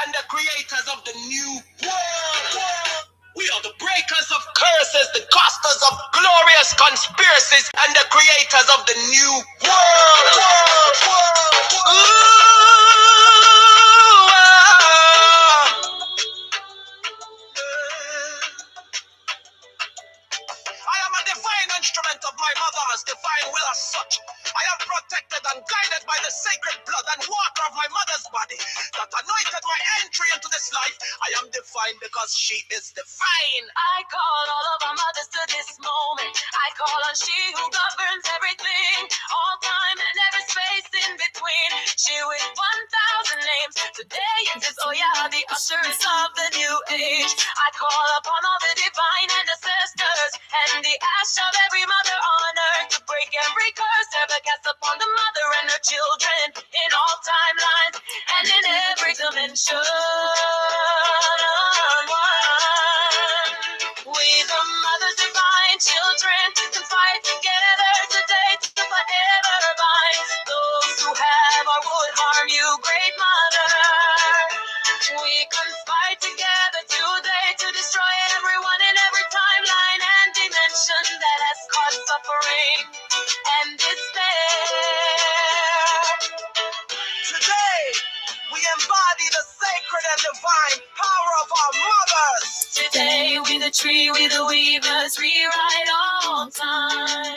and the creators of the new world. We are the breakers of curses, the casters of glorious conspiracies, and the creators of the new world. I am a divine instrument of my mother's divine will as such. I am protected and guided by the sacred blood and water of my mother's body that anointed my entry into this life. I am divine because she is divine. I call all of our mothers to this moment. I call on she who governs everything, all time and every space in between. She with 1,000 names. Today it is, oh yeah, the usheress of the new age. I call upon all the divine ancestors and the ash of every mother on earth to break every curse ever cast upon the mother and her children in all timelines and in every dimension. We the mother's divine children can fight together today to forever bind those who have or would harm you, great mother. We conspire together today to destroy everyone in every timeline and dimension that has caused suffering and despair. Today, we embody the sacred and divine power of our mothers. Today, we the tree, we the weavers, rewrite all time.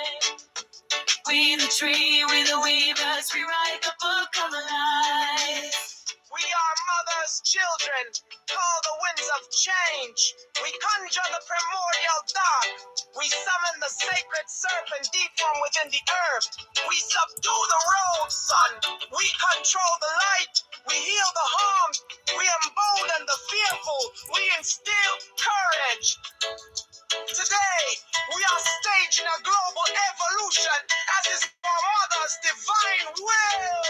We the tree, we the weavers, rewrite the book of life. We are mother's children, call the winds of change. We conjure the primordial dark. We summon the sacred serpent deep from within the earth. We subdue the rogue sun. We control the light. We heal the harmed. We embolden the fearful. We instill courage. Today, we are staging a global evolution as is our mother's divine will.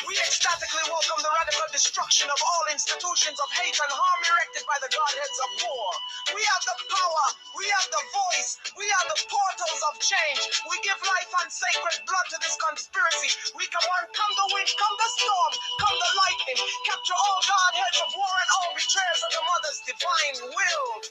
We ecstatically welcome the radical destruction of all institutions of hate and harm erected by the godheads of war. We have the power, we have the voice, we are the portals of change. We give life and sacred blood to this conspiracy. We come on, come the wind, come the storm, come the lightning, capture all godheads of war and all betrayers of the mother's divine will.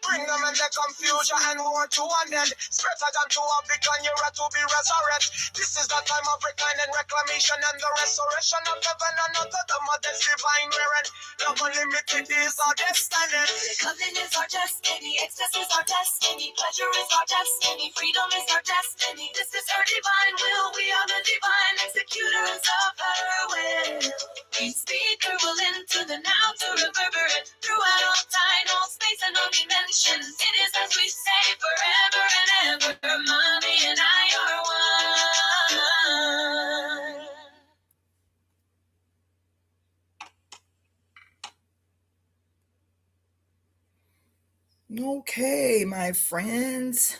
Bring them in the confusion and war to an end. Spread Satan to a big and you're to be resurrected. This is the time of recline and reclamation and the restoration of heaven and earth of the mother's divine reign. Love unlimited is our destiny. Covenant is our destiny. Ecstasy is our destiny. Pleasure is our destiny. Freedom is our destiny. This is her divine will. We are the divine executors of her will. We speak her will into the now to reverberate throughout all time, all space, and all dimensions. It is as we say forever and ever. Mommy and I are one. Okay, my friends.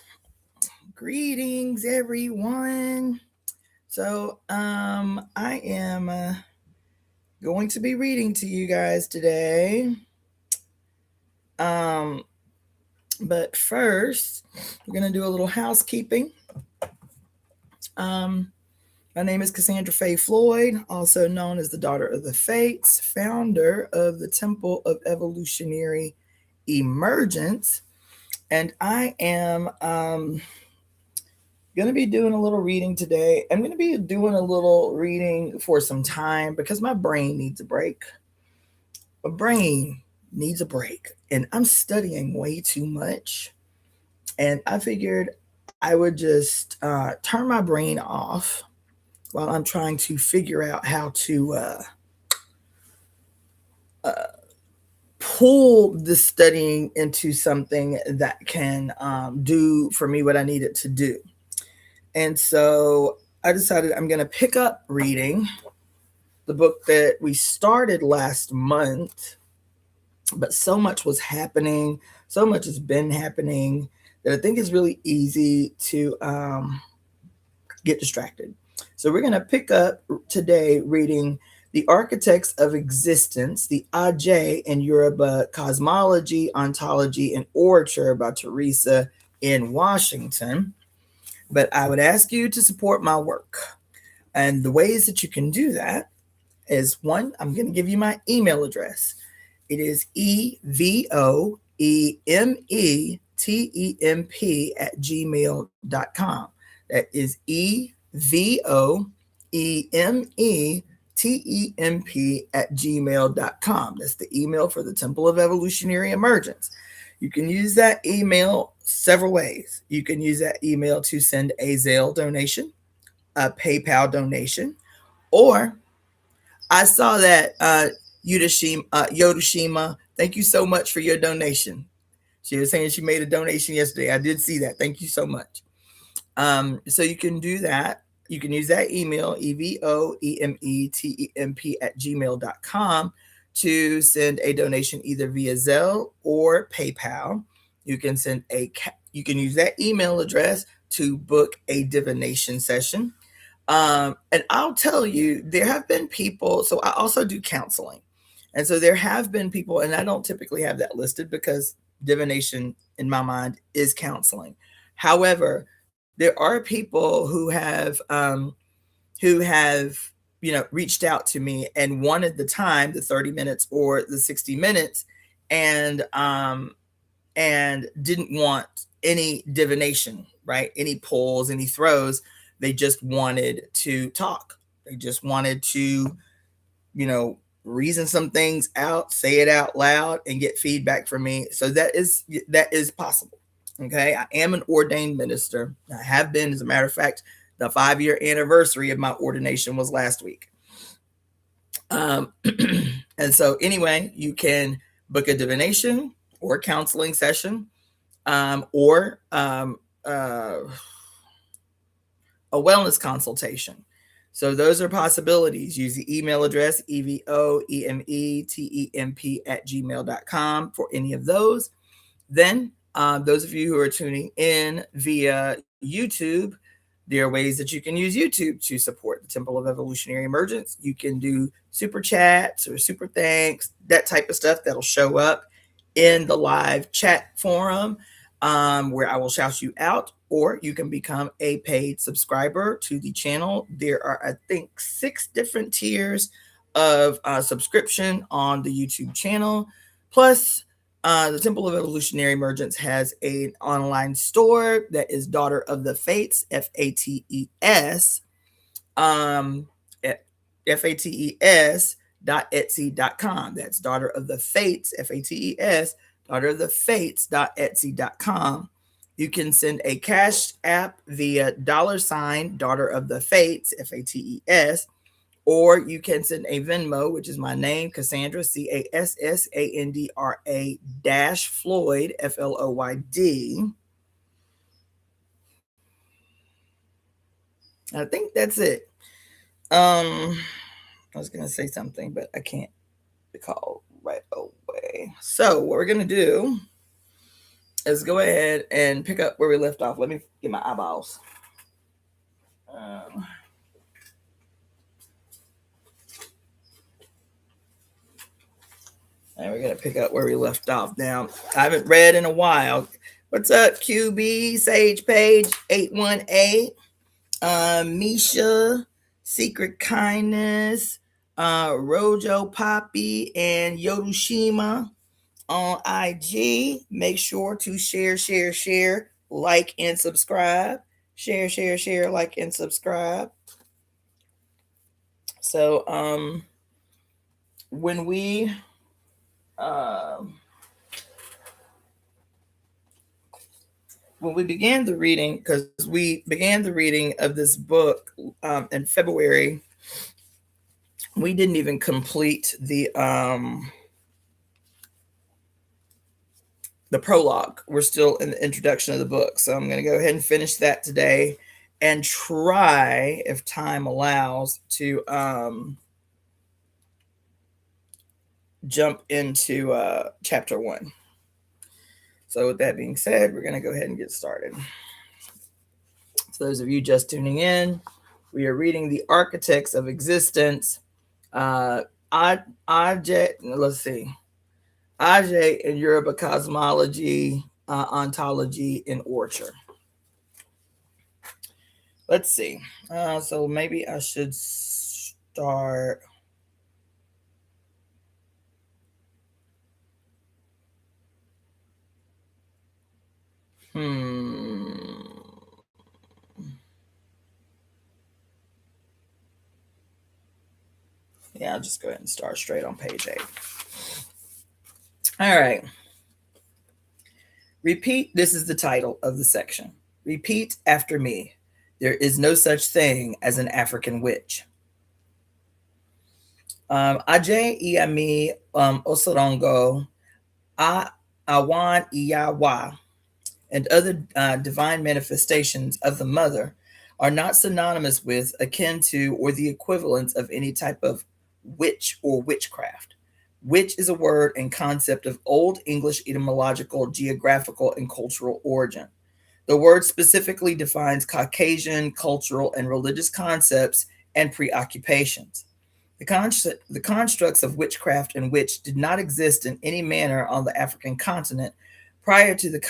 Greetings, everyone. So, I am going to be reading to you guys today. But first, we're going to do a little housekeeping. My name is Cassandra Faye Floyd, also known as the Daughter of the Fates, founder of the Temple of Evolutionary Emergence. And I am going to be doing a little reading today. I'm going to be doing a little reading for some time because my brain needs a break. My brain needs a break. And I'm studying way too much. And I figured I would just turn my brain off while I'm trying to figure out how to pull the studying into something that can do for me what I need it to do. And so I decided I'm going to pick up reading the book that we started last month, but so much was happening, so much has been happening that I think it's really easy to get distracted. So we're going to pick up today reading The Architects of Existence, the Ajay in Yoruba, Cosmology, Ontology, and Orature by Teresa in Washington. But I would ask you to support my work. And the ways that you can do that is one, I'm going to give you my email address. It is EvoEmeTemp at gmail.com. That's the email for the Temple of Evolutionary Emergence. You can use that email several ways. You can use that email to send a Zelle donation, a PayPal donation, or I saw that Yodoshima, thank you so much for your donation. She was saying she made a donation yesterday. I did see that. Thank you so much. So you can do that. You can use that email, EvoEmeTemp at gmail.com, to send a donation either via Zelle or PayPal. You can use that email address to book a divination session. And I'll tell you, there have been people, so I also do counseling. And so there have been people, and I don't typically have that listed because divination in my mind is counseling. However, there are people who have, reached out to me and wanted the time, the 30 minutes or the 60 minutes, and didn't want any divination, right? Any pulls, any throws. They just wanted to talk. They just wanted to, reason some things out, say it out loud, and get feedback from me. So that is possible. Okay. I am an ordained minister. I have been, as a matter of fact, the 5-year anniversary of my ordination was last week. And so anyway, you can book a divination or counseling session, or a wellness consultation. So those are possibilities. Use the email address, EvoEmeTemp at gmail.com for any of those. Then those of you who are tuning in via YouTube, there are ways that you can use YouTube to support the Temple of Evolutionary Emergence. You can do super chats or super thanks, that type of stuff that'll show up in the live chat forum, where I will shout you out, or you can become a paid subscriber to the channel. There are, I think, 6 different tiers of subscription on the YouTube channel. Plus, the Temple of Evolutionary Emergence has an online store that is DaughterOfTheFates, FATES, FATES.etsy.com. That's DaughterOfTheFates, FATES, DaughterOfTheFates.etsy.com. You can send a cash app via $ DaughterOfTheFates, FATES, or you can send a Venmo, which is my name, Cassandra, Cassandra Floyd, FLOYD. I think that's it. I was going to say something, but I can't recall right away. So what we're going to do is go ahead and pick up where we left off. Let me get my eyeballs. And we're going to pick up where we left off. Now, I haven't read in a while. What's up, QB, Sage Page, 818, Misha, Secret Kindness, Rojo Poppy, and Yodoshima on IG. Make sure to share, like, and subscribe. Share, like, and subscribe. So, when we began the reading, because we began the reading of this book in February, we didn't even complete the prologue. We're still in the introduction of the book. So I'm going to go ahead and finish that today and try, if time allows, to jump into chapter 1. So with that being said, we're going to go ahead and get started. For those of you just tuning in, we are reading The Architects of Existence. Let's see. Ajay in Yoruba Cosmology, Ontology, and Orature. Let's see. So maybe I should start. Yeah, I'll just go ahead and start straight on page 8. All right. Repeat. This is the title of the section. Repeat after me. There is no such thing as an African witch. Aje Iyami Osorongo Awan Iyawa and other divine manifestations of the mother are not synonymous with, akin to, or the equivalence of any type of witch or witchcraft. Witch is a word and concept of Old English etymological, geographical, and cultural origin. The word specifically defines Caucasian cultural and religious concepts and preoccupations. The constructs of witchcraft and witch did not exist in any manner on the African continent prior to the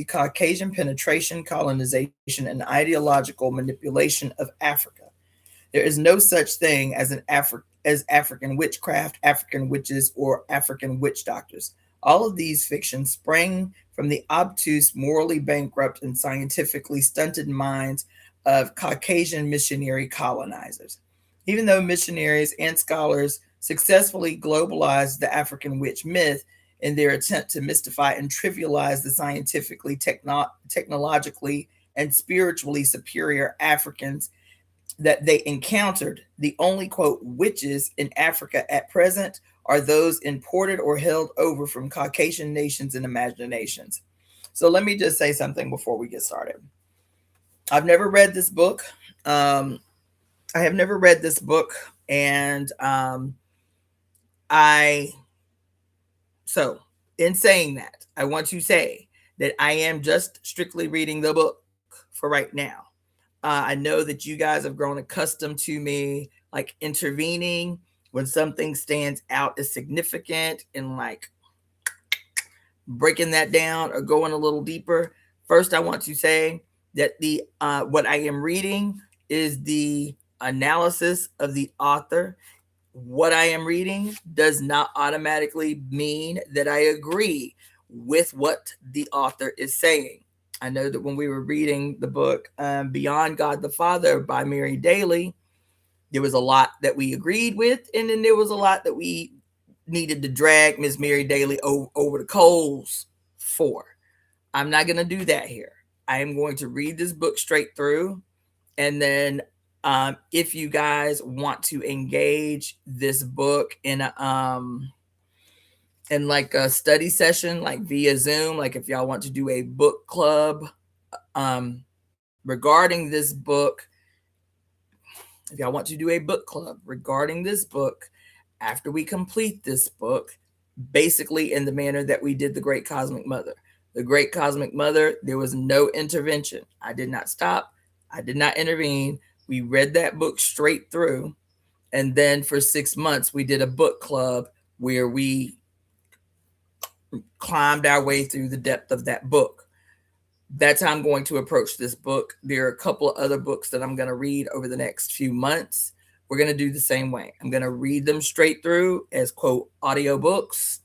Caucasian penetration, colonization, and ideological manipulation of Africa. There is no such thing as African witchcraft, African witches, or African witch doctors. All of these fictions sprang from the obtuse, morally bankrupt, and scientifically stunted minds of Caucasian missionary colonizers. Even though missionaries and scholars successfully globalized the African witch myth in their attempt to mystify and trivialize the scientifically, technologically, and spiritually superior Africans that they encountered, the only, quote, witches in Africa at present are those imported or held over from Caucasian nations and imaginations. So let me just say something before we get started. I've never read this book. I have never read this book, and so in saying that, I want to say that I am just strictly reading the book for right now. I know that you guys have grown accustomed to me like intervening when something stands out as significant and like breaking that down or going a little deeper. First, I want to say that the what I am reading is the analysis of the author. What I am reading does not automatically mean that I agree with what the author is saying. I know that when we were reading the book Beyond God the Father by Mary Daly, there was a lot that we agreed with, and then there was a lot that we needed to drag Miss Mary Daly over the coals for. I'm not going to do that here. I am going to read this book straight through, and then if you guys want to engage this book in like a study session, like via Zoom, like if y'all want to do a book club regarding this book, if y'all want to do a book club regarding this book after we complete this book, basically in the manner that we did the Great Cosmic Mother. The Great Cosmic Mother, there was no intervention. I did not stop. I did not intervene. We read that book straight through. And then for 6 months, we did a book club where we climbed our way through the depth of that book. That's how I'm going to approach this book. There are a couple of other books that I'm going to read over the next few months. We're going to do the same way. I'm going to read them straight through as, quote, audiobooks.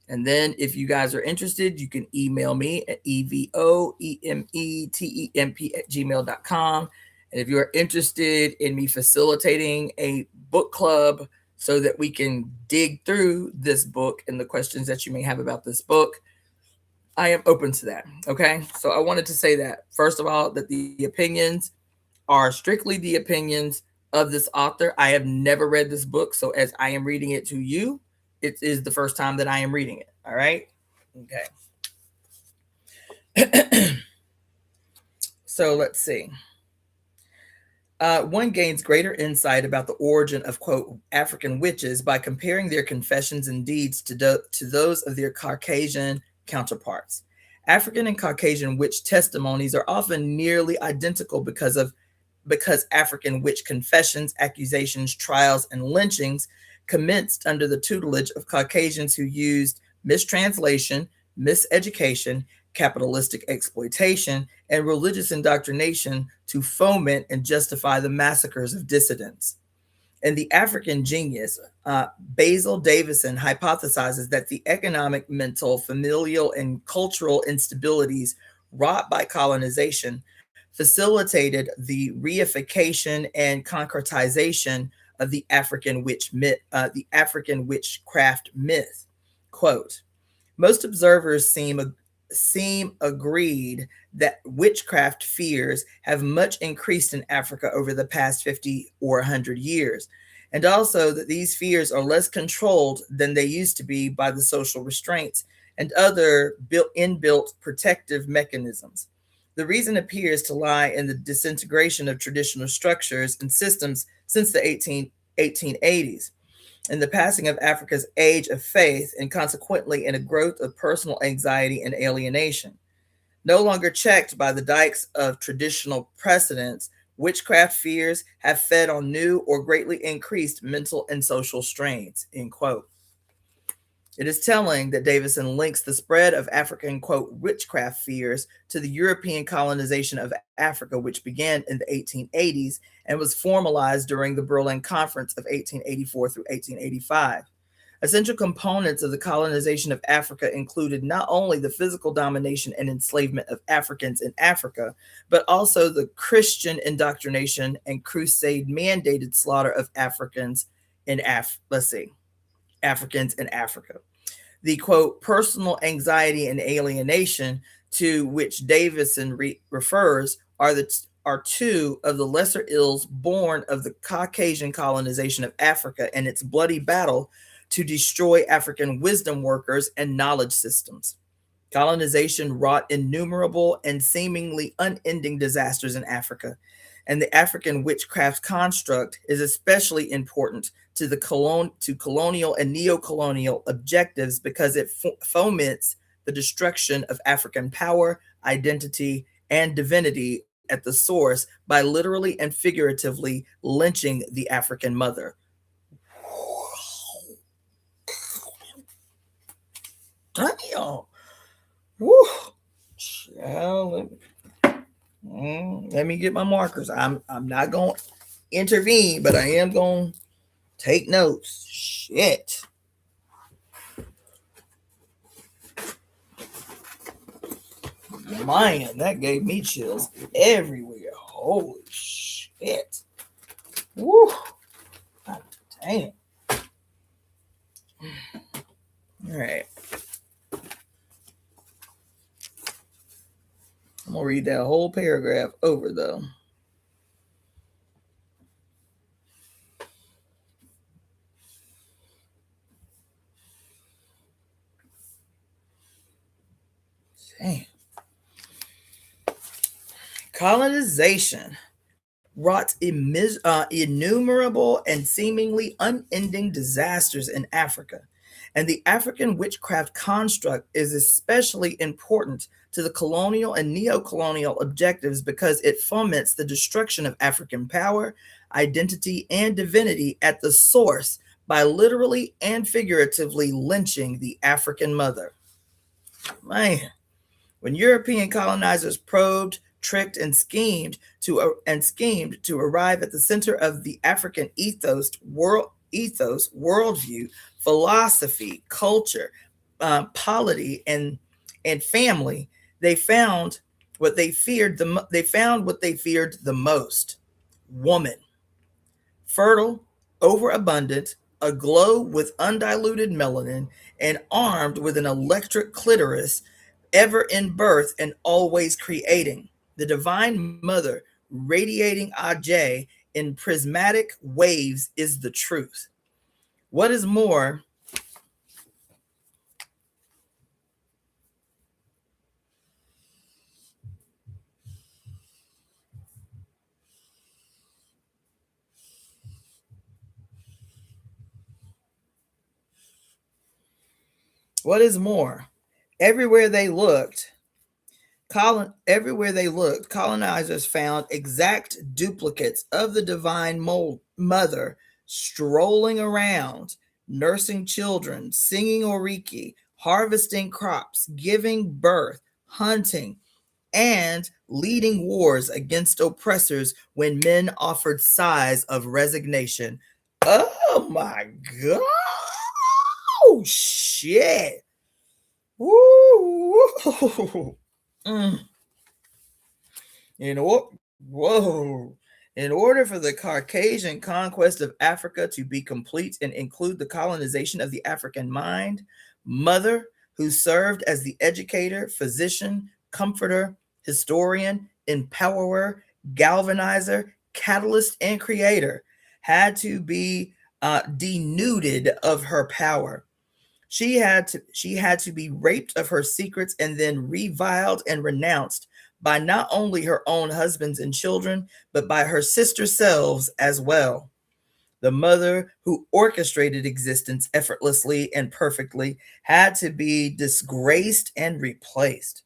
And then if you guys are interested, you can email me at EvoEmeTemp@gmail.com. And if you are interested in me facilitating a book club so that we can dig through this book and the questions that you may have about this book, I am open to that. Okay. So I wanted to say that, first of all, that the opinions are strictly the opinions of this author. I have never read this book. So as I am reading it to you, it is the first time that I am reading it. All right. Okay. So let's see. One gains greater insight about the origin of, quote, African witches by comparing their confessions and deeds to those of their Caucasian counterparts. African and Caucasian witch testimonies are often nearly identical because African witch confessions, accusations, trials, and lynchings commenced under the tutelage of Caucasians who used mistranslation, miseducation, capitalistic exploitation, and religious indoctrination to foment and justify the massacres of dissidents. In The African Genius, Basil Davison hypothesizes that the economic, mental, familial, and cultural instabilities wrought by colonization facilitated the reification and concretization of the African witchcraft myth. Quote, most observers seem agreed that witchcraft fears have much increased in Africa over the past 50 or 100 years, and also that these fears are less controlled than they used to be by the social restraints and other inbuilt protective mechanisms. The reason appears to lie in the disintegration of traditional structures and systems since the 1880s, in the passing of Africa's age of faith, and consequently in a growth of personal anxiety and alienation. No longer checked by the dikes of traditional precedents, witchcraft fears have fed on new or greatly increased mental and social strains, end quote. It is telling that Davison links the spread of African, quote, witchcraft fears to the European colonization of Africa, which began in the 1880s and was formalized during the Berlin Conference of 1884 through 1885. Essential components of the colonization of Africa included not only the physical domination and enslavement of Africans in Africa, but also the Christian indoctrination and crusade mandated slaughter of Africans in Africans in Africa. The, quote, personal anxiety and alienation to which Davison refers are two of the lesser ills born of the Caucasian colonization of Africa and its bloody battle to destroy African wisdom workers and knowledge systems. Colonization wrought innumerable and seemingly unending disasters in Africa, and the African witchcraft construct is especially important to the colonial and neo-colonial objectives because it foments the destruction of African power, identity, and divinity at the source by literally and figuratively lynching the African mother. Damn. Woo. Let me get my markers. I'm not going to intervene, but I am going to take notes. Shit. Man, that gave me chills everywhere. Holy shit. Woo. God damn. All right. I'm going to read that whole paragraph over, though. Damn. Colonization wrought innumerable and seemingly unending disasters in Africa, and the African witchcraft construct is especially important to the colonial and neo-colonial objectives because it foments the destruction of African power, identity, and divinity at the source by literally and figuratively lynching the African mother. Man, when European colonizers probed, tricked, and schemed to arrive at the center of the African worldview, philosophy, culture, polity, and family, they found what they feared the most: woman, fertile, overabundant, aglow with undiluted melanin, and armed with an electric clitoris, ever in birth and always creating. The divine mother, radiating Ajay in prismatic waves, is the truth. What is more, everywhere they looked, colonizers found exact duplicates of the divine mother strolling around, nursing children, singing oriki, harvesting crops, giving birth, hunting, and leading wars against oppressors when men offered sighs of resignation. Oh my God. Oh shit. Woo. Whoa. In order for the Caucasian conquest of Africa to be complete and include the colonization of the African mind, Mother, who served as the educator, physician, comforter, historian, empowerer, galvanizer, catalyst, and creator, had to be denuded of her power. She had to be raped of her secrets and then reviled and renounced by not only her own husbands and children, but by her sister selves as well. The mother who orchestrated existence effortlessly and perfectly had to be disgraced and replaced.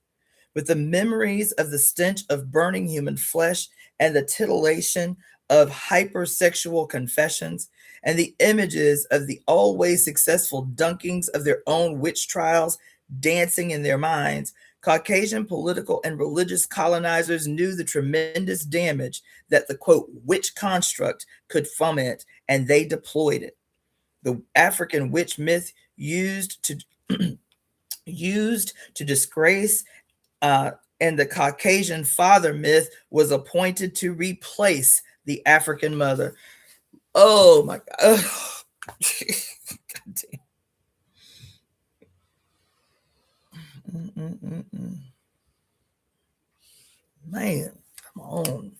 With the memories of the stench of burning human flesh and the titillation of hypersexual confessions, and the images of the always successful dunkings of their own witch trials dancing in their minds, Caucasian political and religious colonizers knew the tremendous damage that the quote witch construct could foment, and they deployed it. The African witch myth used to disgrace and the Caucasian father myth was appointed to replace the African mother. Oh my God. God damn. Man, come on.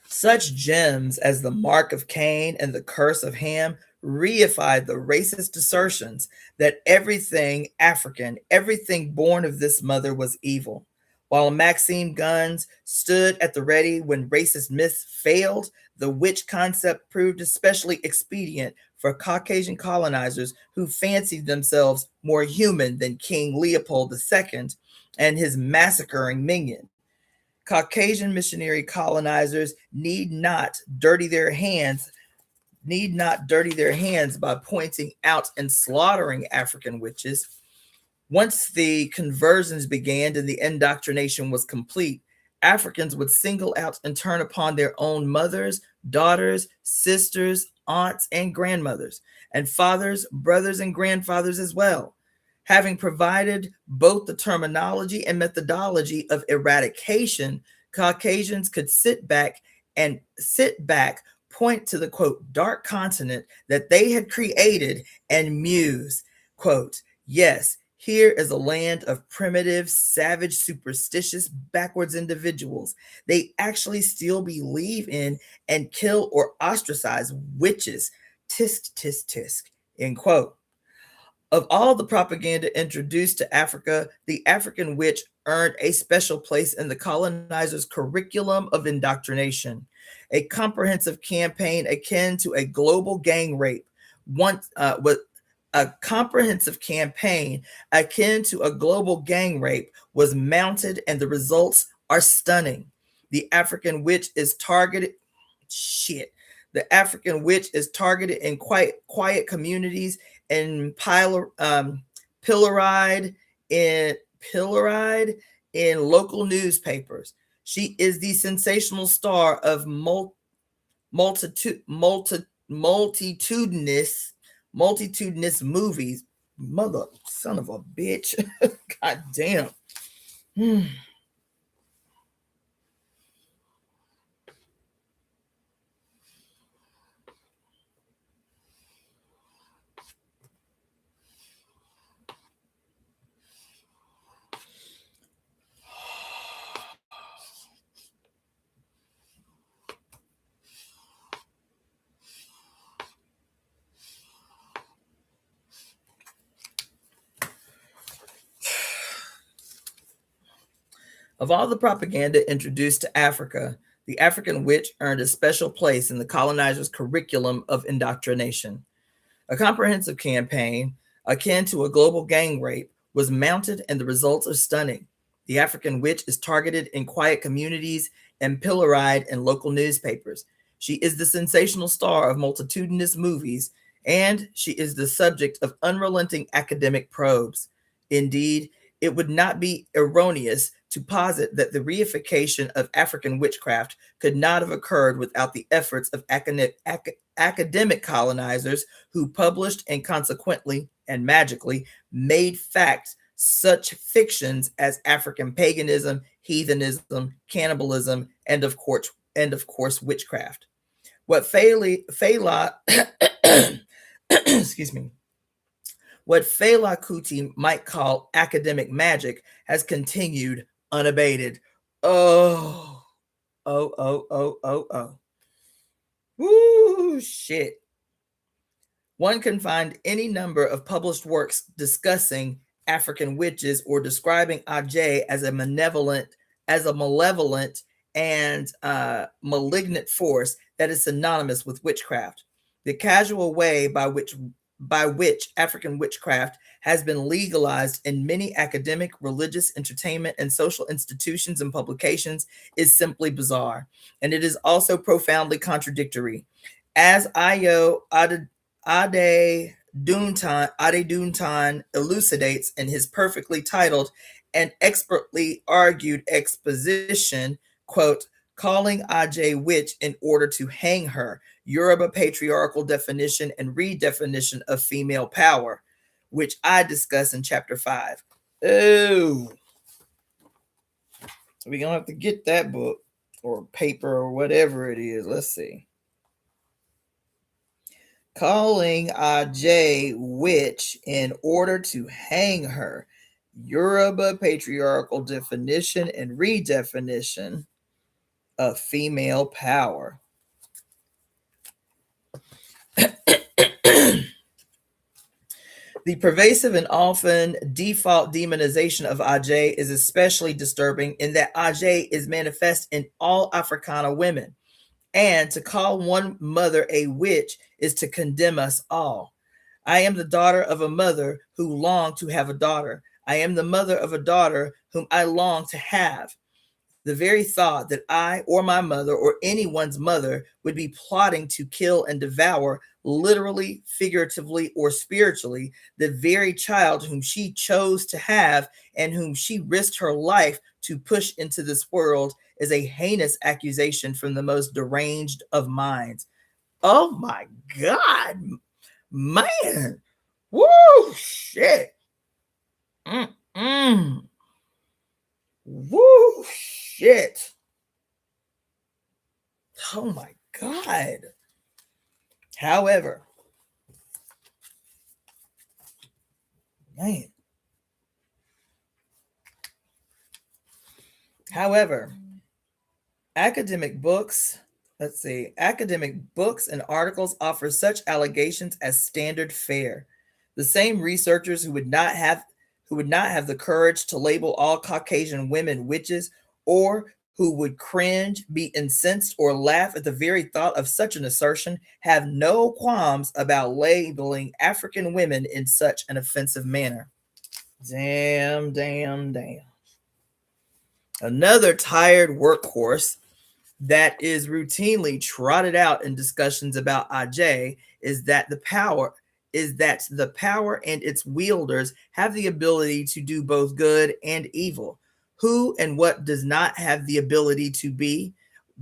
Such gems as the mark of Cain and the curse of Ham reified the racist assertions that everything African, everything born of this mother was evil. While Maxim guns stood at the ready when racist myths failed, the witch concept proved especially expedient for Caucasian colonizers who fancied themselves more human than King Leopold II and his massacring minion. Caucasian missionary colonizers need not dirty their hands by pointing out and slaughtering African witches. Once the conversions began and the indoctrination was complete, Africans would single out and turn upon their own mothers, daughters, sisters, aunts, and grandmothers, and fathers, brothers, and grandfathers as well. Having provided both the terminology and methodology of eradication, Caucasians could sit back, point to the quote, dark continent that they had created and muse, quote, yes, here is a land of primitive, savage, superstitious, backwards individuals. They actually still believe in and kill or ostracize witches. Tisk, tisk, tisk, end quote. Of all the propaganda introduced to Africa, the African witch earned a special place in the colonizers' curriculum of indoctrination, a comprehensive campaign akin to a global gang rape. A comprehensive campaign akin to a global gang rape was mounted, and the results are stunning. The African witch is targeted. The African witch is targeted in quiet communities and pilloried in local newspapers. She is the sensational star of multitudinous movies. Mother, son of a bitch. God damn. Of all the propaganda introduced to Africa, the African witch earned a special place in the colonizers' curriculum of indoctrination. A comprehensive campaign, akin to a global gang rape, was mounted, and the results are stunning. The African witch is targeted in quiet communities and pilloried in local newspapers. She is the sensational star of multitudinous movies, and she is the subject of unrelenting academic probes. Indeed, it would not be erroneous to posit that the reification of African witchcraft could not have occurred without the efforts of academic colonizers who published and consequently and magically made fact such fictions as African paganism, heathenism, cannibalism, and of course witchcraft. What Fela excuse me, what Fela Kuti might call academic magic has continued unabated. Oh. Woo, shit. One can find any number of published works discussing African witches or describing Ajay as a malevolent and malignant force that is synonymous with witchcraft. The casual way by which African witchcraft has been legalized in many academic, religious, entertainment, and social institutions and publications is simply bizarre, and it is also profoundly contradictory. As Ayo Adeduntan elucidates in his perfectly titled and expertly argued exposition, quote, calling Ajay witch in order to hang her, Yoruba patriarchal definition and redefinition of female power, which I discuss in chapter 5. Oh, we're going to have to get that book or paper or whatever it is. Let's see. Calling Ajay witch in order to hang her, Yoruba patriarchal definition and redefinition of female power. The pervasive and often default demonization of Ajay is especially disturbing in that Ajay is manifest in all Africana women. And to call one mother a witch is to condemn us all. I am the daughter of a mother who longed to have a daughter. I am the mother of a daughter whom I long to have. The very thought that I or my mother or anyone's mother would be plotting to kill and devour, literally, figuratively, or spiritually, the very child whom she chose to have and whom she risked her life to push into this world is a heinous accusation from the most deranged of minds. Oh my God, man. Woo, shit. Woo, shit. Oh my God. However, academic books and articles offer such allegations as standard fare. The same researchers who would not have the courage to label all Caucasian women witches, or who would cringe, be incensed, or laugh at the very thought of such an assertion, have no qualms about labeling African women in such an offensive manner. Damn. Another tired workhorse that is routinely trotted out in discussions about Ajay is that the power and its wielders have the ability to do both good and evil. Who and what does not have the ability to be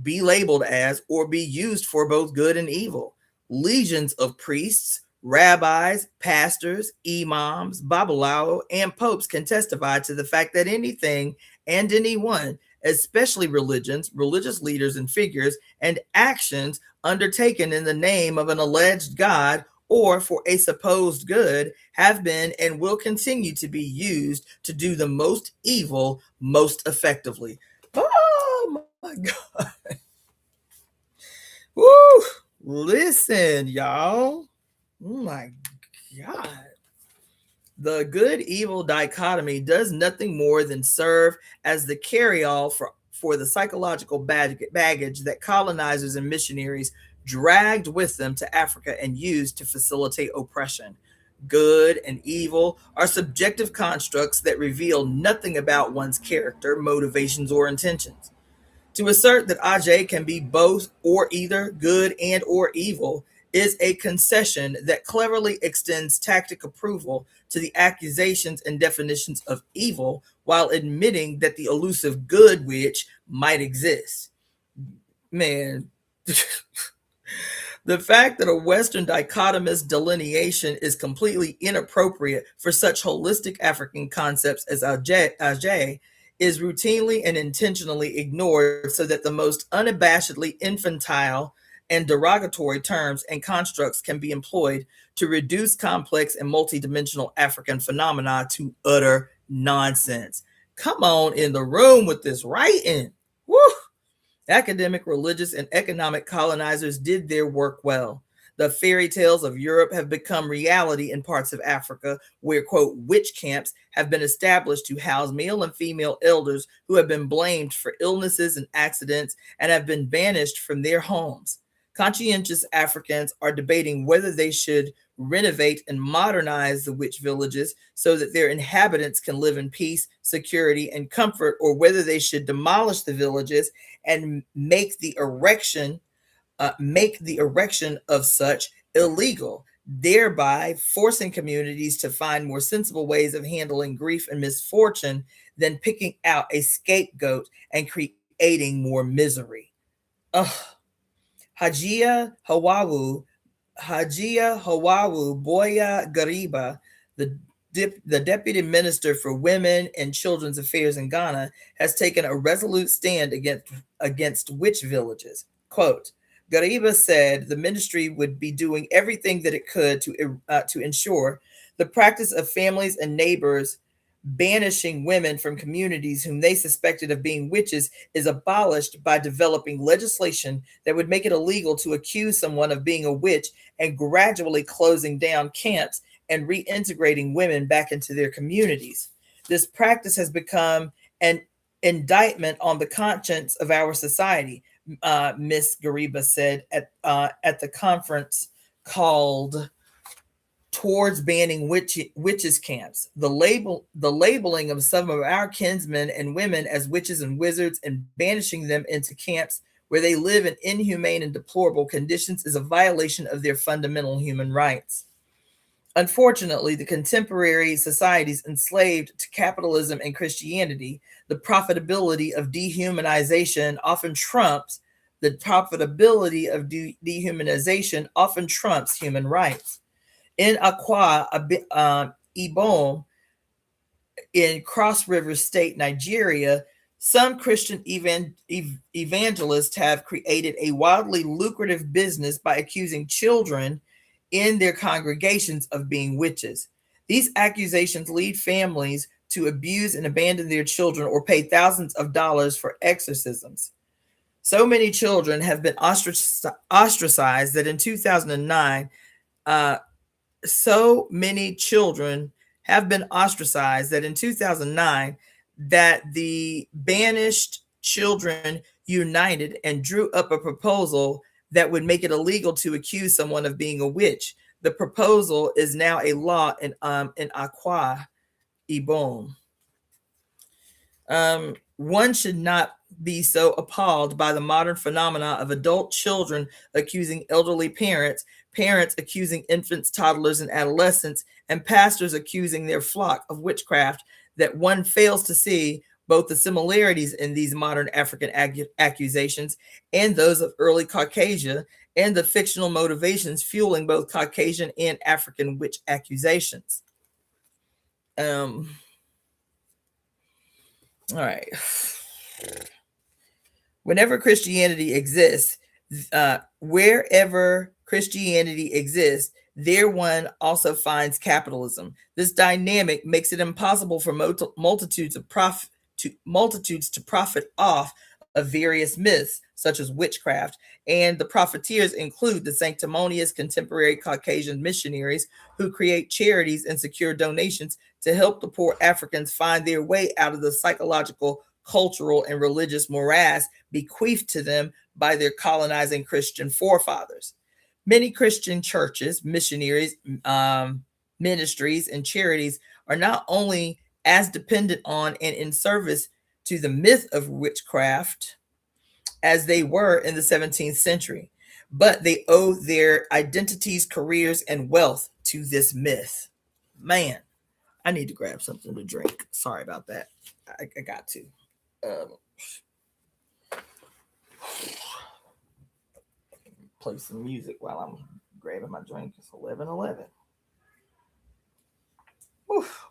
labeled as or be used for both good and evil? Legions of priests, rabbis, pastors, imams, babalawo, and popes can testify to the fact that anything and anyone, especially religions, religious leaders and figures, and actions undertaken in the name of an alleged God or for a supposed good, have been and will continue to be used to do the most evil most effectively. Oh my God. Woo! Listen, y'all. Oh my God. The good-evil dichotomy does nothing more than serve as the carry-all for the psychological baggage that colonizers and missionaries dragged with them to Africa and used to facilitate oppression. Good and evil are subjective constructs that reveal nothing about one's character, motivations, or intentions. To assert that Ajay can be both or either good and or evil is a concession that cleverly extends tacit approval to the accusations and definitions of evil while admitting that the elusive good witch might exist. Man, the fact that a Western dichotomous delineation is completely inappropriate for such holistic African concepts as Ajay is routinely and intentionally ignored so that the most unabashedly infantile and derogatory terms and constructs can be employed to reduce complex and multidimensional African phenomena to utter nonsense. Come on in the room with this writing. Woo! Academic, religious, and economic colonizers did their work well. The fairy tales of Europe have become reality in parts of Africa where, quote, witch camps have been established to house male and female elders who have been blamed for illnesses and accidents and have been banished from their homes. Conscientious Africans are debating whether they should renovate and modernize the witch villages so that their inhabitants can live in peace, security, and comfort, or whether they should demolish the villages and make the erection of such illegal, thereby forcing communities to find more sensible ways of handling grief and misfortune than picking out a scapegoat and creating more misery. Ugh. Hajia Hawawu Boya Gariba, the deputy minister for women and children's affairs in Ghana, has taken a resolute stand against witch villages. Quote, Gariba said the ministry would be doing everything that it could to ensure the practice of families and neighbors banishing women from communities whom they suspected of being witches is abolished by developing legislation that would make it illegal to accuse someone of being a witch and gradually closing down camps and reintegrating women back into their communities. This practice has become an indictment on the conscience of our society, Miss Gariba said at the conference called Towards Banning Witches Camps. The labeling of some of our kinsmen and women as witches and wizards and banishing them into camps where they live in inhumane and deplorable conditions is a violation of their fundamental human rights. Unfortunately, the contemporary societies enslaved to capitalism and Christianity, the profitability of dehumanization often trumps human rights. In Akwa Ibom, in Cross River State, Nigeria, some Christian evangelists have created a wildly lucrative business by accusing children in their congregations of being witches. These accusations lead families to abuse and abandon their children or pay thousands of dollars for exorcisms. So many children have been ostracized that in 2009, that the banished children united and drew up a proposal that would make it illegal to accuse someone of being a witch. The proposal is now a law in Akwa Ibom. One should not be so appalled by the modern phenomena of adult children accusing elderly parents, parents accusing infants, toddlers, and adolescents, and pastors accusing their flock of witchcraft that one fails to see both the similarities in these modern African accusations and those of early Caucasia and the fictional motivations fueling both Caucasian and African witch accusations. All right. Wherever Christianity exists, there one also finds capitalism. This dynamic makes it impossible for multitudes to profit off of various myths, such as witchcraft, and the profiteers include the sanctimonious contemporary Caucasian missionaries who create charities and secure donations to help the poor Africans find their way out of the psychological, cultural, and religious morass bequeathed to them by their colonizing Christian forefathers. Many Christian churches, missionaries, ministries, and charities are not only as dependent on and in service to the myth of witchcraft as they were in the 17th century, but they owe their identities, careers, and wealth to this myth. Man, I need to grab something to drink. Sorry about that. I got to. Play some music while I'm grabbing my drink. It's 11:11. Oof.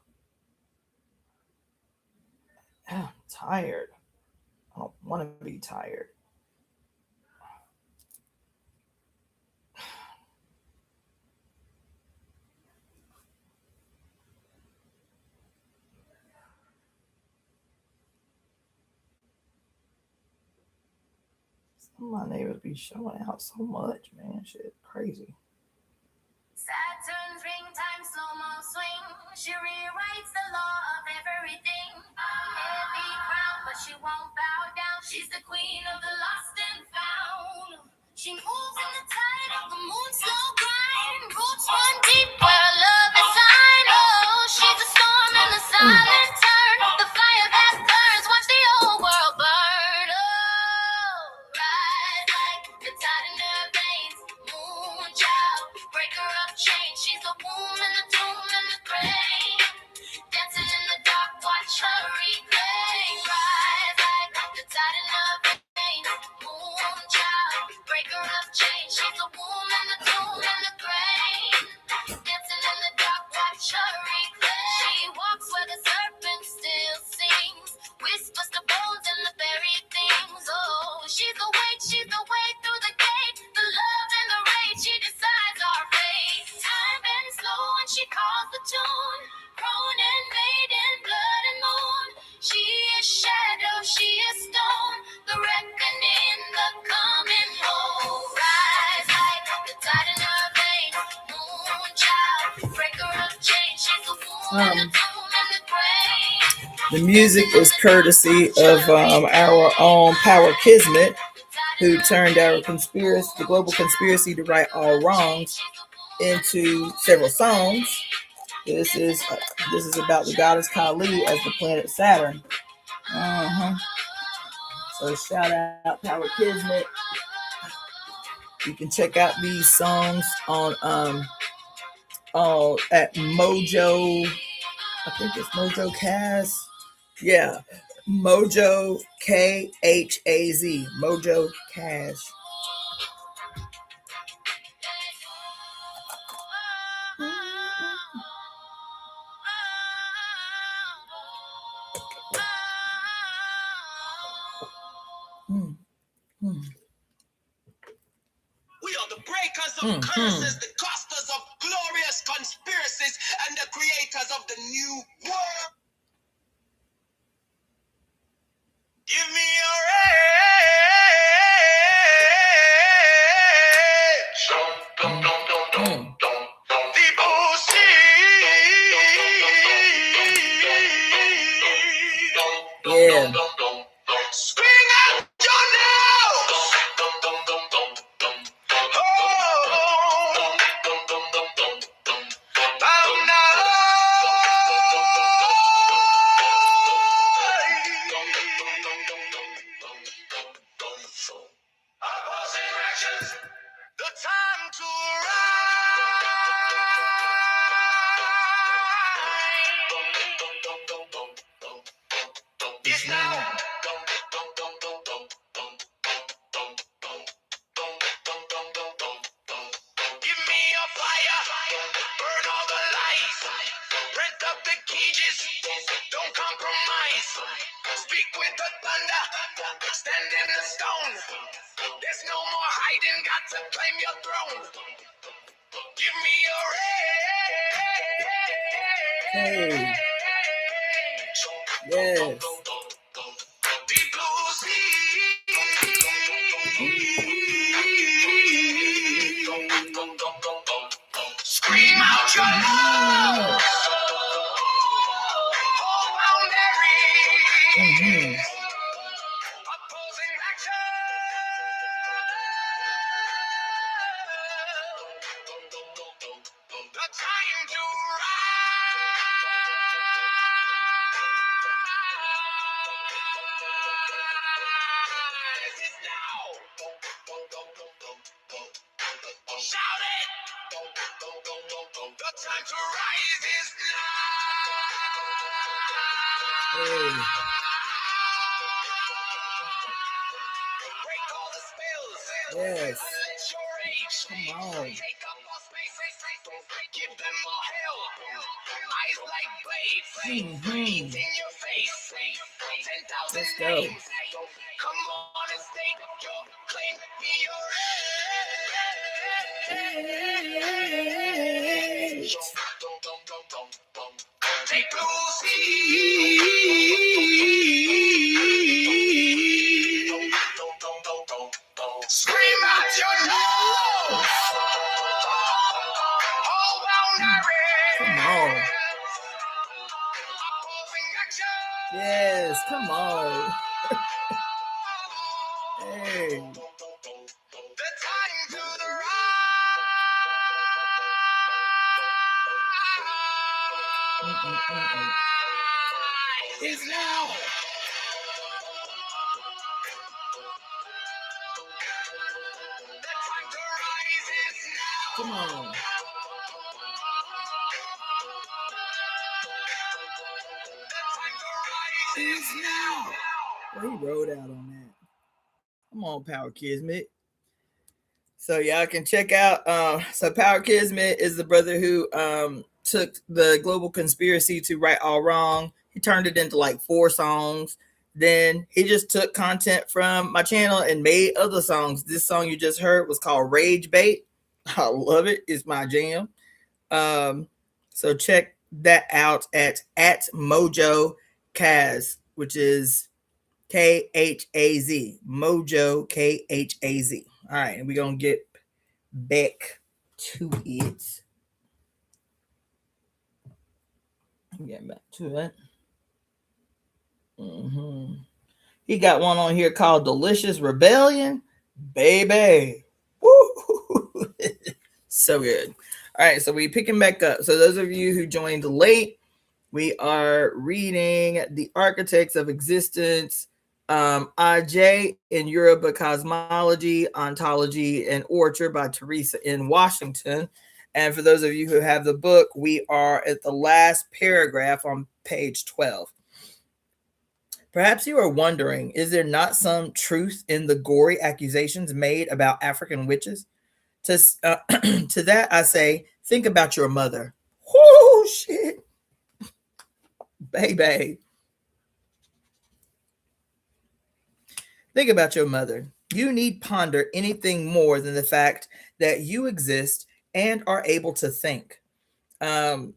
I'm tired. I don't want to be tired. Some of my neighbors be showing out so much, man. Shit, crazy. Saturn's ring time slow-mo swing. She rewrites the law of everything. Heavy crown, but she won't bow down. She's the queen of the lost and found. She moves in the tide of the moon's slow grind. Roots run deep where love is sign. Oh, she's a storm in the silent turn. The fire that burns, watch the old world burn. Oh, rise like the tide in her veins. Moon child, breaker of chains. She's the womb and the tomb and the grave. Dancing in the dark, watch her reclaim. Rise like the tide in her veins. Moon child, breaker of chains. She's the womb and the tomb and the grave. Dancing in the dark, watch her reclaim. She walks where the serpent still sings. Whispers to bones and the buried things. Oh, she's the way through the gate. The love and the rage, she decides our fate. Time bends slow and she calls the tune. Crone and maiden, blood and moon. She is shadow, she is stone. The reckoning, the coming home. Rise like the tide in her veins. Moon child, breaker of chains. She's the womb and the tomb and the grave. The music is courtesy of our own Power Kismet, who turned our conspiracy, the global conspiracy to right all wrongs, into several songs. This is about the goddess Kali as the planet Saturn. So shout out Power Kismet. You can check out these songs on at Mojo. I think it's Mojo Cast. Yeah, Mojo Khaz. Mojo Cash. We are the breakers of curses, the casters of glorious conspiracies, and the creators of the new world. Give me your edge. The bullshit. Yeah. Scream out your nose. The time to rise is now. Give me a fire, burn all the lights, rent up the cages, don't compromise. Speak with the thunder, stand in the stone. There's no more hiding, got to claim your throne. Give me your Hey. Yes. The blue sea. Scream out your love. Opposing action. The time to rise is now. Yes. Come on. Mm-hmm. Let's go. Come on and state your claim. Take those scream out your nose. All boundaries. Come on. Yes, come on. Hey. The time to the rise is now. The time to rise is now. Come on. The time to rise is now. Well, he rode out on that. Come on, Power Kismet. So y'all can check out. So Power Kismet is the brother who took the global conspiracy to right all wrong. He turned it into like 4 songs. Then he just took content from my channel and made other songs. This song you just heard was called Rage Bait. I love it. It's my jam. So check that out at Mojo Kaz, which is Khaz. Mojo Khaz. All right, and we're gonna get back to it. Get back to it. He got one on here called Delicious Rebellion. Baby. Woo! So good. All right, so we picking back up. So those of you who joined late, we are reading The Architects of Existence, Aj in Yoruba Cosmology, Ontology, and Orature by Teresa in Washington. And for those of you who have the book, we are at the last paragraph on page 12. Perhaps you are wondering, is there not some truth in the gory accusations made about African witches? To that I say, think about your mother. Oh, shit. Baby. Think about your mother. You need ponder anything more than the fact that you exist and are able to think. That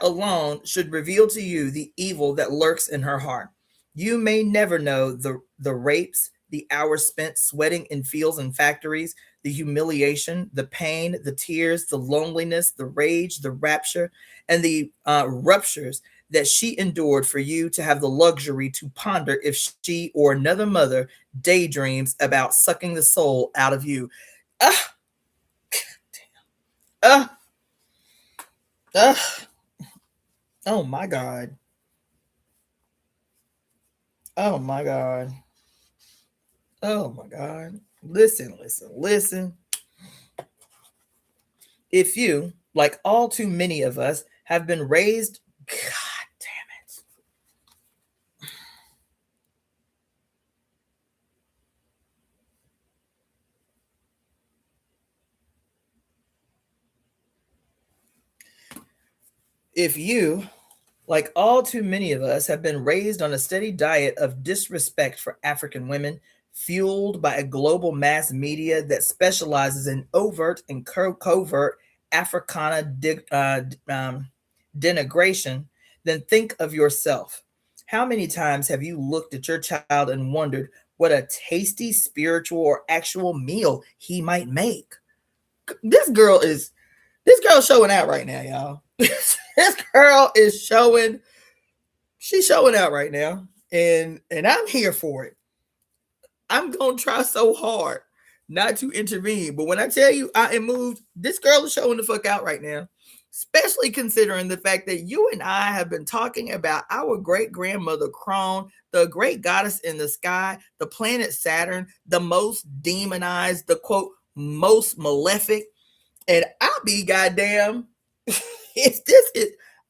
alone should reveal to you the evil that lurks in her heart. You may never know the rapes, the hours spent sweating in fields and factories, the humiliation, the pain, the tears, the loneliness, the rage, the rapture, and the ruptures that she endured for you to have the luxury to ponder if she or another mother daydreams about sucking the soul out of you. Oh my God. Oh my God. Oh my God. Listen. If you, like all too many of us, have been raised, God damn it. If you, like all too many of us, have been raised on a steady diet of disrespect for African women, fueled by a global mass media that specializes in overt and covert Africana denigration, then think of yourself. How many times have you looked at your child and wondered what a tasty spiritual or actual meal he might make? This girl showing out right now, y'all. This girl is showing out right now, and I'm here for it. I'm gonna try so hard not to intervene, but when I tell you I am moved, this girl is showing the fuck out right now, especially considering the fact that you and I have been talking about our great grandmother Crone, the great goddess in the sky, the planet Saturn, the most demonized, the quote most malefic, and I'll be goddamn.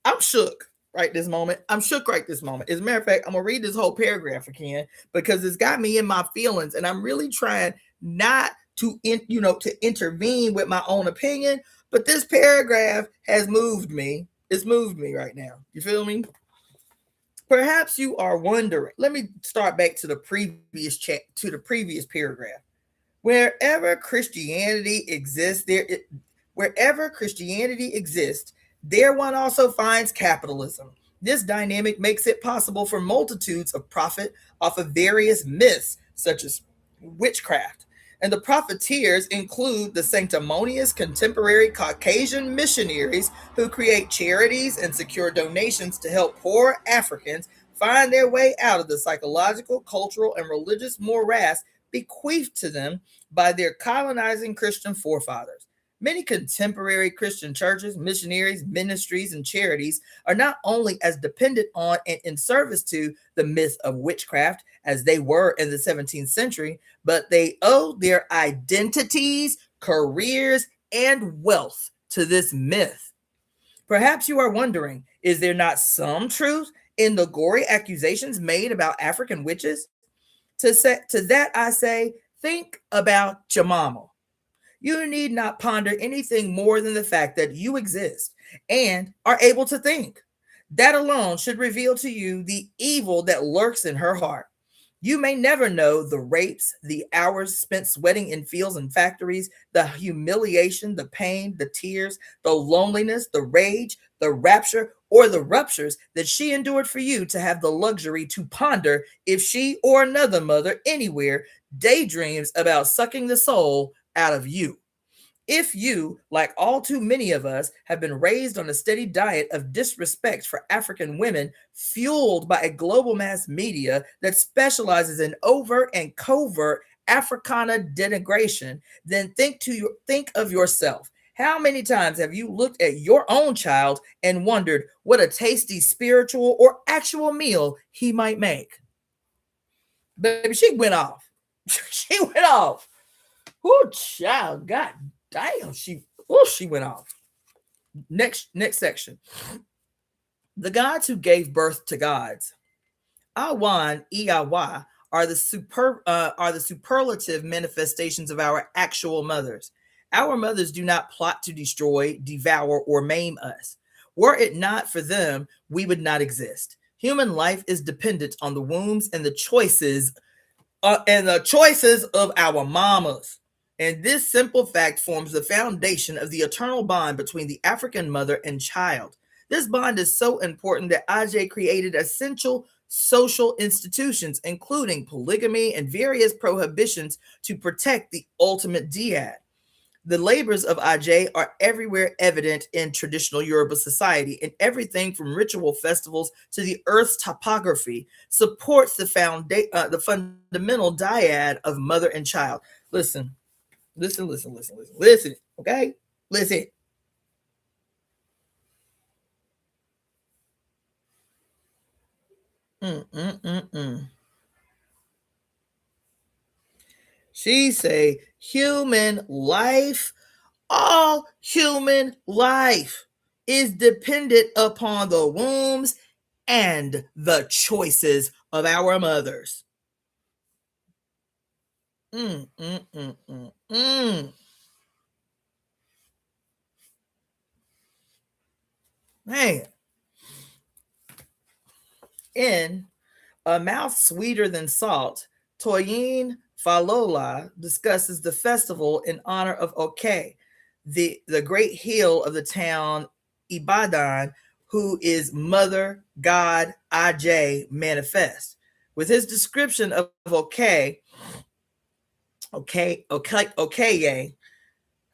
I'm shook. right this moment. I'm shook right this moment. As a matter of fact, I'm gonna read this whole paragraph again because it's got me in my feelings, and I'm really trying not to to intervene with my own opinion. But this paragraph has moved me. It's moved me right now. You feel me? Perhaps you are wondering. Let me start back to the previous chat, to the previous paragraph. Wherever Christianity exists, wherever Christianity exists, there one also finds capitalism. This dynamic makes it possible for multitudes of profit off of various myths, such as witchcraft. And the profiteers include the sanctimonious contemporary Caucasian missionaries who create charities and secure donations to help poor Africans find their way out of the psychological, cultural, and religious morass bequeathed to them by their colonizing Christian forefathers. Many contemporary Christian churches, missionaries, ministries, and charities are not only as dependent on and in service to the myth of witchcraft as they were in the 17th century, but they owe their identities, careers, and wealth to this myth. Perhaps you are wondering, is there not some truth in the gory accusations made about African witches? To that I say, think about your mama. You need not ponder anything more than the fact that you exist and are able to think. That alone should reveal to you the evil that lurks in her heart. You may never know the rapes, the hours spent sweating in fields and factories, the humiliation, the pain, the tears, the loneliness, the rage, the rapture, or the ruptures that she endured for you to have the luxury to ponder if she or another mother anywhere daydreams about sucking the soul out of you. If you, like all too many of us, have been raised on a steady diet of disrespect for African women, fueled by a global mass media that specializes in overt and covert Africana denigration, then think of yourself. How many times have you looked at your own child and wondered what a tasty spiritual or actual meal he might make? Baby, she went off. She went off. Oh, child, God damn, she went off. Next section. The gods who gave birth to gods. Awan, Iawa, are the superlative manifestations of our actual mothers. Our mothers do not plot to destroy, devour, or maim us. Were it not for them, we would not exist. Human life is dependent on the wombs and the choices of our mamas. And this simple fact forms the foundation of the eternal bond between the African mother and child. This bond is so important that Ajay created essential social institutions, including polygamy and various prohibitions to protect the ultimate dyad. The labors of Ajay are everywhere evident in traditional Yoruba society, and everything from ritual festivals to the earth's topography supports the fundamental dyad of mother and child. Listen, okay? Listen. She say human life, all human life is dependent upon the wombs and the choices of our mothers. Man. In A Mouth Sweeter Than Salt, Toyin Falola discusses the festival in honor of Oke, the great heel of the town Ibadan, who is Mother God Ajay manifest. With his description of Okeye,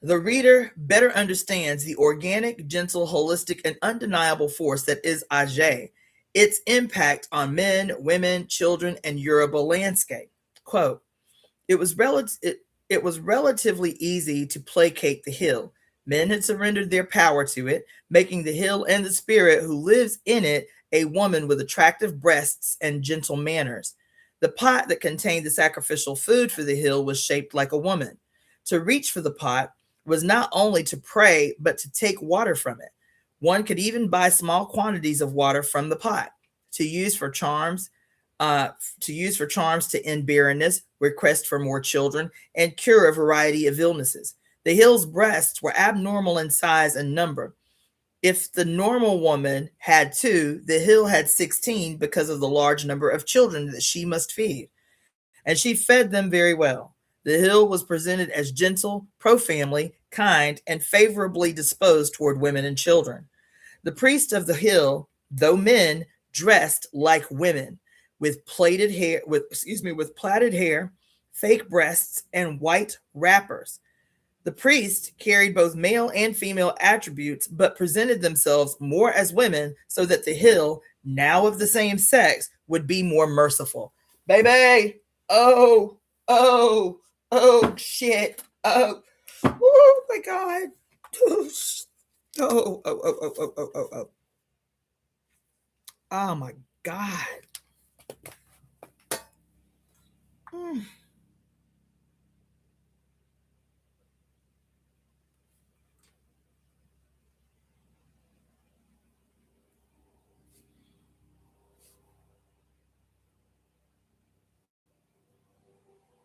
the reader better understands the organic, gentle, holistic, and undeniable force that is Ajay, its impact on men, women, children, and Yoruba landscape. Quote, it was relatively easy to placate the hill. Men had surrendered their power to it, making the hill and the spirit who lives in it a woman with attractive breasts and gentle manners. The pot that contained the sacrificial food for the hill was shaped like a woman. To reach for the pot was not only to pray, but to take water from it. One could even buy small quantities of water from the pot to use for charms, to end barrenness, request for more children, and cure a variety of illnesses. The hill's breasts were abnormal in size and number. If the normal woman had 2, the hill had 16 because of the large number of children that she must feed. And she fed them very well. The hill was presented as gentle, pro-family, kind, and favorably disposed toward women and children. The priests of the hill, though men, dressed like women, with plaited hair, with plaited hair, fake breasts, and white wrappers. The priests carried both male and female attributes, but presented themselves more as women so that the hill, now of the same sex, would be more merciful. Baby! Oh, shit. Oh my God. Oh. Oh my God.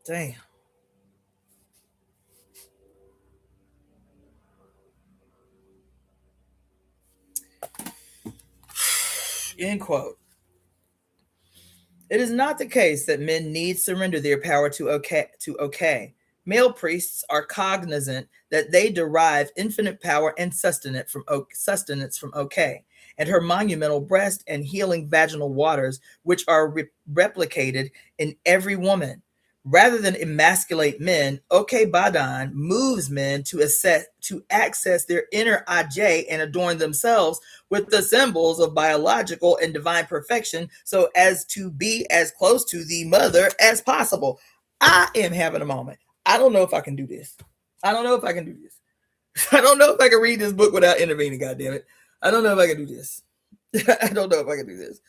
Damn. End quote. It is not the case that men need surrender their power to okay. Male priests are cognizant that they derive infinite power and sustenance from okay, and her monumental breast and healing vaginal waters, which are replicated in every woman. Rather than emasculate men, Okay Badan moves men to access their inner Aj and adorn themselves with the symbols of biological and divine perfection so as to be as close to the mother as possible. I am having a moment. I don't know if I can do this. I don't know if I can read this book without intervening, goddammit. I don't know if I can do this. I don't know if I can do this.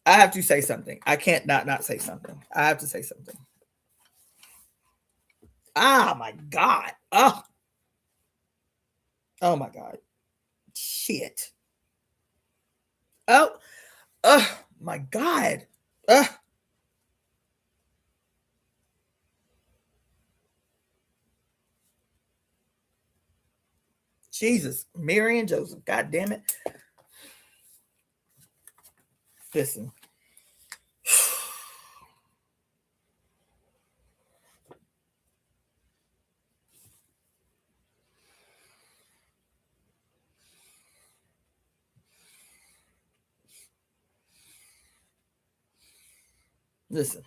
I have to say something. I can't not say something. I have to say something. Ah, my God. Oh my God. Shit. Oh my God. Jesus. Mary and Joseph. God damn it. Listen. Listen.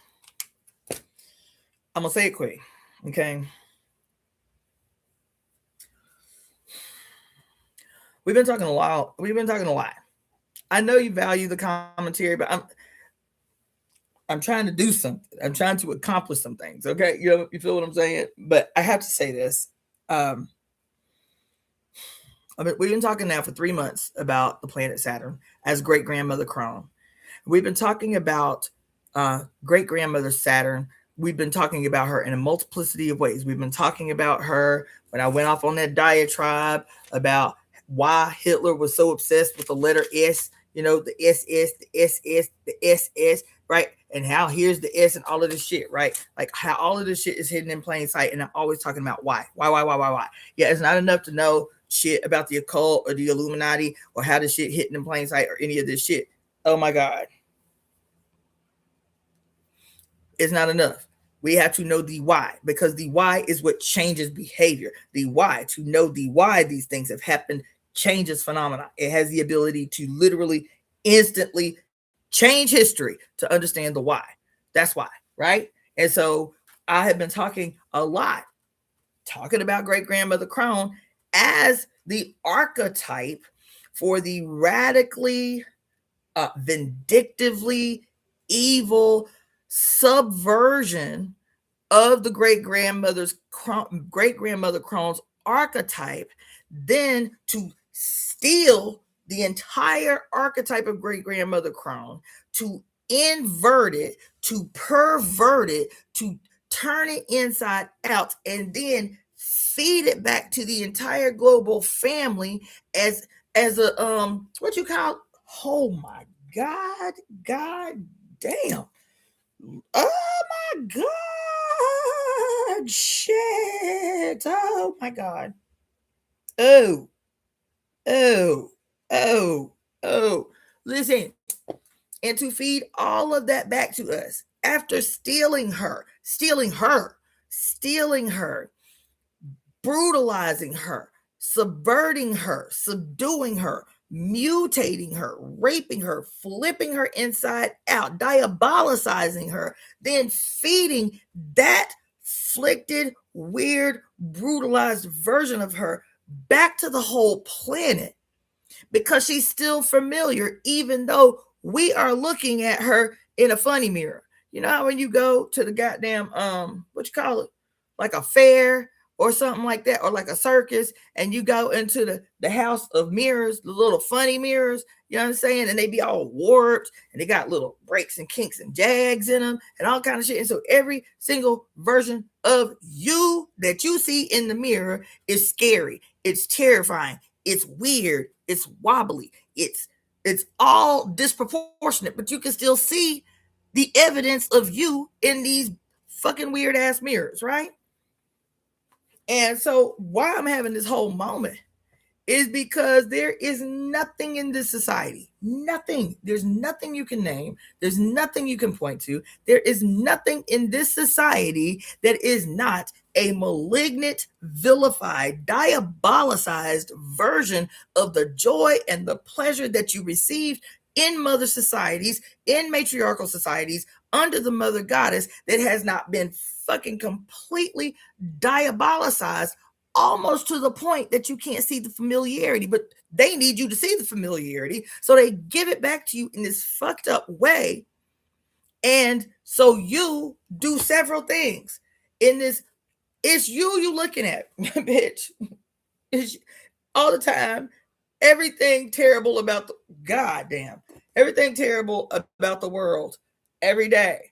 I'm going to say it quick. Okay. We've been talking a lot. I know you value the commentary, but I'm trying to do something. I'm trying to accomplish some things. Okay. You feel what I'm saying? But I have to say this. We've been talking now for 3 months about the planet Saturn as great grandmother Crone. We've been talking about great grandmother Saturn. We've been talking about her in a multiplicity of ways. We've been talking about her when I went off on that diatribe about why Hitler was so obsessed with the letter S, the SS, the SS, the SS, right? And how here's the S and all of this shit, right? Like how all of this shit is hidden in plain sight. And I'm always talking about why. Yeah, it's not enough to know shit about the occult or the Illuminati or how this shit hidden in plain sight or any of this shit. Oh my God. It's not enough. We have to know the why, because the why is what changes behavior. The why, to know the why these things have happened, changes phenomena. It has the ability to literally instantly change history to understand the why. That's why, right? And so I have been talking about great grandmother Crone as the archetype for the radically, vindictively evil subversion of the great grandmother Crone's archetype, then to steal the entire archetype of great grandmother Crone, to invert it, to pervert it, to turn it inside out, and then feed it back to the entire global family as a what you call, oh my god damn, oh my god, shit, oh my god, oh oh oh, listen, and to feed all of that back to us after stealing her, brutalizing her, subverting her, subduing her, mutating her, raping her, flipping her inside out, diabolicizing her, then feeding that afflicted, weird, brutalized version of her back to the whole planet, because she's still familiar, even though we are looking at her in a funny mirror. You know how when you go to the goddamn what you call it, like a fair or something like that, or like a circus, and you go into the house of mirrors, the little funny mirrors, you know what I'm saying? And they be all warped, and they got little breaks and kinks and jags in them and all kind of shit. And so every single version of you that you see in the mirror is scary. It's terrifying. It's weird. It's wobbly. It's all disproportionate, but you can still see the evidence of you in these fucking weird ass mirrors, right? And so why I'm having this whole moment is because there is nothing in this society, nothing. There's nothing you can name. There's nothing you can point to. There is nothing in this society that is not a malignant, vilified, diabolicized version of the joy and the pleasure that you received in mother societies, in matriarchal societies, under the mother goddess, that has not been fucking completely diabolicized, almost to the point that you can't see the familiarity, but they need you to see the familiarity. So they give it back to you in this fucked up way. And so you do several things in this. It's you looking at, bitch. It's all the time. Everything terrible about the goddamn, everything terrible about the world every day.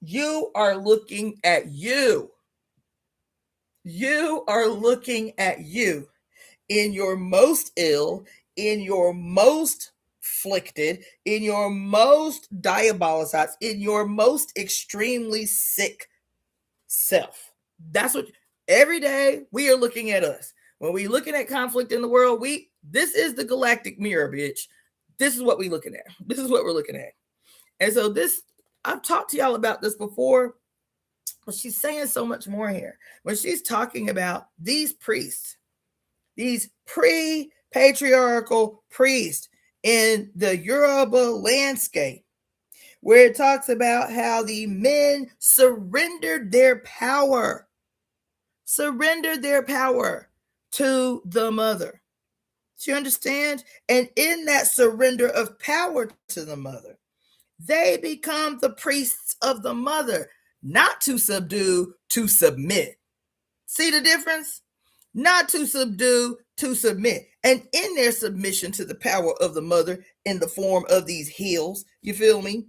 You are looking at you. You are looking at you in your most ill, in your most afflicted, in your most diabolicized, in your most extremely sick self. That's what every day we are looking at us. When we're looking at conflict in the world, this is the galactic mirror, bitch. This is what we're looking at. This is what we're looking at. And so this, I've talked to y'all about this before, but she's saying so much more here. When she's talking about these priests, these pre-patriarchal priests in the Yoruba landscape, where it talks about how the men surrendered their power to the mother. Do you understand? And in that surrender of power to the mother, they become the priests of the mother, not to subdue, to submit. See the difference? Not to subdue, to submit. And in their submission to the power of the mother in the form of these hills, you feel me?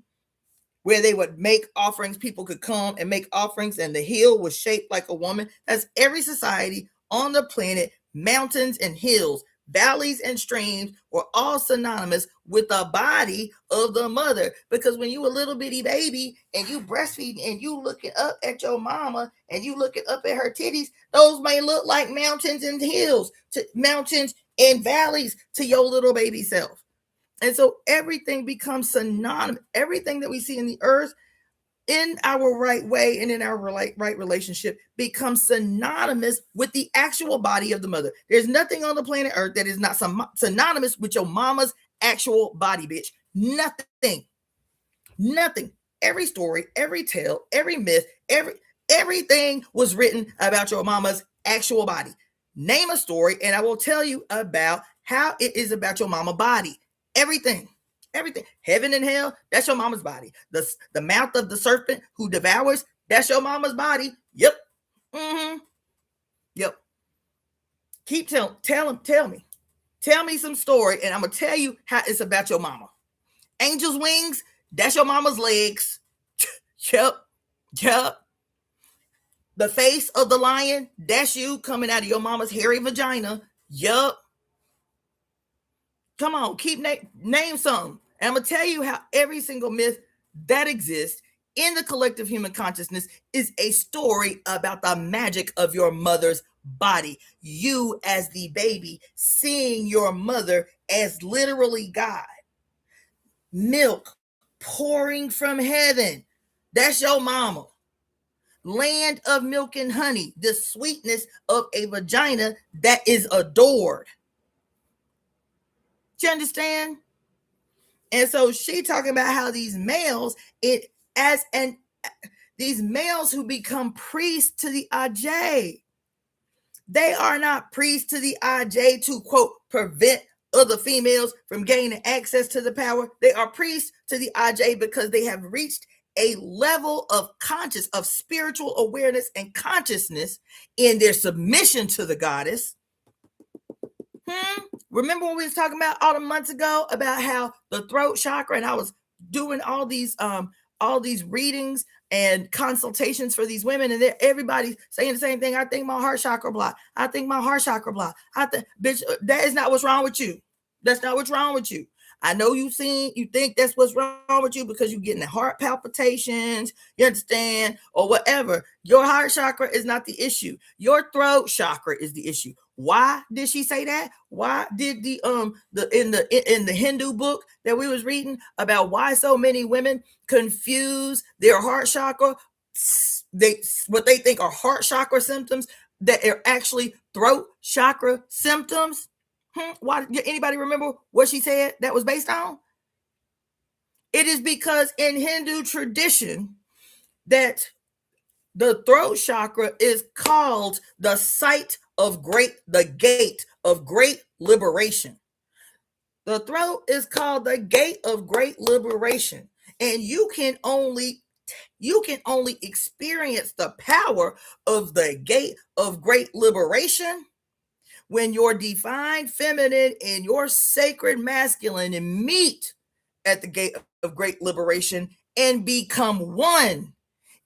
Where they would make offerings, people could come and make offerings, and the hill was shaped like a woman. That's every society on the planet. Mountains and hills, valleys and streams were all synonymous with the body of the mother. Because when you a little bitty baby and you breastfeeding and you looking up at your mama and you looking up at her titties, those may look like mountains and hills, to mountains and valleys to your little baby self. And so everything becomes synonymous. Everything that we see in the earth, in our right way and in our right relationship, becomes synonymous with the actual body of the mother. There's nothing on the planet Earth that is not synonymous with your mama's actual body, bitch. Nothing. Every story, every tale, every myth, everything was written about your mama's actual body. Name a story, and I will tell you about how it is about your mama body. Everything. Heaven and hell, that's your mama's body. The mouth of the serpent who devours, that's your mama's body. Yep. Yep. Keep tell me. Tell me some story, and I'm gonna tell you how it's about your mama. Angel's wings, that's your mama's legs. Yep. The face of the lion, that's you coming out of your mama's hairy vagina. Yup. Come on, name something. And I'm going to tell you how every single myth that exists in the collective human consciousness is a story about the magic of your mother's body. You as the baby seeing your mother as literally God. Milk pouring from heaven. That's your mama. Land of milk and honey, the sweetness of a vagina that is adored. Do you understand? And so she talking about how these males, these males who become priests to the Aj, they are not priests to the Aj to, quote, prevent other females from gaining access to the power. They are priests to the Aj because they have reached a level of spiritual awareness and consciousness in their submission to the goddess. Remember when we was talking about all the months ago about how the throat chakra, and I was doing all these readings and consultations for these women, and everybody saying the same thing. I think my heart chakra block. I think my heart chakra block. Bitch, that is not what's wrong with you. That's not what's wrong with you. I know you think that's what's wrong with you because you're getting the heart palpitations, you understand, or whatever. Your heart chakra is not the issue. Your throat chakra is the issue. Why did she say that? Why did in the Hindu book that we was reading about why so many women confuse their heart chakra, what they think are heart chakra symptoms that are actually throat chakra symptoms? Why? Anybody remember what she said that was based on? It is because in Hindu tradition that the throat chakra is called the gate of great liberation. The throat is called the gate of great liberation, and you can only experience the power of the gate of great liberation when your divine feminine and your sacred masculine meet at the gate of great liberation and become one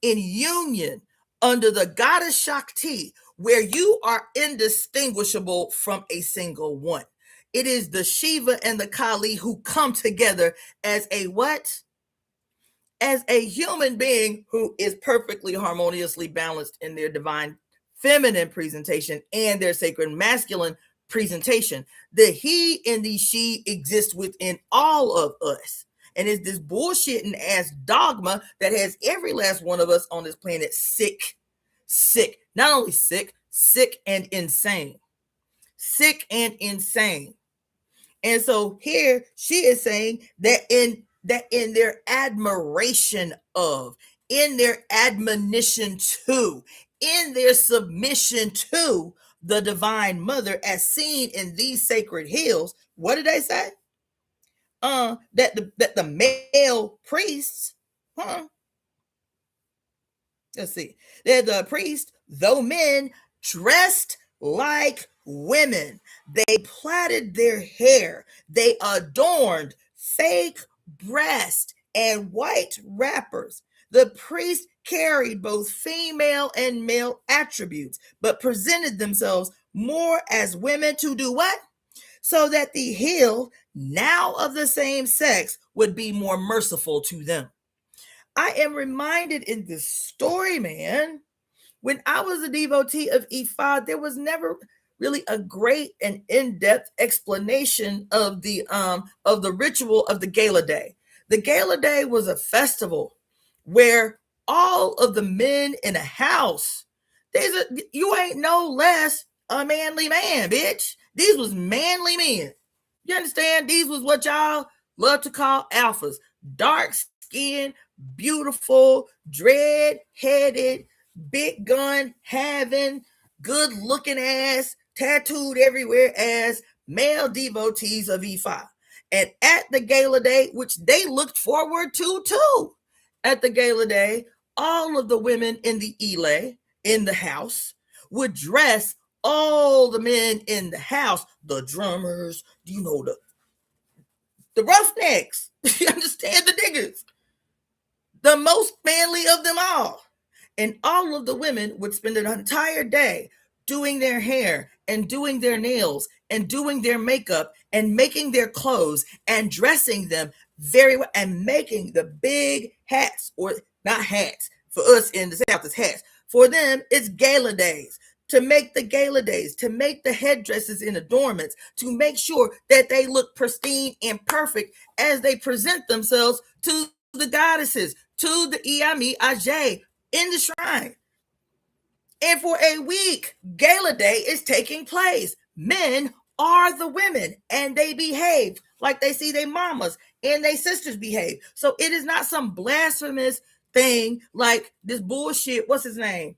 in union under the goddess Shakti, where you are indistinguishable from a single one. It is the Shiva and the Kali who come together as a what? As a human being who is perfectly harmoniously balanced in their divine feminine presentation and their sacred masculine presentation. The he and the she exist within all of us. And it's this bullshitting ass dogma that has every last one of us on this planet sick, not only sick and insane. Sick and insane. And so here she is saying that in their admiration of, in their admonition to, in their submission to the divine mother as seen in these sacred hills, what did they say? That the male priests, let's see, that the priests, though men, dressed like women. They plaited their hair. They adorned fake breast and white wrappers. The priest carried both female and male attributes, but presented themselves more as women to do what? So that the hill, now of the same sex, would be more merciful to them. I am reminded in this story, man, when I was a devotee of Ifa, there was never really a great and in-depth explanation of the ritual of the gala day. The gala day was a festival where all of the men in a house, you ain't no less a manly man, bitch. These was manly men. You understand? These was what y'all love to call alphas. Dark skin, beautiful, dread-headed, big gun having, good looking ass, tattooed everywhere ass male devotees of Ifa. And at the gala day, which they looked forward to too, at the gala day, all of the women in the Ile, in the house, would dress all the men in the house, the drummers, the roughnecks, you understand, the diggers, the most manly of them all. And all of the women would spend an entire day doing their hair and doing their nails and doing their makeup and making their clothes and dressing them very well and making the big hats, or not hats. For us in the South, it's hats. For them, it's gala days. To make the gala days, to make the headdresses and adornments, to make sure that they look pristine and perfect as they present themselves to the goddesses, to the Iami Ajay in the shrine. And for a week, gala day is taking place. Men are the women, and they behave like they see their mamas and their sisters behave. So it is not some blasphemous thing like this bullshit. What's his name?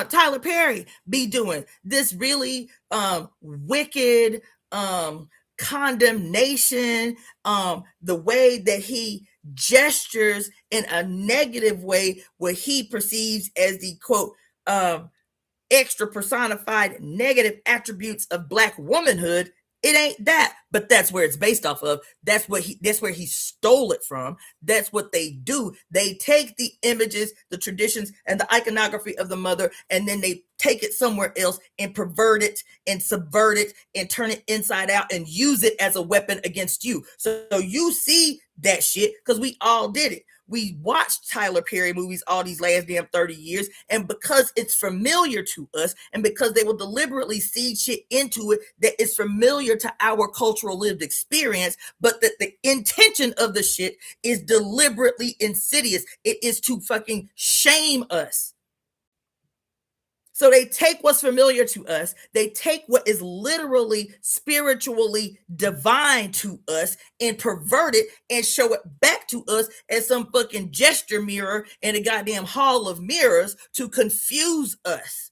Tyler Perry be doing this really wicked condemnation, the way that he gestures in a negative way, what he perceives as the quote extra personified negative attributes of Black womanhood. It ain't that, but that's where it's based off of. That's where he stole it from. That's what they do. They take the images, the traditions, and the iconography of the mother, and then they take it somewhere else and pervert it and subvert it and turn it inside out and use it as a weapon against you. So you see that shit because we all did it. We watched Tyler Perry movies all these last damn 30 years, and because it's familiar to us, and because they will deliberately seed shit into it that is familiar to our cultural lived experience, but that the intention of the shit is deliberately insidious. It is to fucking shame us. So they take what's familiar to us, they take what is literally spiritually divine to us and pervert it and show it back to us as some fucking gesture mirror in a goddamn hall of mirrors to confuse us,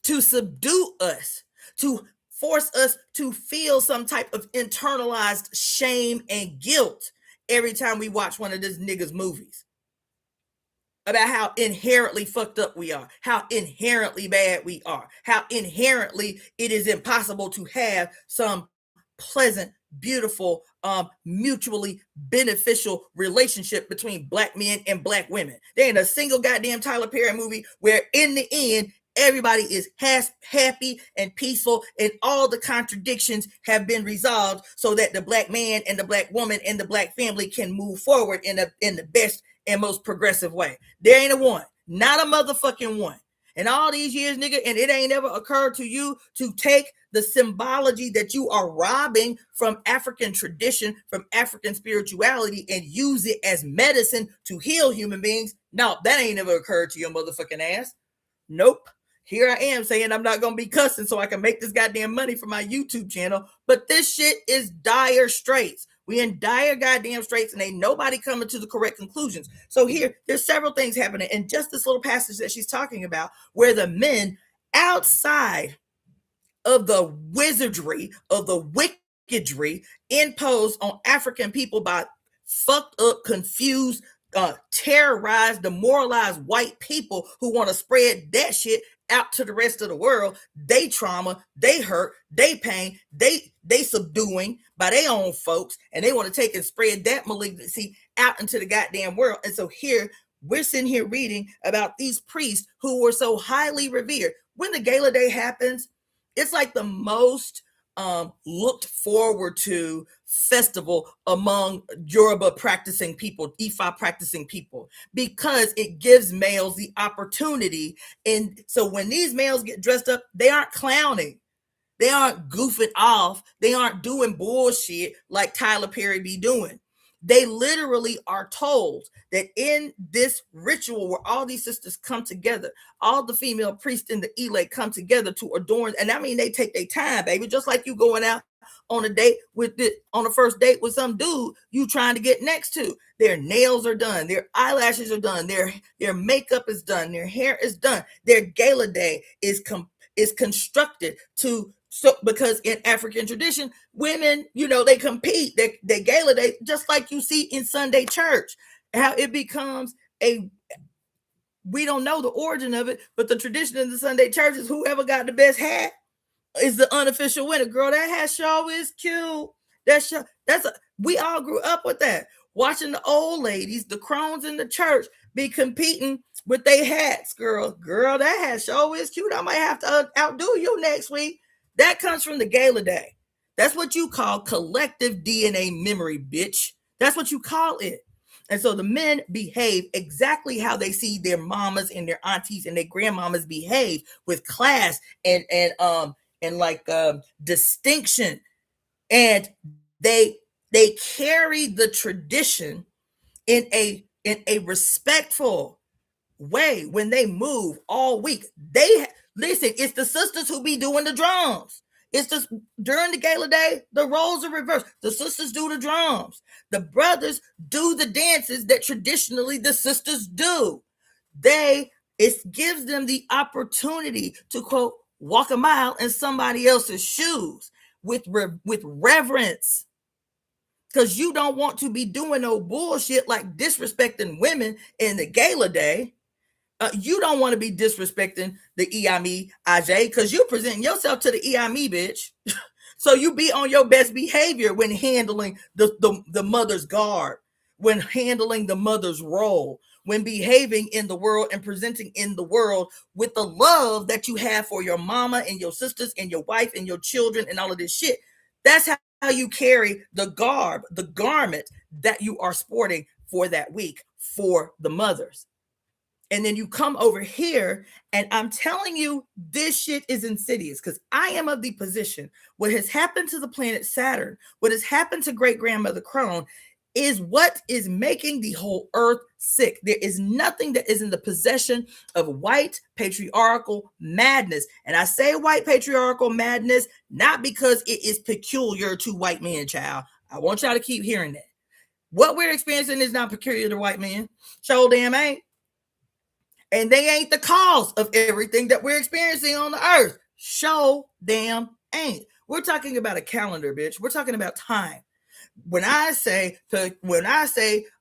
to subdue us, to force us to feel some type of internalized shame and guilt every time we watch one of this niggas' movies about how inherently fucked up we are, how inherently bad we are, how inherently it is impossible to have some pleasant, beautiful, mutually beneficial relationship between Black men and Black women. There ain't a single goddamn Tyler Perry movie where in the end, everybody is happy and peaceful, and all the contradictions have been resolved so that the Black man and the Black woman and the Black family can move forward in the best and most progressive way. There ain't a one, not a motherfucking one. And all these years, nigga, and it ain't ever occurred to you to take the symbology that you are robbing from African tradition, from African spirituality, and use it as medicine to heal human beings. No, that ain't ever occurred to your motherfucking ass. Nope. Here I am saying I'm not going to be cussing so I can make this goddamn money for my YouTube channel. But this shit is dire straits. We in dire goddamn straits, and ain't nobody coming to the correct conclusions. So here, there's several things happening in just this little passage that she's talking about, where the men outside of the wizardry, of the wickedry imposed on African people by fucked up, confused, terrorized, demoralized white people who want to spread that shit out to the rest of the world. They trauma, they hurt, they pain, they subduing by their own folks, and they want to take and spread that malignancy out into the goddamn world. And so here we're sitting here reading about these priests who were so highly revered. When the gala day happens, it's like the most looked forward to festival among Yoruba practicing people, Ifa practicing people, because it gives males the opportunity. And so when these males get dressed up, they aren't clowning. They aren't goofing off. They aren't doing bullshit like Tyler Perry be doing. They literally are told that in this ritual where all these sisters come together, all the female priests in the Ile come together to adorn. And I mean, they take their time, baby, just like you going out on a date on a first date with some dude you trying to get next to. Their nails are done. Their eyelashes are done. Their makeup is done. Their hair is done. Their gala day is constructed to. So, because in African tradition, women, they compete. They gala day, just like you see in Sunday church. How it becomes we don't know the origin of it, but the tradition in the Sunday church is whoever got the best hat is the unofficial winner. Girl, that hat show is cute. We all grew up with that. watching the old ladies, the crones in the church, be competing with their hats. Girl, that hat sure is cute. I might have to outdo you next week. That comes from the gala day. That's what you call collective DNA memory, bitch. That's what you call it. And so the men behave exactly how they see their mamas and their aunties and their grandmamas behave, with class and distinction. And they carry the tradition in a respectful way when they move all week. Listen, it's the sisters who be doing the drums. It's just during the gala day, the roles are reversed. The sisters do the drums. The brothers do the dances that traditionally the sisters do. It gives them the opportunity to, quote, walk a mile in somebody else's shoes with reverence. Because you don't want to be doing no bullshit like disrespecting women in the gala day. You don't want to be disrespecting the EvoEmeTemp, Aj, because you presenting yourself to the EvoEmeTemp, bitch. So you be on your best behavior when handling the mother's garb, when handling the mother's role, when behaving in the world and presenting in the world with the love that you have for your mama and your sisters and your wife and your children and all of this shit. That's how you carry the garb, the garment that you are sporting for that week for the mothers. And then you come over here, and I'm telling you, this shit is insidious, because I am of the position what has happened to the planet Saturn, what has happened to great grandmother Crone, is what is making the whole earth sick. There is nothing that is in the possession of white patriarchal madness. And I say white patriarchal madness not because it is peculiar to white men, child. I want y'all to keep hearing that. What we're experiencing is not peculiar to white men. Show damn ain't. And they ain't the cause of everything that we're experiencing on the earth. Show damn ain't. We're talking about a calendar, bitch. We're talking about time. When I say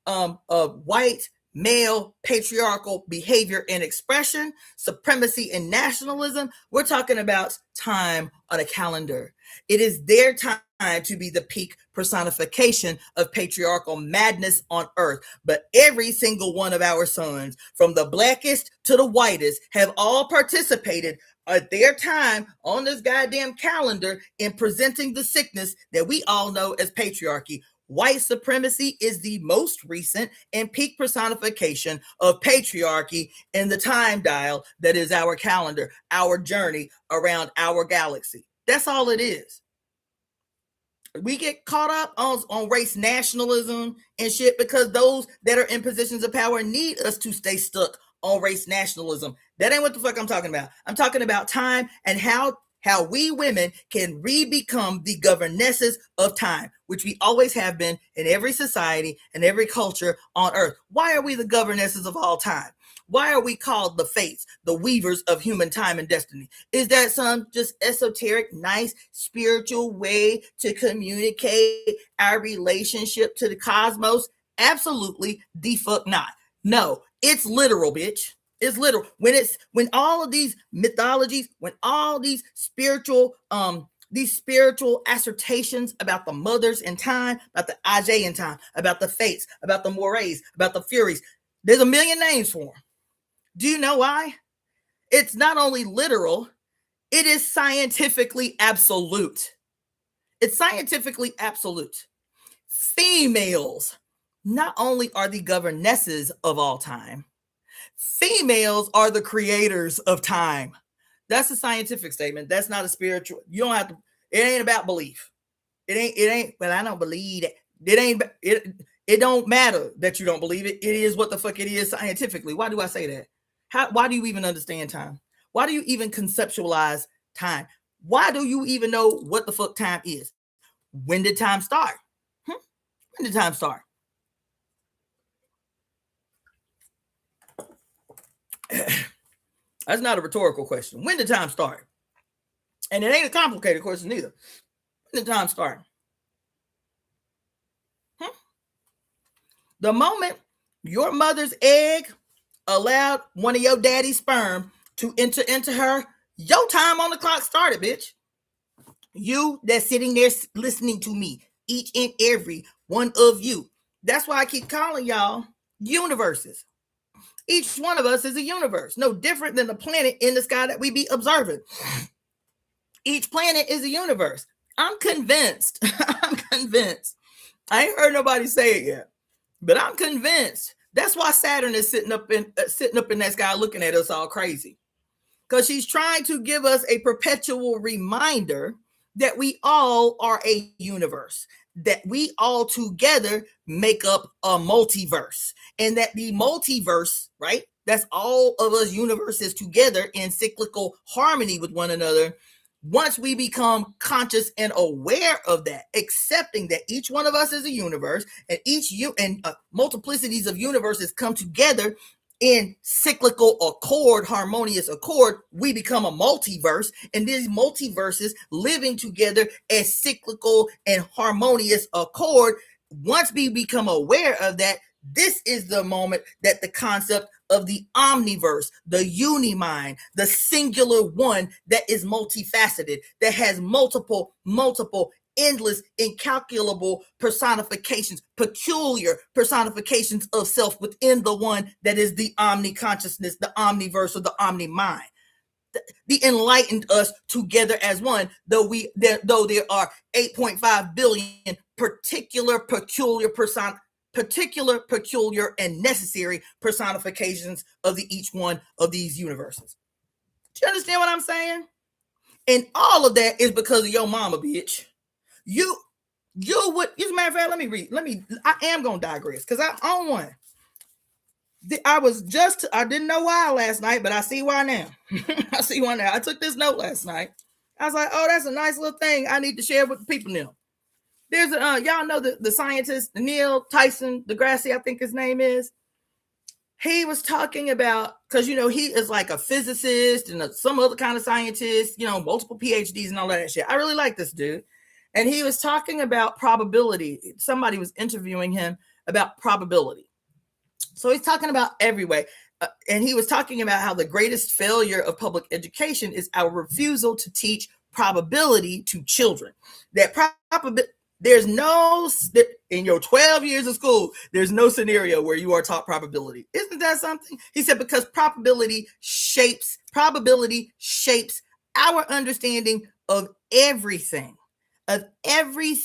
white male patriarchal behavior and expression, supremacy and nationalism, we're talking about time on a calendar. It is their time to be the peak personification of patriarchal madness on earth. But every single one of our sons, from the blackest to the whitest, have all participated at their time on this goddamn calendar in presenting the sickness that we all know as patriarchy. White supremacy is the most recent and peak personification of patriarchy in the time dial that is our calendar, our journey around our galaxy. That's all it is. We get caught up on race nationalism and shit because those that are in positions of power need us to stay stuck on race nationalism. That ain't what the fuck I'm talking about. I'm talking about time and how we women can re-become the governesses of time, which we always have been in every society and every culture on earth. Why are we the governesses of all time? Why are we called the fates, the weavers of human time and destiny? Is that some just esoteric, nice, spiritual way to communicate our relationship to the cosmos? Absolutely the fuck not. No, it's literal, bitch. It's literal. When all of these mythologies, when all these spiritual assertions about the mothers in time, about the Aj in time, about the fates, about the mores, about the furies, there's a million names for them. Do you know why? It's not only literal, it is scientifically absolute. It's scientifically absolute. Females not only are the governesses of all time, females are the creators of time. That's a scientific statement. That's not a spiritual. You don't have to. It ain't about belief. It ain't. But I don't believe it. It don't matter that you don't believe it. It is what the fuck it is scientifically. Why do I say that? Why do you even understand time? Why do you even conceptualize time? Why do you even know what the fuck time is? When did time start? When did time start? That's not a rhetorical question. When did time start? And it ain't a complicated question either. When did time start? The moment your mother's egg allowed one of your daddy's sperm to enter into her, your time on the clock started, bitch. You that's sitting there listening to me, each and every one of you, That's why I keep calling y'all universes. Each one of us is a universe, no different than the planet in the sky that we be observing. Each planet is a universe. I'm convinced. I'm convinced. I ain't heard nobody say it yet, but I'm convinced. That's why Saturn is sitting up in that sky looking at us all crazy. Because she's trying to give us a perpetual reminder that we all are a universe, that we all together make up a multiverse, and that the multiverse, right? That's all of us universes together in cyclical harmony with one another. Once we become conscious and aware of that, accepting that each one of us is a universe, and multiplicities of universes come together in cyclical accord, harmonious accord, we become a multiverse, and these multiverses living together as cyclical and harmonious accord. Once we become aware of that, this is the moment that the concept of the omniverse, the unimind, the singular one that is multifaceted, that has multiple, endless, incalculable personifications, peculiar personifications of self within the one that is the omni-consciousness, the omniverse, or the omni-mind. The enlightened us together as one, though there are 8.5 billion particular, peculiar, and necessary personifications of each one of these universes. Do you understand what I'm saying? And all of that is because of your mama, bitch. You would, as a matter of fact, I am going to digress because I own one. I didn't know why last night, but I see why now. I see why now. I took this note last night. I was like, oh, that's a nice little thing I need to share with the people now. There's y'all know the scientist, Neil Tyson deGrasse, I think his name is. He was talking about, because, he is like a physicist and some other kind of scientist, multiple PhDs and all that shit. I really like this dude. And he was talking about probability. Somebody was interviewing him about probability. So he's talking about every way. And he was talking about how the greatest failure of public education is our refusal to teach probability to children. That there's no, in your 12 years of school, there's no scenario where you are taught probability. Isn't that something? He said, because probability shapes our understanding of everything, of every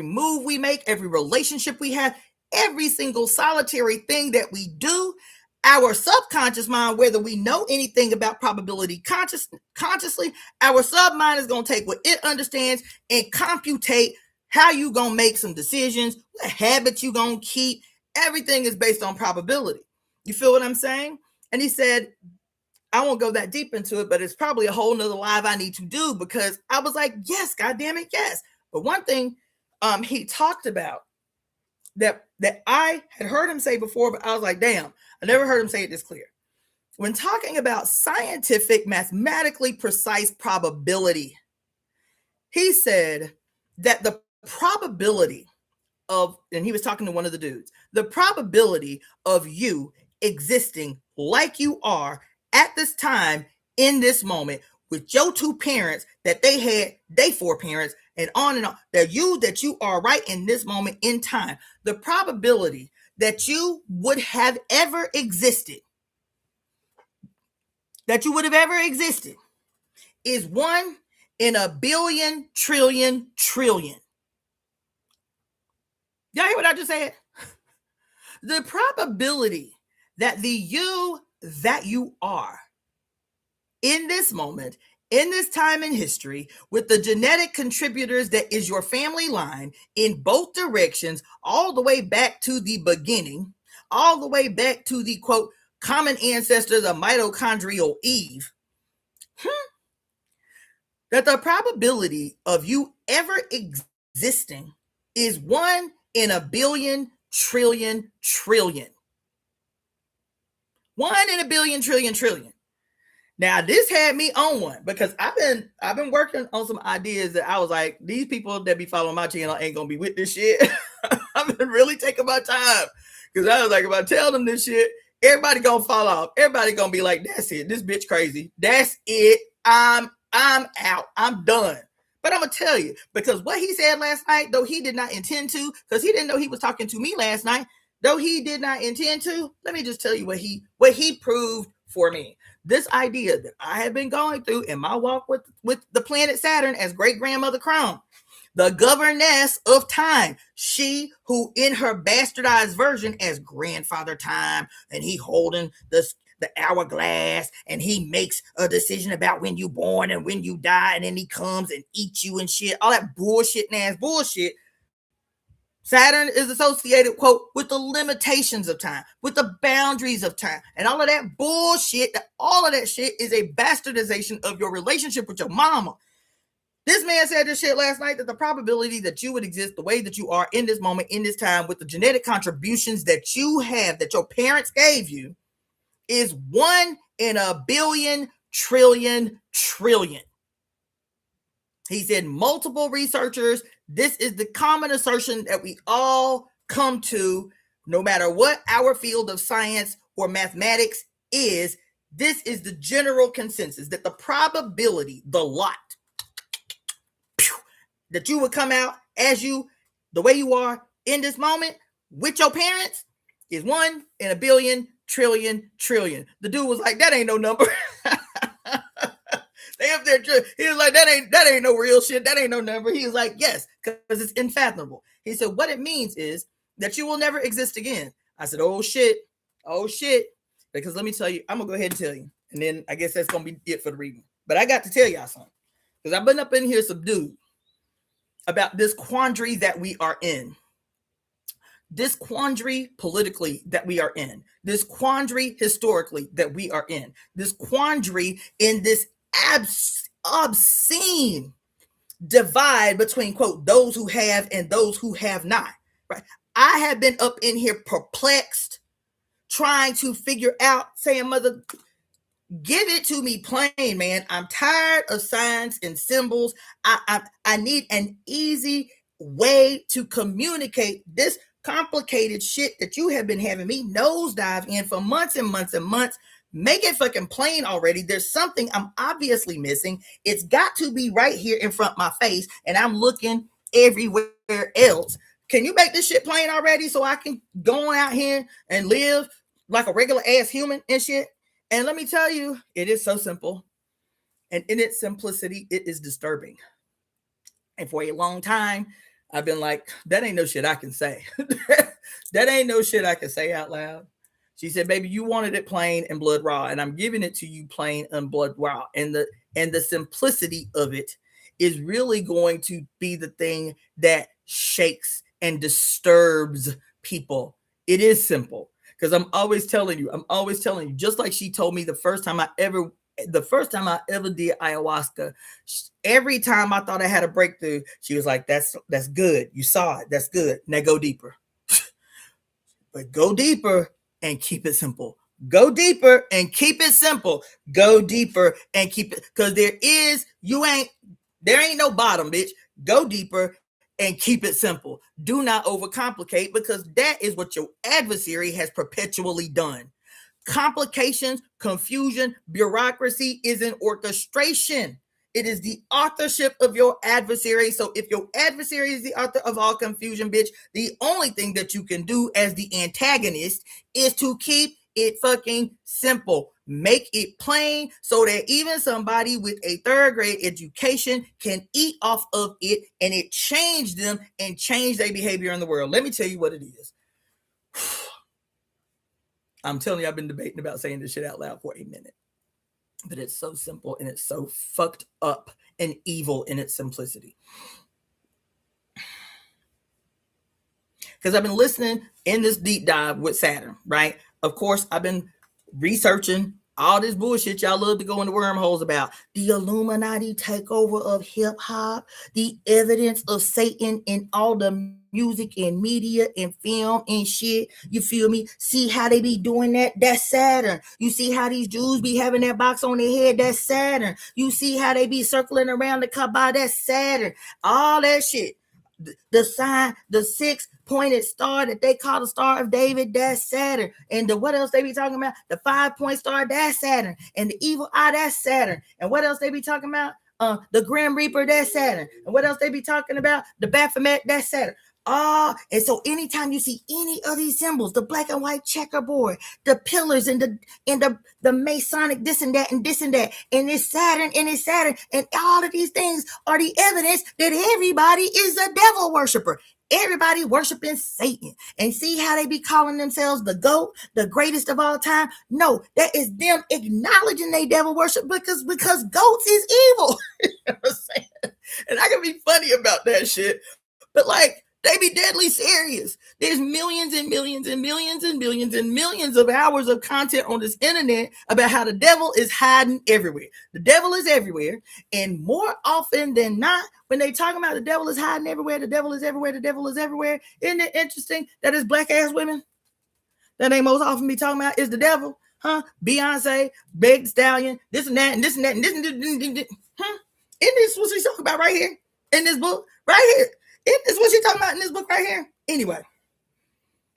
move we make, every relationship we have, every single solitary thing that we do. Our subconscious mind, whether we know anything about probability consciously, our submind is going to take what it understands and computate how you going to make some decisions, what habits you going to keep. Everything is based on probability. You feel what I'm saying? And he said, I won't go that deep into it, but it's probably a whole nother live I need to do, because I was like, yes, God damn it, yes. But one thing he talked about that I had heard him say before, but I was like, damn, I never heard him say it this clear. When talking about scientific, mathematically precise probability, he said that the probability of, and he was talking to one of the dudes, the probability of you existing like you are at this time, in this moment, with your two parents that they had, they four parents, and on, that you are right in this moment in time, the probability that you would have ever existed, is 1 in a billion trillion trillion. Y'all hear what I just said? The probability that the you that you are in this moment, in this time in history, with the genetic contributors that is your family line in both directions, all the way back to the beginning, all the way back to the, quote, common ancestor, the mitochondrial Eve, that the probability of you ever existing is 1 in a billion trillion trillion. 1 in a billion trillion trillion. Now, this had me on one, because I've been working on some ideas that I was like, these people that be following my channel ain't gonna be with this shit. I've been really taking my time, because I was like, if I tell them this shit, everybody gonna fall off. Everybody gonna be like, that's it, this bitch crazy. That's it. I'm out. I'm done. But I'm going to tell you, because what he said last night, though he did not intend to, because he didn't know he was talking to me last night, though he did not intend to, let me just tell you what he proved for me. This idea that I have been going through in my walk with the planet Saturn as great-grandmother Crown, the governess of time, she who in her bastardized version as grandfather time, and he holding the hourglass, and he makes a decision about when you born and when you die, and then he comes and eats you and shit, all that bullshit and ass bullshit. Saturn is associated, quote, with the limitations of time, with the boundaries of time, and all of that bullshit. All of that shit is a bastardization of your relationship with your mama. This man said this shit last night, that the probability that you would exist the way that you are in this moment, in this time, with the genetic contributions that you have, that your parents gave you, is 1 in a billion trillion trillion. He said multiple researchers, this is the common assertion that we all come to, no matter what our field of science or mathematics is. This is the general consensus, that the probability, the lot, that you would come out as you, the way you are in this moment with your parents, is 1 in a billion trillion trillion. The dude was like, that ain't no number. They up there, he was like, that ain't no real shit. That ain't no number. He was like, yes, because it's unfathomable. He said, what it means is that you will never exist again. I said, oh shit. Because let me tell you, I'm gonna go ahead and tell you, and then I guess that's gonna be it for the reading. But I got to tell y'all something, because I've been up in here subdued about this quandary that we are in. This quandary politically that we are in. This quandary historically that we are in. This quandary in this obscene divide between, quote, those who have and those who have not. Right? I have been up in here perplexed, trying to figure out, saying, mother, give it to me plain, man. I'm tired of signs and symbols. I need an easy way to communicate this complicated shit that you have been having me nosedive in for months and months and months. Make it fucking plain already. There's something I'm obviously missing. It's got to be right here in front of my face, and I'm looking everywhere else. Can you make this shit plain already so I can go on out here and live like a regular ass human and shit? And let me tell you, it is so simple. And in its simplicity, it is disturbing. And for a long time, I've been like, that ain't no shit I can say. That ain't no shit I can say out loud. She said, baby, you wanted it plain and blood raw, and I'm giving it to you plain and blood raw. And the simplicity of it is really going to be the thing that shakes and disturbs people. It is simple, because I'm always telling you, just like she told me the first time I ever did ayahuasca, every time I thought I had a breakthrough, she was like, that's good. You saw it. That's good. Now go deeper. But go deeper and keep it simple. Go deeper and keep it simple. Go deeper and keep it, because there ain't no bottom, bitch. Go deeper and keep it simple. Do not overcomplicate, because that is what your adversary has perpetually done. Complications, confusion, bureaucracy is an orchestration. It is the authorship of your adversary. So if your adversary is the author of all confusion, bitch, the only thing that you can do as the antagonist is to keep it fucking simple. Make it plain so that even somebody with a 3rd grade education can eat off of it, and it change them and change their behavior in the world. Let me tell you what it is. I'm telling you, I've been debating about saying this shit out loud for a minute. But it's so simple, and it's so fucked up and evil in its simplicity. Because I've been listening in this deep dive with Saturn, right? Of course, I've been researching all this bullshit y'all love to go into wormholes about. The Illuminati takeover of hip hop, the evidence of Satan in all the music and media and film and shit. You feel me? See how they be doing that? That's Saturn. You see how these Jews be having that box on their head? That's Saturn. You see how they be circling around the Kaaba? That's Saturn. All that shit. The sign, the 6-pointed star that they call the Star of David, that's Saturn. And what else they be talking about? The 5-point star, that's Saturn. And the evil eye, that's Saturn. And what else they be talking about? The Grim Reaper, that's Saturn. And what else they be talking about? The Baphomet, that's Saturn. And so anytime you see any of these symbols, the black and white checkerboard, the pillars and the Masonic this and that and this and that, and it's Saturn, and all of these things are the evidence that everybody is a devil worshiper. Everybody worshiping Satan. And see how they be calling themselves the GOAT, the greatest of all time? No, that is them acknowledging they devil worship because goats is evil. You know what I'm saying? And I can be funny about that shit, but like, they be deadly serious. There's millions and millions and millions and millions and millions of hours of content on this internet about how the devil is hiding everywhere. The devil is everywhere. And more often than not, when they talk about the devil is hiding everywhere, the devil is everywhere, the devil is everywhere, isn't it interesting that it's black ass women that they most often be talking about is the devil? Huh? Beyonce, Meg Thee Stallion, this and that, and this and that, and this and this. Huh? Isn't this what she's talking about right here in this book? Right here. This is what she's talking about in this book right here. Anyway,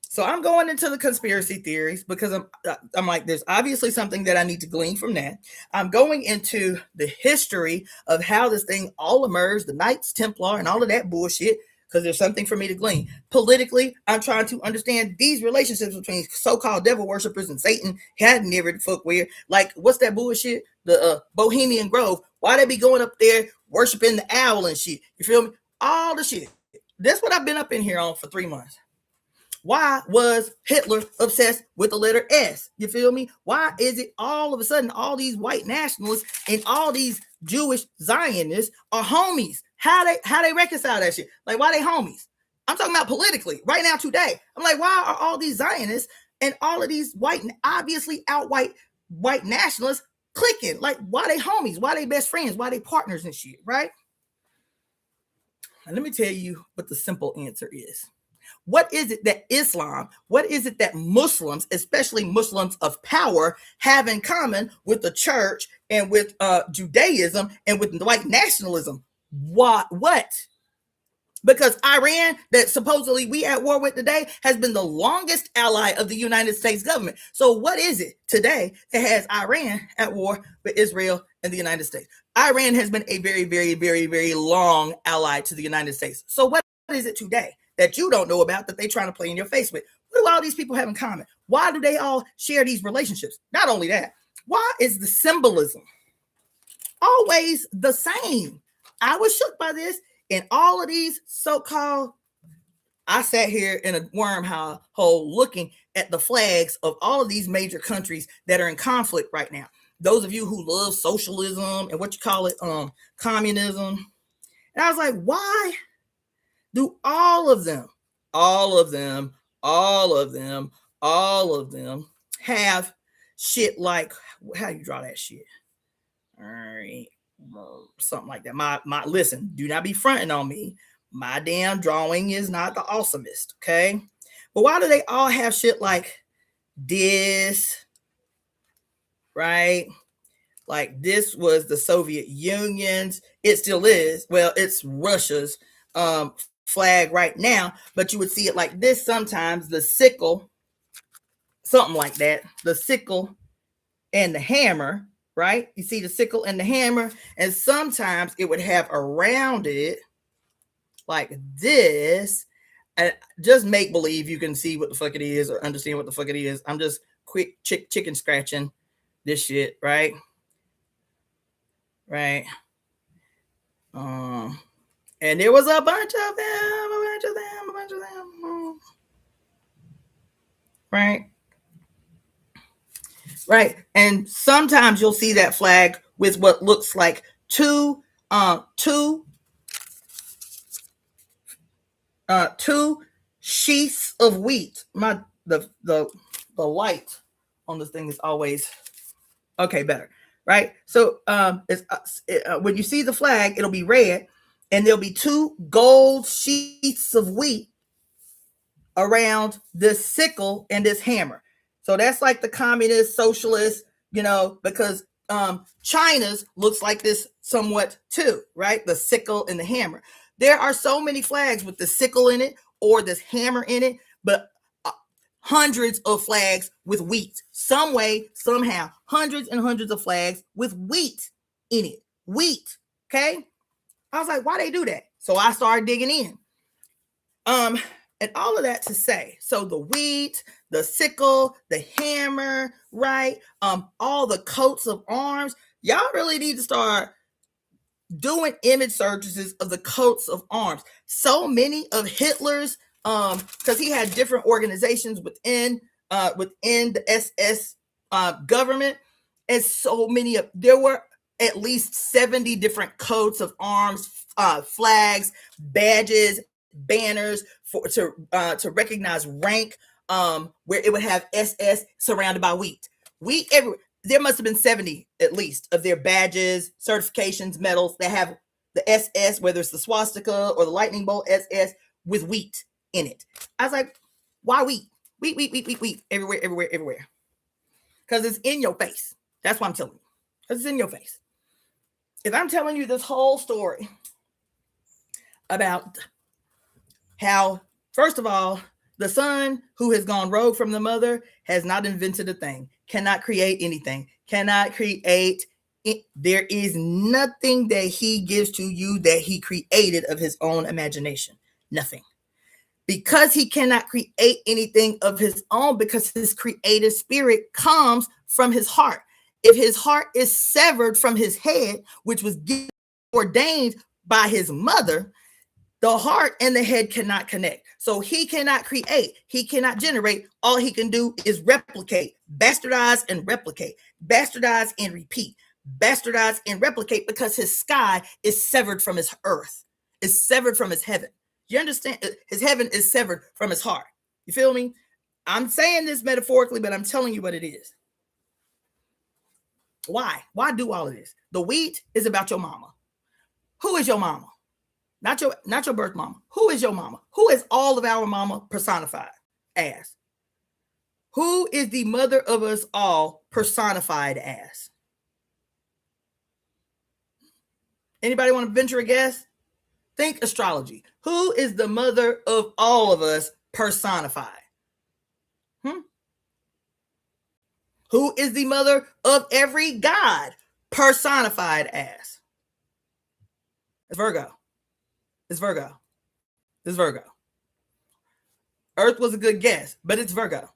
so I'm going into the conspiracy theories because I'm like, there's obviously something that I need to glean from that. I'm going into the history of how this thing all emerged, the Knights Templar and all of that bullshit, because there's something for me to glean. Politically, I'm trying to understand these relationships between so-called devil worshippers and Satan. Had never fuck weird. Like, what's that bullshit? The Bohemian Grove. Why they be going up there worshiping the owl and shit? You feel me? All the shit. That's what I've been up in here on for 3 months. Why was Hitler obsessed with the letter S? You feel me? Why is it all of a sudden all these white nationalists and all these Jewish Zionists are homies? How they reconcile that shit? Like, why they homies? I'm talking about politically right now today. I'm like, why are all these Zionists and all of these white, obviously out white nationalists clicking? Like, why they homies? Why they best friends? Why they partners and shit, right? And let me tell you what the simple answer is. What is it that Islam, what is it that Muslims, especially Muslims of power, have in common with the church and with Judaism and with white nationalism? What? Because Iran, that supposedly we at war with today, has been the longest ally of the United States government. So what is it today that has Iran at war with Israel and the United States? Iran has been a very, very, very, very long ally to the United States. So what is it today that you don't know about that they're trying to play in your face with? What do all these people have in common? Why do they all share these relationships? Not only that, why is the symbolism always the same? I was shook by this. And all of these so-called, I sat here in a wormhole looking at the flags of all of these major countries that are in conflict right now. Those of you who love socialism and what you call it, communism. And I was like, why do all of them have shit like, how do you draw that shit? All right. Something like that. My listen, do not be fronting on me. My damn drawing is not the awesomest, okay? But why do they all have shit like this, right? Like, this was the Soviet Union's, it still is, well, it's Russia's flag right now, but you would see it like this sometimes, the sickle, something like that, the sickle and the hammer, right? You see the sickle and the hammer, and sometimes it would have around it like this, and just make believe you can see what the fuck it is or understand what the fuck it is. I'm just quick chicken scratching this shit, right? Right. And there was a bunch of them. Right. Right. And sometimes you'll see that flag with what looks like two sheaths of wheat. The light on this thing is always okay, better, right? So when you see the flag, it'll be red, and there'll be two gold sheaths of wheat around this sickle and this hammer. So that's like the communist, socialist, because China's looks like this somewhat too, right? The sickle and the hammer. There are so many flags with the sickle in it or this hammer in it, but hundreds of flags with wheat. Some way, somehow, hundreds and hundreds of flags with wheat in it. Wheat, Okay. I was like, why they do that? So I started digging in. And all of that to say, so the wheat, the sickle, the hammer, right? All the coats of arms. Y'all really need to start doing image searches of the coats of arms. So many of Hitler's, because he had different organizations within the SS government, and so many of there were at least 70 different coats of arms, flags, badges, banners to recognize rank, where it would have SS surrounded by wheat everywhere. There must have been 70 at least of their badges, certifications, medals that have the SS, whether it's the swastika or the lightning bolt SS with wheat in it. I was like, why wheat? Wheat, everywhere. Because it's in your face. That's what I'm telling you. Because it's in your face. If I'm telling you this whole story about how, first of all, the son who has gone rogue from the mother has not invented a thing, cannot create anything, cannot create it. There is nothing that he gives to you that he created of his own imagination. Nothing. Because he cannot create anything of his own, because his creative spirit comes from his heart. If his heart is severed from his head, which was ordained by his mother, the heart and the head cannot connect. So he cannot create. He cannot generate. All he can do is replicate, bastardize and replicate, bastardize and repeat, bastardize and replicate, because his sky is severed from his earth, is severed from his heaven. You understand? His heaven is severed from his heart. You feel me? I'm saying this metaphorically, but I'm telling you what it is. Why? Why do all of this? The wheat is about your mama. Who is your mama? Not your birth mama. Who is your mama? Who is all of our mama personified as? Who is the mother of us all personified as? Anybody want to venture a guess? Think astrology. Who is the mother of all of us personified? Who is the mother of every god personified as? It's Virgo. It's Virgo. It's Virgo. Earth was a good guess, but it's Virgo.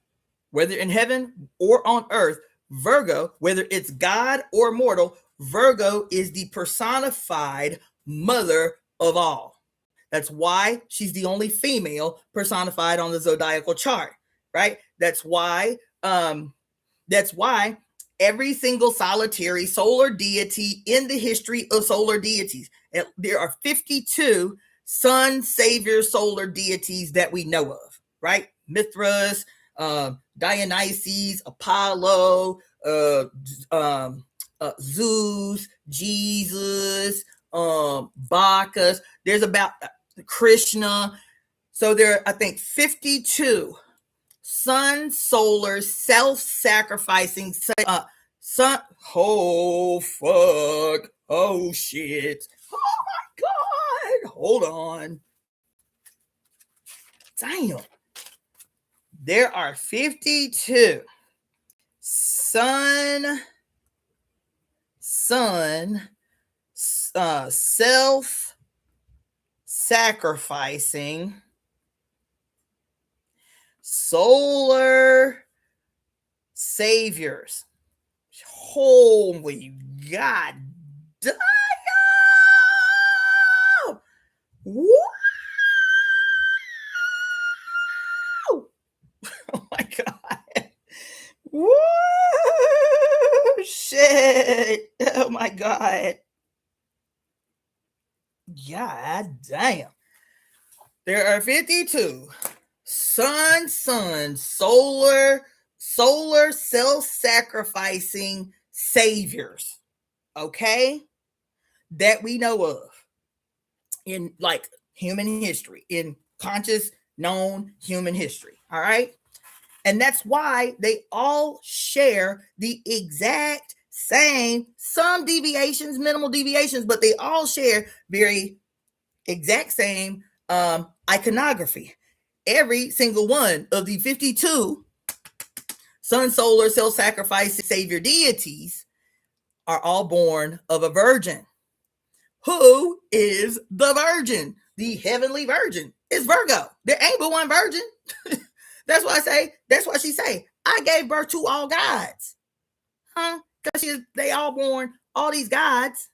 Whether in heaven or on earth, Virgo, whether it's God or mortal, Virgo is the personified mother of all. That's why she's the only female personified on the zodiacal chart, right? That's why every single solitary solar deity in the history of solar deities, there are 52 sun savior solar deities that we know of, right? Mithras, Dionysus, Apollo, Zeus, Jesus, Bacchus. There's about Krishna. So there are, I think, 52 sun, solar, self-sacrificing, sun. Oh, fuck. Oh, shit. Oh, my God. Hold on. Damn. There are 52 self-sacrificing solar saviors. Holy God damn! Woo! Oh my God! Woo! Shit! Oh my God! God damn! There are 52 sun, solar self-sacrificing saviors, okay, that we know of in like human history, in conscious known human history. All right. And that's why they all share the exact same, some deviations, minimal deviations, but they all share very exact same iconography. Every single one of the 52 sun, solar, self-sacrificing savior deities are all born of a virgin Who is the virgin? The heavenly virgin is Virgo. There ain't but one virgin. That's why she say, I gave birth to all gods. Huh? Because they all born, all these gods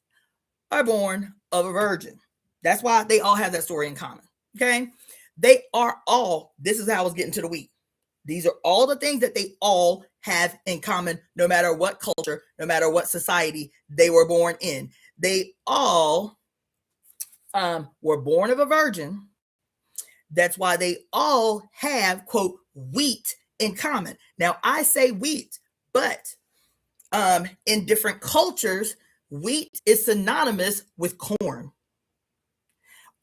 are born of a virgin. That's why they all have that story in common. Okay? They are all, this is how I was getting to the wheat. These are all the things that they all have in common, no matter what culture, no matter what society they were born in. They all were born of a virgin. That's why they all have, quote, wheat in common. Now, I say wheat, but in different cultures, wheat is synonymous with corn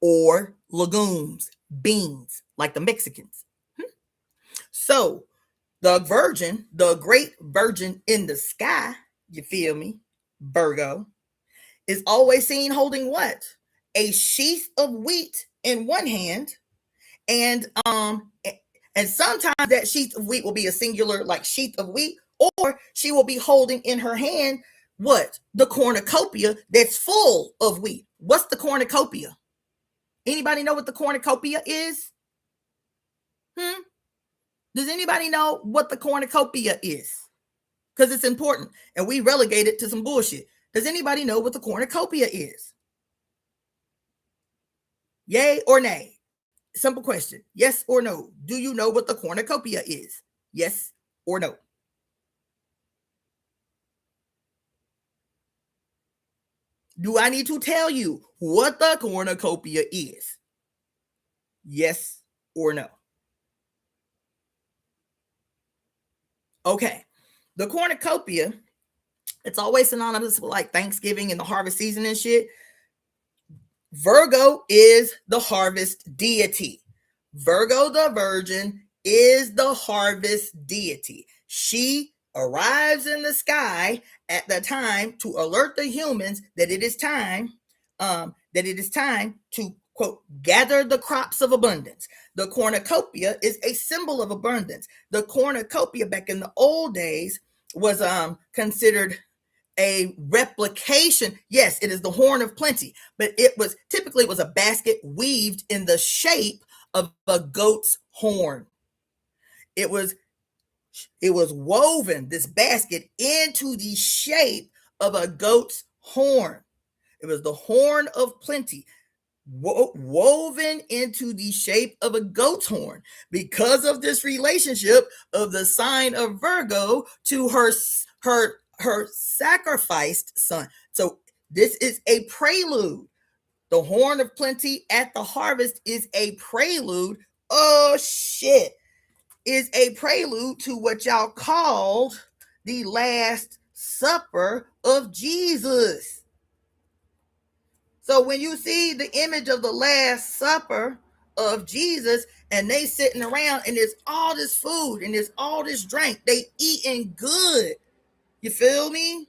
or legumes, beans, like the Mexicans. So the virgin, the great virgin in the sky, you feel me, Virgo, is always seen holding what? A sheath of wheat in one hand, and sometimes that sheath of wheat will be a singular, like sheath of wheat, or she will be holding in her hand what? The cornucopia that's full of wheat. What's the cornucopia? Anybody know what the cornucopia is? Does anybody know what the cornucopia is? Because it's important, and we relegate it to some bullshit. Does anybody know what the cornucopia is? Yay or nay? Simple question. Yes or no? Do you know what the cornucopia is? Yes or no? Do I need to tell you what the cornucopia is? Yes or no? Okay. The cornucopia, it's always synonymous with like Thanksgiving and the harvest season and shit. Virgo is the harvest deity. Virgo the virgin is the harvest deity. She arrives in the sky at the time to alert the humans that it is time, to, quote, gather the crops of abundance. The cornucopia is a symbol of abundance. The cornucopia back in the old days was considered a replication. Yes, it is the horn of plenty, but it was typically a basket weaved in the shape of a goat's horn. It was woven, this basket, into the shape of a goat's horn. It was the horn of plenty, woven into the shape of a goat's horn, because of this relationship of the sign of Virgo to her sacrificed son. So this is a prelude. The horn of plenty at the harvest is a prelude. Oh shit. Is a prelude to what y'all called the Last Supper of Jesus. So when you see the image of the Last Supper of Jesus, and they sitting around and there's all this food and there's all this drink, they eating good. You feel me?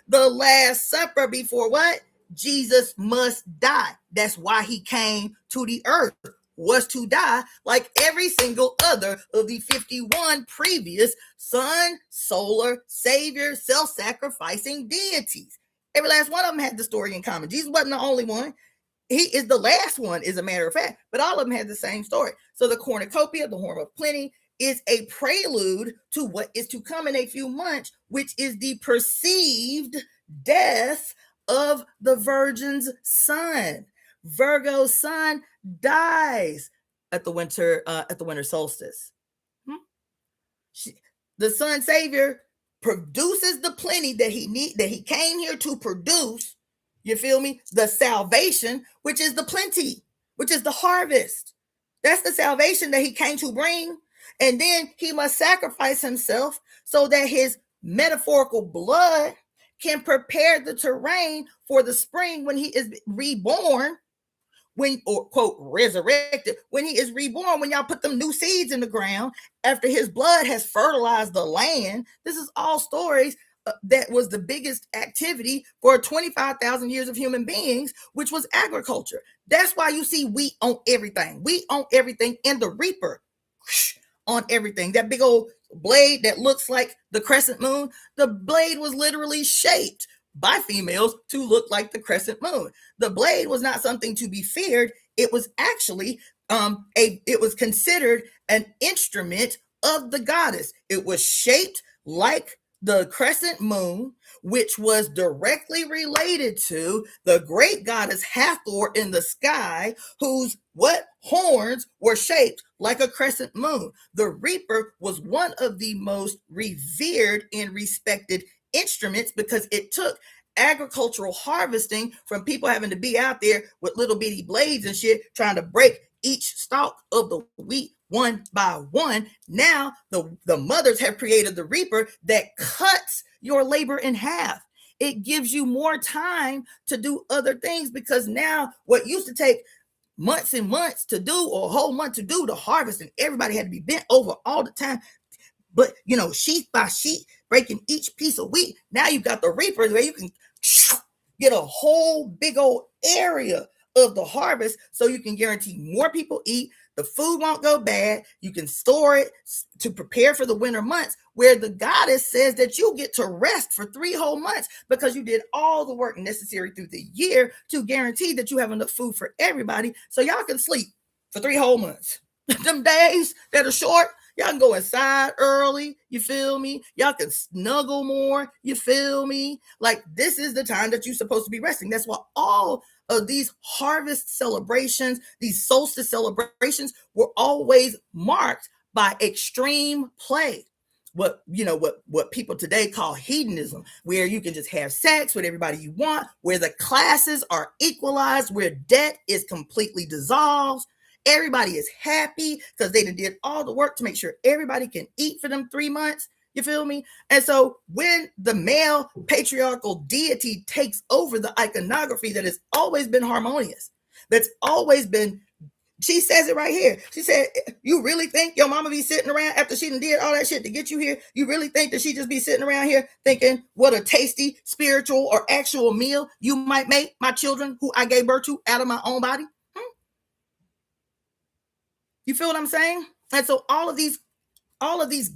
The Last Supper before what? Jesus must die. That's why he came to the earth, was to die like every single other of the 51 previous sun, solar, savior, self-sacrificing deities. Every last one of them had the story in common. Jesus wasn't the only one. He is the last one, as a matter of fact, but all of them had the same story. So the cornucopia, the horn of plenty, is a prelude to what is to come in a few months, which is the perceived death of the virgin's son. Virgo's son dies at the winter solstice. The son savior produces the plenty that he came here to produce. You feel me? The salvation, which is the plenty, which is the harvest. That's the salvation that he came to bring. And then he must sacrifice himself so that his metaphorical blood can prepare the terrain for the spring when he is reborn, or quote, resurrected, when he is reborn, when y'all put them new seeds in the ground after his blood has fertilized the land. This is all stories that was the biggest activity for 25,000 years of human beings, which was agriculture. That's why you see wheat on everything. Wheat on everything, and the reaper on everything. That big old blade that looks like the crescent moon, the blade was literally shaped by females to look like the crescent moon. The blade was not something to be feared. It was actually it was considered an instrument of the goddess. It was shaped like the crescent moon, which was directly related to the great goddess Hathor in the sky, whose horns were shaped like a crescent moon. The reaper was one of the most revered and respected instruments because it took agricultural harvesting from people having to be out there with little bitty blades and shit trying to break each stalk of the wheat one by one. Now the mothers have created the reaper that cuts your labor in half. It gives you more time to do other things, because now what used to take months and months to do, or a whole month to do, the harvest, and everybody had to be bent over all the time, but sheet by sheet, breaking each piece of wheat. Now you've got the reapers where you can get a whole big old area of the harvest, so you can guarantee more people eat. The food won't go bad. You can store it to prepare for the winter months, where the goddess says that you get to rest for 3 whole months because you did all the work necessary through the year to guarantee that you have enough food for everybody, so y'all can sleep for 3 whole months. Them days that are short, y'all can go inside early, you feel me? Y'all can snuggle more, you feel me? Like, this is the time that you're supposed to be resting. That's why all of these harvest celebrations, these solstice celebrations, were always marked by extreme play. What people today call hedonism, where you can just have sex with everybody you want, where the classes are equalized, where debt is completely dissolved. Everybody is happy because they did all the work to make sure everybody can eat for them 3 months. You feel me? And so when the male patriarchal deity takes over the iconography that has always been harmonious, that's always been, she says it right here. She said, you really think your mama be sitting around after she done did all that shit to get you here? You really think that she just be sitting around here thinking what a tasty spiritual or actual meal you might make my children who I gave birth to out of my own body? You feel what I'm saying? And so all of these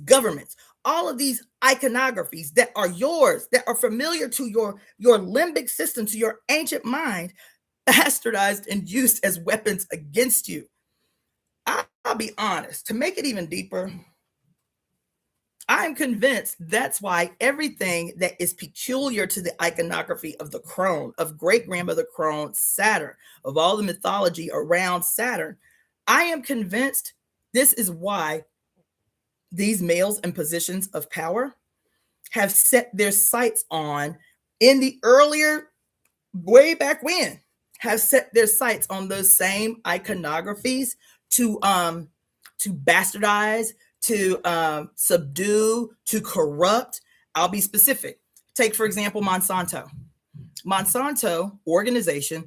governments, all of these iconographies that are yours, that are familiar to your limbic system, to your ancient mind, bastardized and used as weapons against you. I'll be honest, to make it even deeper, I'm convinced that's why everything that is peculiar to the iconography of the crone, of great-grandmother crone, Saturn, of all the mythology around Saturn, I am convinced this is why these males in positions of power have set their sights on, in the earlier, way back when, have set their sights on those same iconographies to bastardize, to subdue, to corrupt. I'll be specific. Take, for example, Monsanto. Monsanto organization,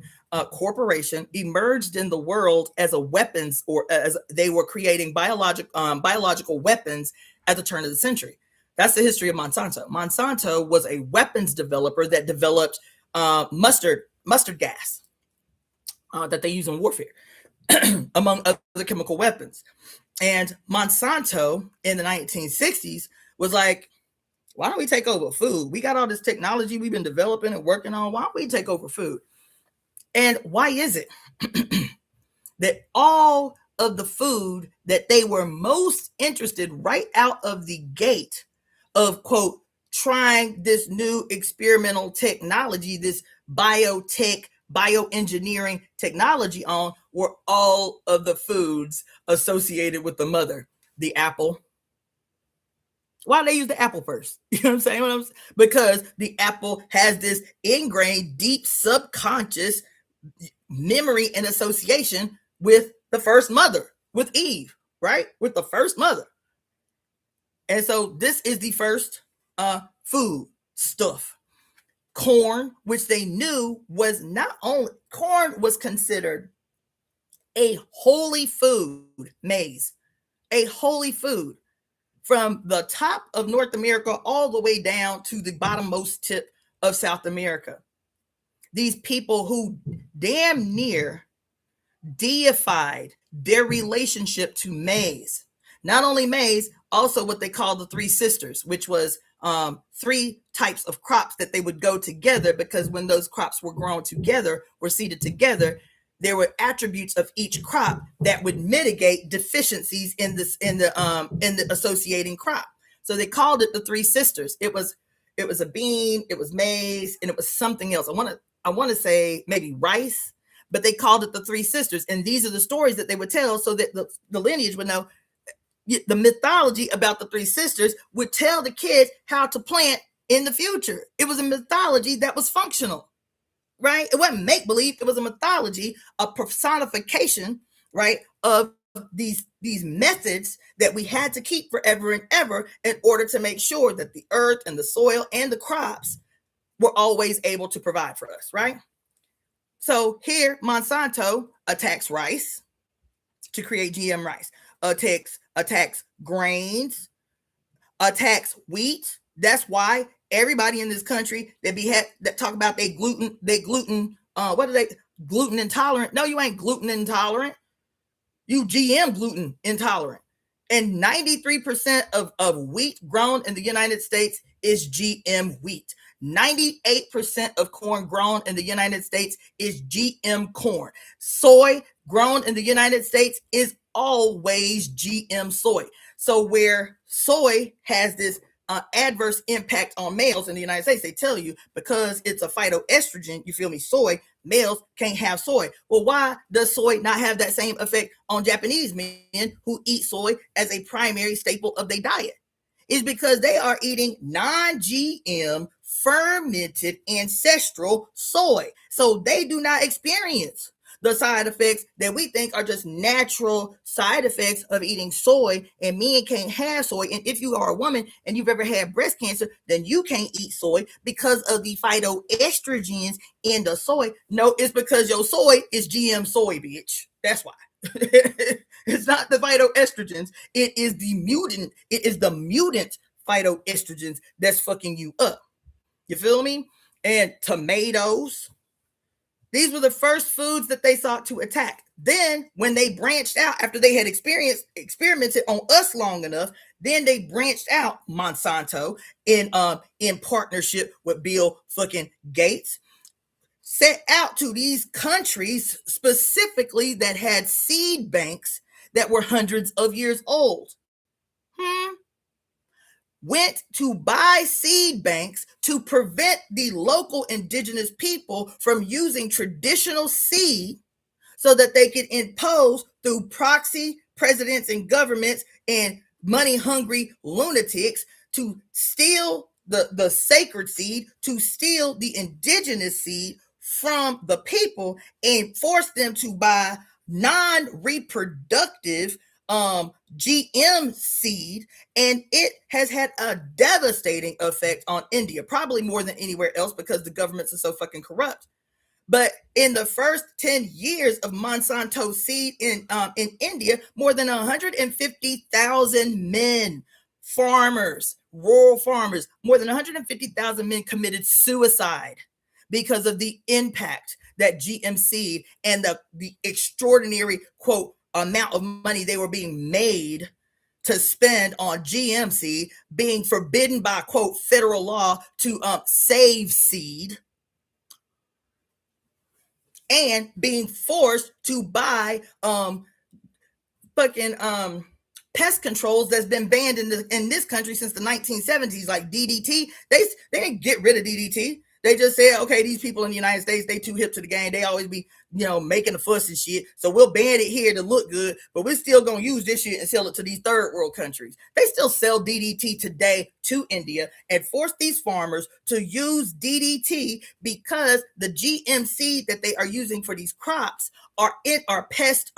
corporation, emerged in the world as a weapons, or as they were creating biological weapons at the turn of the century. That's the history of Monsanto. Monsanto was a weapons developer that developed mustard gas that they use in warfare, among other chemical weapons. And Monsanto in the 1960s was like, why don't we take over food? We got all this technology we've been developing and working on. Why don't we take over food? And why is it that all of the food that they were most interested right out of the gate of, quote, trying this new experimental technology, this biotech, bioengineering technology on, were all of the foods associated with the mother? The apple. Why do they use the apple first? You know what I'm saying? Because the apple has this ingrained, deep subconscious memory and association with the first mother, with Eve, right? With the first mother. And so this is the first food stuff. Corn, which they knew was not only, corn was considered a holy food. Maize, a holy food, from the top of North America all the way down to the bottommost tip of South America. These people who damn near deified their relationship to maize. Not only maize, also what they call the three sisters, which was three types of crops that they would go together, because when those crops were grown together, were seeded together, there were attributes of each crop that would mitigate deficiencies in the associating crop. So they called it the three sisters. It was a bean, it was maize, and it was something else. I want to say maybe rice, but they called it the three sisters. And these are the stories that they would tell so that the lineage would know. The mythology about the three sisters would tell the kids how to plant in the future. It was a mythology that was functional, right? It wasn't make-believe. It was a mythology, a personification, right, of these methods that we had to keep forever and ever in order to make sure that the earth and the soil and the crops were always able to provide for us, right? So here, Monsanto attacks rice to create GM rice, attacks grains, attacks wheat. That's why everybody in this country that talk about gluten intolerant. No, you ain't gluten intolerant. You GM gluten intolerant. And 93% of wheat grown in the United States is GM wheat. 98% of corn grown in the United States is GM corn. Soy grown in the United States is always GM soy. So where soy has this adverse impact on males in the United States, they tell you because it's a phytoestrogen, you feel me, soy, males can't have soy. Well, why does soy not have that same effect on Japanese men who eat soy as a primary staple of their diet? Is because they are eating non-GM fermented ancestral soy. So they do not experience the side effects that we think are just natural side effects of eating soy, and men can't have soy. And if you are a woman and you've ever had breast cancer, then you can't eat soy because of the phytoestrogens in the soy. No, it's because your soy is GM soy, bitch. That's why. It's not the phytoestrogens. It is the mutant. It is the mutant phytoestrogens that's fucking you up. You feel me? And tomatoes. These were the first foods that they sought to attack. Then when they branched out after they had experimented on us long enough, then they branched out, Monsanto, in partnership with Bill fucking Gates, set out to these countries specifically that had seed banks that were hundreds of years old. Went to buy seed banks to prevent the local indigenous people from using traditional seed so that they could impose through proxy presidents and governments and money-hungry lunatics to steal the sacred seed, to steal the indigenous seed from the people and force them to buy non-reproductive GM seed, and it has had a devastating effect on India, probably more than anywhere else because the governments are so fucking corrupt. But in the first 10 years of Monsanto seed in India, more than 150,000 men, farmers, rural farmers, more than 150,000 men committed suicide because of the impact that GM seed and the extraordinary, quote, amount of money they were being made to spend on GM seed being forbidden by, quote, federal law to save seed, and being forced to buy pest controls that's been banned in this country since the 1970s, like DDT. They didn't get rid of DDT. They just said, okay, these people in the United States, they too hip to the game. They always be, making a fuss and shit. So we'll ban it here to look good, but we're still going to use this shit and sell it to these third world countries. They still sell DDT today to India and force these farmers to use DDT because the GM seed that they are using for these crops are pest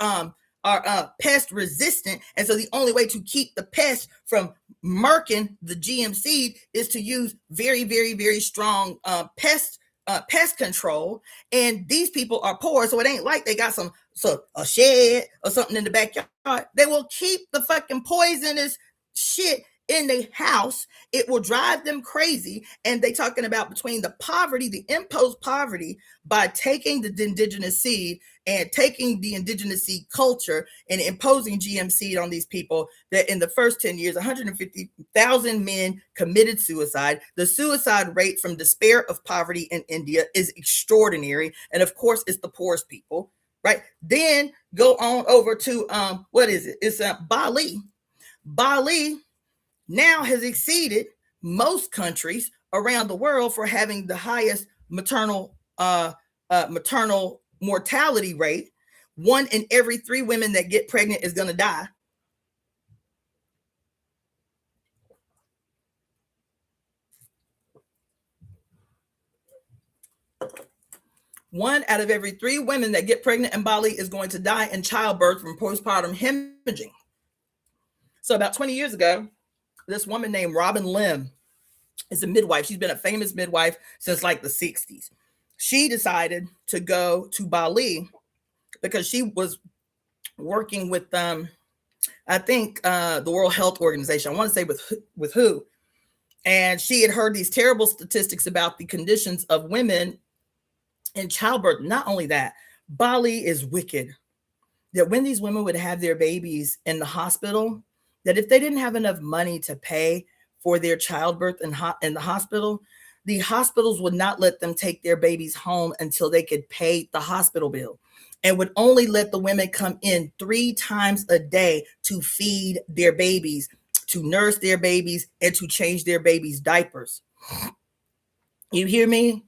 resistant. And so the only way to keep the pest from murking the GM seed is to use very, very, very strong pest control. And these people are poor, so it ain't like they got a shed or something in the backyard. They will keep the fucking poisonous shit in the house. It will drive them crazy. And they talking about between the poverty, the imposed poverty by taking the indigenous seed and taking the indigenous seed culture and imposing GM seed on these people, that in the first 10 years, 150,000 men committed suicide. The suicide rate from despair of poverty in India is extraordinary. And of course, it's the poorest people, right? Then go on over to, what is it? It's Bali. Bali now has exceeded most countries around the world for having the highest maternal mortality rate. 1 in every 3 women that get pregnant is going to die. One out of every 3 women that get pregnant in Bali is going to die in childbirth from postpartum hemorrhaging. So about 20 years ago, this woman named Robin Lim is a midwife. She's been a famous midwife since like the 60s. She decided to go to Bali because she was working with, I think, the World Health Organization. I want to say with who. And she had heard these terrible statistics about the conditions of women in childbirth. Not only that, Bali is wicked. That when these women would have their babies in the hospital, that if they didn't have enough money to pay for their childbirth in the hospital, the hospitals would not let them take their babies home until they could pay the hospital bill, and would only let the women come in 3 times a day to feed their babies, to nurse their babies, and to change their babies' diapers. You hear me?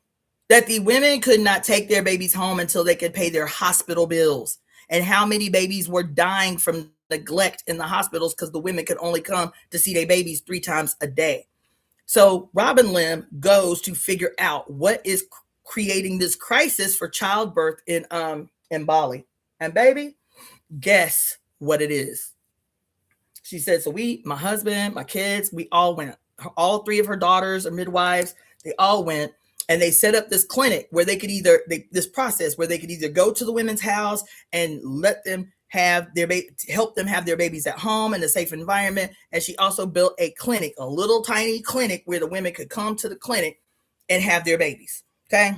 That the women could not take their babies home until they could pay their hospital bills. And how many babies were dying from neglect in the hospitals because the women could only come to see their babies 3 times a day. So Robin Lim goes to figure out what is creating this crisis for childbirth in Bali. And baby, guess what it is? She said, so my husband, my kids, we all went. All 3 of her daughters are midwives. They all went. And they set up this clinic where they could this process where they could either go to the women's house and let them have help them have their babies at home in a safe environment. And she also built a clinic, a little tiny clinic where the women could come to the clinic and have their babies. Okay.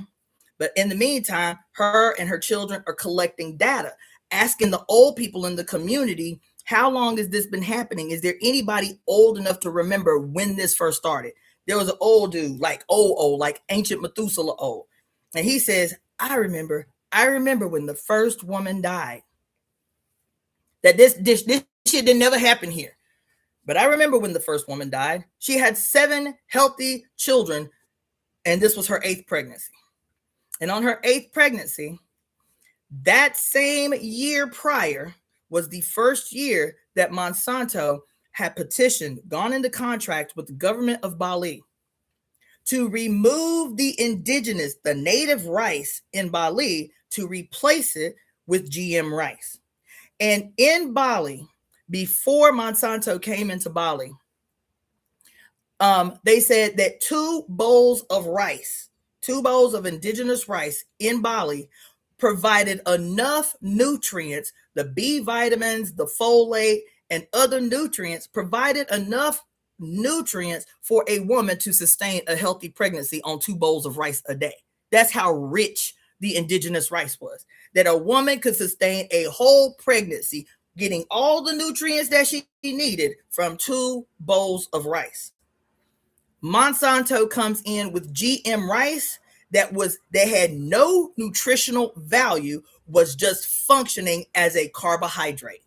But in the meantime, her and her children are collecting data, asking the old people in the community, how long has this been happening? Is there anybody old enough to remember when this first started? There was an old dude, like old, like ancient Methuselah old. And he says, I remember when the first woman died. That this shit didn't never happen here. But I remember when the first woman died. She had 7 healthy children, and this was her 8th pregnancy. And on her 8th pregnancy, that same year prior was the first year that Monsanto had petitioned, gone into contract with the government of Bali to remove the indigenous, the native rice in Bali, to replace it with GM rice. And in Bali, before Monsanto came into Bali, they said that 2 bowls of rice, 2 bowls of indigenous rice in Bali provided enough nutrients, the B vitamins, the folate, and other nutrients, provided enough nutrients for a woman to sustain a healthy pregnancy on 2 bowls of rice a day. That's how rich the indigenous rice was, that a woman could sustain a whole pregnancy, getting all the nutrients that she needed from 2 bowls of rice. Monsanto comes in with GM rice that had no nutritional value, was just functioning as a carbohydrate.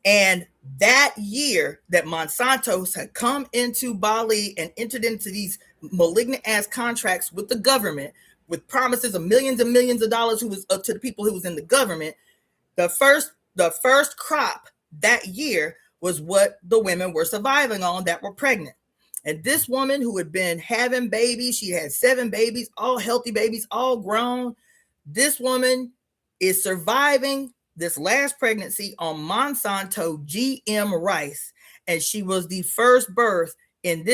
And that year that Monsanto had come into Bali and entered into these malignant ass contracts with the government, with promises of millions and millions of dollars to the people who was in the government, the first crop that year was what the women were surviving on that were pregnant. And this woman who had been having babies, she had 7 babies, all healthy babies, all grown. This woman is surviving this last pregnancy on Monsanto GM rice. And she was the first birth in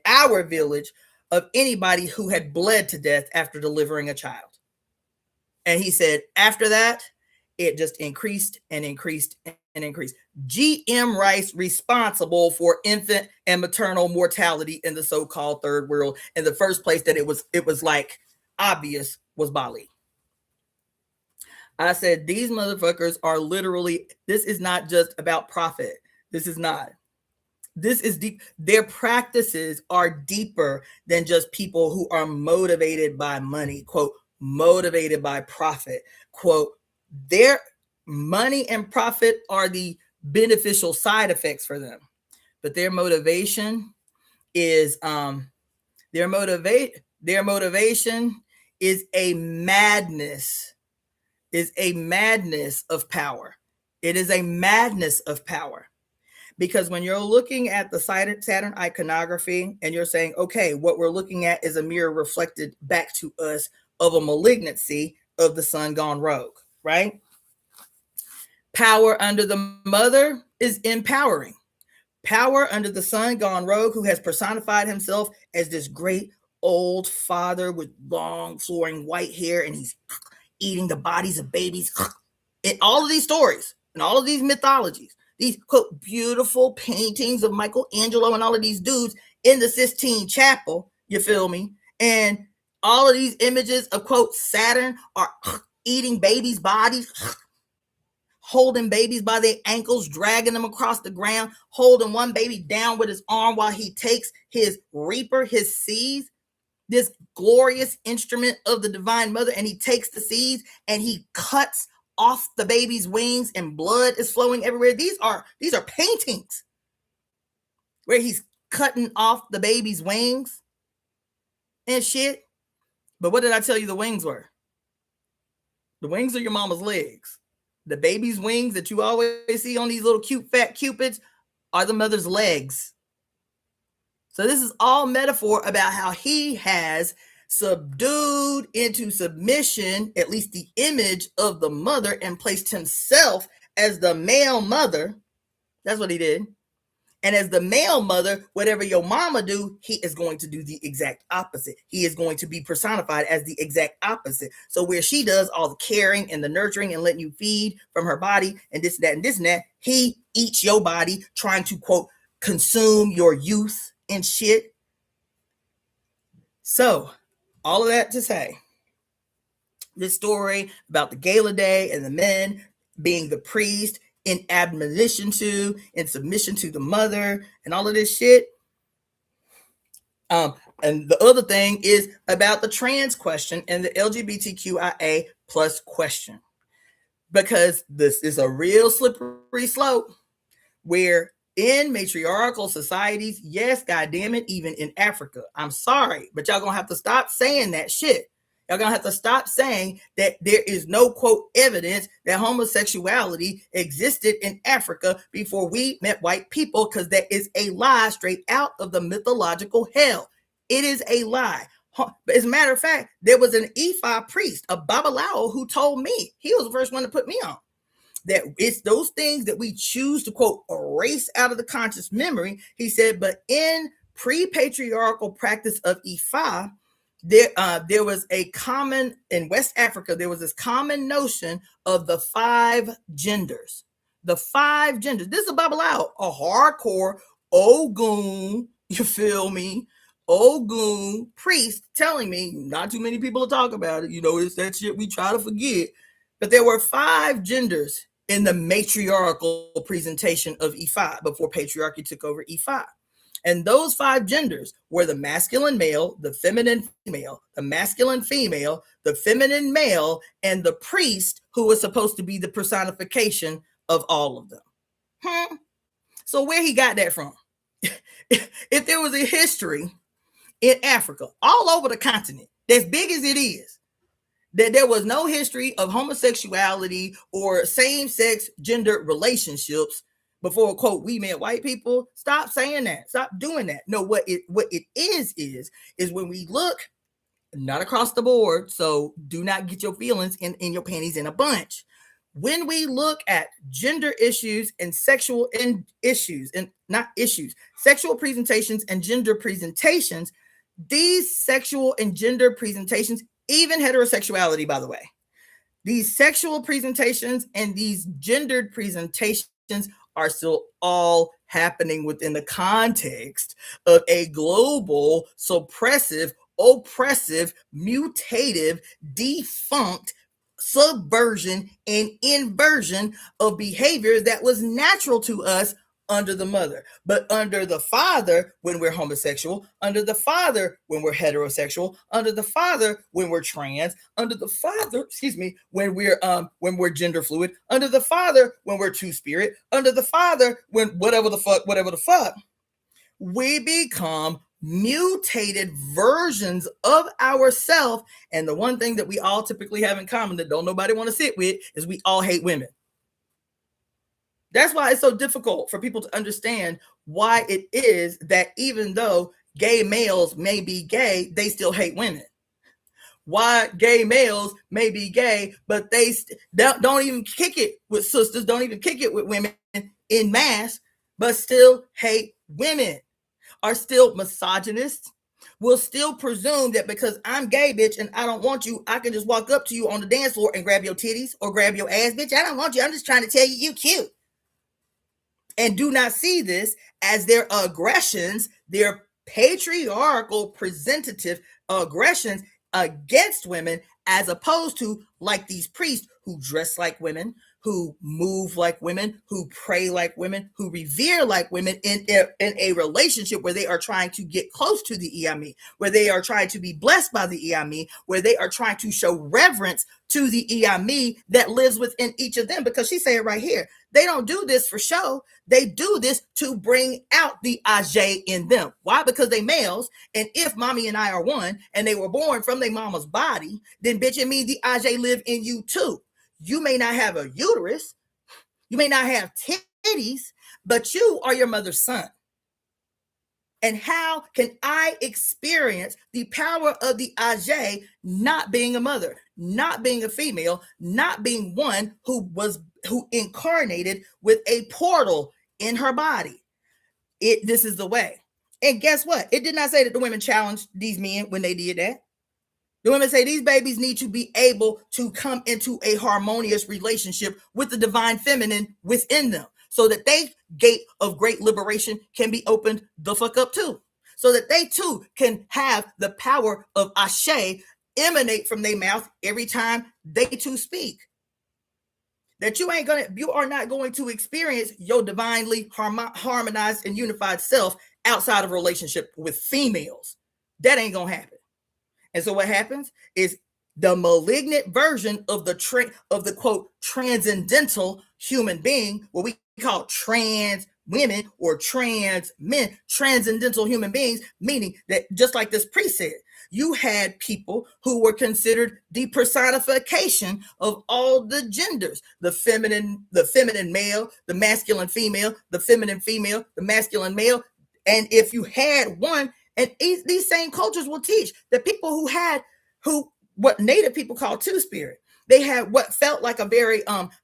our village of anybody who had bled to death after delivering a child. And he said, after that, it just increased and increased and increased. G.M. Rice responsible for infant and maternal mortality in the so-called third world. In the first place that it was like obvious was Bali. I said, these motherfuckers are literally, this is not just about profit. This is not. This is deep. Their practices are deeper than just people who are motivated by money, quote, motivated by profit, quote, their money and profit are the beneficial side effects for them. But their motivation is their motivation is a madness. Is a madness of power. It is a madness of power. Because when you're looking at the Saturn iconography and you're saying, okay, what we're looking at is a mirror reflected back to us of a malignancy of the sun gone rogue, right? Power under the mother is empowering. Power under the sun gone rogue, who has personified himself as this great old father with long flowing white hair, and he's eating the bodies of babies. In all of these stories and all of these mythologies, these quote beautiful paintings of Michelangelo and all of these dudes in the Sistine Chapel, you feel me? And all of these images of quote Saturn are eating babies' bodies, holding babies by their ankles, dragging them across the ground, holding one baby down with his arm while he takes his reaper, his seeds, this glorious instrument of the divine mother, and he takes the seeds and he cuts off the baby's wings and blood is flowing everywhere. These are paintings where he's cutting off the baby's wings and shit. But what did I tell you the wings were? The wings are your mama's legs. The baby's wings that you always see on these little cute fat cupids are the mother's legs. So this is all metaphor about how he has subdued into submission, at least the image of the mother, and placed himself as the male mother. That's what he did. And as the male mother, whatever your mama do, he is going to do the exact opposite. He is going to be personified as the exact opposite. So where she does all the caring and the nurturing and letting you feed from her body and this, that, and this, and that, he eats your body, trying to, quote, consume your youth and shit. So all of that to say, this story about the gala day and the men being the priest in admonition to, in submission to the mother and all of this shit. And the other thing is about the trans question and the LGBTQIA plus question, because this is a real slippery slope where in matriarchal societies, yes, goddamn it, even in Africa, I'm sorry, but y'all gonna have to stop saying that shit. Y'all gonna have to stop saying that there is no, quote, evidence that homosexuality existed in Africa before we met white people, because that is a lie straight out of the mythological hell. It is a lie. As a matter of fact, there was an Ifa priest, a Babalawo, who told me, he was the first one to put me on, that it's those things that we choose to, quote, erase out of the conscious memory. He said, but in pre-patriarchal practice of Ifa, there was a common, in West Africa, there was this common notion of the 5 genders. The 5 genders. This is a Babalawo, a hardcore Ogun, you feel me? Ogun priest telling me, not too many people talk about it. You know, it's that shit we try to forget. But there were 5 genders in the matriarchal presentation of Ifa before patriarchy took over Ifa. And those 5 genders were the masculine male, the feminine female, the masculine female, the feminine male, and the priest, who was supposed to be the personification of all of them. So where he got that from? If there was a history in Africa, all over the continent, as big as it is, that there was no history of homosexuality or same-sex gender relationships before, quote, we met white people, stop saying that. Stop doing that. No, what it is when we look, not across the board, so do not get your feelings in your panties in a bunch. When we look at gender issues and sexual issues, and not issues, sexual presentations and gender presentations, these sexual and gender presentations, even heterosexuality, by the way, these sexual presentations and these gendered presentations are still all happening within the context of a global, suppressive, oppressive, mutative, defunct subversion and inversion of behavior that was natural to us under the mother, but under the father when we're homosexual, under the father when we're heterosexual, under the father when we're trans, under the father, when we're gender fluid, under the father when we're two-spirit, under the father when whatever the fuck, we become mutated versions of ourselves. And the one thing that we all typically have in common that don't nobody want to sit with is we all hate women. That's why it's so difficult for people to understand why it is that even though gay males may be gay, they still hate women. Why gay males may be gay, but they don't even kick it with sisters, don't even kick it with women in mass, but still hate women, are still misogynists, will still presume that because I'm gay, bitch, and I don't want you, I can just walk up to you on the dance floor and grab your titties or grab your ass, bitch. I don't want you. I'm just trying to tell you you cute. And do not see this as their aggressions, their patriarchal presentative aggressions against women, as opposed to like these priests who dress like women, who move like women, who pray like women, who revere like women in a relationship where they are trying to get close to the Iami, where they are trying to be blessed by the Iami, where they are trying to show reverence to the Iami that lives within each of them. Because she said right here, they don't do this for show. They do this to bring out the Ajay in them. Why? Because they males. And if mommy and I are one and they were born from their mama's body, then bitch, it means the Ajay live in you too. You may not have a uterus. You may not have titties, but you are your mother's son. And how can I experience the power of the Ajay not being a mother, not being a female, not being one who incarnated with a portal in her body? This is the way. And guess what? It did not say that the women challenged these men when they did that. The women say these babies need to be able to come into a harmonious relationship with the divine feminine within them, so that they gate of great liberation can be opened the fuck up too, so that they too can have the power of Ashe emanate from their mouth every time they too speak. That you are not going to experience your divinely harmonized and unified self outside of relationship with females. That ain't gonna happen. And so what happens is the malignant version of the quote transcendental human being, what we call trans women or trans men, transcendental human beings, meaning that just like this priest said, you had people who were considered the personification of all the genders, the feminine male, the masculine female, the feminine female, the masculine male. And if you had one, and these same cultures will teach that people what Native people call two-spirit, they had what felt like a very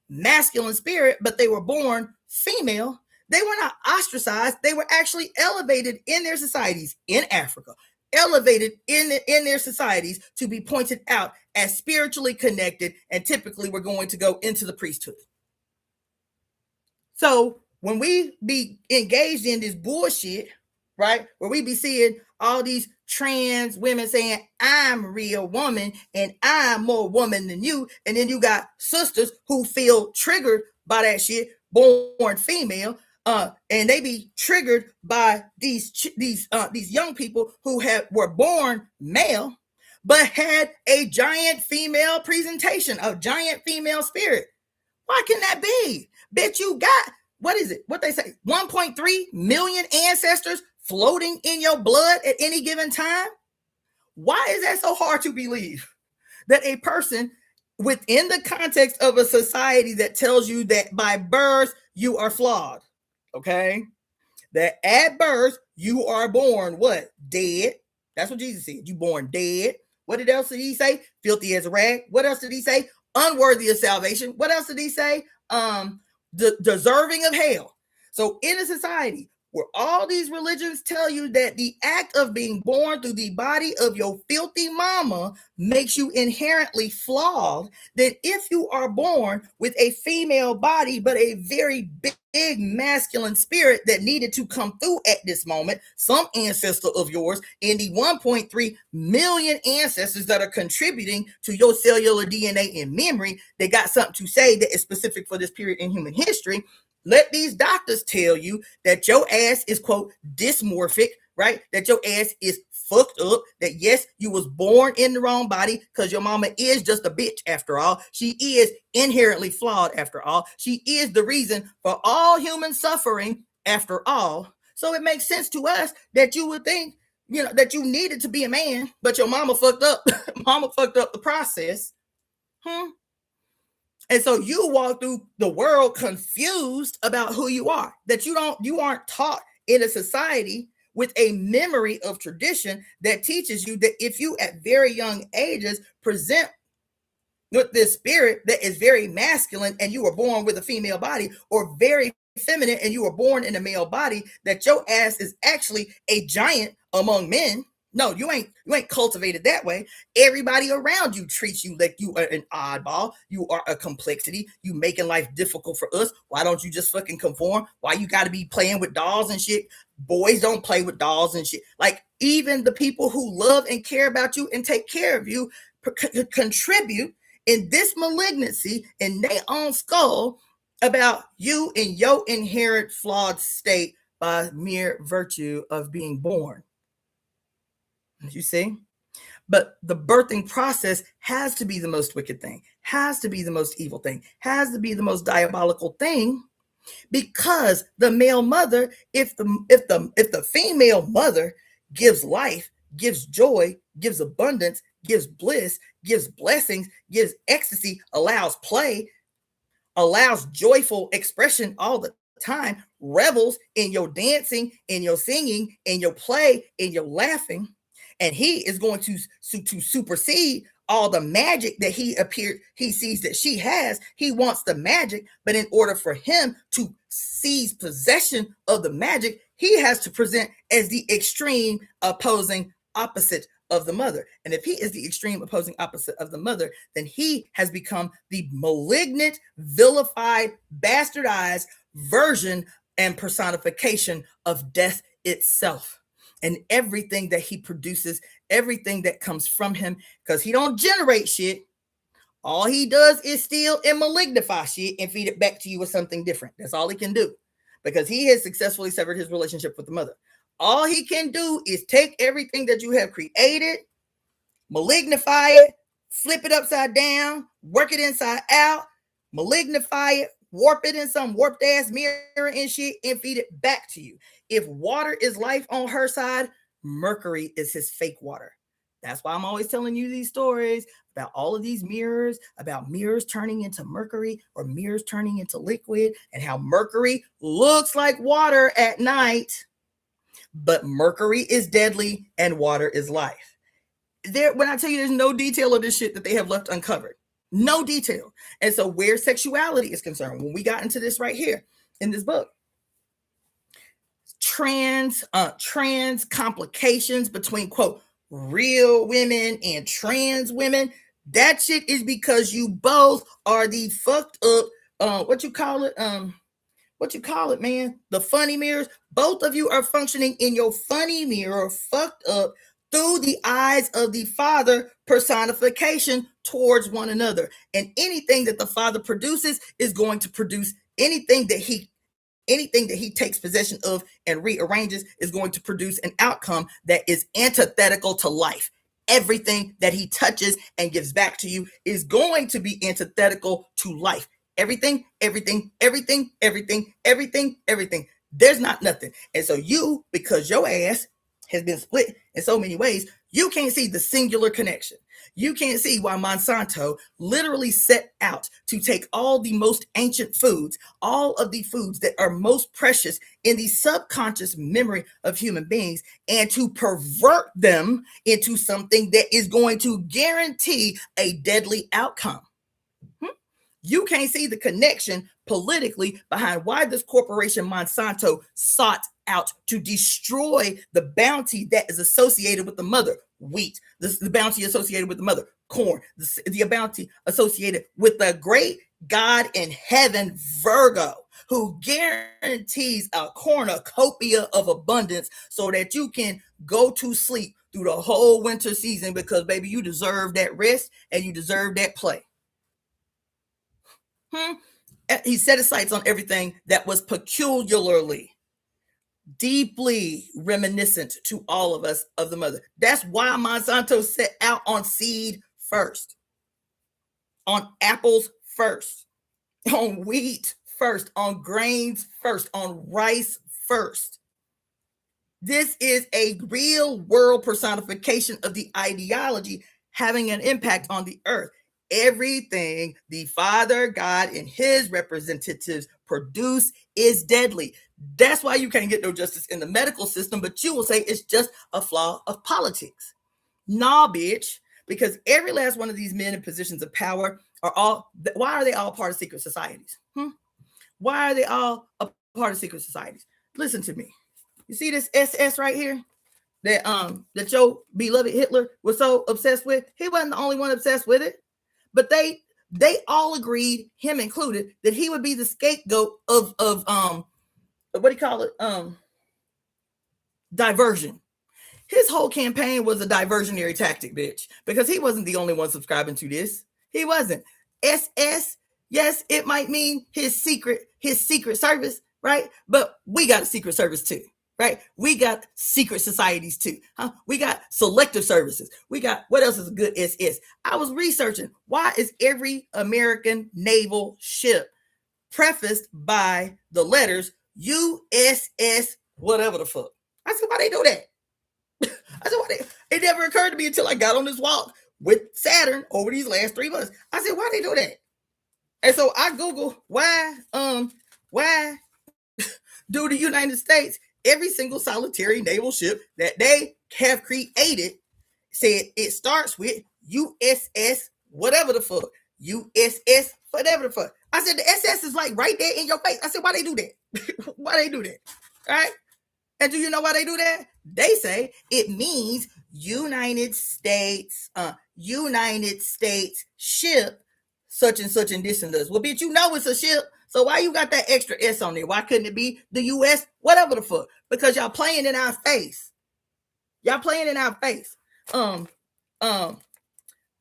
masculine spirit, but they were born female. They were not ostracized. They were actually elevated in their societies in Africa, elevated in their societies to be pointed out as spiritually connected, and typically we're going to go into the priesthood. So when we be engaged in this bullshit, right, where we be seeing all these trans women saying, I'm a real woman and I'm more woman than you, and then you got sisters who feel triggered by that shit, born female, and they be triggered by these young people who were born male but had a giant female presentation, a giant female spirit. Why can that be? Bitch, you got, what is it? What they say, 1.3 million ancestors floating in your blood at any given time? Why is that so hard to believe? That a person within the context of a society that tells you that by birth you are flawed, okay? That at birth you are born what? Dead. That's what Jesus said. You born dead. What else did he say? Filthy as a rag. What else did he say? Unworthy of salvation. What else did he say? Deserving of hell. So in a society where all these religions tell you that the act of being born through the body of your filthy mama makes you inherently flawed, then if you are born with a female body but a very big masculine spirit that needed to come through at this moment, some ancestor of yours in the 1.3 million ancestors that are contributing to your cellular DNA and memory, they got something to say that is specific for this period in human history. Let these doctors tell you that your ass is, quote, dysmorphic, right? That your ass is fucked up, that yes, you was born in the wrong body because your mama is just a bitch after all. She is inherently flawed after all. She is the reason for all human suffering after all. So it makes sense to us that you would think, that you needed to be a man, but your mama fucked up. Mama fucked up the process. And so you walk through the world confused about who you are, that you aren't taught in a society with a memory of tradition that teaches you that if you at very young ages present with this spirit that is very masculine and you were born with a female body, or very feminine and you were born in a male body, that your ass is actually a giant among men. No, you ain't cultivated that way. Everybody around you treats you like you are an oddball. You are a complexity. You making life difficult for us. Why don't you just fucking conform? Why you got to be playing with dolls and shit? Boys don't play with dolls and shit. Like, even the people who love and care about you and take care of you contribute in this malignancy in their own skull about you in your inherent flawed state by mere virtue of being born. You see? But the birthing process has to be the most wicked thing, has to be the most evil thing, has to be the most diabolical thing, because the male mother, if the female mother gives life, gives joy, gives abundance, gives bliss, gives blessings, gives ecstasy, allows play, allows joyful expression all the time, revels in your dancing, in your singing, in your play, in your laughing, and he is going to supersede all the magic that he sees that she has. He wants the magic, but in order for him to seize possession of the magic, he has to present as the extreme opposing opposite of the mother. And if he is the extreme opposing opposite of the mother, then he has become the malignant, vilified, bastardized version and personification of death itself. And everything that he produces, everything that comes from him, because he don't generate shit. All he does is steal and malignify shit and feed it back to you with something different. That's all he can do, because he has successfully severed his relationship with the mother. All he can do is take everything that you have created, malignify it, flip it upside down, work it inside out, malignify it, warp it in some warped ass mirror and shit, and feed it back to you. If water is life on her side, Mercury is his fake water. That's why I'm always telling you these stories about all of these mirrors, about mirrors turning into mercury or mirrors turning into liquid, and how Mercury looks like water at night, but Mercury is deadly and water is life. When I tell you, there's no detail of this shit that they have left uncovered. No detail. And so where sexuality is concerned, when we got into this right here in this book, trans complications between, quote, real women and trans women, that shit is because you both are the fucked up, what you call it, man? The funny mirrors. Both of you are functioning in your funny mirror, fucked up, through the eyes of the Father personification towards one another. And anything that the Father produces is going to produce anything that he takes possession of and rearranges is going to produce an outcome that is antithetical to life. Everything that he touches and gives back to you is going to be antithetical to life. Everything. There's not nothing. And so you, because your ass has been split in so many ways, you can't see the singular connection. You can't see why Monsanto literally set out to take all the most ancient foods, all of the foods that are most precious in the subconscious memory of human beings, and to pervert them into something that is going to guarantee a deadly outcome. You can't see the connection politically behind why this corporation Monsanto sought out to destroy the bounty that is associated with the mother, wheat, the bounty associated with the mother, corn, the bounty associated with the great God in heaven, Virgo, who guarantees a cornucopia of abundance so that you can go to sleep through the whole winter season, because baby, you deserve that rest and you deserve that play. He set his sights on everything that was peculiarly, deeply reminiscent to all of us of the mother. That's why Monsanto set out on seed first, on apples first, on wheat first, on grains first, on rice first. This is a real world personification of the ideology having an impact on the earth. Everything the Father God and his representatives produce is deadly. That's why you can't get no justice in the medical system, but you will say it's just a flaw of politics. Nah, bitch, because every last one of these men in positions of power why are they all part of secret societies? Why are they all a part of secret societies? Listen to me. You see this SS right here that your beloved Hitler was so obsessed with? He wasn't the only one obsessed with it, but they all agreed, him included, that he would be the scapegoat of what do you call it? Diversion. His whole campaign was a diversionary tactic, bitch, because he wasn't the only one subscribing to this. He wasn't. SS, yes, it might mean his secret service, right? But we got a secret service too, right? We got secret societies too. We got selective services. We got, what else is a good SS? I was researching, why is every American naval ship prefaced by the letters USS whatever the fuck? I said, why they do that? I said, it never occurred to me until I got on this walk with Saturn over these last 3 months. I said, why they do that? And so I Google why do the United States, every single solitary naval ship that they have created, said it starts with USS whatever the fuck. USS whatever the fuck. I said, the SS is like right there in your face. I said, why they do that? Why they do that? Right? And do you know why they do that? They say it means United States ship such and such and this and this. Well, bitch, you know it's a ship. So why you got that extra S on there? Why couldn't it be the US whatever the fuck? Because y'all playing in our face. Y'all playing in our face.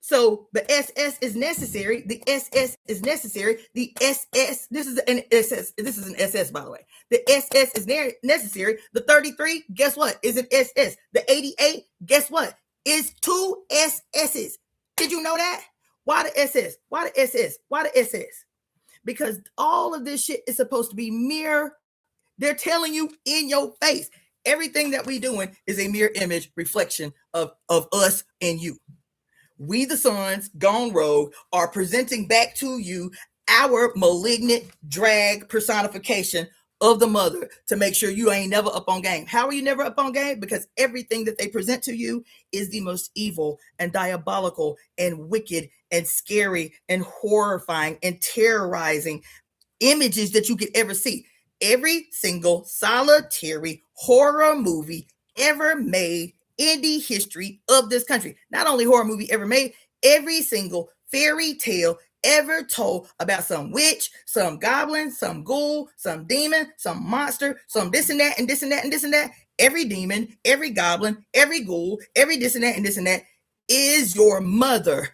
So the SS is necessary. The SS is necessary. The SS, this is an SS. This is an SS, by the way. The SS is necessary. The 33, guess what? Is an SS. The 88, guess what? Is 2 SS's. Did you know that? Why the SS? Why the SS? Why the SS? Because all of this shit is supposed to be mere. They're telling you in your face. Everything that we doing is a mere image reflection of us and you. We, the sons, gone rogue, are presenting back to you our malignant drag personification of the mother to make sure you ain't never up on game. How are you never up on game? Because everything that they present to you is the most evil and diabolical and wicked and scary and horrifying and terrorizing images that you could ever see. Every single solitary horror movie ever made in the history of this country. Not only horror movie ever made, every single fairy tale ever told about some witch, some goblin, some ghoul, some demon, some monster, some this and that and this and that and this and that. Every demon, every goblin, every ghoul, every this and that and this and that is your mother,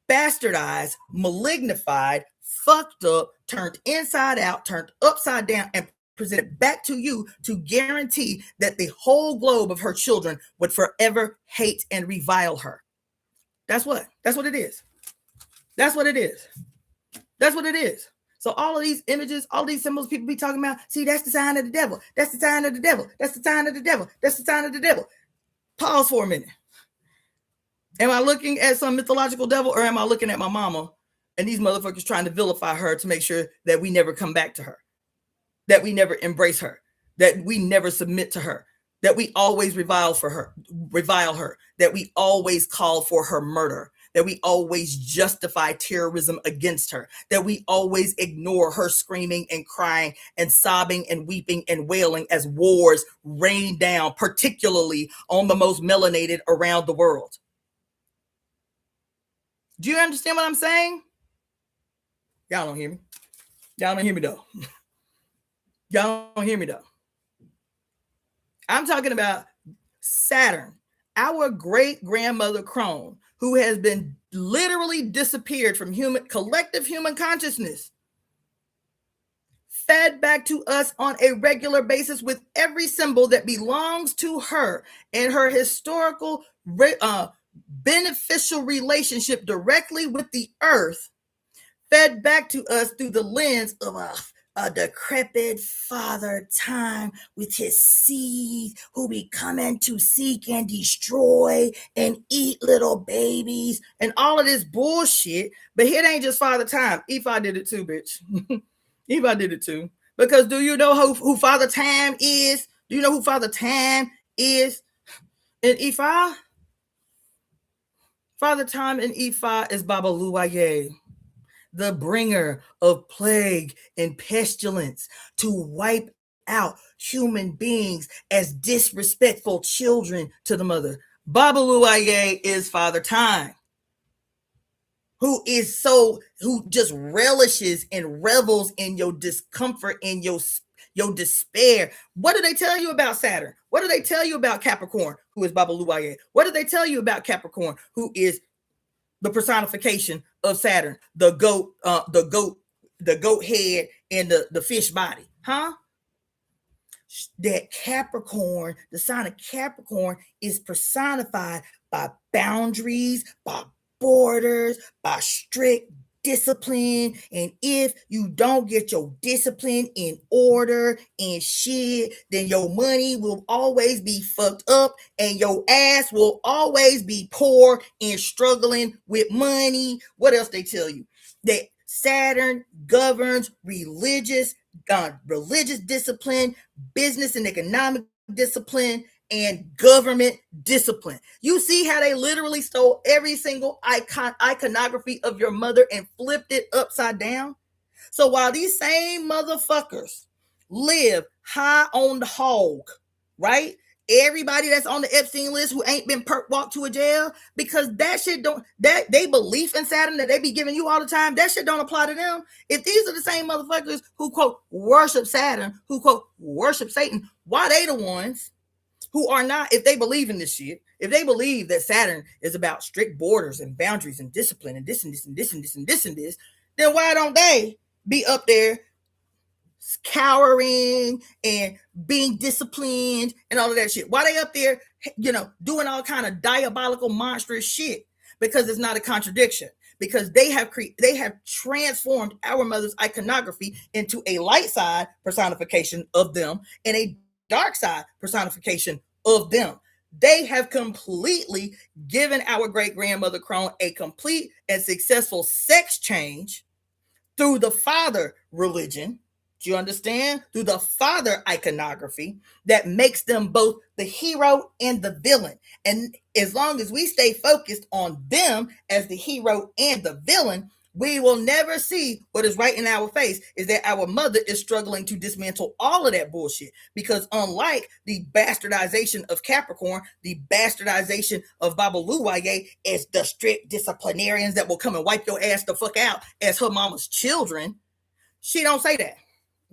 bastardized, malignified, fucked up, turned inside out, turned upside down, and presented back to you to guarantee that the whole globe of her children would forever hate and revile her. That's what it is. That's what it is. That's what it is. So all of these images, all these symbols people be talking about, see, that's the sign of the devil. That's the sign of the devil. That's the sign of the devil. That's the sign of the devil. Pause for a minute. Am I looking at some mythological devil, or am I looking at my mama and these motherfuckers trying to vilify her to make sure that we never come back to her? That we never embrace her, that we never submit to her, that we always revile her, that we always call for her murder, that we always justify terrorism against her, that we always ignore her screaming and crying and sobbing and weeping and wailing as wars rain down, particularly on the most melanated around the world. Do you understand what I'm saying? Y'all don't hear me. Y'all don't hear me though. Y'all don't hear me though. I'm talking about Saturn, our great grandmother crone, who has been literally disappeared from collective human consciousness, fed back to us on a regular basis with every symbol that belongs to her and her historical beneficial relationship directly with the earth, fed back to us through the lens of a decrepit father time with his seed who be coming to seek and destroy and eat little babies and all of this bullshit. But it ain't just father time. Ifa did it too, bitch. Ifa did it too. Because do you know who Father Time is? Do you know who Father Time is in Ifa? Father Time in Ifa is Baba Luaye, the bringer of plague and pestilence to wipe out human beings as disrespectful children to the mother. Baba Luaye is Father Time, who just relishes and revels in your discomfort and your despair. What do they tell you about Saturn? What do they tell you about Capricorn, who is Baba Luaye? What do they tell you about Capricorn, who is the personification of Saturn, the goat head and the fish body? Huh? That Capricorn, the sign of Capricorn, is personified by boundaries, by borders, by strict discipline. And if you don't get your discipline in order and shit, then your money will always be fucked up and your ass will always be poor and struggling with money. What else they tell you? That Saturn governs religious discipline, business and economic discipline, and government discipline. You see how they literally stole every single iconography of your mother and flipped it upside down? So while these same motherfuckers live high on the hog, right? Everybody that's on the Epstein list who ain't been walked to a jail, because that shit they belief in Saturn that they be giving you all the time, that shit don't apply to them. If these are the same motherfuckers who quote worship Saturn, who quote worship Satan, why they the ones who are not, if they believe in this shit, if they believe that Saturn is about strict borders and boundaries and discipline and this and this and this and this and this and this, then why don't they be up there cowering and being disciplined and all of that shit? Why they up there, doing all kind of diabolical, monstrous shit? Because it's not a contradiction. Because they have transformed our mother's iconography into a light side personification of them and a dark side personification of them. They have completely given our great grandmother crone a complete and successful sex change through the father religion. Do you understand? Through the father iconography that makes them both the hero and the villain. And as long as we stay focused on them as the hero and the villain, we will never see what is right in our face, is that our mother is struggling to dismantle all of that bullshit. Because unlike the bastardization of Capricorn, the bastardization of Baba Luaye as the strict disciplinarians that will come and wipe your ass the fuck out as her mama's children, she don't say that.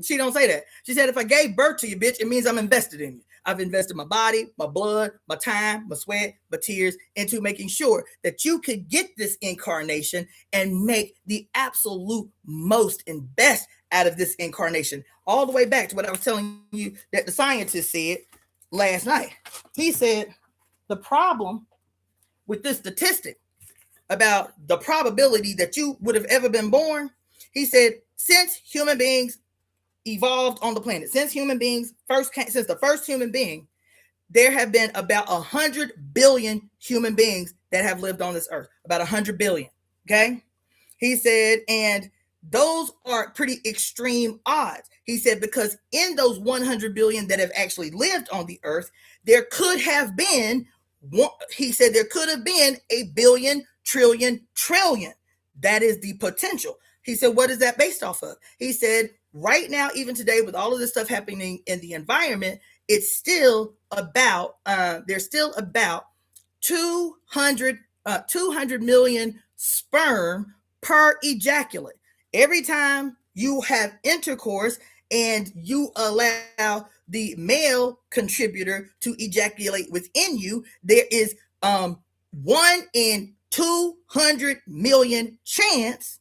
She don't say that. She said, if I gave birth to you, bitch, it means I'm invested in you. I've invested my body, my blood, my time, my sweat, my tears into making sure that you could get this incarnation and make the absolute most and best out of this incarnation. All the way back to what I was telling you that the scientist said last night. He said the problem with this statistic about the probability that you would have ever been born, he said, since human beings evolved on the planet, since the first human being, there have been about 100 billion human beings that have lived on this earth. About 100 billion. Okay. He said, and those are pretty extreme odds. He said, because in those 100 billion that have actually lived on the earth, there could have been 1 billion trillion, trillion. That is the potential. He said, what is that based off of? He said, right now, even today, with all of this stuff happening in the environment, it's still about, there's still about 200 million sperm per ejaculate. Every time you have intercourse and you allow the male contributor to ejaculate within you, there is 1 in 200 million chance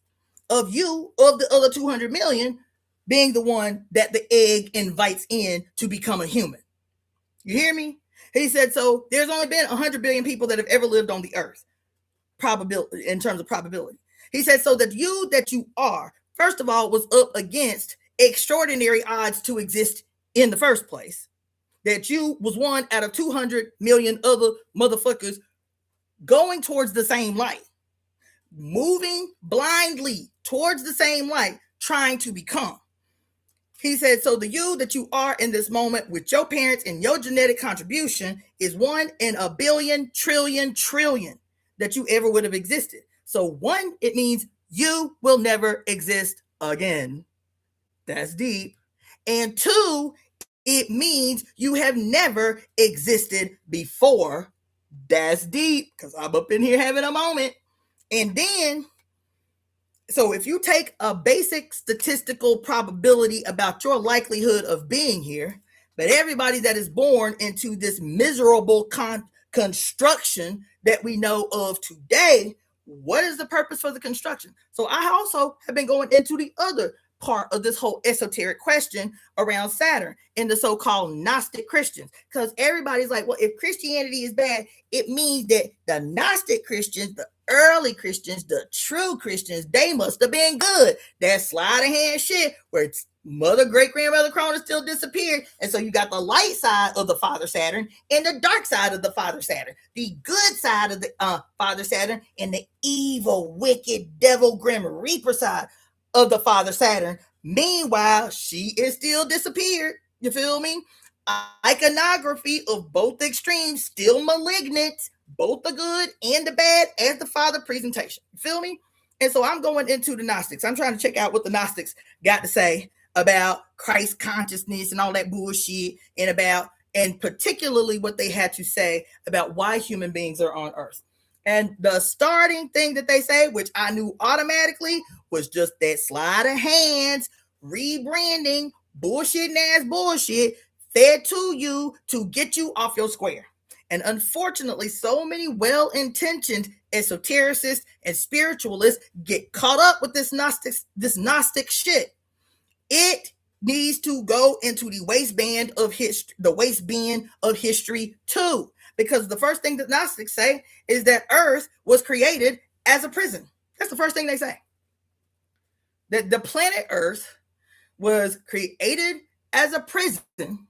of the other 200 million being the one that the egg invites in to become a human. You hear me? He said, so there's only been 100 billion people that have ever lived on the earth, probability, in terms of probability. He said, so that you are, first of all, was up against extraordinary odds to exist in the first place. That you was one out of 200 million other motherfuckers going towards the same light, moving blindly towards the same light, trying to become. He said, so the you that you are in this moment with your parents and your genetic contribution is 1 in a billion, trillion, trillion that you ever would have existed. So 1, it means you will never exist again. That's deep. And 2, it means you have never existed before. That's deep, because I'm up in here having a moment. And then, so if you take a basic statistical probability about your likelihood of being here, but everybody that is born into this miserable construction that we know of today, what is the purpose for the construction? So I also have been going into the other part of this whole esoteric question around Saturn in the so-called Gnostic Christians, because everybody's like, well, if Christianity is bad, it means that the Gnostic Christians, the early Christians, the true Christians, they must have been good. That sleight of hand shit where it's mother, great grandmother Cronus still disappeared. And so you got the light side of the Father Saturn and the dark side of the Father Saturn, the good side of the Father Saturn and the evil, wicked, devil, grim reaper side of the Father Saturn. Meanwhile, she is still disappeared. You feel me? Iconography of both extremes, still malignant, both the good and the bad as the Father presentation. You feel me? And so I'm going into the Gnostics. I'm trying to check out what the Gnostics got to say about Christ consciousness and all that bullshit, and particularly what they had to say about why human beings are on Earth. And the starting thing that they say, which I knew automatically, was just that sleight of hands, rebranding, bullshit ass bullshit fed to you to get you off your square. And unfortunately, so many well-intentioned esotericists and spiritualists get caught up with this Gnostic shit. It needs to go into the waistband of history too. Because the first thing that Gnostics say is that Earth was created as a prison. That's the first thing they say. That the planet Earth was created as a prison,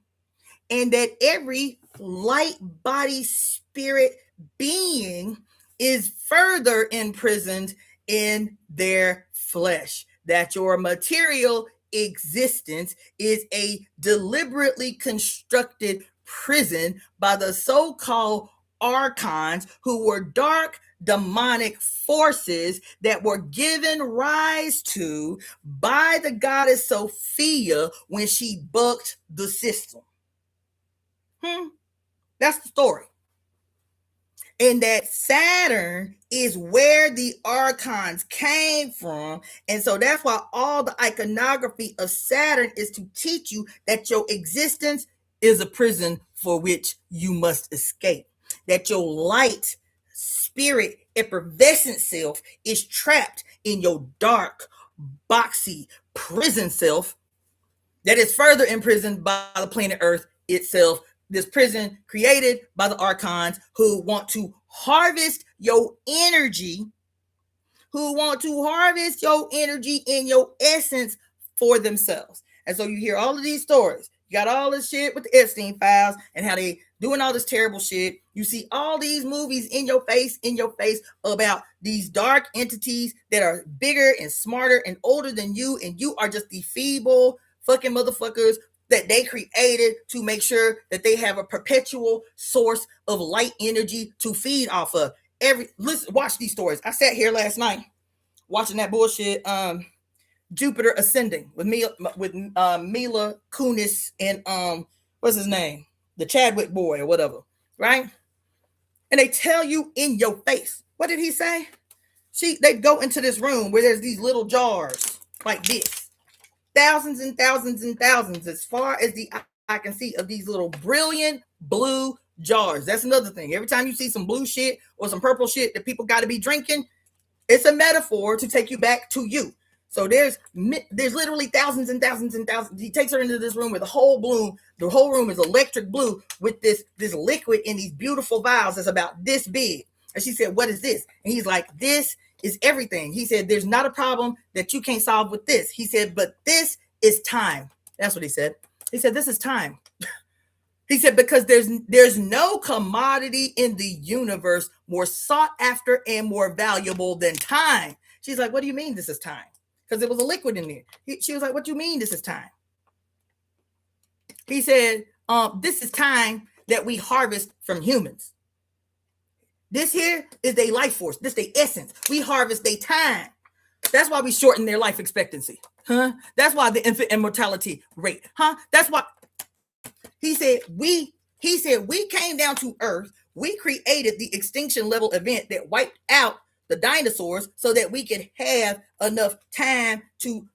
and that every light body spirit being is further imprisoned in their flesh. That your material existence is a deliberately constructed prison by the so-called archons, who were dark demonic forces that were given rise to by the goddess Sophia when she bucked the system. That's the story. And that Saturn is where the archons came from. And so that's why all the iconography of Saturn is to teach you that your existence is a prison for which you must escape. That your light, spirit, effervescent self is trapped in your dark, boxy prison self that is further imprisoned by the planet Earth itself. This prison created by the archons who want to harvest your energy, in your essence for themselves. And so you hear all of these stories. You got all this shit with the Epstein files and how they doing all this terrible shit. You see all these movies in your face about these dark entities that are bigger and smarter and older than you, and you are just the feeble fucking motherfuckers that they created to make sure that they have a perpetual source of light energy to feed off of. watch these stories. I sat here last night watching that bullshit Jupiter Ascending with Mila Kunis and what's his name? The Chadwick boy or whatever, right? And they tell you in your face. What did he say? They go into this room where there's these little jars like this. Thousands and thousands and thousands, as far as the eye can see, of these little brilliant blue jars. That's another thing. Every time you see some blue shit or some purple shit that people got to be drinking, it's a metaphor to take you back to you. So there's literally thousands and thousands and thousands. He takes her into this room with the whole room is electric blue with this liquid in these beautiful vials that's about this big. And she said, what is this? And he's like, this is everything. He said, there's not a problem that you can't solve with this. He said, but this is time. That's what he said. He said, this is time. He said, because there's no commodity in the universe more sought after and more valuable than time. She's like, what do you mean this is time? Because there was a liquid in there. She was like, what do you mean this is time? He said, this is time that we harvest from humans. This here is their life force. This their essence. We harvest their time. That's why we shorten their life expectancy. Huh? That's why the infant immortality rate. Huh? That's why he said we came down to Earth. We created the extinction level event that wiped out the dinosaurs so that we could have enough time to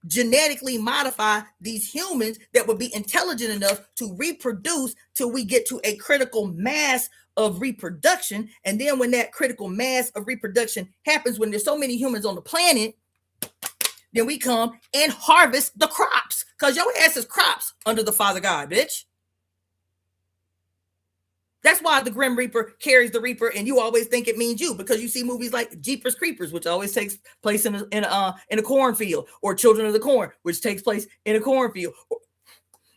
genetically modify these humans that would be intelligent enough to reproduce till we get to a critical mass of reproduction. And then when that critical mass of reproduction happens, when there's so many humans on the planet, then we come and harvest the crops, because your ass is crops under the Father God, bitch. That's why the Grim Reaper carries the Reaper, and you always think it means you, because you see movies like Jeepers Creepers, which always takes place in a cornfield, or Children of the Corn, which takes place in a cornfield,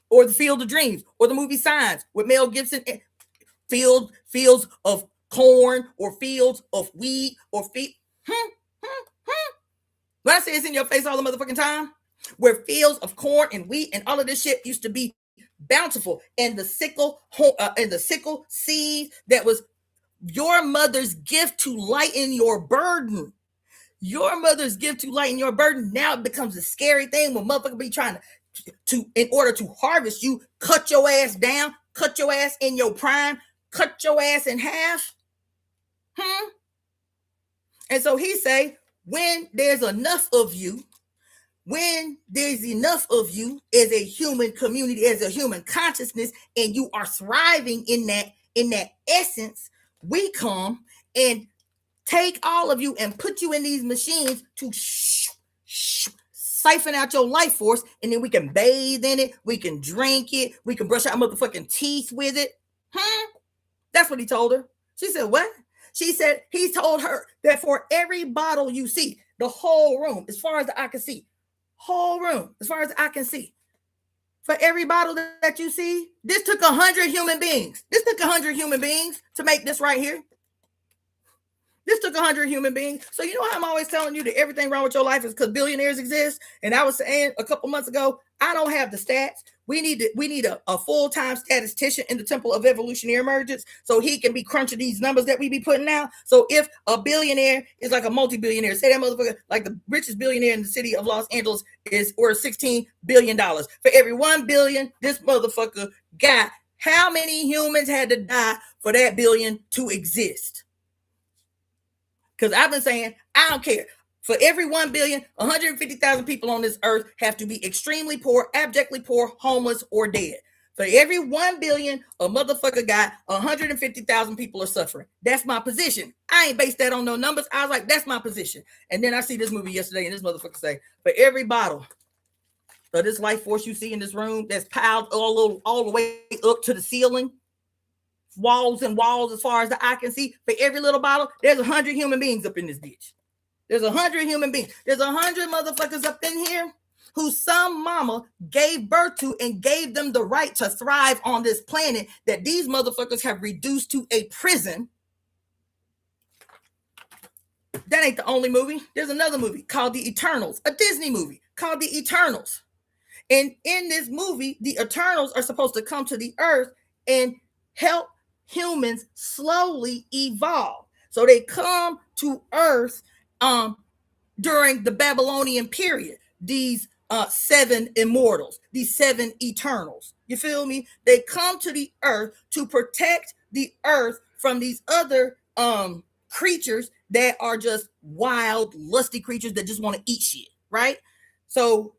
or The Field of Dreams, or the movie Signs with Mel Gibson. Fields of corn, or fields of wheat, or When I say it's in your face all the motherfucking time, where fields of corn and wheat and all of this shit used to be bountiful, and the sickle seed that was your mother's gift to lighten your burden. Your mother's gift to lighten your burden. Now it becomes a scary thing when motherfuckers be trying to in order to harvest you, cut your ass down, cut your ass in your prime, cut your ass in half. And so he say, when there's enough of you as a human community, as a human consciousness, and you are thriving in that essence, we come and take all of you and put you in these machines to siphon out your life force, and then we can bathe in it, we can drink it, we can brush our motherfucking teeth with it. That's what he told her. She said, what? She said he told her that for every bottle you see, the whole room, as far as the eye can see, whole room, as far as I can see, for every bottle that you see, this took 100 human beings. This took 100 human beings to make this right here. This took 100 human beings. So you know how I'm always telling you that everything wrong with your life is because billionaires exist? And I was saying a couple months ago, I don't have the stats. We need a full-time statistician in the Temple of Evolutionary Emergence so he can be crunching these numbers that we be putting out. So if a billionaire is like a multi-billionaire, say that motherfucker, like the richest billionaire in the city of Los Angeles is worth $16 billion. For every 1 billion, this motherfucker got how many humans had to die for that billion to exist? Because I've been saying, I don't care. For every 1 billion, 150,000 people on this earth have to be extremely poor, abjectly poor, homeless, or dead. For every 1 billion, a motherfucker got 150,000 people are suffering. That's my position. I ain't based that on no numbers. I was like, that's my position. And then I see this movie yesterday, and this motherfucker say, for every bottle of this life force you see in this room that's piled all the way up to the ceiling, walls and walls as far as the eye can see, for every little bottle, there's 100 human beings up in this bitch. There's 100 human beings. There's 100 motherfuckers up in here who some mama gave birth to and gave them the right to thrive on this planet that these motherfuckers have reduced to a prison. That ain't the only movie. There's another movie called The Eternals, a Disney movie called The Eternals. And in this movie, the Eternals are supposed to come to the earth and help humans slowly evolve. So they come to Earth during the Babylonian period. These 7 immortals, these 7 eternals. You feel me? They come to the Earth to protect the Earth from these other creatures that are just wild, lusty creatures that just want to eat shit, right? So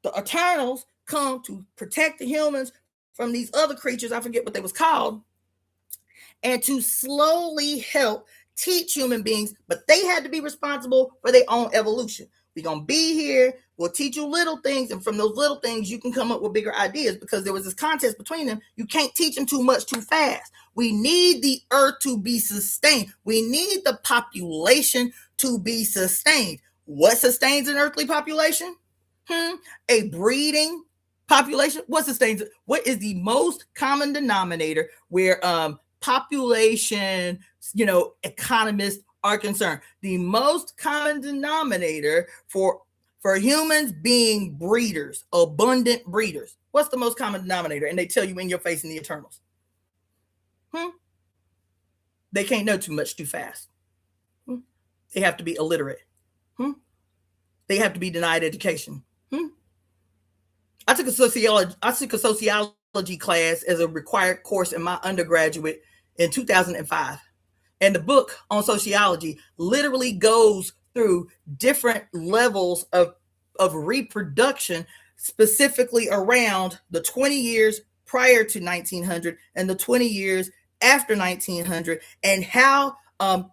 the Eternals come to protect the humans from these other creatures, I forget what they was called, and to slowly help teach human beings, but they had to be responsible for their own evolution. We're going to be here, we'll teach you little things, and from those little things, you can come up with bigger ideas, because there was this contest between them. You can't teach them too much too fast. We need the Earth to be sustained. We need the population to be sustained. What sustains an earthly population? A breeding population. What sustains it? What is the most common denominator where population, economists are concerned? The most common denominator for humans being breeders, abundant breeders. What's the most common denominator? And they tell you in your face in the Eternals. They can't know too much too fast. They have to be illiterate. They have to be denied education. I took a sociology class as a required course in my undergraduate in 2005. And the book on sociology literally goes through different levels of reproduction, specifically around the 20 years prior to 1900 and the 20 years after 1900, and how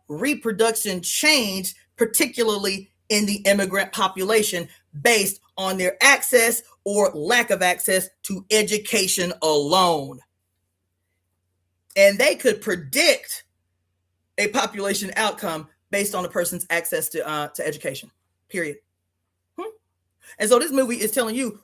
reproduction changed, particularly in the immigrant population, based on their access or lack of access to education alone. And they could predict a population outcome based on a person's access to education, period. And so this movie is telling you,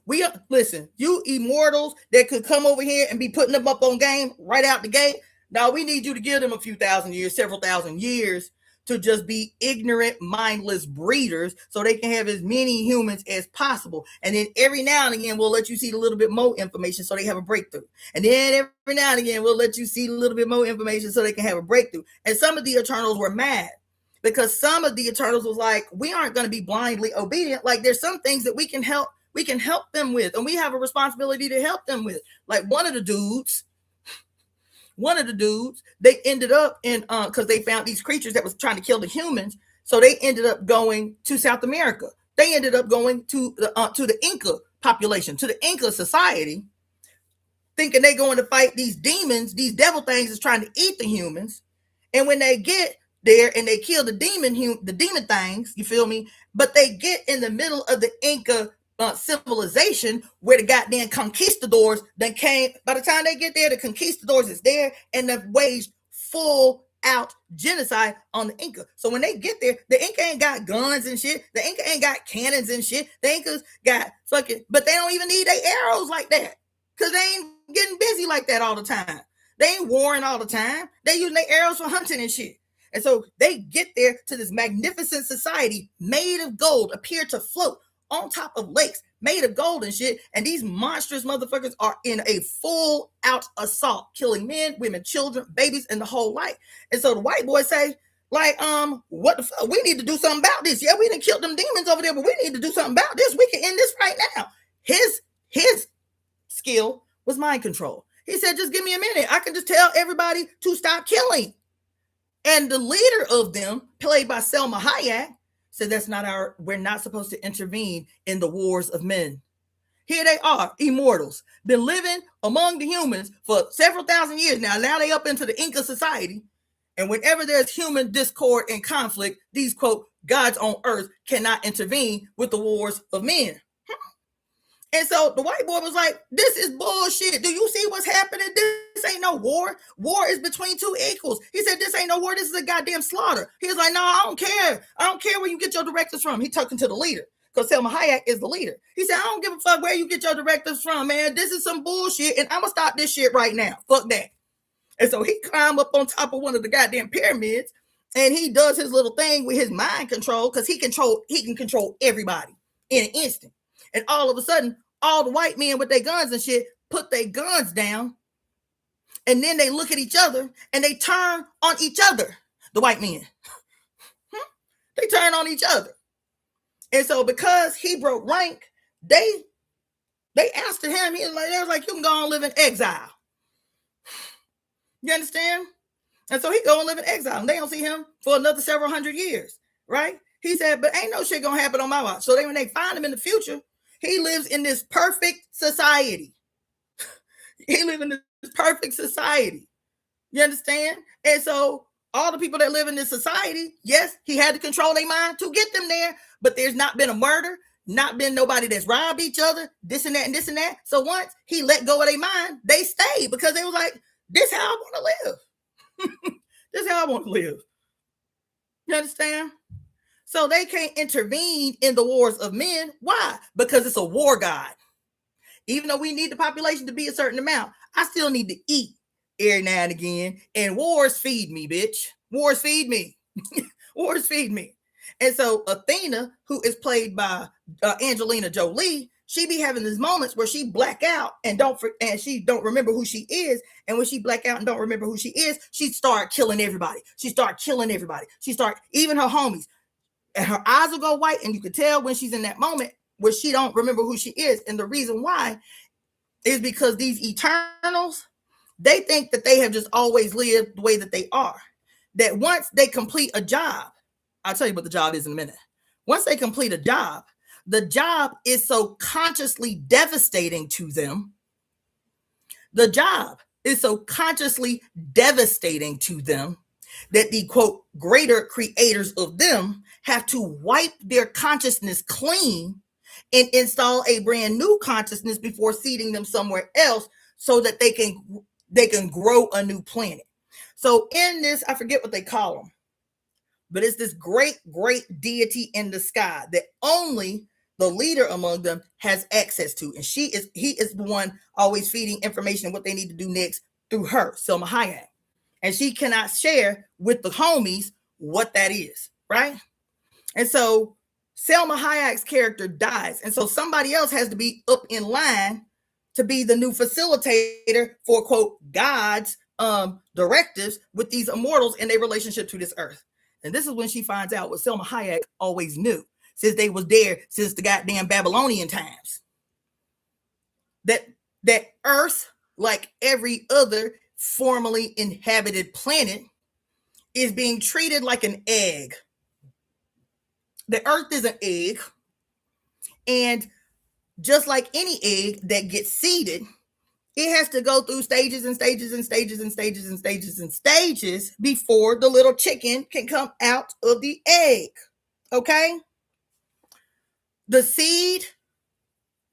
listen, you immortals that could come over here and be putting them up on game right out the gate. Now we need you to give them a few thousand years, several thousand years, to just be ignorant, mindless breeders so they can have as many humans as possible. And then every now and again, we'll let you see a little bit more information so they have a breakthrough. And then every now and again, we'll let you see a little bit more information so they can have a breakthrough. And some of the Eternals were mad, because some of the Eternals was like, we aren't going to be blindly obedient. Like, there's some things that we can help them with, and we have a responsibility to help them with. Like one of the dudes, they ended up in, because they found these creatures that was trying to kill the humans. So they ended up going to South America. They ended up going to the Inca population, to the Inca society, thinking they're going to fight these demons, these devil things is trying to eat the humans. And when they get there and they kill the demon things, you feel me? But they get in the middle of the Inca civilization, where the goddamn conquistadors that came. By the time they get there, the conquistadors is there and they've waged full out genocide on the Inca. So when they get there, the Inca ain't got guns and shit. The Inca ain't got cannons and shit. The Incas got fucking, but they don't even need their arrows like that, because they ain't getting busy like that all the time. They ain't warring all the time. They using their arrows for hunting and shit. And so they get there to this magnificent society made of gold, appear to float on top of lakes made of gold and shit. And these monstrous motherfuckers are in a full out assault, killing men, women, children, babies, and the whole light. And so the white boys say, like, what the fuck? We need to do something about this. Yeah, we didn't kill them demons over there, but we need to do something about this. We can end this right now. His skill was mind control. He said, just give me a minute. I can just tell everybody to stop killing. And the leader of them, played by Selma Hayek, said, we're not supposed to intervene in the wars of men. Here they are, immortals, been living among the humans for several thousand years now. Now they up into the Inca society. And whenever there's human discord and conflict, these, quote, gods on earth cannot intervene with the wars of men. And so the white boy was like, this is bullshit. Do you see what's happening? This ain't no war. War is between two equals. He said, this ain't no war. This is a goddamn slaughter. He was like, no, I don't care. I don't care where you get your directives from. He talking to the leader, because Selma Hayek is the leader. He said, I don't give a fuck where you get your directives from, man. This is some bullshit, and I'm going to stop this shit right now. Fuck that. And so he climbed up on top of one of the goddamn pyramids, and he does his little thing with his mind control, because he can control everybody in an instant. And all of a sudden, all the white men with their guns and shit put their guns down, and then they look at each other and they turn on each other. the white men. They turned on each other. And so because he broke rank, they asked him, they was like, you can go and live in exile. You understand? And so he go and live in exile, and they don't see him for another several hundred years, right? He said, but ain't no shit gonna happen on my watch. So when they find him in the future, he lives in this perfect society. He lives in this perfect society. You understand? And so all the people that live in this society, yes, he had to control their mind to get them there, but there's not been a murder, not been nobody that's robbed each other, this and that and this and that. So once he let go of their mind, they stayed because they was like, this is how I want to live. This is how I want to live. You understand? So they can't intervene in the wars of men. Why? Because it's a war god. Even though we need the population to be a certain amount, I still need to eat every now and again. And wars feed me, bitch. Wars feed me. Wars feed me. And so Athena, who is played by Angelina Jolie, she be having these moments where she black out and she don't remember who she is. And when she black out and don't remember who she is, she start killing everybody. She start killing everybody. She start, even her homies. And her eyes will go white, and you can tell when she's in that moment where she don't remember who she is. And the reason why is because these Eternals, they think that they have just always lived the way that they are. That once they complete a job, I'll tell you what the job is in a minute. Once they complete a job, the job is so consciously devastating to them. The job is so consciously devastating to them that the, quote, greater creators of them have to wipe their consciousness clean and install a brand new consciousness before seeding them somewhere else so that they can grow a new planet. So in this, I forget what they call them, but it's this great deity in the sky that only the leader among them has access to. And he is the one always feeding information what they need to do next through her, Selma Hayek. And she cannot share with the homies what that is, right? And so Selma Hayek's character dies. And so somebody else has to be up in line to be the new facilitator for, quote, God's directives with these immortals in their relationship to this earth. And this is when she finds out what Selma Hayek always knew, since they was there since the goddamn Babylonian times. That earth, like every other formerly inhabited planet, is being treated like an egg. The earth is an egg, and just like any egg that gets seeded, it has to go through stages and stages and stages and stages and stages and stages before the little chicken can come out of the egg. Okay? The seed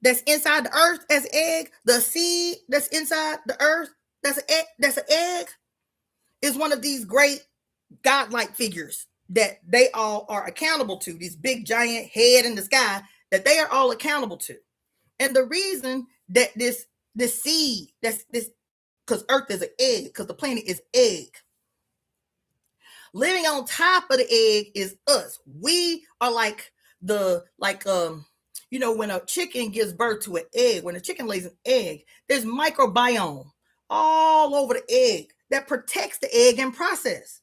that's inside the earth as egg, the seed that's inside the earth that's an egg, is one of these great godlike figures that they all are accountable to, this big giant head in the sky that they are all accountable to. And the reason that this seed, that's this, because earth is an egg, because the planet is egg. Living on top of the egg is us. We are like when a chicken gives birth to an egg, when a chicken lays an egg, there's microbiome all over the egg that protects the egg in process.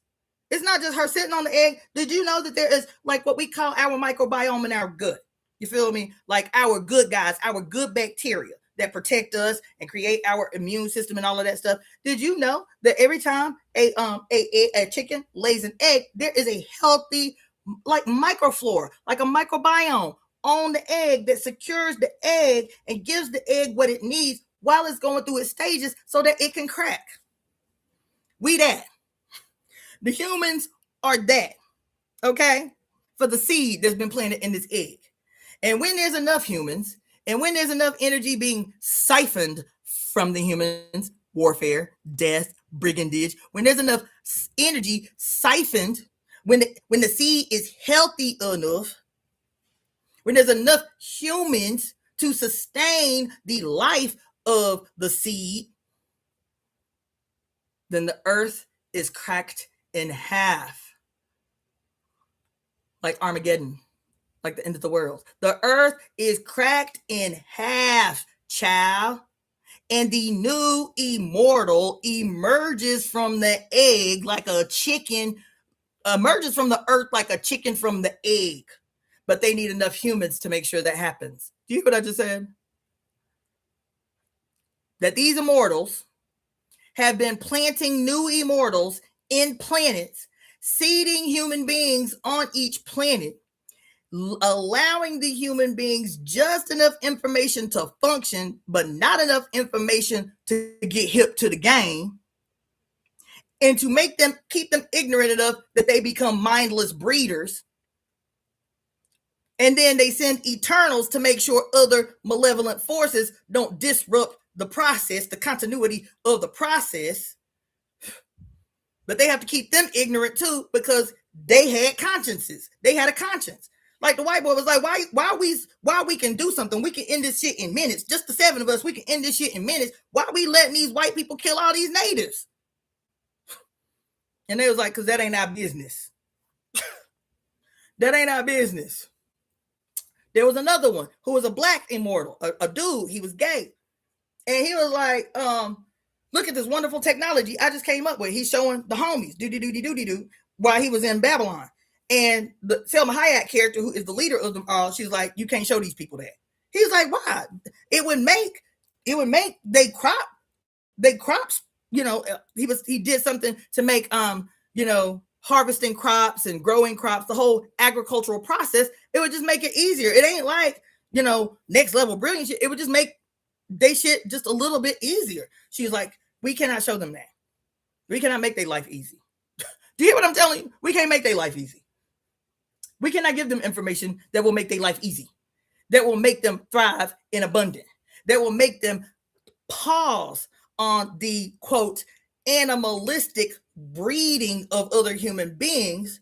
It's not just her sitting on the egg. Did you know that there is like what we call our microbiome in our gut? You feel me? Like our good guys, our good bacteria that protect us and create our immune system and all of that stuff. Did you know that every time a chicken lays an egg, there is a healthy like microflora, like a microbiome on the egg that secures the egg and gives the egg what it needs while it's going through its stages so that it can crack. We that. The humans are that, okay, for the seed that's been planted in this egg. And when there's enough humans, and when there's enough energy being siphoned from the humans, warfare, death, brigandage, when there's enough energy siphoned, when the seed is healthy enough, when there's enough humans to sustain the life of the seed, then the earth is cracked in half, like Armageddon, like the end of the world. The earth is cracked in half, child, and the new immortal emerges from the egg like a chicken emerges from the earth like a chicken from the egg, but they need enough humans to make sure that happens. Do you hear what I just said? That these immortals have been planting new immortals in planets, seeding human beings on each planet, allowing the human beings just enough information to function, but not enough information to get hip to the game, and to make them, keep them ignorant enough that they become mindless breeders. And then they send Eternals to make sure other malevolent forces don't disrupt the process, the continuity of the process. But they have to keep them ignorant too, because they had consciences. They had a conscience. Like the white boy was like, why we can do something? We can end this shit in minutes. Just the 7 of us, we can end this shit in minutes. Why are we letting these white people kill all these natives? And they was like, because that ain't our business. That ain't our business. There was another one who was a black immortal, a dude. He was gay. And he was like, look at this wonderful technology I just came up with. He's showing the homies, do, while he was in Babylon. And the Selma Hayek character, who is the leader of them all, she's like, you can't show these people that. He's like, why? It would make they crops, you know, he did something to make, you know, harvesting crops and growing crops, the whole agricultural process, it would just make it easier. It ain't like, you know, next level brilliant shit. It would just make they shit just a little bit easier. She's like, we cannot show them that. We cannot make their life easy. Do you hear what I'm telling you? We can't make their life easy. We cannot give them information that will make their life easy, that will make them thrive in abundance, that will make them pause on the, quote, animalistic breeding of other human beings,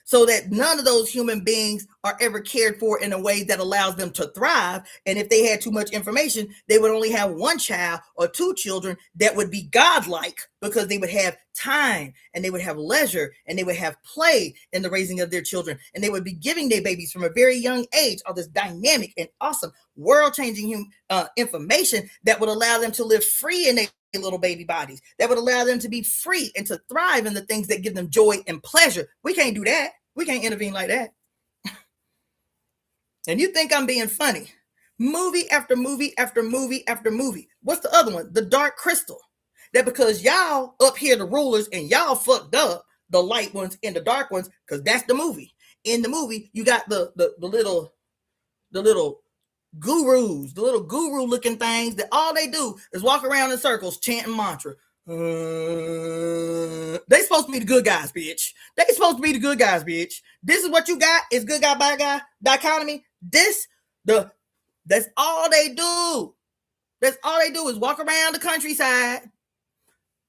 so that none of those human beings are ever cared for in a way that allows them to thrive. And if they had too much information, they would only have 1 child or 2 children that would be godlike, because they would have time and they would have leisure and they would have play in the raising of their children. And they would be giving their babies from a very young age all this dynamic and awesome world-changing information that would allow them to live free in their little baby bodies, that would allow them to be free and to thrive in the things that give them joy and pleasure. We can't do that. We can't intervene like that. And you think I'm being funny? Movie after movie after movie after movie. What's the other one? The Dark Crystal. That because y'all up here, the rulers, and y'all fucked up the light ones and the dark ones, because that's the movie. In the movie, you got the little gurus, the little guru looking things that all they do is walk around in circles chanting mantra. They supposed to be the good guys, bitch. They supposed to be the good guys, bitch. This is what you got, is good guy, bad guy dichotomy. That's all they do. That's all they do is walk around the countryside,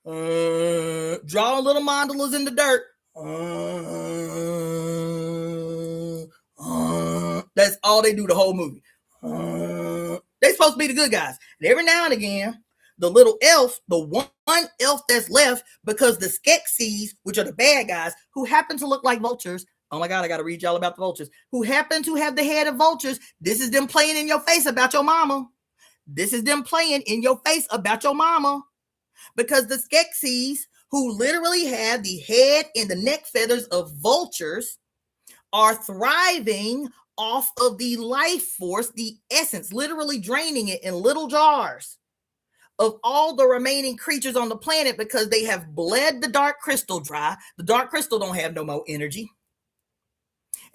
draw little mandalas in the dirt. That's all they do the whole movie. They're supposed to be the good guys. And every now and again, the little elf, the one elf that's left, because the Skeksis, which are the bad guys, who happen to look like vultures. Oh my God, I got to read y'all about the vultures. Who happen to have the head of vultures. This is them playing in your face about your mama. This is them playing in your face about your mama. Because the Skeksis, who literally have the head and the neck feathers of vultures, are thriving off of the life force, the essence, literally draining it in little jars of all the remaining creatures on the planet, because they have bled the dark crystal dry. The dark crystal don't have no more energy.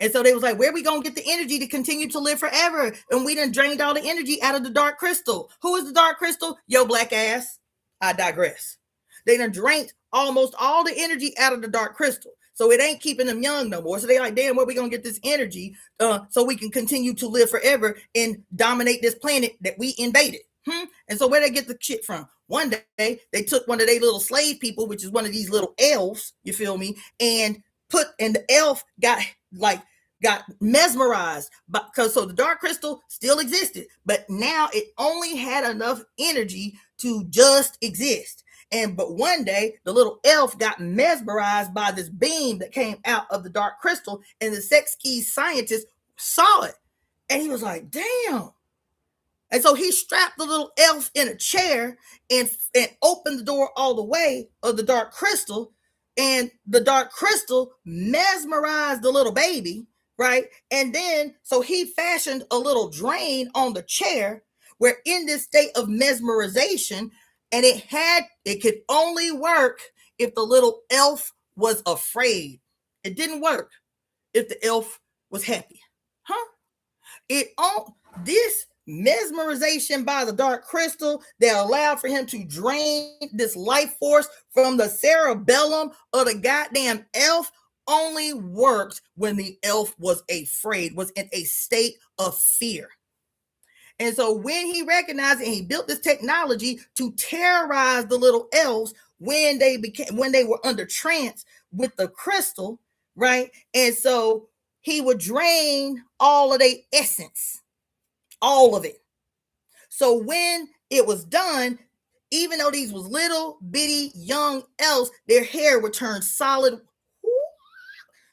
And so they was like, where are we going to get the energy to continue to live forever? And we done drained all the energy out of the dark crystal. Who is the dark crystal? Yo, black ass. I digress. They done drained almost all the energy out of the dark crystal. So it ain't keeping them young no more. So they like, damn, where we going to get this energy so we can continue to live forever and dominate this planet that we invaded? And so where they get the shit from? One day they took one of their little slave people, which is one of these little elves, you feel me, and the elf got mesmerized because so the dark crystal still existed, but now it only had enough energy to just exist. But one day the little elf got mesmerized by this beam that came out of the dark crystal, and the Skeksis scientist saw it, and he was like, damn. And so he strapped the little elf in a chair and opened the door all the way of the dark crystal And the dark crystal mesmerized the little baby, right? And then, so he fashioned a little drain on the chair where in this state of mesmerization, and it could only work if the little elf was afraid. It didn't work if the elf was happy. This mesmerization by the dark crystal that allowed for him to drain this life force from the cerebellum of the goddamn elf only worked when the elf was afraid, was in a state of fear. And so when he recognized it, and he built this technology to terrorize the little elves when they were under trance with the crystal, right? And so he would drain all of their essence, all of it. So when it was done, even though these was little bitty young elves, their hair would turn solid.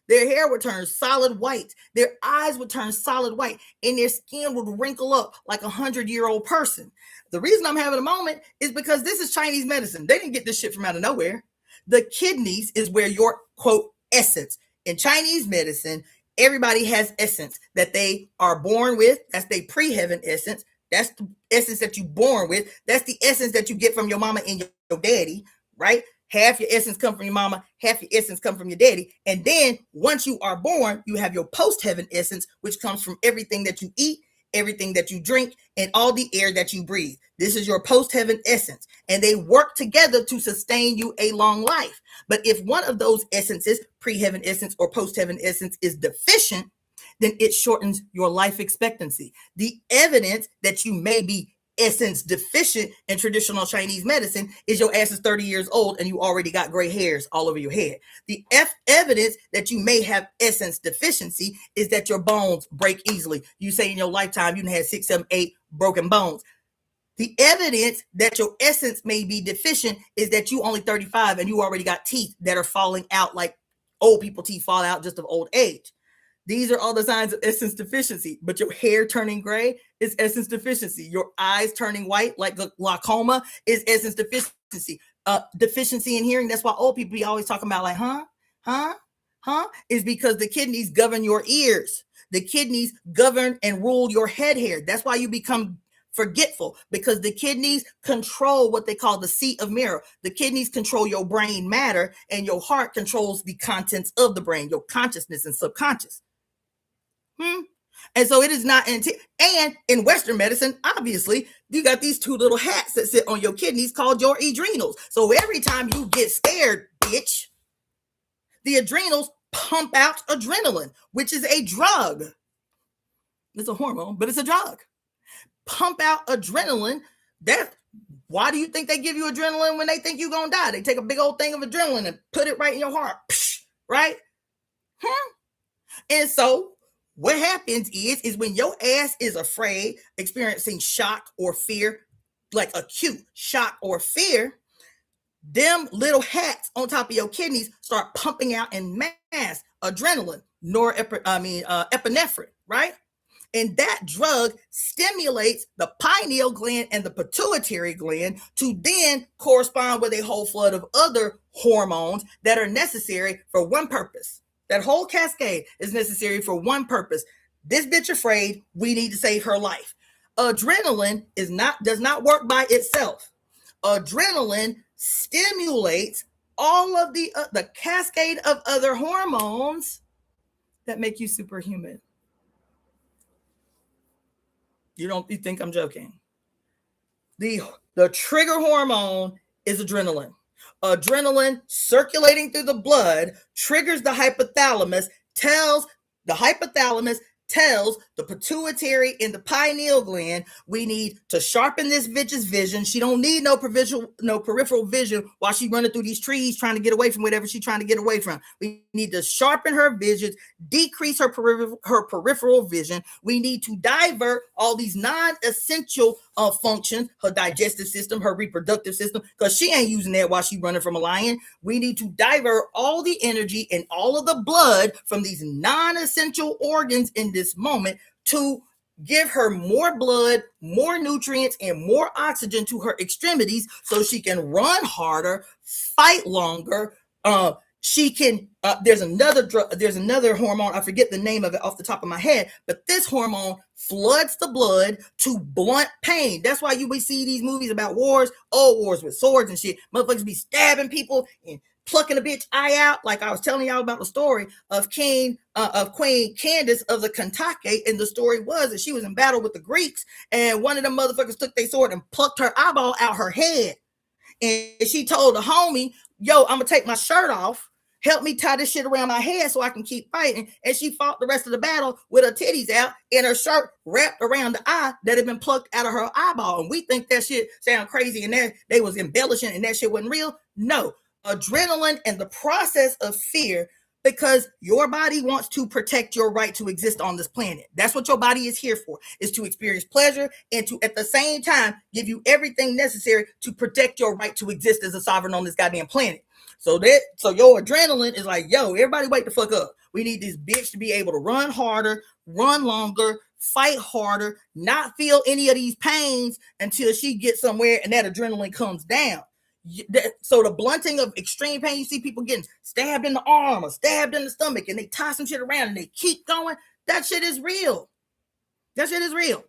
Their hair would turn solid white. Their eyes would turn solid white, and their skin would wrinkle up like 100-year-old person. The reason I'm having a moment is because this is Chinese medicine. They didn't get this shit from out of nowhere. The kidneys is where your, quote, essence. In Chinese medicine, everybody has essence that they are born with. That's their pre-heaven essence. That's the essence that you're born with. That's the essence that you get from your mama and your daddy, right? Half your essence come from your mama, half your essence come from your daddy. And then once you are born, you have your post-heaven essence, which comes from everything that you eat, everything that you drink, and all the air that you breathe. This is your post-heaven essence. And they work together to sustain you a long life. But if one of those essences, pre-heaven essence or post-heaven essence, is deficient, then it shortens your life expectancy. The evidence that you may be essence deficient in traditional Chinese medicine is your ass is 30 years old and you already got gray hairs all over your head. The evidence that you may have essence deficiency is that your bones break easily. You say in your lifetime you had 6, 7, 8 broken bones. The evidence that your essence may be deficient is that you only 35 and you already got teeth that are falling out like old people teeth fall out just of old age. These are all the signs of essence deficiency. But your hair turning gray is essence deficiency. Your eyes turning white like glaucoma is essence deficiency. Deficiency in hearing. That's why old people be always talking about like, is because the kidneys govern your ears. The kidneys govern and rule your head hair. That's why you become forgetful, because the kidneys control what they call the seat of mirror. The kidneys control your brain matter, and your heart controls the contents of the brain, your consciousness and subconscious. And so it is not, and in Western medicine, obviously, you got these two little hats that sit on your kidneys called your adrenals. So every time you get scared, bitch, the adrenals pump out adrenaline, which is a drug. It's a hormone, but it's a drug. Pump out adrenaline. Why do you think they give you adrenaline when they think you're going to die? They take a big old thing of adrenaline and put it right in your heart, right? And so what happens is when your ass is afraid, experiencing shock or fear, like acute shock or fear, them little hats on top of your kidneys start pumping out in mass adrenaline, epinephrine, right? And that drug stimulates the pineal gland and the pituitary gland to then correspond with a whole flood of other hormones that are necessary for one purpose. That whole cascade is necessary for one purpose. This bitch afraid, we need to save her life. Adrenaline does not work by itself. Adrenaline stimulates all of the cascade of other hormones that make you superhuman. You think I'm joking? The trigger hormone is adrenaline. Adrenaline circulating through the blood triggers the hypothalamus, tells the pituitary and the pineal gland, we need to sharpen this bitch's vision. She don't need no peripheral vision while she running through these trees trying to get away from whatever she's trying to get away from. We need to sharpen her vision, decrease her peripheral vision. We need to divert all these non-essential functions, her digestive system, her reproductive system, because she ain't using that while she's running from a lion. We need to divert all the energy and all of the blood from these non-essential organs in this moment to give her more blood, more nutrients, and more oxygen to her extremities so she can run harder, fight longer, she can, there's another drug, there's another hormone, I forget the name of it off the top of my head, but this hormone floods the blood to blunt pain. That's why you would see these movies about wars, old wars with swords and shit. Motherfuckers be stabbing people and plucking a bitch eye out. Like I was telling y'all about the story of Queen Candace of the Kentucky, and the story was that she was in battle with the Greeks, and one of them motherfuckers took their sword and plucked her eyeball out her head. And she told the homie, yo, I'm gonna take my shirt off. Help me tie this shit around my head so I can keep fighting. And she fought the rest of the battle with her titties out and her shirt wrapped around the eye that had been plucked out of her eyeball. And we think that shit sound crazy and that they was embellishing and that shit wasn't real. No, adrenaline and the process of fear, because your body wants to protect your right to exist on this planet. That's what your body is here for, is to experience pleasure and to, at the same time, give you everything necessary to protect your right to exist as a sovereign on this goddamn planet. So your adrenaline is like, yo, everybody wake the fuck up. We need this bitch to be able to run harder, run longer, fight harder, not feel any of these pains until she gets somewhere and that adrenaline comes down. So the blunting of extreme pain, you see people getting stabbed in the arm or stabbed in the stomach and they tie some shit around and they keep going. That shit is real. That shit is real.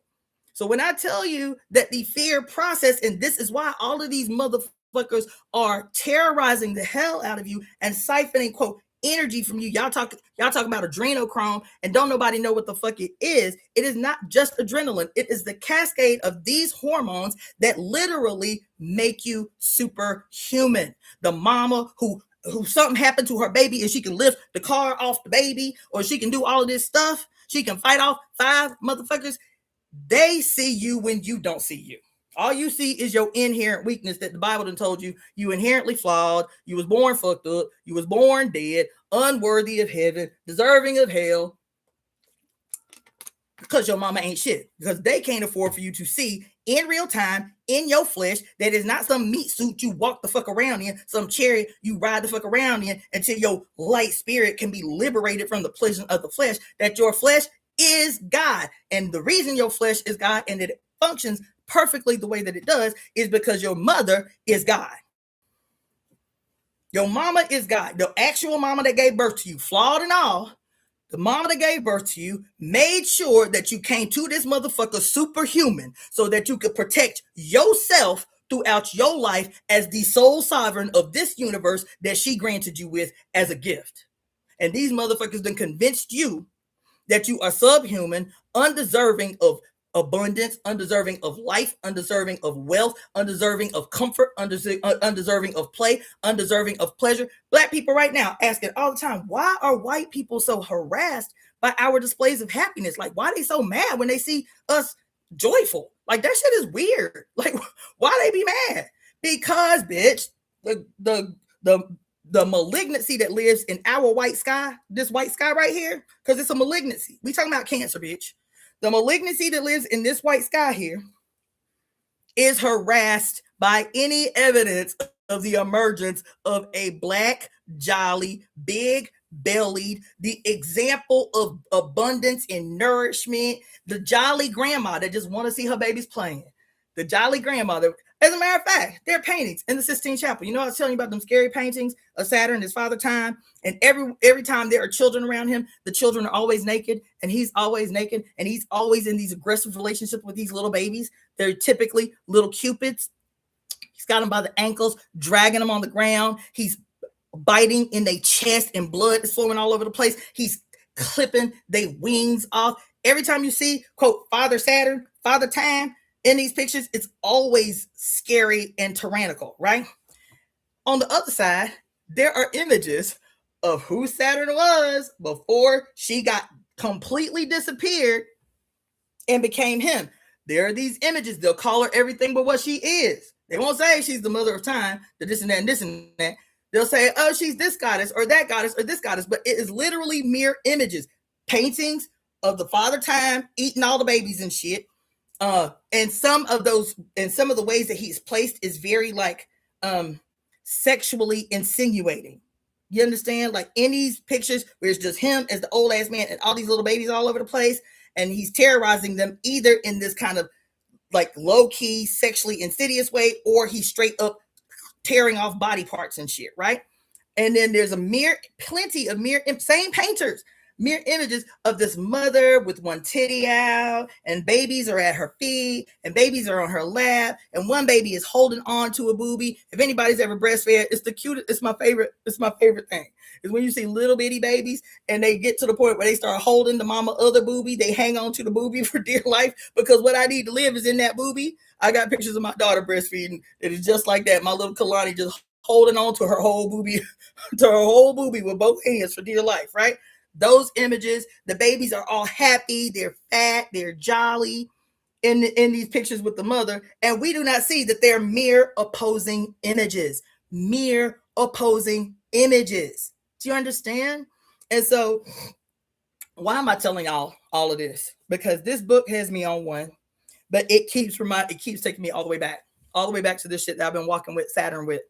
So when I tell you that the fear process, and this is why all of these motherfuckers are terrorizing the hell out of you and siphoning, quote, energy from you. Y'all talk about adrenochrome and don't nobody know what the fuck it is. It is not just adrenaline. It is the cascade of these hormones that literally make you superhuman. The mama who something happened to her baby and she can lift the car off the baby, or she can do all of this stuff. She can fight off 5 motherfuckers. They see you when you don't see you. All you see is your inherent weakness that the Bible done told you. You inherently flawed. You was born fucked up. You was born dead, unworthy of heaven, deserving of hell. Because your mama ain't shit. Because they can't afford for you to see in real time, in your flesh, that is not some meat suit you walk the fuck around in, some chariot you ride the fuck around in until your light spirit can be liberated from the pleasure of the flesh, that your flesh is God. And the reason your flesh is God and that it functions perfectly the way that it does is because your mother is God. Your mama is God. The actual mama that gave birth to you, flawed and all, the mama that gave birth to you made sure that you came to this motherfucker superhuman so that you could protect yourself throughout your life as the sole sovereign of this universe that she granted you with as a gift. And these motherfuckers done convinced you that you are subhuman, undeserving of abundance, undeserving of life, undeserving of wealth, undeserving of comfort, undeserving of play, undeserving of pleasure. Black people right now asking all the time, why are white people so harassed by our displays of happiness? Like, why are they so mad when they see us joyful? Like, that shit is weird. Like, why they be mad? Because, bitch, the malignancy that lives in our white sky, this white sky right here, because it's a malignancy. We talking about cancer, bitch. The malignancy that lives in this white sky here is harassed by any evidence of the emergence of a black, jolly, big-bellied, the example of abundance and nourishment, the jolly grandma that just want to see her babies playing. The jolly grandmother. As a matter of fact, there are paintings in the Sistine Chapel. You know, I was telling you about them scary paintings of Saturn, his father time. And every time there are children around him, the children are always naked and he's always naked. And he's always in these aggressive relationships with these little babies. They're typically little cupids. He's got them by the ankles, dragging them on the ground. He's biting in their chest and blood is flowing all over the place. He's clipping their wings off. Every time you see, quote, Father Saturn, Father Time, in these pictures, it's always scary and tyrannical, right? On the other side, there are images of who Saturn was before she got completely disappeared and became him. There are these images. They'll call her everything but what she is. They won't say she's the mother of time, the this and that and this and that. They'll say, oh, she's this goddess or that goddess or this goddess, but it is literally mere images, paintings of the Father Time eating all the babies and shit. And some of the ways that he's placed is very like sexually insinuating. You understand? Like in these pictures where it's just him as the old ass man and all these little babies all over the place, and he's terrorizing them either in this kind of like low-key sexually insidious way, or he's straight up tearing off body parts and shit, right? And then there's plenty of same painters, mirror images of this mother with one titty out, and babies are at her feet, and babies are on her lap, and one baby is holding on to a boobie. If anybody's ever breastfed, it's the cutest. It's my favorite thing. Is when you see little bitty babies and they get to the point where they start holding the mama other boobie, they hang on to the boobie for dear life, because what I need to live is in that boobie. I got pictures of my daughter breastfeeding. It is just like that. My little Kalani just holding on to her whole boobie, with both hands for dear life, right? Those images, the babies are all happy, they're fat, they're jolly in these pictures with the mother, and we do not see that they're mere opposing images. Mere opposing images. Do you understand? And so, why am I telling y'all all of this? Because this book has me on one, but it keeps taking me all the way back to this shit that I've been walking with Saturn with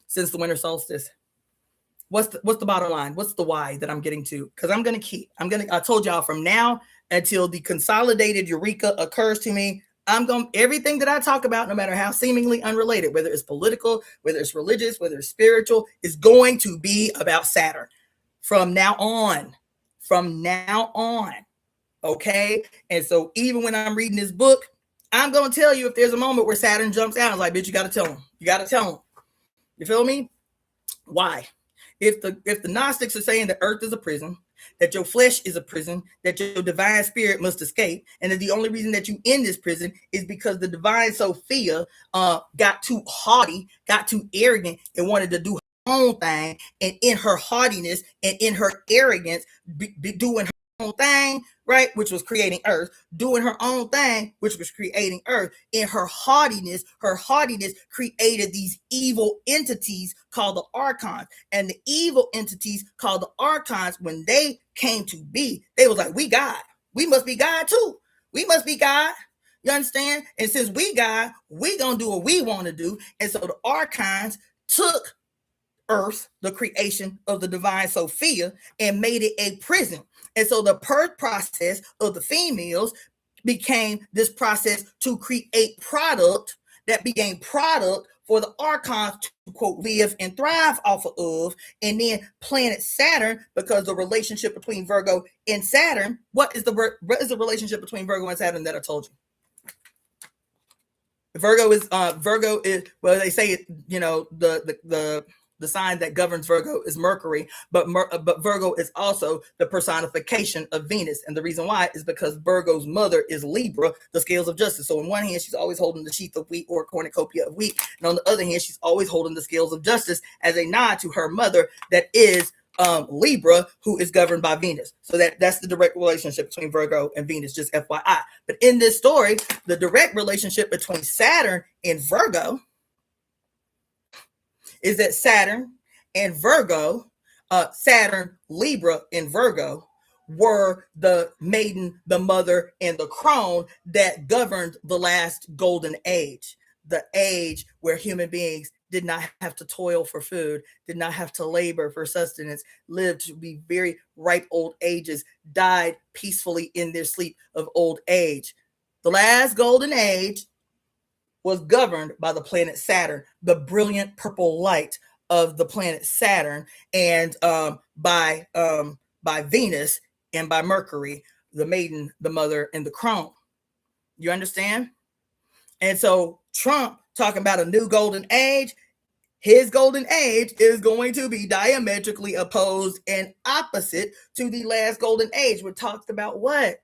since the winter solstice. What's the bottom line? What's the why that I'm getting to? Because I told y'all, from now until the consolidated eureka occurs to me, everything that I talk about, no matter how seemingly unrelated, whether it's political, whether it's religious, whether it's spiritual, is going to be about Saturn from now on. Okay. And so even when I'm reading this book, I'm going to tell you if there's a moment where Saturn jumps out, it's like, bitch, you got to tell him. You feel me? Why? If the Gnostics are saying that Earth is a prison, that your flesh is a prison, that your divine spirit must escape, and that the only reason that you in this prison is because the divine Sophia got too haughty, got too arrogant, and wanted to do her own thing, and in her haughtiness and in her arrogance, doing her own thing, right, which was creating Earth, doing her own thing, which was creating Earth. In her haughtiness created these evil entities called the archons. And the evil entities called the archons, when they came to be, they was like, we God. We must be God too. We must be God. You understand? And since we God, we gonna do what we want to do. And so the archons took Earth, the creation of the divine Sophia, and made it a prison. And so the birth process of the females became this process to create product that became product for the archons to, quote, live and thrive off of. And then planet Saturn, because the relationship between Virgo and Saturn, what is the relationship between Virgo and Saturn that I told you? Virgo is well, they say, you know, the sign that governs Virgo is Mercury, but Virgo is also the personification of Venus. And the reason why is because Virgo's mother is Libra, the scales of justice. So in one hand, she's always holding the sheath of wheat or a cornucopia of wheat. And on the other hand, she's always holding the scales of justice as a nod to her mother that is Libra, who is governed by Venus. So that's the direct relationship between Virgo and Venus, just FYI. But in this story, the direct relationship between Saturn and Virgo is that Saturn and Virgo, Saturn, Libra, and Virgo were the maiden, the mother, and the crone that governed the last golden age, the age where human beings did not have to toil for food, did not have to labor for sustenance, lived to be very ripe old ages, died peacefully in their sleep of old age. The last golden age was governed by the planet Saturn, the brilliant purple light of the planet Saturn, and by Venus and by Mercury, the maiden, the mother, and the crone. You understand? And so Trump talking about a new golden age, his golden age is going to be diametrically opposed and opposite to the last golden age, which talks about what?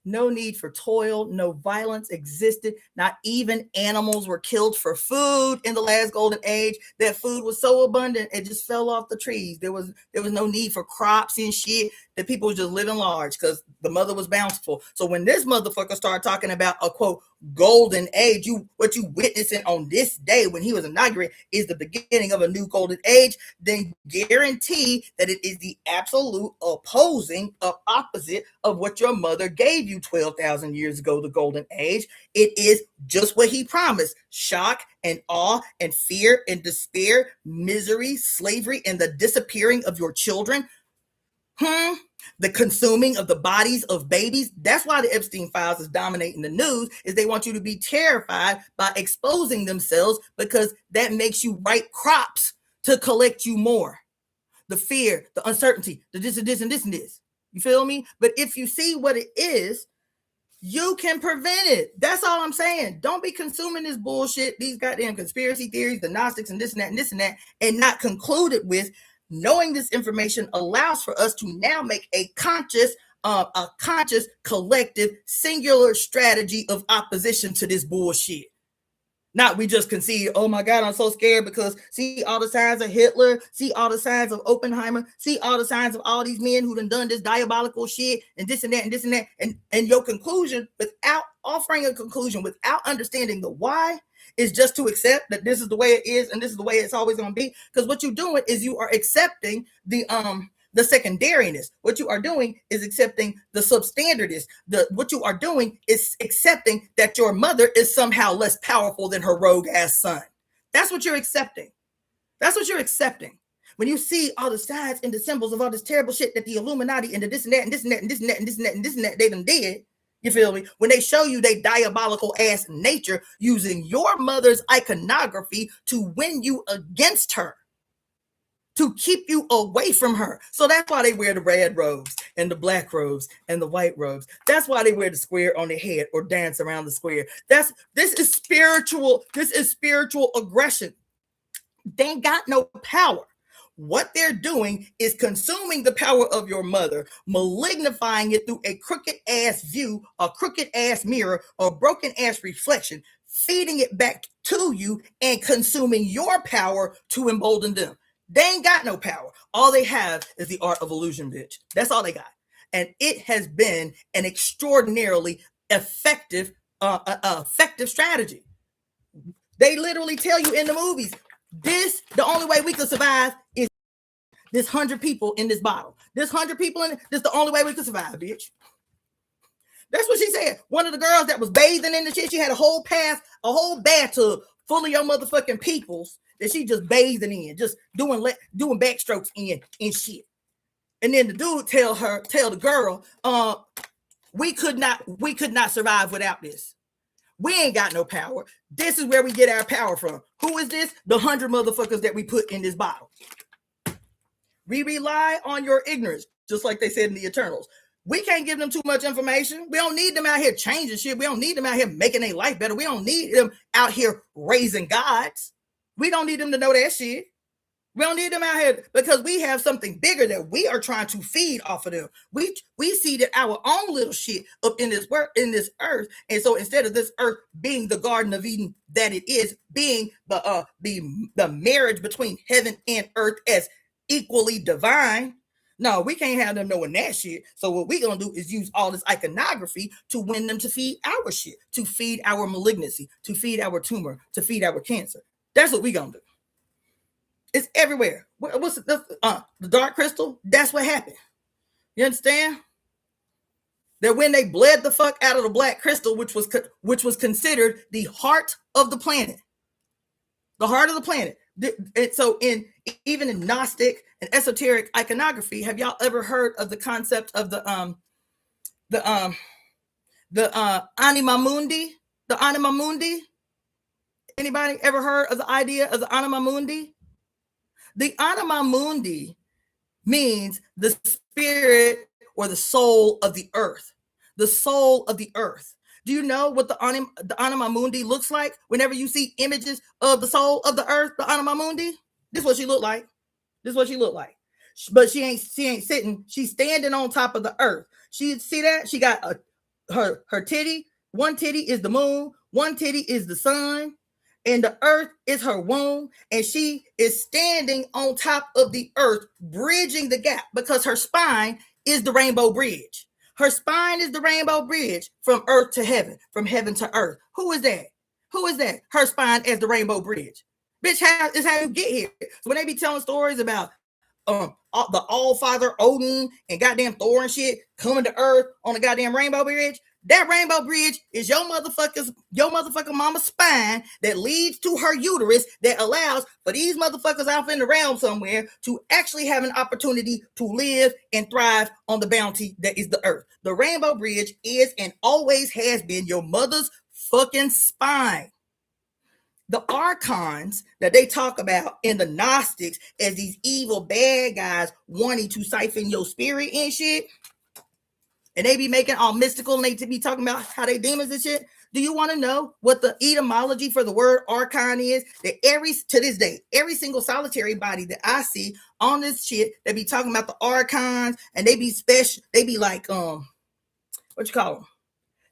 No need for toil, no violence existed. Not even animals were killed for food in the last golden age. That food was so abundant, it just fell off the trees. There was no need for crops and shit. That people were just living large because the mother was bountiful. So when this motherfucker started talking about a, quote, golden age, what you witnessing on this day when he was inaugurated is the beginning of a new golden age, then guarantee that it is the absolute opposite of what your mother gave you 12,000 years ago, the golden age. It is just what he promised: shock and awe and fear and despair, misery, slavery, and the disappearing of your children. The consuming of the bodies of babies. That's why the Epstein files is dominating the news, is they want you to be terrified by exposing themselves, because that makes you ripe crops to collect you more. the fear, the uncertainty, the this and this and this and this. You feel me? But if you see what it is, you can prevent it. That's all I'm saying. Don't be consuming this bullshit, these goddamn conspiracy theories, the Gnostics and this and that and this and that, and not conclude it with knowing this information allows for us to now make a conscious, collective, singular strategy of opposition to this bullshit. Not we just concede, oh my God, I'm so scared because see all the signs of Hitler, see all the signs of Oppenheimer, see all the signs of all these men who done this diabolical shit and this and that and this and that. And your conclusion, without offering a conclusion, without understanding the why, is just to accept that this is the way it is and this is the way it's always going to be. Because what you're doing is you are accepting the secondariness. What you are doing is accepting the substandardness. What you are doing is accepting that your mother is somehow less powerful than her rogue ass son. That's what you're accepting. That's what you're accepting. When you see all the signs and the symbols of all this terrible shit that the Illuminati and the this and that and this and that and this and that and this and that and this and that they done did, you feel me? When they show you they diabolical ass nature using your mother's iconography to win you against her, to keep you away from her. So that's why they wear the red robes and the black robes and the white robes. That's why they wear the square on their head or dance around the square. This is spiritual. This is spiritual aggression. They ain't got no power. What they're doing is consuming the power of your mother, malignifying it through a crooked ass view, a crooked ass mirror, or broken ass reflection, feeding it back to you and consuming your power to embolden them. They ain't got no power. All they have is the art of illusion, bitch. That's all they got. And it has been an extraordinarily effective strategy. They literally tell you in the movies, the only way we could survive is this 100 people in this bottle. This 100 people in it, this is the only way we could survive, bitch. That's what she said. One of the girls that was bathing in the shit, she had a whole bathtub full of your motherfucking peoples that she just bathing in, just doing backstrokes in and shit. And then the dude tell the girl, we could not survive without this. We ain't got no power. This is where we get our power from. Who is this? The 100 motherfuckers that we put in this bottle. We rely on your ignorance, just like they said in the Eternals. We can't give them too much information. We don't need them out here changing shit. We don't need them out here making their life better. We don't need them out here raising gods. We don't need them to know that shit. We don't need them out here because we have something bigger that we are trying to feed off of them. We see that our own little shit up in this earth, and so instead of this earth being the Garden of Eden that it is, being the marriage between heaven and earth as equally divine, no, we can't have them knowing that shit. So what we gonna do is use all this iconography to win them to feed our shit, to feed our malignancy, to feed our tumor, to feed our cancer. That's what we gonna do. It's everywhere. What's the dark crystal? That's what happened. You understand? That when they bled the fuck out of the black crystal, which was considered the heart of the planet, the heart of the planet. And so even in Gnostic and esoteric iconography, have y'all ever heard of the concept of the anima mundi? The anima mundi? Anybody ever heard of the idea of the anima mundi? The anima mundi means the spirit or the soul of the earth. The soul of the earth. Do you know what the anima mundi looks like? Whenever you see images of the soul of the earth, the anima mundi, this is what she looked like. This is what she looked like. But she ain't sitting. She's standing on top of the earth. She see that? She got her titty. One titty is the moon. One titty is the sun. And the earth is her womb, and she is standing on top of the earth, bridging the gap because her spine is the rainbow bridge. Her spine is the rainbow bridge from earth to heaven, from heaven to earth. Who is that? Who is that? Her spine as the rainbow bridge. Bitch, how you get here. So when they be telling stories about the All-Father Odin and goddamn Thor and shit coming to earth on the goddamn rainbow bridge, that rainbow bridge is your motherfucking mama's spine that leads to her uterus that allows for these motherfuckers out in the realm somewhere to actually have an opportunity to live and thrive on the bounty that is the earth. The rainbow bridge is and always has been your mother's fucking spine. the archons that they talk about in the Gnostics as these evil bad guys wanting to siphon your spirit and shit, and they be making all mystical and they be talking about how they demons and shit. Do you want to know what the etymology for the word archon is? That to this day, every single solitary body that I see on this shit, they be talking about the archons, and they be special. They be like, what you call them?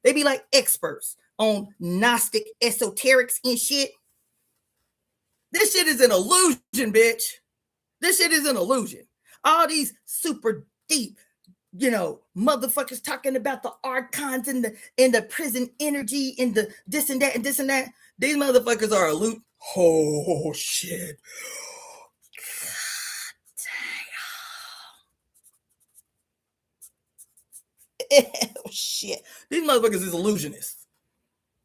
They be like experts on Gnostic esoterics and shit. This shit is an illusion, bitch. This shit is an illusion. All these super deep, motherfuckers talking about the archons and the prison energy and the this and that and this and that. These motherfuckers are illusion. Oh shit. Oh shit. These motherfuckers is illusionists.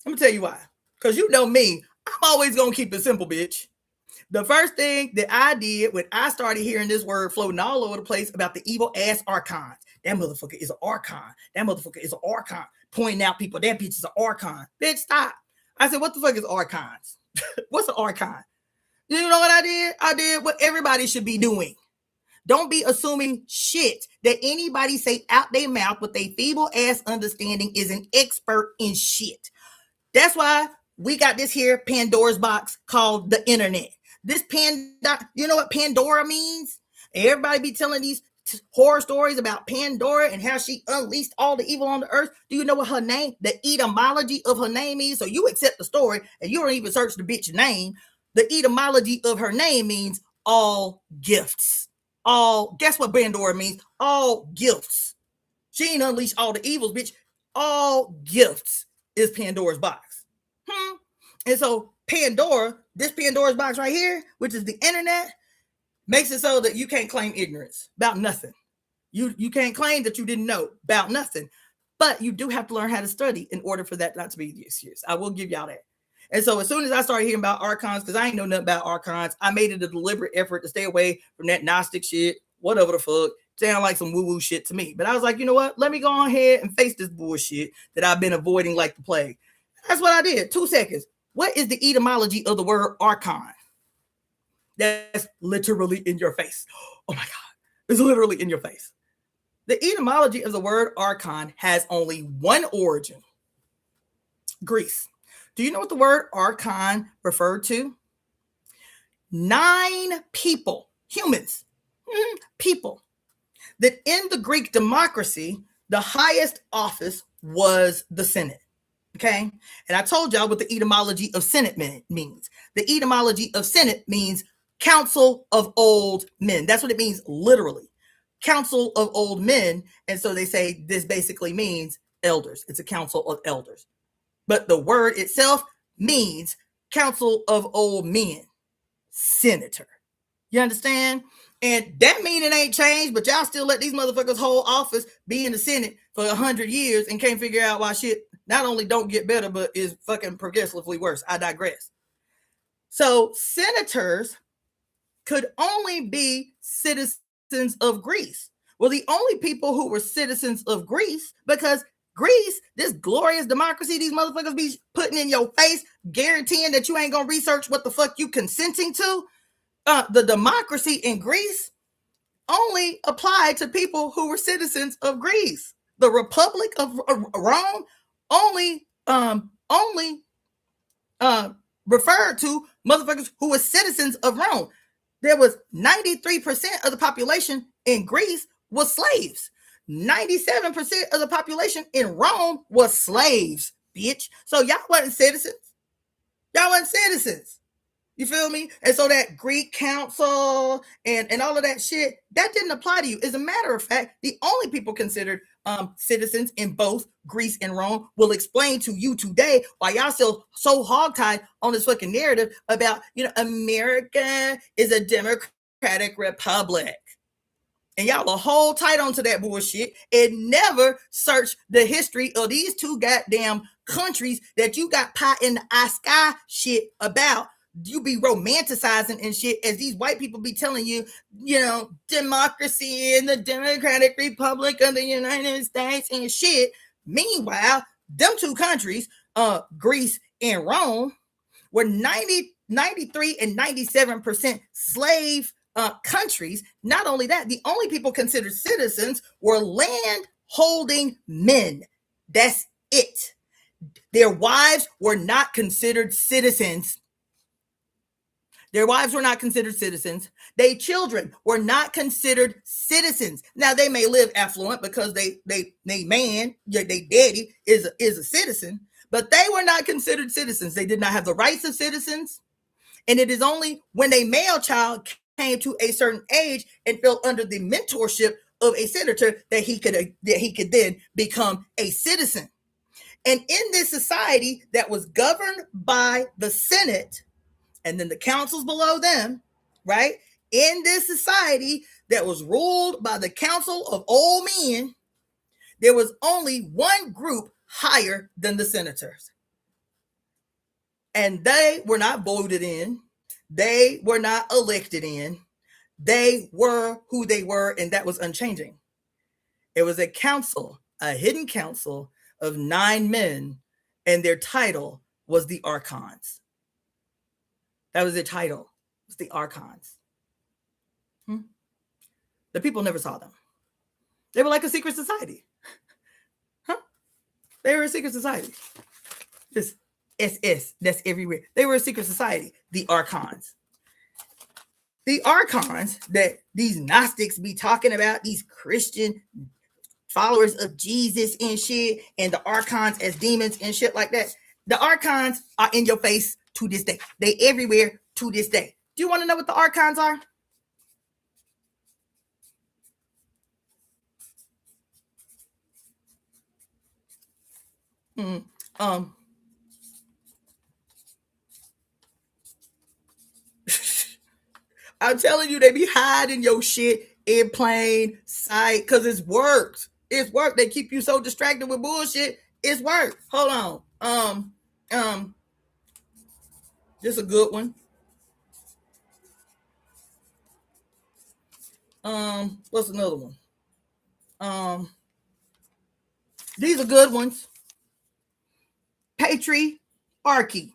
Let me tell you why. Because you know me, I'm always gonna keep it simple, bitch. The first thing that I did when I started hearing this word floating all over the place about the evil ass archons, that motherfucker is an archon. That motherfucker is an archon. Pointing out people, that bitch is an archon. Bitch, stop. I said, what the fuck is archons? What's an archon? You know what I did? I did what everybody should be doing. Don't be assuming shit that anybody say out their mouth with a feeble ass understanding is an expert in shit. That's why we got this here Pandora's box called the internet. This you know what Pandora means? Everybody be telling these horror stories about Pandora and how she unleashed all the evil on the earth. Do you know what her name, the etymology of her name is? So you accept the story and you don't even search the bitch name. The etymology of her name means all gifts. Guess what Pandora means? All gifts. She ain't unleashed all the evils, bitch. All gifts is Pandora's box. And so Pandora, this Pandora's box right here, which is the internet, makes it so that you can't claim ignorance about nothing. You can't claim that you didn't know about nothing, but you do have to learn how to study in order for that not to be the excuse. I will give y'all that. And so as soon as I started hearing about archons, because I ain't know nothing about archons, I made it a deliberate effort to stay away from that Gnostic shit, whatever the fuck. Sound like some woo-woo shit to me. But I was like, you know what? Let me go ahead and face this bullshit that I've been avoiding like the plague. That's what I did. 2 seconds. What is the etymology of the word archon? That's literally in your face. Oh my God. It's literally in your face. The etymology of the word archon has only one origin. Greece. Do you know what the word archon referred to? 9 people, humans, people, that in the Greek democracy, the highest office was the Senate. Okay. And I told y'all what the etymology of Senate means. The etymology of Senate means Council of Old Men. That's what it means literally. Council of Old Men. And so they say this basically means elders. It's a council of elders. But the word itself means Council of Old Men. Senator. You understand? And that meaning ain't changed, but y'all still let these motherfuckers hold office, be in the Senate for 100 years and can't figure out why shit not only don't get better, but is fucking progressively worse. I digress. So senators could only be citizens of Greece. Well, the only people who were citizens of Greece, because Greece, this glorious democracy, these motherfuckers be putting in your face, guaranteeing that you ain't gonna research what the fuck you consenting to. The democracy in Greece only applied to people who were citizens of Greece. The Republic of Rome only referred to motherfuckers who were citizens of Rome. There was 93% of the population in Greece was slaves. 97% of the population in Rome was slaves, bitch. So y'all wasn't citizens. Y'all wasn't citizens. You feel me? And so that Greek council and all of that shit, that didn't apply to you. As a matter of fact, the only people considered citizens in both Greece and Rome will explain to you today why y'all still so hogtied on this fucking narrative about, America is a democratic republic. And y'all will hold tight onto that bullshit and never search the history of these 2 goddamn countries that you got pie in the eye sky shit about. You be romanticizing and shit as these white people be telling you, democracy in the Democratic Republic of the United States and shit. Meanwhile, them 2 countries, Greece and Rome, were 93 and 97% slave countries. Not only that, the only people considered citizens were land holding men. That's it. Their wives were not considered citizens. Their wives were not considered citizens. Their children were not considered citizens. Now they may live affluent because they man, their daddy is a citizen, but they were not considered citizens. They did not have the rights of citizens. And it is only when a male child came to a certain age and fell under the mentorship of a senator that he could then become a citizen. And in this society that was governed by the Senate and then the councils below them, right? In this society that was ruled by the Council of Old Men, there was only one group higher than the senators. And they were not voted in. They were not elected in. They were who they were, and that was unchanging. It was a council, a hidden council of 9 men, and their title was the Archons. That was their title, it was the Archons. The people never saw them. They were like a secret society. They were a secret society. This SS, that's everywhere. They were a secret society, the Archons. The Archons that these Gnostics be talking about, these Christian followers of Jesus and shit, and the Archons as demons and shit like that. The Archons are in your face to this day. They everywhere to this day. Do you want to know what the Archons are? I'm telling you, they be hiding your shit in plain sight because it's worked. It's work. They keep you so distracted with bullshit. It's work. Hold on. This a good one. What's another one? These are good ones. Patriarchy,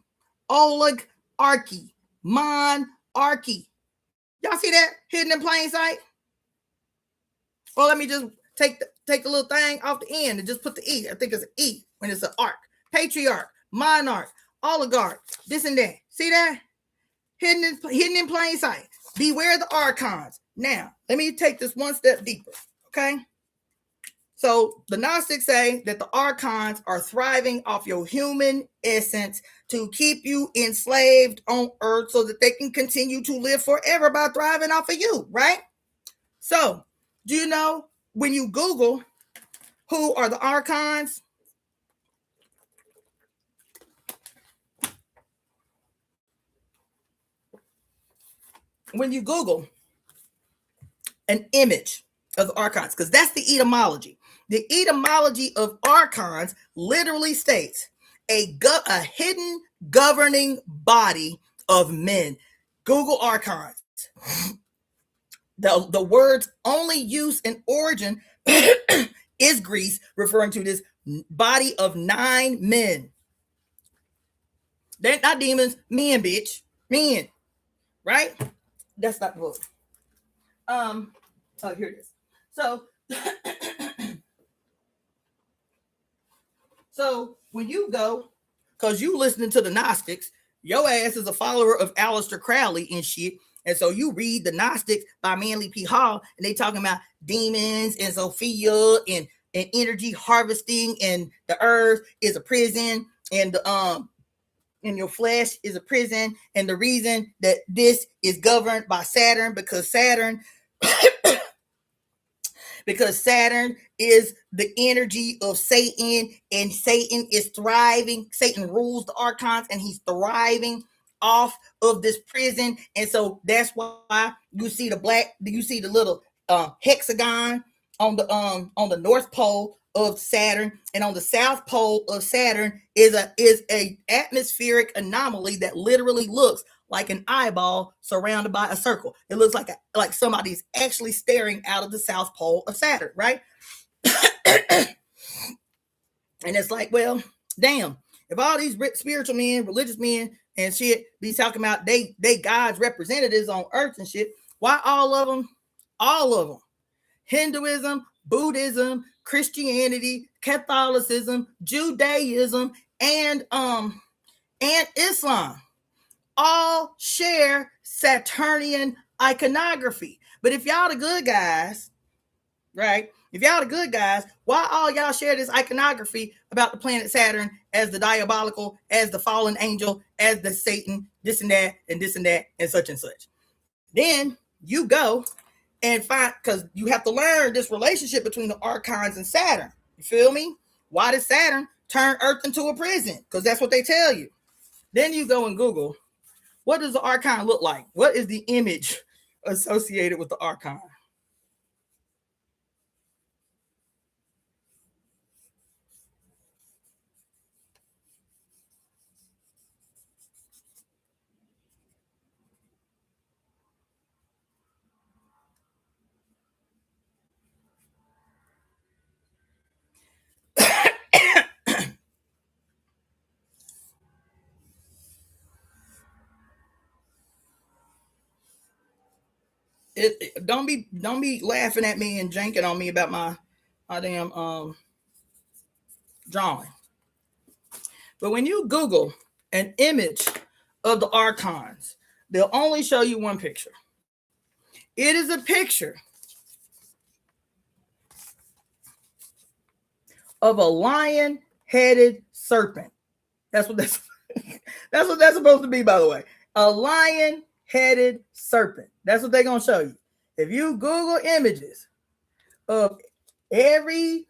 oligarchy, monarchy. Y'all see that hidden in plain sight? Well, let me just take the little thing off the end and just put the E. I think it's an E when it's an arc. Patriarch, monarch, oligarch, this and that. See that? Hidden in plain sight. Beware the Archons. Now, let me take this one step deeper, okay? So the Gnostics say that the Archons are thriving off your human essence to keep you enslaved on earth so that they can continue to live forever by thriving off of you, right? So, do you know when you Google who are the Archons? When you Google an image of the Archons, because that's the etymology. The etymology of Archons literally states a hidden governing body of men. Google Archons. The word's only use in origin is Greece, referring to this body of 9 men. They're not demons, men, bitch. Men. Right? That's not the book. Oh, here it is. So when you go, because you listening to the Gnostics, your ass is a follower of Aleister Crowley and shit. And so you read the Gnostics by Manly P. Hall, and they talking about demons and Sophia and energy harvesting, and the earth is a prison, and your flesh is a prison, and the reason that this is governed by Saturn because Saturn is the energy of Satan, and Satan is thriving. Satan rules the Archons, and he's thriving off of this prison. And so that's why you see the little hexagon on the north pole of Saturn, and on the south pole of Saturn is a atmospheric anomaly that literally looks like an eyeball surrounded by a circle. It looks like somebody's actually staring out of the south pole of Saturn, right? And it's like, well, damn, if all these spiritual men, religious men and shit be talking about they God's representatives on earth and shit. Why all of them? All of them. Hinduism, Buddhism, Christianity, Catholicism, Judaism, and Islam all share Saturnian iconography. But if y'all the good guys, right? If y'all the good guys, why all y'all share this iconography about the planet Saturn as the diabolical, as the fallen angel, as the Satan, this and that, and this and that, and such and such? Then you go and find, because you have to learn this relationship between the archons and Saturn. You feel me? Why did Saturn turn Earth into a prison? Because that's what they tell you. Then you go and Google, what does the archon look like? What is the image associated with the archon? Don't be laughing at me and janking on me about my damn drawing. But when you Google an image of the archons, they'll only show you one picture. It is a picture of a lion-headed serpent. That's what that's supposed to be, by the way. A lion-headed serpent. That's what they're gonna show you. If you Google images of every,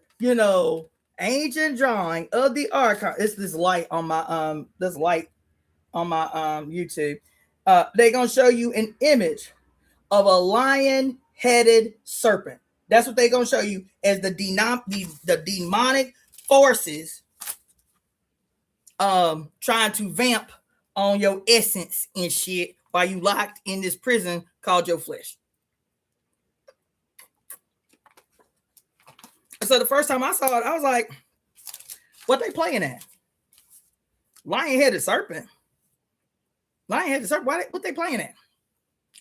ancient drawing of the archon, it's this light on my YouTube. They're gonna show you an image of a lion-headed serpent. That's what they're gonna show you as the demonic forces trying to vamp on your essence and shit while you locked in this prison called your flesh. So the first time I saw it, I was like, what they playing at? Lion-headed serpent. Lion-headed serpent. What they playing at?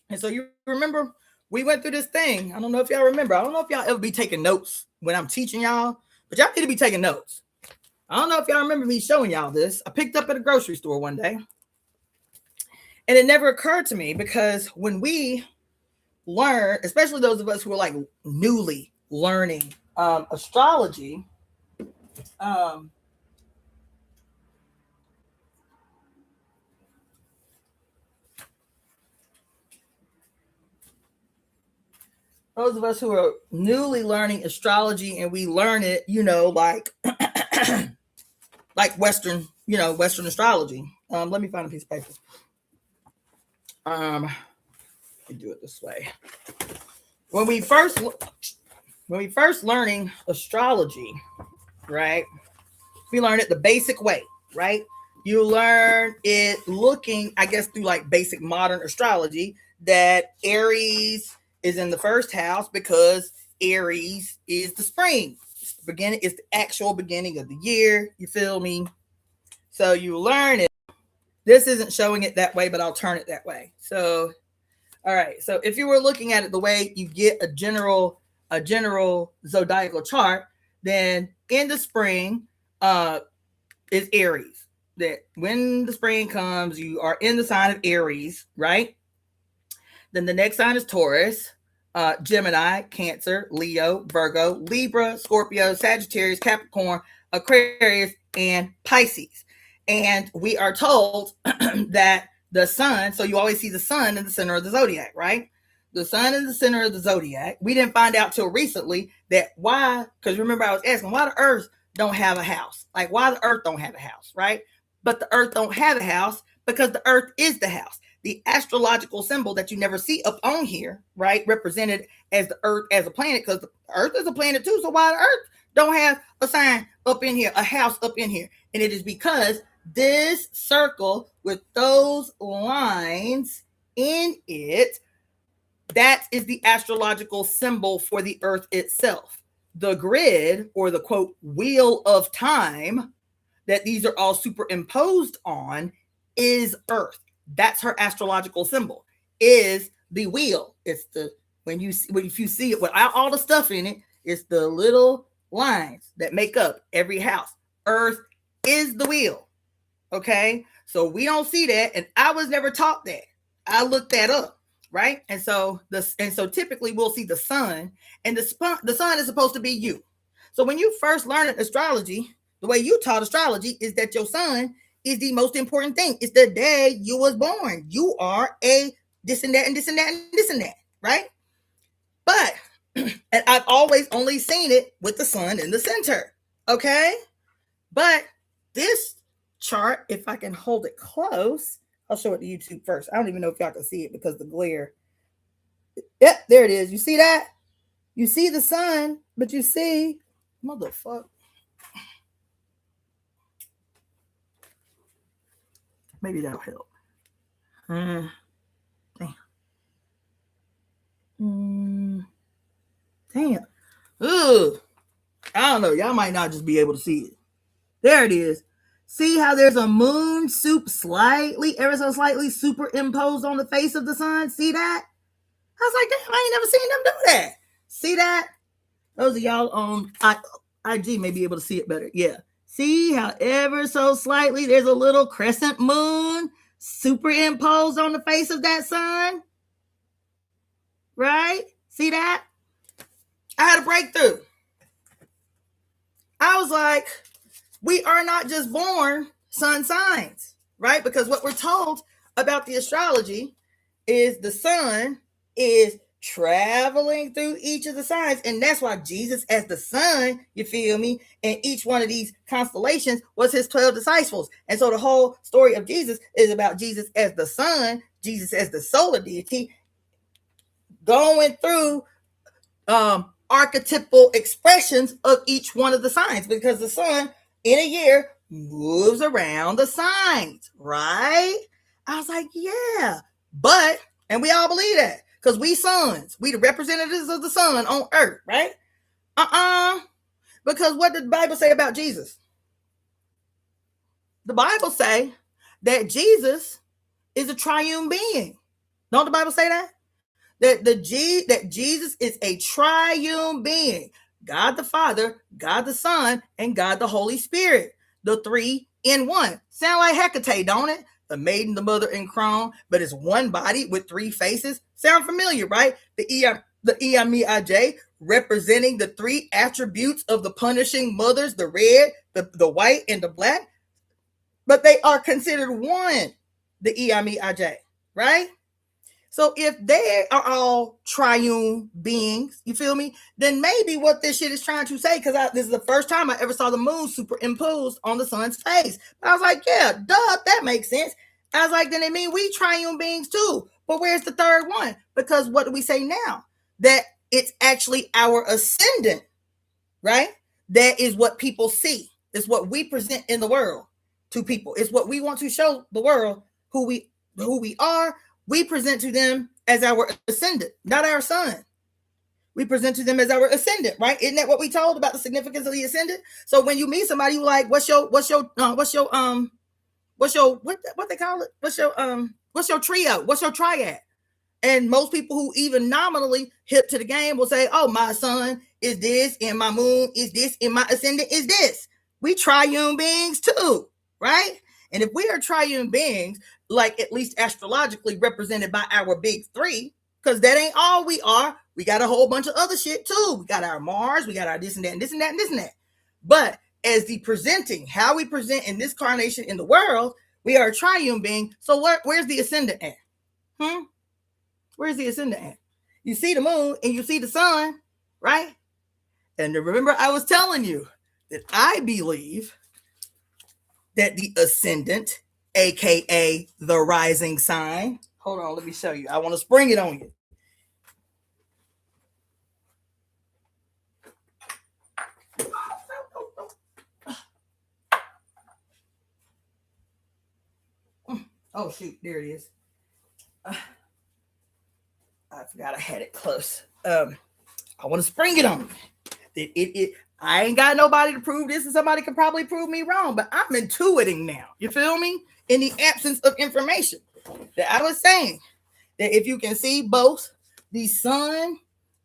And so you remember we went through this thing. I don't know if y'all remember. I don't know if y'all ever be taking notes when I'm teaching y'all, but y'all need to be taking notes. I don't know if y'all remember me showing y'all this. I picked up at a grocery store one day. And it never occurred to me, because when we learn, especially those of us who are like newly learning astrology, those of us who are newly learning astrology, and we learn it, like like Western astrology. Let me find a piece of paper. Let me do it this way. When we first learning astrology, right? We learn it the basic way, right? You learn it looking, I guess, through like basic modern astrology, that Aries is in the first house because Aries is the spring. It's the beginning, it's the actual beginning of the year. You feel me? So you learn it. This isn't showing it that way, but I'll turn it that way. So, all right. So if you were looking at it the way you get a general zodiacal chart, then in the spring is Aries. That when the spring comes, you are in the sign of Aries, right? Then the next sign is Taurus, Gemini, Cancer, Leo, Virgo, Libra, Scorpio, Sagittarius, Capricorn, Aquarius, and Pisces. And we are told that the sun, so you always see the sun in the center of the zodiac, right? The sun in the center of the zodiac. We didn't find out till recently that why, because remember I was asking why the earth don't have a house. Like why the earth don't have a house, right? But the earth don't have a house because the earth is the house. The astrological symbol that you never see up on here, right? Represented as the earth as a planet, because the earth is a planet too. So why the earth don't have a sign up in here, a house up in here? And it is because this circle with those lines in it, that is the astrological symbol for the earth itself. The grid, or the quote wheel of time, that these are all superimposed on, is Earth. That's her astrological symbol. Is the wheel. It's the if you see it without all the stuff in it, it's the little lines that make up every house. Earth is the wheel. Okay, so we don't see that, and I was never taught that. I looked that up, right? And so typically we'll see the sun, and the sun is supposed to be you. So when you first learn astrology, the way you taught astrology is that your sun is the most important thing. It's the day you was born. You are a this and that and this and that and this and that, right? But and I've always only seen it with the sun in the center. Okay, but this chart, if I can hold it close, I'll show it to YouTube first. I don't even know if y'all can see it because the glare. Yep, there it is. You see that? You see the sun, but you see, motherfucker. Maybe that'll help. Damn. Damn. Ugh. I don't know. Y'all might not just be able to see it. There it is. See how there's a moon ever so slightly superimposed on the face of the sun? See that? I was like, damn, I ain't never seen them do that. See that? Those of y'all on IG may be able to see it better. Yeah. See how ever so slightly there's a little crescent moon superimposed on the face of that sun? Right? See that? I had a breakthrough. I was like, we are not just born sun signs, right? Because what we're told about the astrology is the sun is traveling through each of the signs. And that's why Jesus as the sun, you feel me, and each one of these constellations was his 12 disciples. And so the whole story of Jesus is about Jesus as the sun, Jesus as the solar deity, going through archetypal expressions of each one of the signs, because the sun in a year moves around the signs, right? I was like, yeah, but, and we all believe that because we suns, we the representatives of the sun on earth, right? Because what did the Bible say about Jesus? The Bible say that Jesus is a triune being. Don't the Bible say that? That Jesus is a triune being. God the Father, God the Son, and God the Holy Spirit. The three in one. Sound like Hecate, don't it? The maiden, the mother, and crone, but it's one body with three faces. Sound familiar, right? The EvoEmeTemp representing the three attributes of the punishing mothers, the red, the white, and the black. But they are considered one, the EvoEmeTemp, right? So if they are all triune beings, you feel me? Then maybe what this shit is trying to say, because this is the first time I ever saw the moon superimposed on the sun's face. But I was like, yeah, duh, that makes sense. I was like, then it means we triune beings too. But where's the third one? Because what do we say now? That it's actually our ascendant, right? That is what people see. It's what we present in the world to people. It's what we want to show the world who we are. We present to them as our ascendant, not our sun. We present to them as our ascendant, right? Isn't that what we told about the significance of the ascendant? So when you meet somebody, you like, what they call it? What's your trio? What's your triad? And most people who even nominally hip to the game will say, oh, my sun is this, and my moon is this, and my ascendant is this. We triune beings too, right? And if we are triune beings, like at least astrologically represented by our big three, because that ain't all we are. We got a whole bunch of other shit too. We got our Mars, we got our this and that and this and that and this and that. But as the presenting, how we present in this carnation in the world, we are a triune being. So where's the ascendant at? Where's the ascendant at? You see the moon and you see the sun, right? And remember, I was telling you that I believe that the ascendant, aka the rising sign. Hold on, let me show you. I want to spring it on you. Oh shoot, there it is. I forgot I had it close. I want to spring it on you. I ain't got nobody to prove this, and somebody can probably prove me wrong, but I'm intuiting now. You feel me? In the absence of information. That I was saying that if you can see both the sun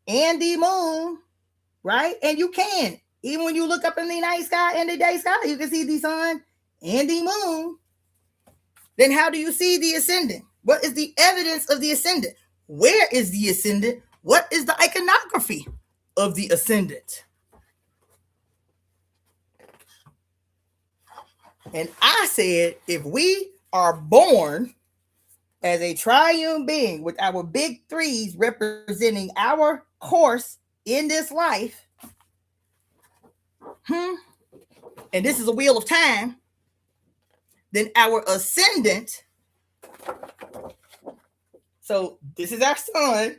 and the moon, right? And you can. Even when you look up in the night sky and the day sky, you can see the sun and the moon. Then how do you see the ascendant? What is the evidence of the ascendant? Where is the ascendant? What is the iconography of the ascendant? And I said, if we are born as a triune being with our big threes representing our course in this life, and this is a wheel of time, then our ascendant, so this is our sun,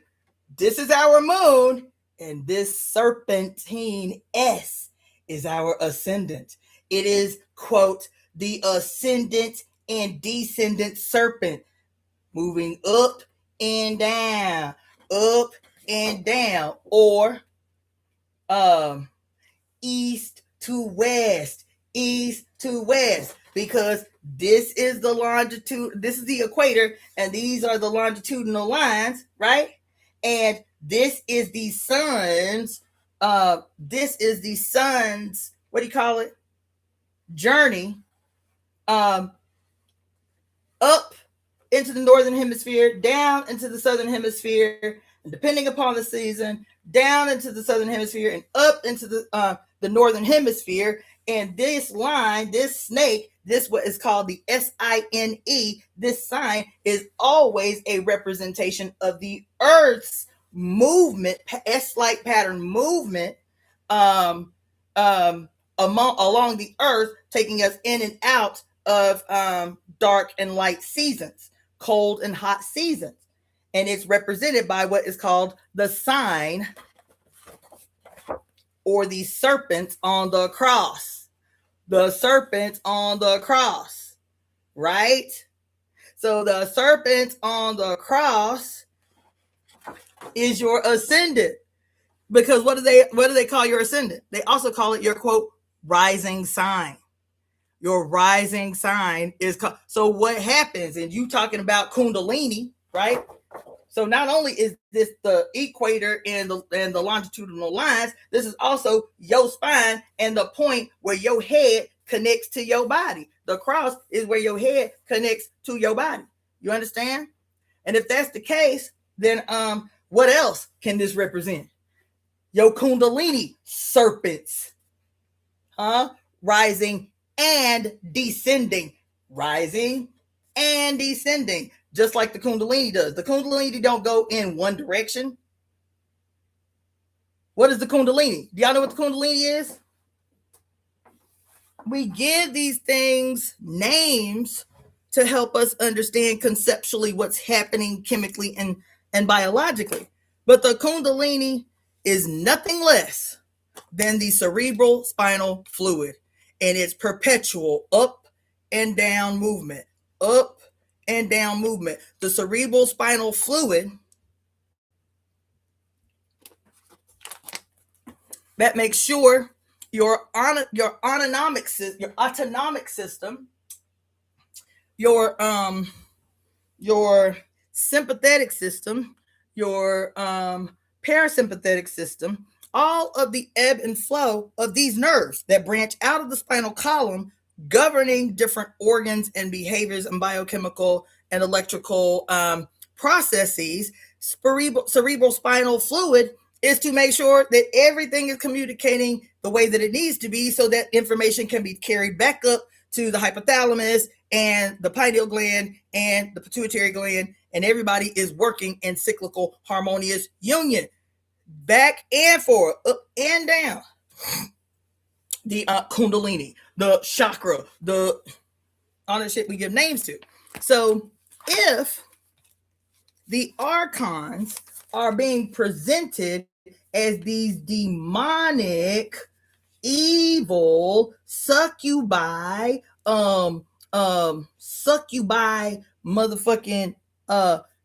this is our moon, and this serpentine S is our ascendant. It is, quote, the ascendant and descendant serpent, moving up and down, or east to west, because this is the longitude, this is the equator, and these are the longitudinal lines, right? And this is the sun's, what do you call it? Journey, up into the northern hemisphere, down into the southern hemisphere, and depending upon the season, down into the southern hemisphere and up into the northern hemisphere. And this line, this snake, this what is called the SINE, this sign is always a representation of the Earth's movement, S-like pattern movement, along the Earth, taking us in and out of dark and light seasons, cold and hot seasons. And it's represented by what is called the sign, or the serpent on the cross. The serpent on the cross, right? So the serpent on the cross is your ascendant. Because what do they call your ascendant? They also call it your, quote, rising sign. Your rising sign is called. So what happens, and you talking about Kundalini, right? So not only is this the equator and the longitudinal lines, this is also your spine and the point where your head connects to your body. The cross is where your head connects to your body. You understand? And if that's the case, then what else can this represent? Your Kundalini serpents, rising and descending, rising and descending, just like the Kundalini does. The Kundalini don't go in one direction. What is the Kundalini? Do y'all know what the Kundalini is? We give these things names to help us understand conceptually what's happening chemically and biologically. But the Kundalini is nothing less than the cerebral spinal fluid, and it's perpetual up and down movement, up and down movement. The cerebral spinal fluid that makes sure your autonomic system, your sympathetic system, your parasympathetic system, all of the ebb and flow of these nerves that branch out of the spinal column, governing different organs and behaviors and biochemical and electrical processes. Cerebral spinal fluid is to make sure that everything is communicating the way that it needs to be, so that information can be carried back up to the hypothalamus and the pineal gland and the pituitary gland, and everybody is working in cyclical harmonious union, back and forth, up and down. The Kundalini, the chakra, all that shit we give names to. So if the archons are being presented as these demonic, evil succubi, motherfucking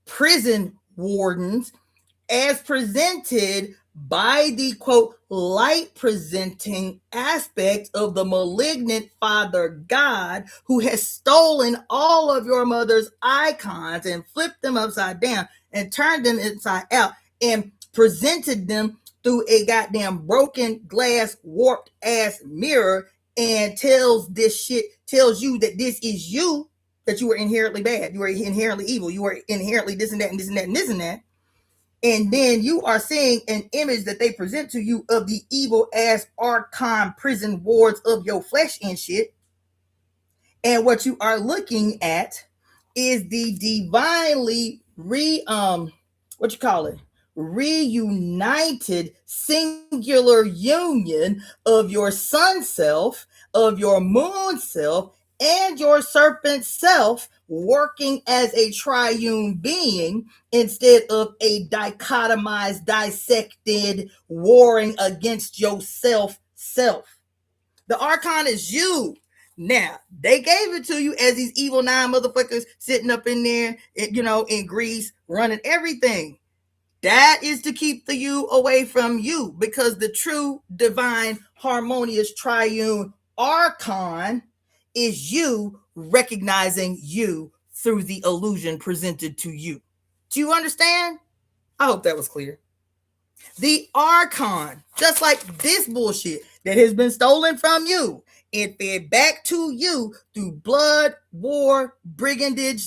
prison wardens, as presented by the quote light presenting aspect of the malignant father God who has stolen all of your mother's icons and flipped them upside down and turned them inside out and presented them through a goddamn broken glass warped ass mirror and tells you that this is you, that you were inherently bad, you were inherently evil, you were inherently this and that and this and that and this and that. And then you are seeing an image that they present to you of the evil ass archon prison wards of your flesh and shit. And what you are looking at is the divinely reunited singular union of your sun self, of your moon self, and your serpent self working as a triune being instead of a dichotomized, dissected, warring against yourself self. The archon is you. Now, they gave it to you as these evil 9 motherfuckers sitting up in there, in Greece, running everything. That is to keep the you away from you, because the true, divine, harmonious, triune archon is you recognizing you through the illusion presented to you. Do you understand? I hope that was clear. The archon, just like this bullshit that has been stolen from you and fed back to you through blood, war, brigandage,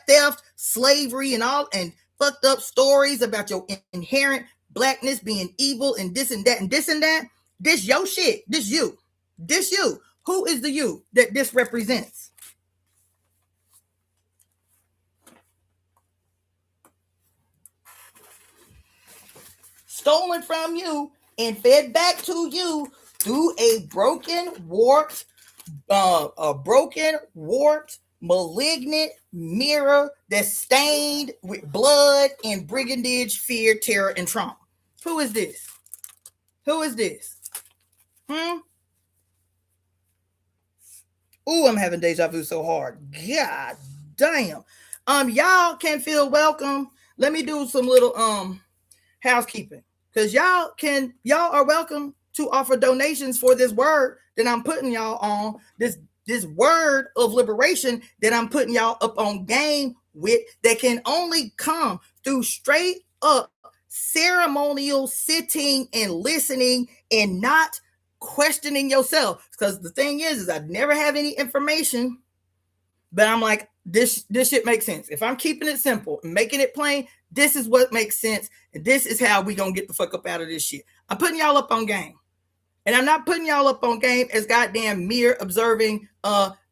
theft, slavery, and all, and fucked up stories about your inherent blackness being evil and this and that and this and that. This your shit. This you. This you. Who is the you that this represents? Stolen from you and fed back to you through a broken, warped, malignant mirror that's stained with blood and brigandage, fear, terror, and trauma. Who is this? Who is this? Ooh, I'm having deja vu so hard. God damn. Y'all can feel welcome. Let me do some little housekeeping, because y'all are welcome to offer donations for this word that I'm putting y'all on, this word of liberation that I'm putting y'all up on game with, that can only come through straight up ceremonial sitting and listening and not questioning yourself. Because the thing is I never have any information, but I'm like, this shit makes sense. If I'm keeping it simple and making it plain, this is what makes sense, and this is how we gonna get the fuck up out of this shit. I'm putting y'all up on game. And I'm not putting y'all up on game as goddamn mere observing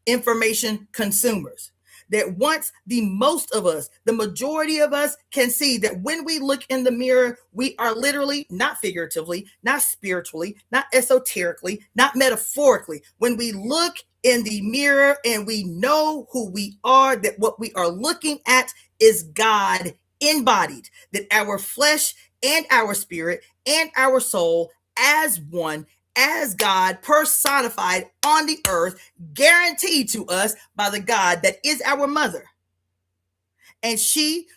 information consumers. That once the most of us, the majority of us, can see that when we look in the mirror, we are literally, not figuratively, not spiritually, not esoterically, not metaphorically. When we look in the mirror and we know who we are, that what we are looking at is God embodied, that our flesh and our spirit and our soul as one, as God personified on the earth, guaranteed to us by the God that is our mother. And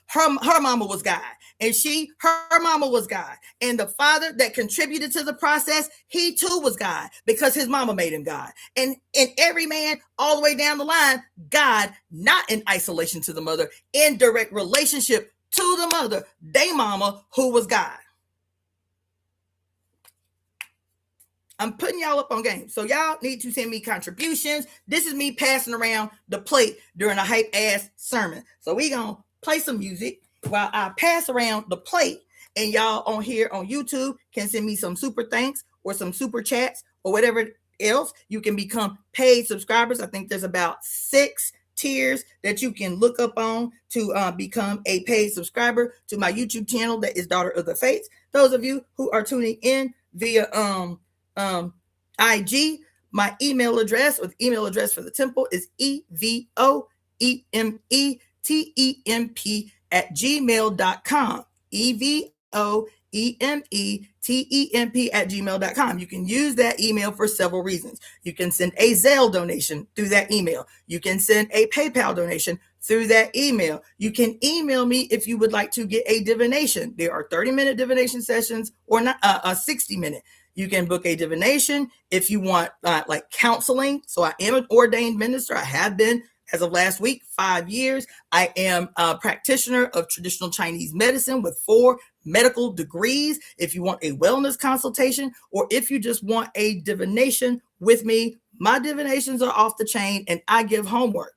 her mama was God. And her mama was God. And the father that contributed to the process, he too was God, because his mama made him God. And every man all the way down the line, God, not in isolation to the mother, in direct relationship to the mother, they mama, who was God. I'm putting y'all up on game. So y'all need to send me contributions. This is me passing around the plate during a hype ass sermon. So we gonna play some music while I pass around the plate, and y'all on here on YouTube can send me some super thanks or some super chats or whatever else. You can become paid subscribers. I think there's about 6 tiers that you can look up on to become a paid subscriber to my YouTube channel that is Daughter of the Fates. Those of you who are tuning in via IG, my email address, or the email address for the temple, is EvoEmeTemp@gmail.com. EvoEmeTemp@gmail.com. You can use that email for several reasons. You can send a Zelle donation through that email. You can send a PayPal donation through that email. You can email me if you would like to get a divination. There are 30-minute divination sessions or not a 60-minute. You can book a divination if you want like counseling. So I am an ordained minister. I have been as of last week, 5 years. I am a practitioner of traditional Chinese medicine with 4 medical degrees. If you want a wellness consultation or if you just want a divination with me, my divinations are off the chain and I give homework.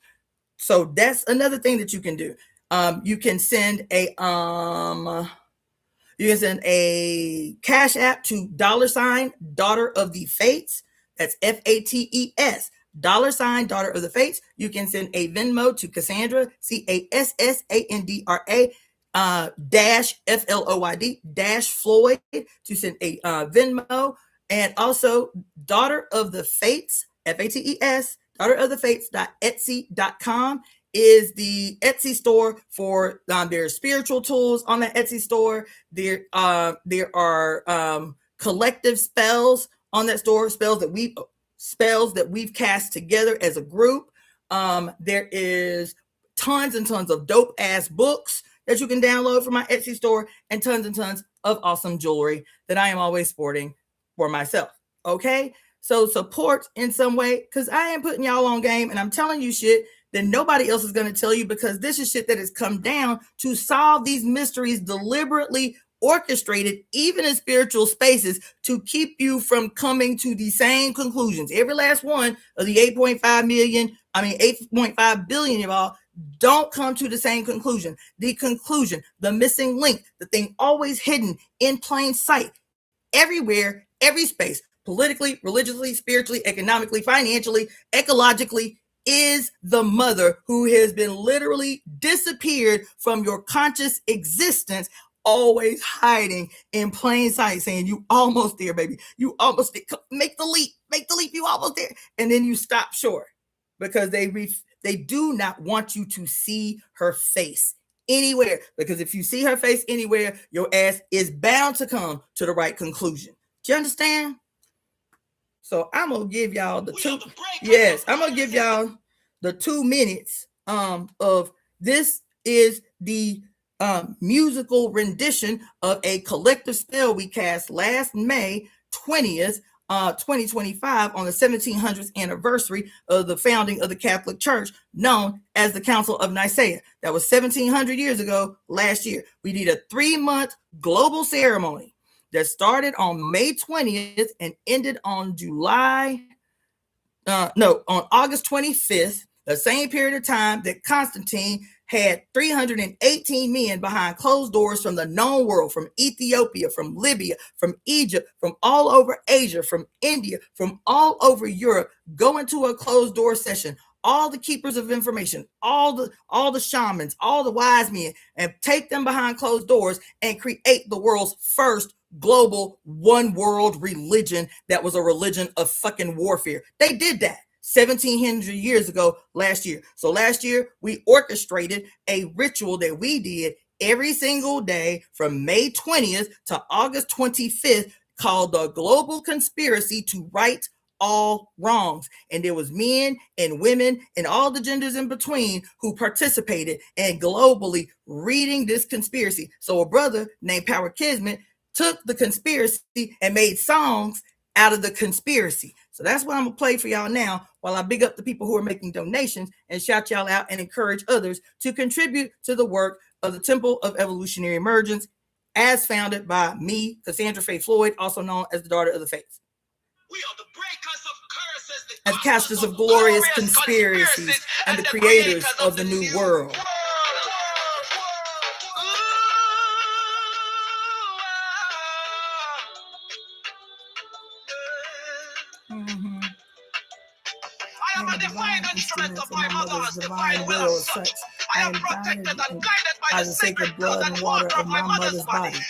So that's another thing that you can do. You can send a Cashapp to $DaughterOfTheFates. That's FATES. $Daughter of the Fates. You can send a Venmo to Cassandra, CASSANDRA dash FLOYD dash Floyd to send a Venmo. And also Daughter of the Fates, FATES, DaughterOfTheFates.etsy.com is the Etsy store for their spiritual tools on that Etsy store. There are collective spells on that store, spells that we've cast together as a group. There is tons and tons of dope ass books that you can download from my Etsy store and tons of awesome jewelry that I am always sporting for myself. Okay, so support in some way, because I am putting y'all on game and I'm telling you shit that nobody else is going to tell you, because this is shit that has come down to solve these mysteries deliberately orchestrated, even in spiritual spaces, to keep you from coming to the same conclusions. Every last one of the 8.5 billion of y'all don't come to the same conclusion. The conclusion, the missing link, the thing always hidden in plain sight, everywhere, every space, politically, religiously, spiritually, economically, financially, ecologically, is the mother who has been literally disappeared from your conscious existence, always hiding in plain sight, saying, you almost there, baby. You almost there. Make the leap, you almost there. And then you stop short because they do not want you to see her face anywhere, because if you see her face anywhere, your ass is bound to come to the right conclusion. Do you understand? So I'm gonna give y'all the two. Yes, I'm gonna give y'all the 2 minutes of this is the musical rendition of a collective spell we cast last May 20th, 2025, on the 1700th anniversary of the founding of the Catholic Church, known as the Council of Nicaea. That was 1700 years ago last year. We did a 3-month global ceremony that started on May 20th and ended on August 25th, the same period of time that Constantine had 318 men behind closed doors from the known world, from Ethiopia, from Libya, from Egypt, from all over Asia, from India, from all over Europe, go into a closed door session. All the keepers of information, all the shamans, all the wise men, and take them behind closed doors and create the world's first global one world religion that was a religion of fucking warfare. They did that 1700 years ago last year. So last year we orchestrated a ritual that we did every single day from May 20th to August 25th called the Global Conspiracy to Right All Wrongs. And there was men and women and all the genders in between who participated in globally reading this conspiracy. So a brother named Power Kismet took the conspiracy and made songs out of the conspiracy. So that's what I'm gonna play for y'all now while I big up the people who are making donations and shout y'all out and encourage others to contribute to the work of the Temple of Evolutionary Emergence, as founded by me, Cassandra Faye Floyd, also known as the Daughter of the Fates. We are the breakers of curses, as casters of glorious conspiracies and the creators of the new world. I am a divine instrument of my mother's divine will as such. I am protected and guided by the sacred blood and water of my mother's body that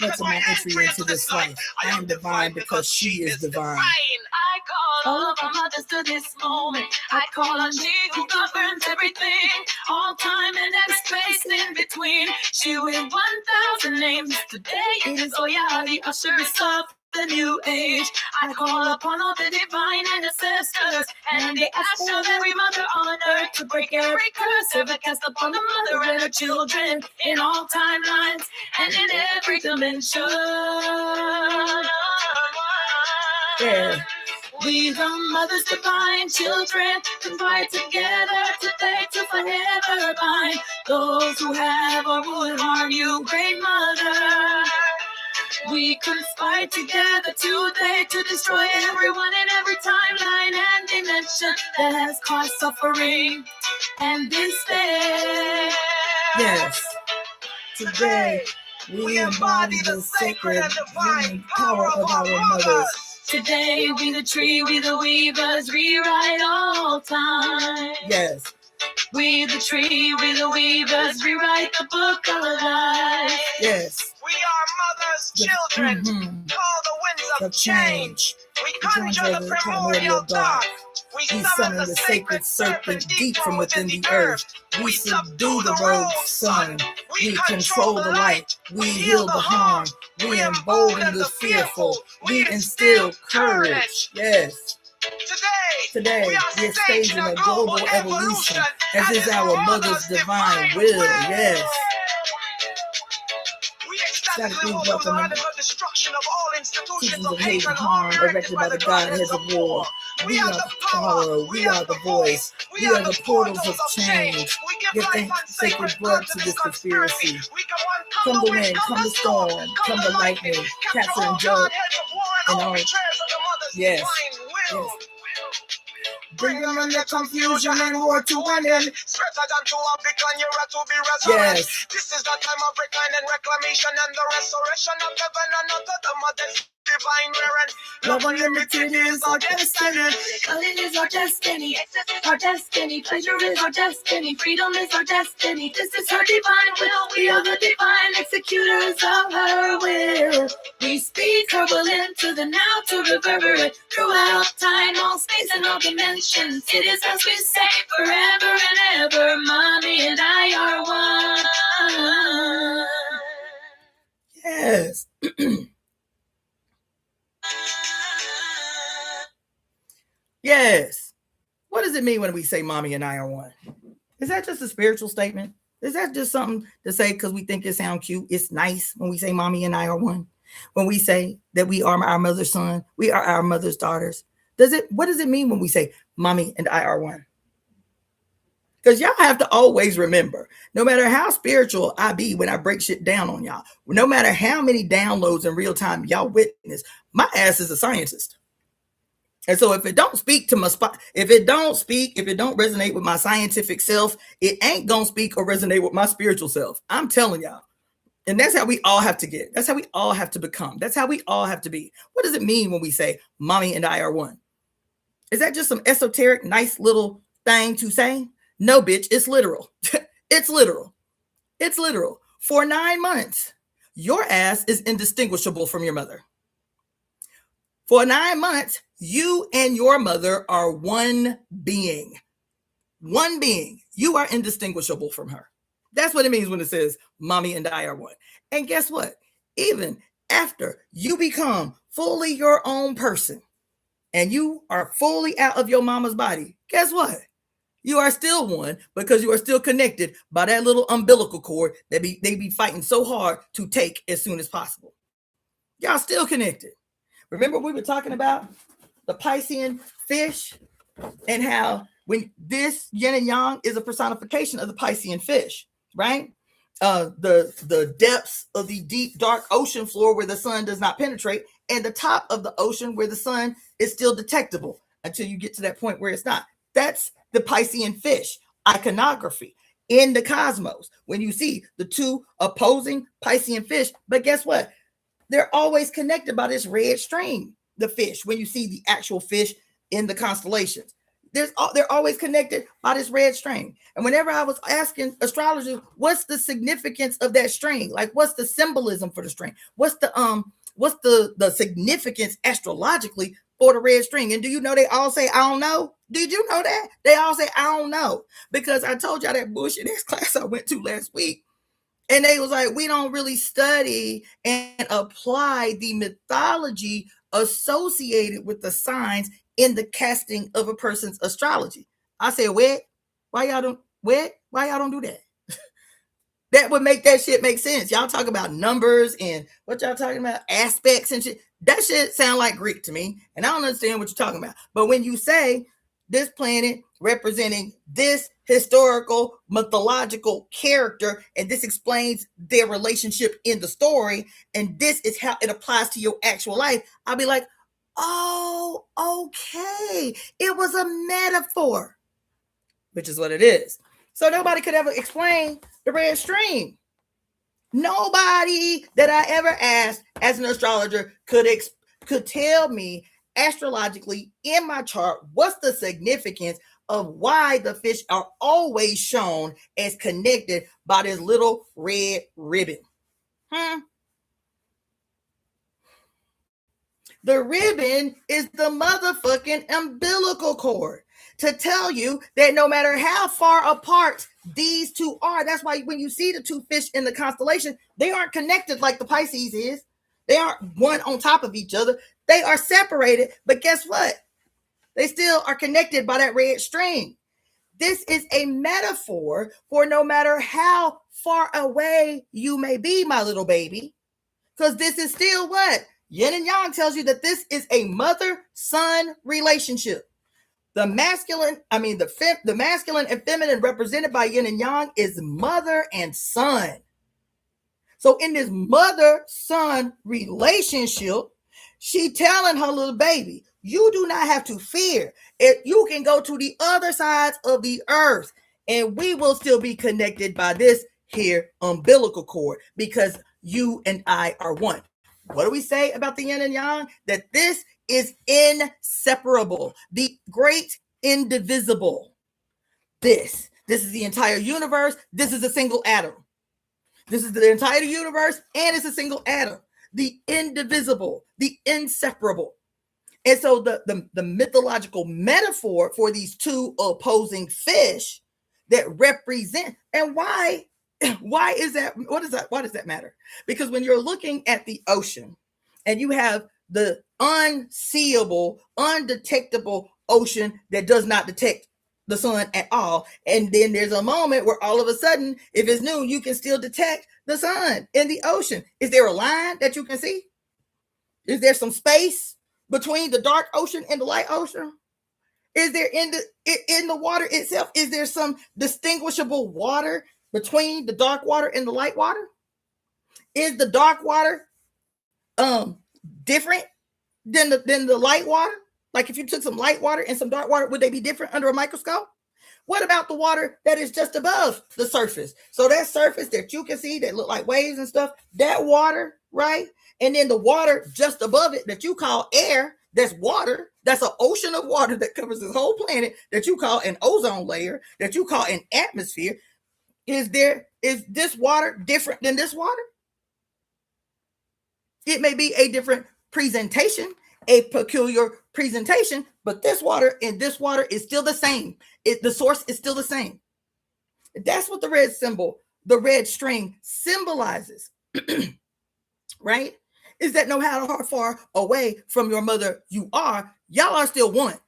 anointed my entry into this life. I am divine because she is divine. I call all of our mothers to this moment. I call on she who governs everything, all time and every space in between. She with 1,000 names. Today it is Oya, the usher of the new age. I call upon all the divine ancestors, and they ask of every mother on earth to break every curse ever cast upon the mother and her children in all timelines and in every dimension. Yeah. We the mothers divine children conspire together today to forever bind those who have or would harm you, great mother. We conspire together today to destroy everyone in every timeline and dimension that has caused suffering and despair. Yes. Today, we embody the sacred and divine power of our mothers. Today, we the tree, we the weavers, rewrite all time. Yes. We the tree, we the weavers, rewrite the book of life. Yes. We are mothers, children, call the winds of change. We conjure the primordial dark. We summon the sacred serpent deep from within the earth. We subdue the rogue sun. We control the light. We heal the harm. We embolden the fearful. We instill courage. Yes. Today, we are staging a global evolution, as is our mother's divine will. Yes. We welcome the destruction of all institutions of hate and harm erected by the Godheads of war. We are the power, we are the voice, we are the portals of change. Give thanks sacred blood to this conspiracy. Come the wind, come the storm, come the lightning, capture and judge, and all. Yes. Yes. Bring them in the confusion and war to an end. Straighter than to a big and you're to be resurrected. Yes. This is the time of recline and reclamation and the restoration of heaven and of the mother's divine parent. Love unlimited is our destiny. Calling is our destiny. Excess is our destiny. Pleasure is our destiny. Freedom is our destiny. This is her divine will. We are the divine executors of her will. We speak her will into the now to reverberate throughout time, all space, and all dimensions. It is as we say forever and ever. Mommy and I are one. Yes. Yes. What does it mean when we say mommy and I are one? Is that just a spiritual statement? Is that just something to say because we think it sounds cute? It's nice when we say mommy and I are one. When we say that we are our mother's son, we are our mother's daughters. What does it mean when we say mommy and I are one? Because y'all have to always remember, no matter how spiritual I be when I break shit down on y'all, no matter how many downloads in real time y'all witness, my ass is a scientist. And so if it don't speak to my spot, if it don't resonate with my scientific self, it ain't gonna speak or resonate with my spiritual self. I'm telling y'all. And that's how we all have to get. That's how we all have to become. That's how we all have to be. What does it mean when we say mommy and I are one? Is that just some esoteric, nice little thing to say? No, bitch, it's literal. It's literal. It's literal. For 9 months, your ass is indistinguishable from your mother. For 9 months, you and your mother are one being. One being. You are indistinguishable from her. That's what it means when it says mommy and I are one. And guess what? Even after you become fully your own person and you are fully out of your mama's body, guess what? You are still one because you are still connected by that little umbilical cord that they be fighting so hard to take as soon as possible. Y'all still connected. Remember we were talking about the Piscean fish and how when this yin and yang is a personification of the Piscean fish, right? The depths of the deep, dark ocean floor where the sun does not penetrate, and the top of the ocean where the sun is still detectable until you get to that point where it's not. That's the Piscean fish iconography in the cosmos. When you see the two opposing Piscean fish, but guess what? They're always connected by this red string, the fish, when you see the actual fish in the constellations. They're always connected by this red string. And whenever I was asking astrologers, what's the significance of that string? Like, what's the symbolism for the string? What's the significance astrologically for the red string? And do you know they all say, I don't know? Did you know that? They all say, I don't know. Because I told y'all that bullshit ass class I went to last week. And they was like, we don't really study and apply the mythology associated with the signs in the casting of a person's astrology. I said, what? Why y'all don't do that? That would make that shit make sense. Y'all talk about numbers and what y'all talking about, aspects and shit. That shit sound like Greek to me, and I don't understand what you're talking about. But when you say this planet representing this historical mythological character, and this explains their relationship in the story, and this is how it applies to your actual life, I'll be like, oh, okay. It was a metaphor, which is what it is. So nobody could ever explain the red stream. Nobody that I ever asked as an astrologer could tell me astrologically in my chart what's the significance of why the fish are always shown as connected by this little red ribbon. The ribbon is the motherfucking umbilical cord to tell you that no matter how far apart these two are, that's why when you see the two fish in the constellation, they aren't connected like the Pisces is. They aren't one on top of each other. They are separated, but guess what? They still are connected by that red string. This is a metaphor for no matter how far away you may be, my little baby, because this is still what? Yin and Yang tells you that this is a mother-son relationship. The masculine and feminine represented by yin and yang is mother and son. So in this mother-son relationship, she telling her little baby, you do not have to fear. You can go to the other sides of the earth and we will still be connected by this here umbilical cord because you and I are one. What do we say about the yin and yang? That this is inseparable, the great indivisible. This is the entire universe. This is a single atom. This is the entire universe, and it's a single atom. The indivisible, the inseparable. And so the mythological metaphor for these two opposing fish that represent, and why is that? Why does that matter? Because when you're looking at the ocean and you have the unseeable, undetectable ocean that does not detect the sun at all, and then there's a moment where all of a sudden, if it's noon, you can still detect the sun in the ocean. Is there a line that you can see? Is there some space between the dark ocean and the light ocean? Is there in the water itself? Is there some distinguishable water between the dark water and the light water? Is the dark water different than the light water? Like if you took some light water and some dark water, would they be different under a microscope? What about the water that is just above the surface? So that surface that you can see that look like waves and stuff, that water, right? And then the water just above it that you call air, that's water. That's an ocean of water that covers this whole planet that you call an ozone layer, that you call an atmosphere. Is this water different than this water? It may be a different presentation, a peculiar presentation, but this water and this water is still the same. The source is still the same. That's what the red symbol, the red string symbolizes, right? Is that no matter how far away from your mother you are, y'all are still one,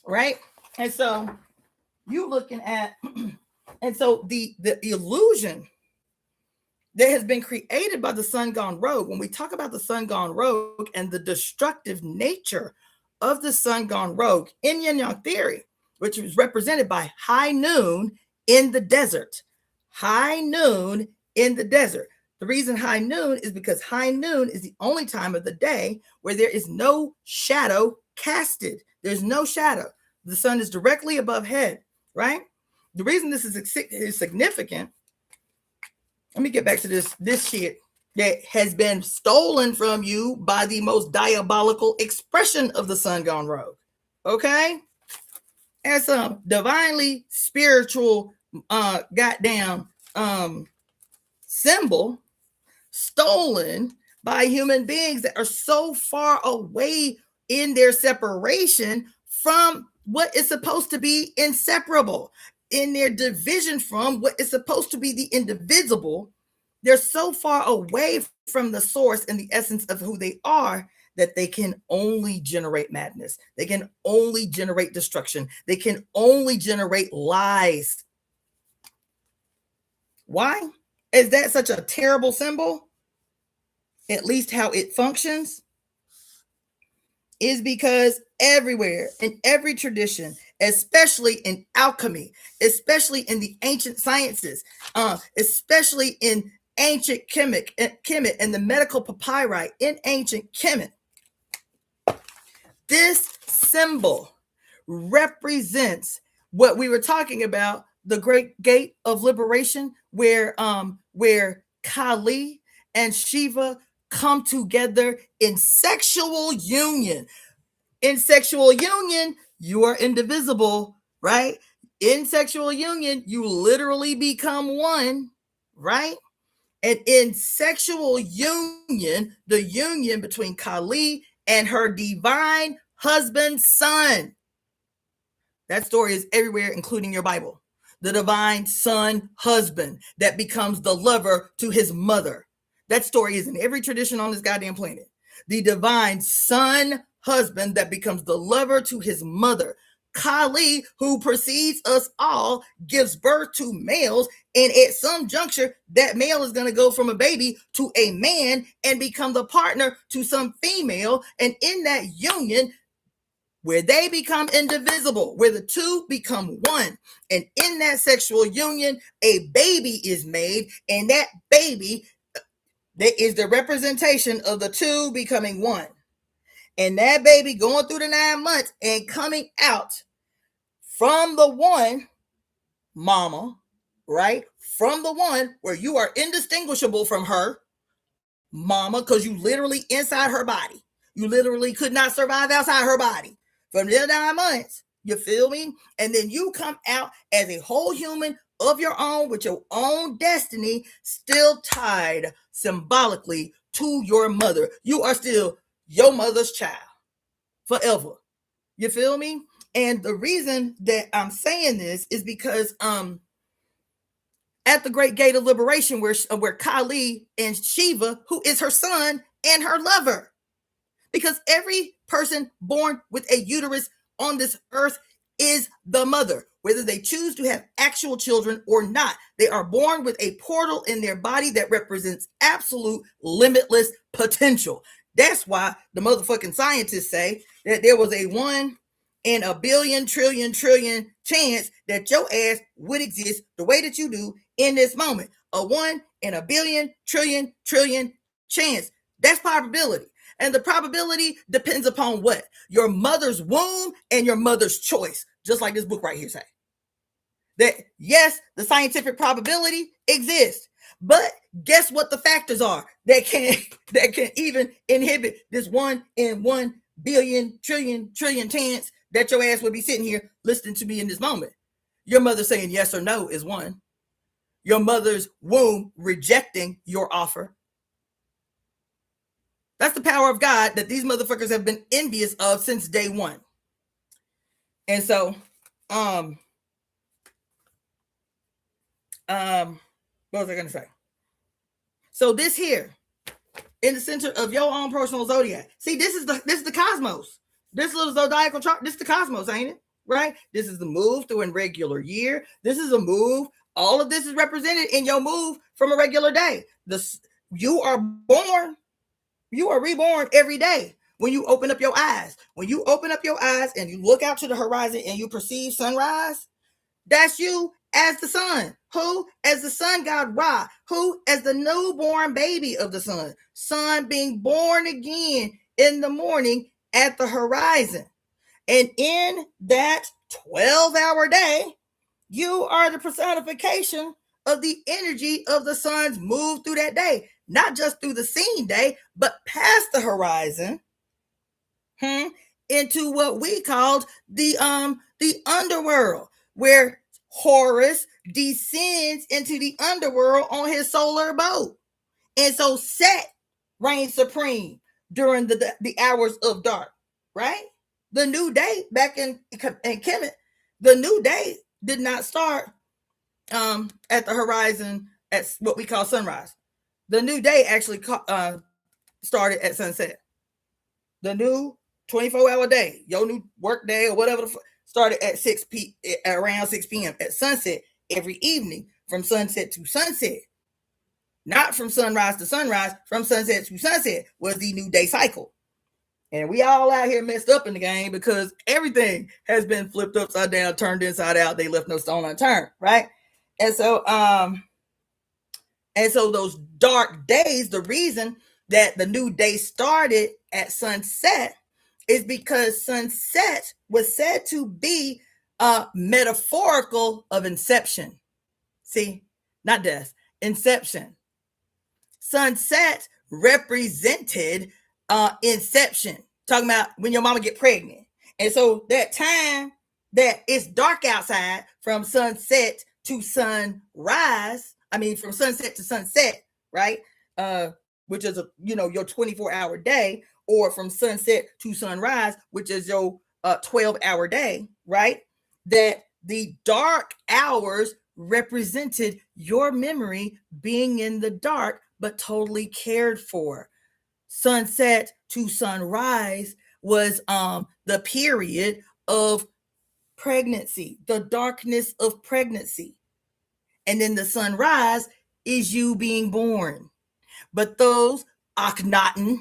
right? And so you looking at, and so the illusion that has been created by the sun gone rogue. When we talk about the sun gone rogue and the destructive nature of the sun gone rogue in yin yang theory, which is represented by high noon in the desert. High noon in the desert. The reason high noon is because high noon is the only time of the day where there is no shadow casted. There's no shadow. The sun is directly above head, right? The reason this is significant, let me get back to this shit that has been stolen from you by the most diabolical expression of the sun gone rogue. Okay? And some divinely spiritual goddamn symbol stolen by human beings that are so far away in their separation from what is supposed to be inseparable. in their division from what is supposed to be the indivisible, they're so far away from the source and the essence of who they are that they can only generate madness. They can only generate destruction. They can only generate lies. Why? Is that such a terrible symbol? At least how it functions is because everywhere, in every tradition, especially in alchemy, especially in the ancient sciences, especially in ancient Kemet and the medical papyri in ancient Kemet, this symbol represents what we were talking about, the great gate of liberation, where Kali and Shiva come together in sexual union. In sexual union, you are indivisible, right? In sexual union, you literally become one, right? And in sexual union, the union between Kali and her divine husband, son. That story is everywhere, including your Bible. The divine son, husband that becomes the lover to his mother. That story is in every tradition on this goddamn planet. The divine son, husband that becomes the lover to his mother. Kali, who precedes us all, gives birth to males, and at some juncture, that male is going to go from a baby to a man and become the partner to some female. And in that union, where they become indivisible, where the two become one, and in that sexual union, a baby is made, and that baby that is the representation of the two becoming one. And that baby going through the 9 months and coming out from the one, mama, right? From the one where you are indistinguishable from her, mama, because you literally inside her body. You literally could not survive outside her body. From the 9 months, you feel me? And then you come out as a whole human of your own with your own destiny, still tied symbolically to your mother. You are still your mother's child forever. You feel me? And the reason that I'm saying this is because at the Great Gate of Liberation, where Kali and Shiva, who is her son and her lover, because every person born with a uterus on this earth is the mother, whether they choose to have actual children or not. They are born with a portal in their body that represents absolute limitless potential. That's why the motherfucking scientists say that there was a 1 in a billion trillion chance that your ass would exist the way that you do in this moment. A 1 in a billion trillion chance. That's probability. And the probability depends upon what? Your mother's womb and your mother's choice. Just like this book right here say. That yes, the scientific probability exists. But guess what the factors are that can even inhibit this 1 in 1 billion trillion chance that your ass would be sitting here listening to me in this moment? Your mother saying yes or no is one. Your mother's womb rejecting your offer. That's the power of God that these motherfuckers have been envious of since day one. And so, what was I going to say? So this here, in the center of your own personal zodiac. See, this is the cosmos. This little zodiacal chart, this is the cosmos, ain't it? Right? This is the move through a regular year. This is a move. All of this is represented in your move from a regular day. You are born. You are reborn every day when you open up your eyes. When you open up your eyes and you look out to the horizon and you perceive sunrise, that's you as the sun. Who? As the sun god Ra. Who? As the newborn baby of the sun. Sun being born again in the morning at the horizon. And in that 12-hour day, you are the personification of the energy of the sun's move through that day. Not just through the seen day, but past the horizon, into what we called the underworld, where Horus descends into the underworld on his solar boat. And so Set reigns supreme during the hours of dark, right? The new day back in Kemet, the new day did not start at the horizon at what we call sunrise. The new day actually started at sunset. The new 24-hour day, your new work day or whatever, started at around 6 p.m. at sunset every evening, from sunset to sunset. Not from sunrise to sunrise, from sunset to sunset was the new day cycle. And we all out here messed up in the game because everything has been flipped upside down, turned inside out. They left no stone unturned, right? And so those dark days, the reason that the new day started at sunset is because sunset was said to be metaphorical of inception. See, not death, inception. Sunset represented inception, talking about when your mama get pregnant. And so that time that it's dark outside, from sunset to sunrise, from sunset to sunset, right? Which is your 24-hour day, or from sunset to sunrise, which is your 12-hour day, right? That the dark hours represented your memory being in the dark, but totally cared for. Sunset to sunrise was the period of pregnancy, the darkness of pregnancy. And then the sunrise is you being born. But those Akhenaten,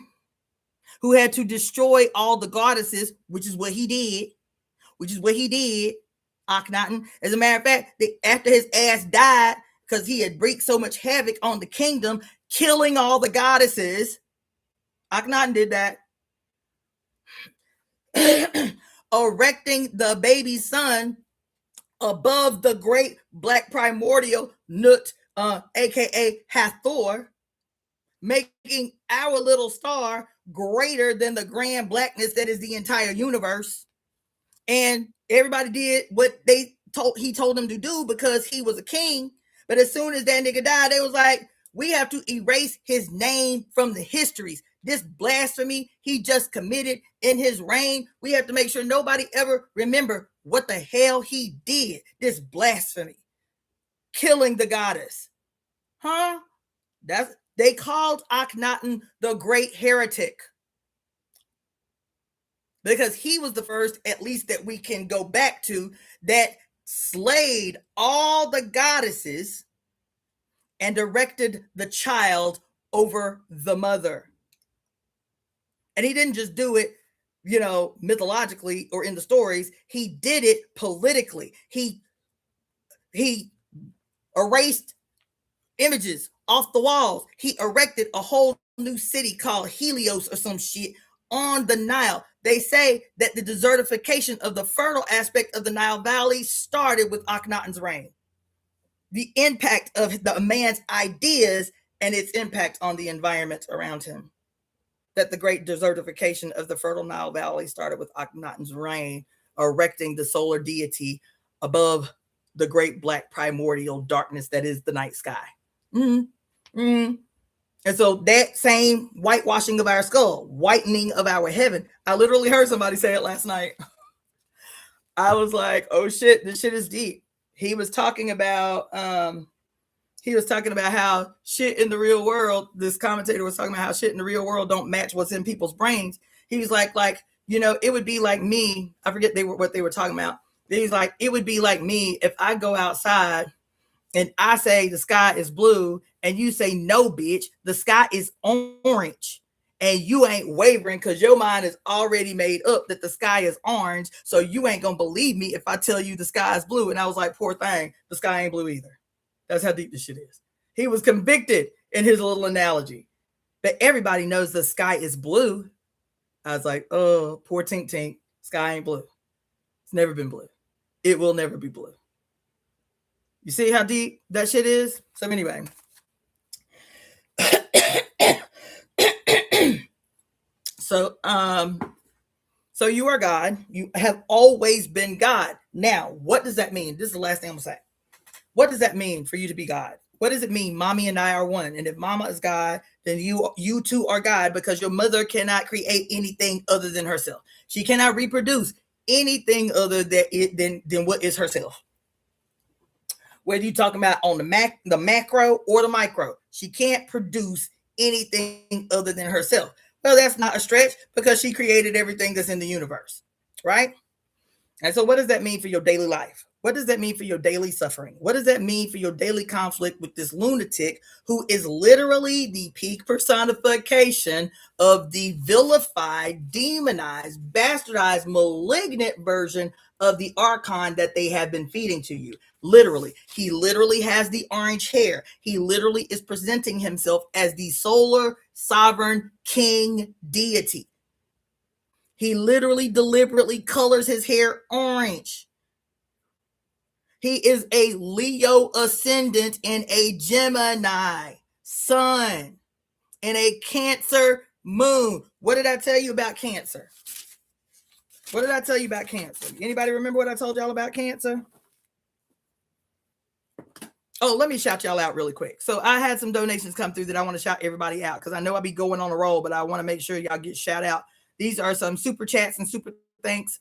who had to destroy all the goddesses, which is what he did, Akhenaten. As a matter of fact, after his ass died, because he had wreaked so much havoc on the kingdom, killing all the goddesses, Akhenaten did that. Erecting the baby son above the great black primordial Nut, aka Hathor, making our little star greater than the grand blackness that is the entire universe. And everybody did what he told them to do because he was a king. But as soon as that nigga died, they was like, we have to erase his name from the histories. This blasphemy he just committed in his reign, we have to make sure nobody ever remember what the hell he did. This blasphemy, killing the goddess. They called Akhenaten the great heretic, because he was the first, at least that we can go back to, that slayed all the goddesses and erected the child over the mother. And he didn't just do it, mythologically or in the stories. He did it politically. He erased images off the walls. He erected a whole new city called Helios or some shit on the Nile. They say that the desertification of the fertile aspect of the Nile Valley started with Akhenaten's reign. The impact of the man's ideas and its impact on the environment around him. That the great desertification of the fertile Nile Valley started with Akhenaten's reign, erecting the solar deity above the great black primordial darkness that is the night sky. And so that same whitewashing of our skull, whitening of our heaven. I literally heard somebody say it last night. I was like, oh shit, this shit is deep. He was talking about how shit in the real world, this commentator was talking about how shit in the real world don't match what's in people's brains. He was like, it would be like me. I forget what they were talking about. He's like, it would be like me if I go outside and I say the sky is blue and you say, no, bitch, the sky is orange. And you ain't wavering because your mind is already made up that the sky is orange. So you ain't going to believe me if I tell you the sky is blue. And I was like, poor thing, the sky ain't blue either. That's how deep this shit is. He was convicted in his little analogy. But everybody knows the sky is blue. I was like, oh, poor Tink Tink. Sky ain't blue. It's never been blue. It will never be blue. You see how deep that shit is? So anyway. So you are God. You have always been God. Now, what does that mean? This is the last thing I'm going to say. What does that mean for you to be God? What does it mean? Mommy and I are one. And if mama is God, then you two are God, because your mother cannot create anything other than herself. She cannot reproduce anything other than what is herself. whether you're talking about on the macro or the micro. She can't produce anything other than herself. Well, that's not a stretch because she created everything that's in the universe, right? And so what does that mean for your daily life? What does that mean for your daily suffering? What does that mean for your daily conflict with this lunatic who is literally the peak personification of the vilified, demonized, bastardized, malignant version of the archon that they have been feeding to you? Literally. He literally has the orange hair. He literally is presenting himself as the solar sovereign king deity. He literally deliberately colors his hair orange. He is a Leo ascendant and a Gemini sun and a Cancer moon. What did I tell you about Cancer? What did I tell you about Cancer? Anybody remember what I told y'all about Cancer? Oh, let me shout y'all out really quick. So I had some donations come through that I want to shout everybody out because I know I'll be going on a roll, but I want to make sure y'all get shout out. These are some super chats and super thanks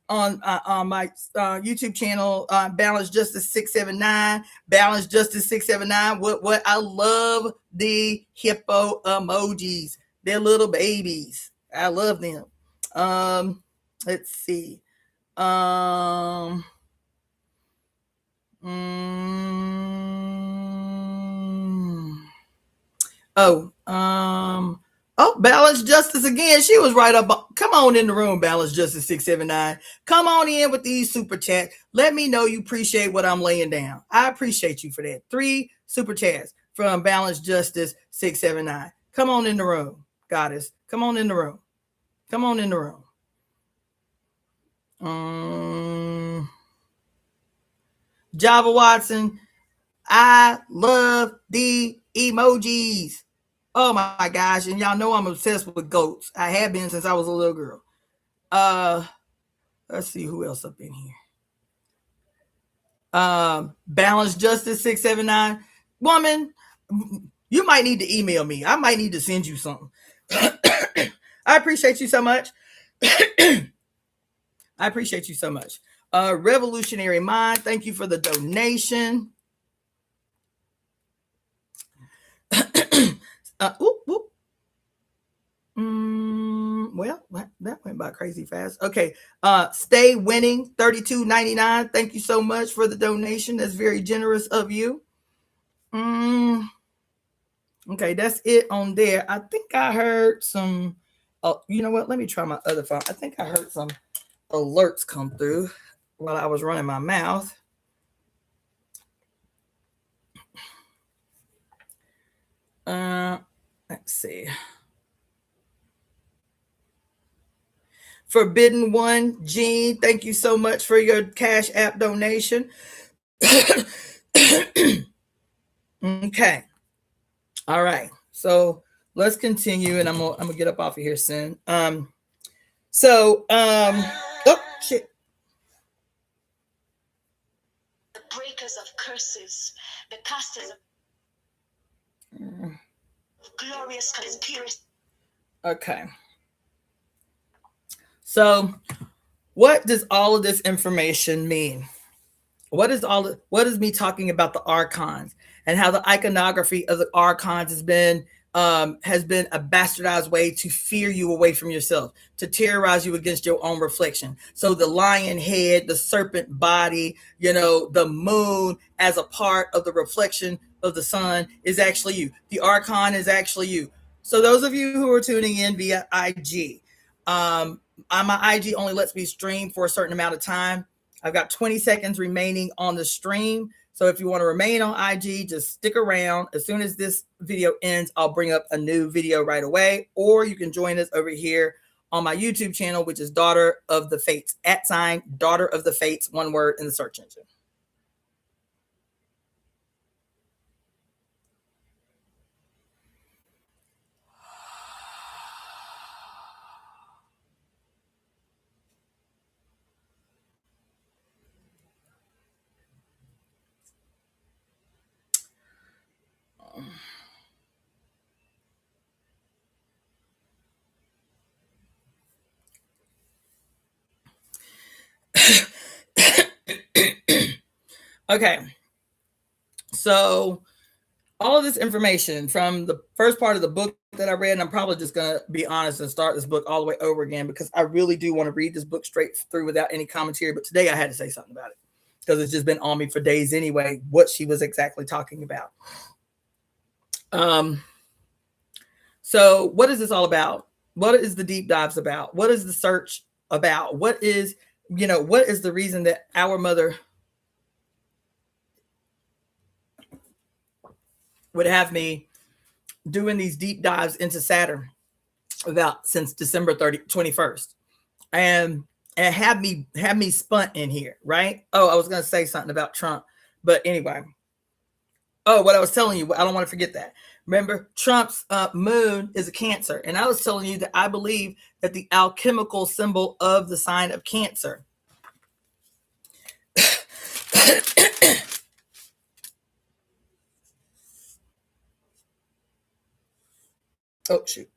on my YouTube channel, Balance Justice 679, Balance Justice 679. What I love the hippo emojis. They're little babies. I love them. Let's see. Balance Justice again. She was right up. Come on in the room, Balance Justice 679. Come on in with these super chats. Let me know you appreciate what I'm laying down. I appreciate you for that. 3 super chats from Balance Justice 679. Come on in the room, goddess. Come on in the room. Come on in the room. Java Watson, I love the emojis. Oh my gosh. And y'all know I'm obsessed with goats. I have been since I was a little girl. Let's see who else up in here. Balance Justice 679. Woman, you might need to email me. I might need to send you something. I appreciate you so much. I appreciate you so much. Revolutionary Mind, thank you for the donation. Well, that went by crazy fast. Okay. Stay winning $32.99. Thank you so much for the donation. That's very generous of you. Okay, that's it on there. I think I heard some. Oh, you know what? Let me try my other phone. I think I heard some alerts come through while I was running my mouth. Let's see. Forbidden One, Jean, thank you so much for your Cash App donation. Okay. All right. So let's continue, and I'm gonna get up off of here soon. Oh shit. The breakers of curses, the casters of glorious conspiracy. Okay. So what does all of this information mean? What is me talking about the archons and how the iconography of the archons has been a bastardized way to fear you away from yourself, to terrorize you against your own reflection. So the lion head, the serpent body, the moon as a part of the reflection of the sun is actually you. The archon is actually you. So those of you who are tuning in via IG, my IG only lets me stream for a certain amount of time. I've got 20 seconds remaining on the stream. So if you want to remain on IG, just stick around. As soon as this video ends, I'll bring up a new video right away. Or you can join us over here on my YouTube channel, which is Daughter of the Fates, @ Daughter of the Fates, one word in the search engine. Okay. So all of this information from the first part of the book that I read, and I'm probably just going to be honest and start this book all the way over again, because I really do want to read this book straight through without any commentary. But today I had to say something about it because it's just been on me for days anyway, what she was exactly talking about. So what is this all about? What is the deep dives about? What is the search about? What is the reason that our mother would have me doing these deep dives into Saturn since December 21st, and have me spun in here, right? Oh, I was going to say something about Trump, but anyway. Oh, what I was telling you, I don't want to forget that. Remember, Trump's moon is a Cancer, and I was telling you that I believe that the alchemical symbol of the sign of Cancer oh shoot,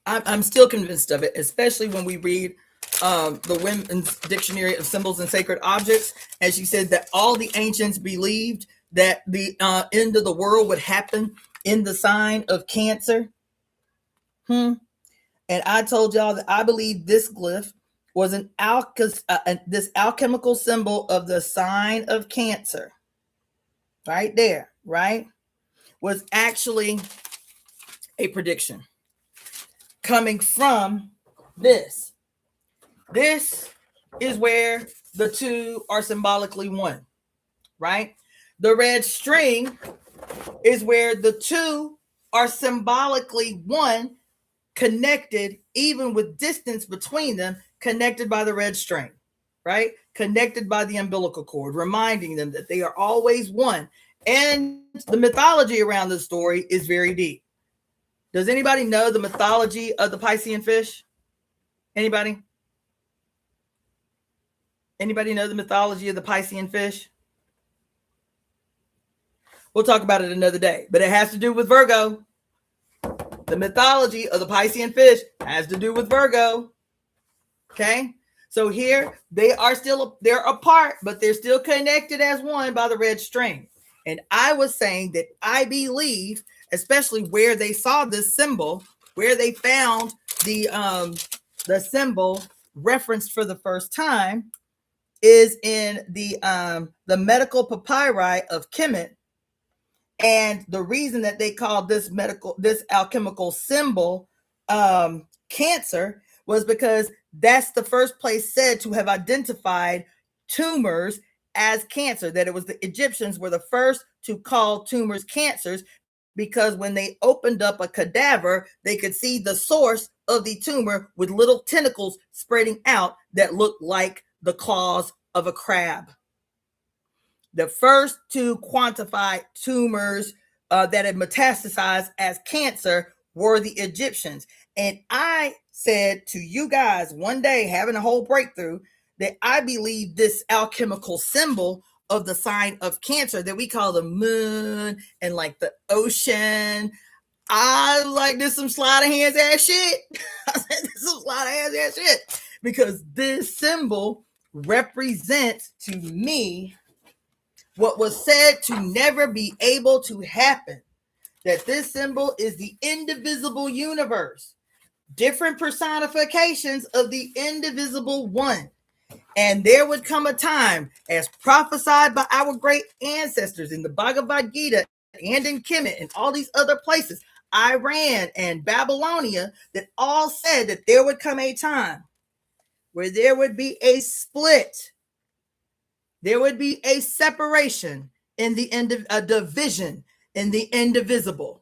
I'm still convinced of it, especially when we read the Women's Dictionary of Symbols and Sacred Objects. And she said that all the ancients believed that the end of the world would happen in the sign of Cancer. And I told y'all that I believe this glyph was this alchemical symbol of the sign of Cancer. Right there, right? Was actually a prediction coming from this. This is where the two are symbolically one, right? The red string is where the two are symbolically one, connected, even with distance between them, connected by the red string, right? Connected by the umbilical cord, reminding them that they are always one. And the mythology around this story is very deep. Does anybody know the mythology of the Piscean fish? Anybody? Anybody know the mythology of the Piscean fish? We'll talk about it another day, but it has to do with Virgo. The mythology of the Piscean fish has to do with Virgo. Okay? So here they're apart, but they're still connected as one by the red string. And I was saying that I believe, especially where they saw this symbol, where they found the symbol referenced for the first time, is in the medical papyri of Kemet. And the reason that they called this alchemical symbol Cancer was because that's the first place said to have identified tumors as cancer, that it was the Egyptians were the first to call tumors cancers, because when they opened up a cadaver, they could see the source of the tumor with little tentacles spreading out that looked like the claws of a crab. The first to quantify tumors that had metastasized as cancer were the Egyptians. And I said to you guys one day, having a whole breakthrough, that I believe this alchemical symbol of the sign of Cancer that we call the moon and like the ocean, I like this some sleight of hands ass shit. I said this some sleight of hands ass shit, because this symbol represents to me what was said to never be able to happen. That this symbol is the indivisible universe, different personifications of the indivisible one. And there would come a time, as prophesied by our great ancestors in the Bhagavad Gita and in Kemet and all these other places, Iran and Babylonia, that all said that there would come a time where there would be a split. There would be a separation in the a division in the indivisible.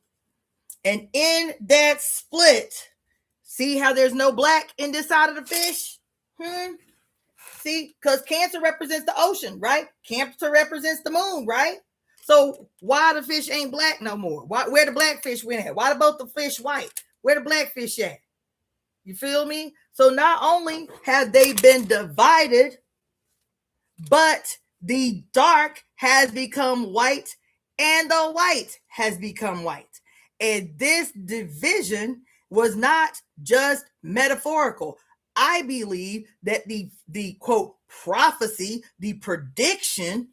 And in that split, see how there's no black in this side of the fish? See, because Cancer represents the ocean, right? Cancer represents the moon, right? So why the fish ain't black no more? Where the black fish went at? Why the both the fish white? Where the black fish at? You feel me? So not only have they been divided, but the dark has become white and the white has become white. And this division was not just metaphorical. I believe that the quote prophecy, the prediction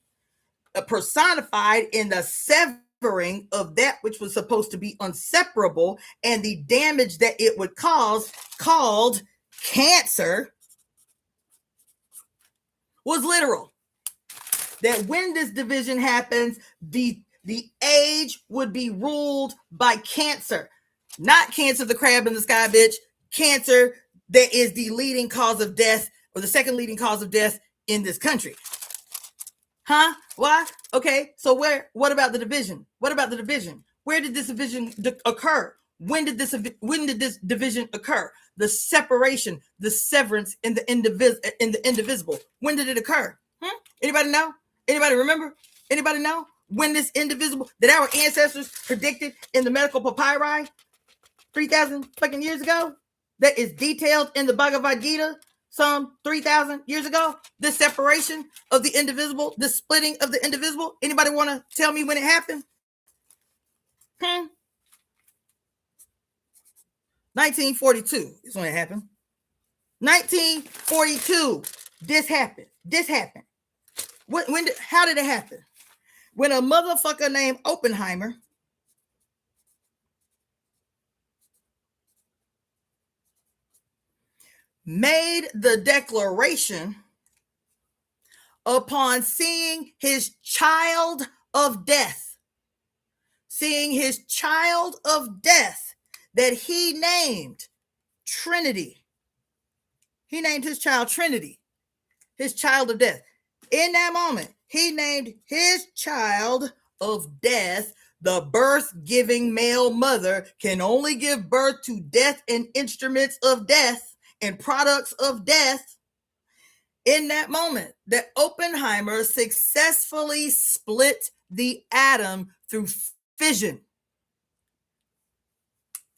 personified in the severing of that which was supposed to be inseparable, and the damage that it would cause, called cancer, was literal. That when this division happens, the age would be ruled by cancer. Not cancer, the crab in the sky, bitch. Cancer that is the leading cause of death, or the second leading cause of death in this country. Huh? Why? Okay, so what about the division? What about the division? Where did this division occur? When did this division occur? The separation, the severance in the indivisible. When did it occur? Anybody know? Anybody remember? Anybody know when this indivisible that our ancestors predicted in the medical papyri 3,000 fucking years ago, that is detailed in the Bhagavad Gita some 3,000 years ago? This separation of the indivisible, the splitting of the indivisible. Anybody want to tell me when it happened? 1942 is when it happened. 1942. This happened. How did it happen? When a motherfucker named Oppenheimer made the declaration upon seeing his child of death, that he named Trinity. He named his child Trinity, his child of death. In that moment, he named his child of death. The birth-giving male mother can only give birth to death and instruments of death and products of death. In that moment, that Oppenheimer successfully split the atom through fission.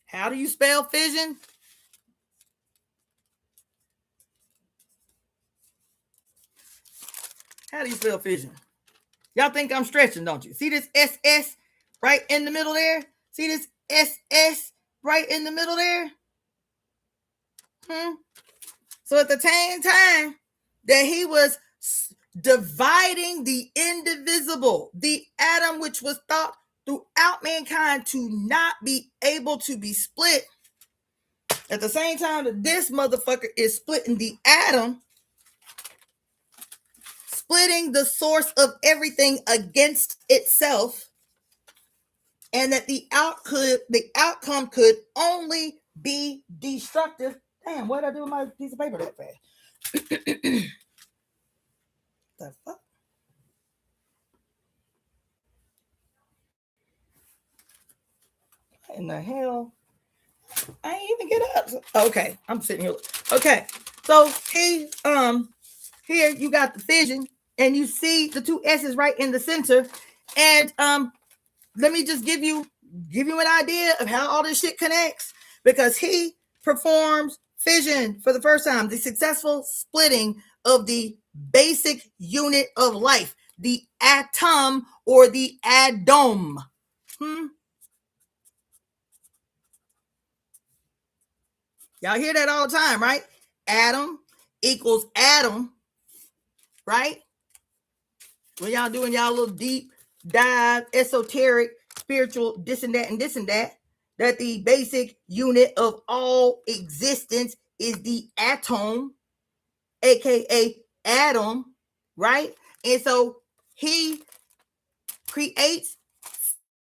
How do you spell fission? How do you spell fission? Y'all think I'm stretching, don't you? See this SS right in the middle there? See this SS right in the middle there? So at the same time that he was dividing the indivisible, the atom which was thought throughout mankind to not be able to be split, at the same time that this motherfucker is splitting the atom, splitting the source of everything against itself, and that the outcome could only be destructive. Damn, what did I do with my piece of paper that fast? The fuck? What in the hell? I ain't even get up. Okay, I'm sitting here. Okay, so here you got the fission, and you see the two S's right in the center. And let me just give you an idea of how all this shit connects, because he performs fission for the first time, the successful splitting of the basic unit of life, the atom or the atom. Y'all hear that all the time, right? Atom equals atom, right? When y'all doing y'all little deep dive, esoteric, spiritual, this and that, that the basic unit of all existence is the atom, aka atom, right? And so he creates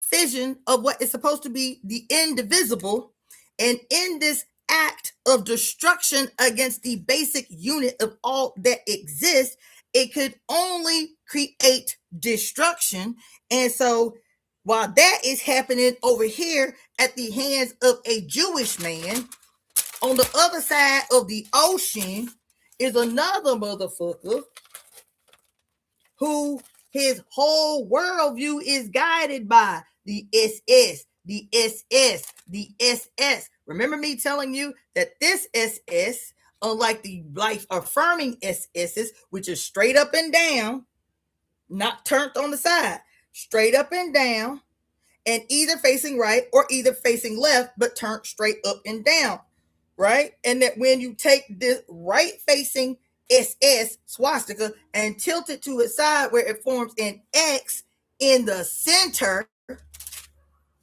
fission of what is supposed to be the indivisible, and in this act of destruction against the basic unit of all that exists, it could only create destruction. And so while that is happening over here at the hands of a Jewish man, on the other side of the ocean is another motherfucker who his whole worldview is guided by the SS, the SS, the SS. Remember me telling you that this SS, unlike the life-affirming SS's, which is straight up and down, not turned on the side, straight up and down, and either facing right or either facing left, but turned straight up and down, right? And that when you take this right-facing SS swastika and tilt it to its side where it forms an X in the center.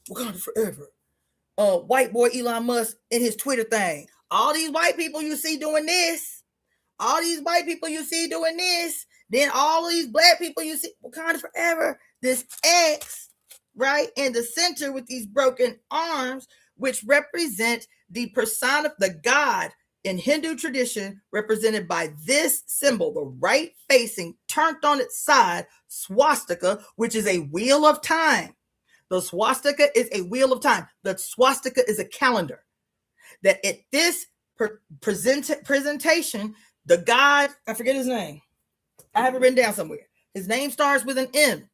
Wakanda forever. White boy Elon Musk in his Twitter thing. All these white people you see doing this. All these white people you see doing this. Then all of these black people you see. Wakanda forever. This X, right, in the center with these broken arms, which represent the God in Hindu tradition, represented by this symbol, the right facing, turned on its side, swastika, which is a wheel of time. The swastika is a wheel of time. The swastika is a calendar. That at this presentation, the God, I forget his name. I have it written down somewhere. His name starts with an M.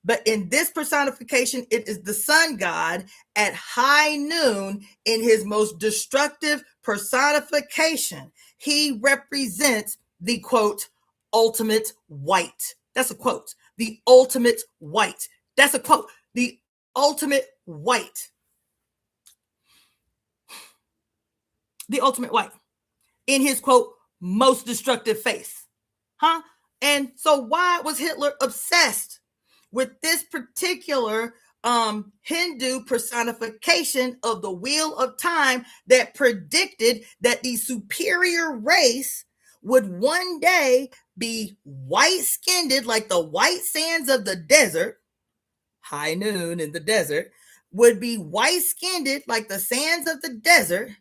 But in this personification, it is the sun god at high noon in his most destructive personification. He represents the, quote, ultimate white. That's a quote. The ultimate white. That's a quote. The ultimate white. The ultimate white. In his, quote, most destructive face. Huh? And so why was Hitler obsessed with this particular Hindu personification of the wheel of time that predicted that the superior race would one day be white-skinned like the white sands of the desert, high noon in the desert, would be white-skinned like the sands of the desert,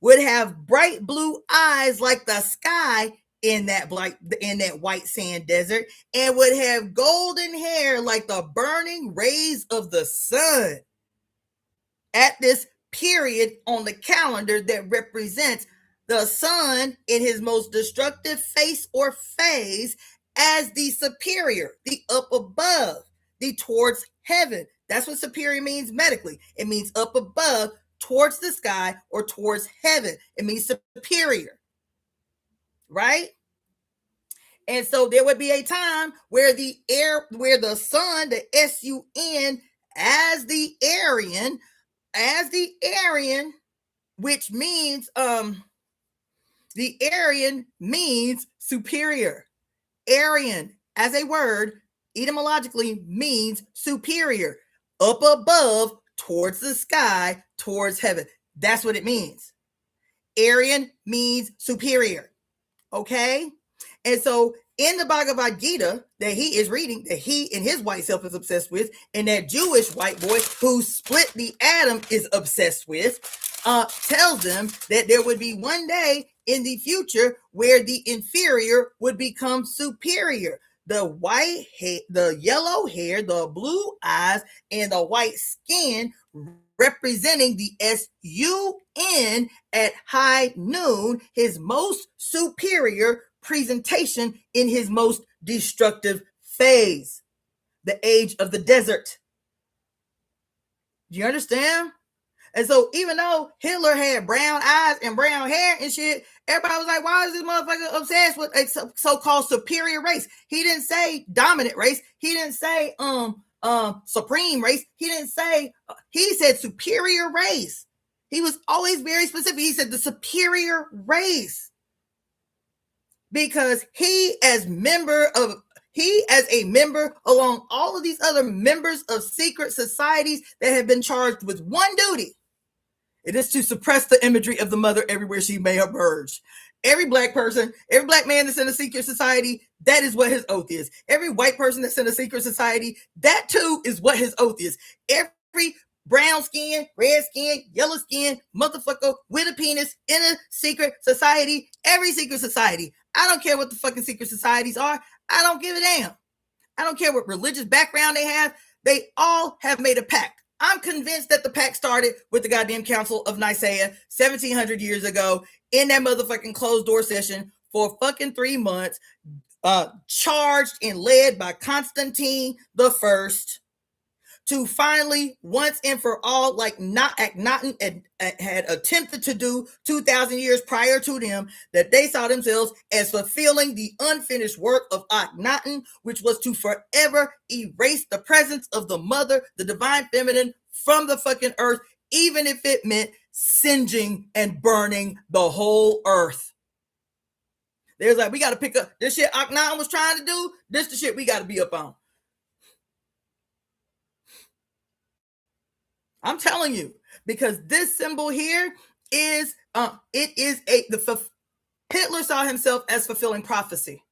would have bright blue eyes like the sky in that white sand desert, and would have golden hair like the burning rays of the sun at this period on the calendar that represents the sun in his most destructive face or phase as the superior, the up above, the towards heaven. That's what superior means medically. It means up above, towards the sky, or towards heaven. It means superior, right? And so there would be a time where the sun, the sun, as the Aryan, which means the Aryan means superior. Aryan as a word etymologically means superior, up above, towards the sky, towards heaven. That's what it means. Aryan means superior. Okay? And so in the Bhagavad Gita that he is reading, that he and his white self is obsessed with, and that Jewish white boy who split the atom is obsessed with, tells them that there would be one day in the future where the inferior would become superior. The white hair, the yellow hair, the blue eyes, and the white skin representing the sun at high noon, his most superior presentation in his most destructive phase, the age of the desert. Do you understand? And so even though Hitler had brown eyes and brown hair and shit, everybody was like, why is this motherfucker obsessed with a so-called superior race? He didn't say dominant race. He didn't say supreme race. He said superior race. He was always very specific. He said the superior race. Because he as a member along all of these other members of secret societies that have been charged with one duty. It is to suppress the imagery of the mother everywhere she may emerge. Every black person, every black man that's in a secret society, that is what his oath is. Every white person that's in a secret society, that too is what his oath is. Every brown skin, red skin, yellow skin, motherfucker with a penis in a secret society, every secret society. I don't care what the fucking secret societies are. I don't give a damn. I don't care what religious background they have. They all have made a pact. I'm convinced that the pact started with the goddamn Council of Nicaea 1700 years ago in that motherfucking closed door session for fucking 3 months, charged and led by Constantine the First, to finally, once and for all, like Akhenaten had attempted to do 2,000 years prior to them, that they saw themselves as fulfilling the unfinished work of Akhenaten, which was to forever erase the presence of the mother, the divine feminine, from the fucking earth, even if it meant singeing and burning the whole earth. There's like, we got to pick up this shit Akhenaten was trying to do. This the shit we got to be up on. I'm telling you, because this symbol here is Hitler saw himself as fulfilling prophecy.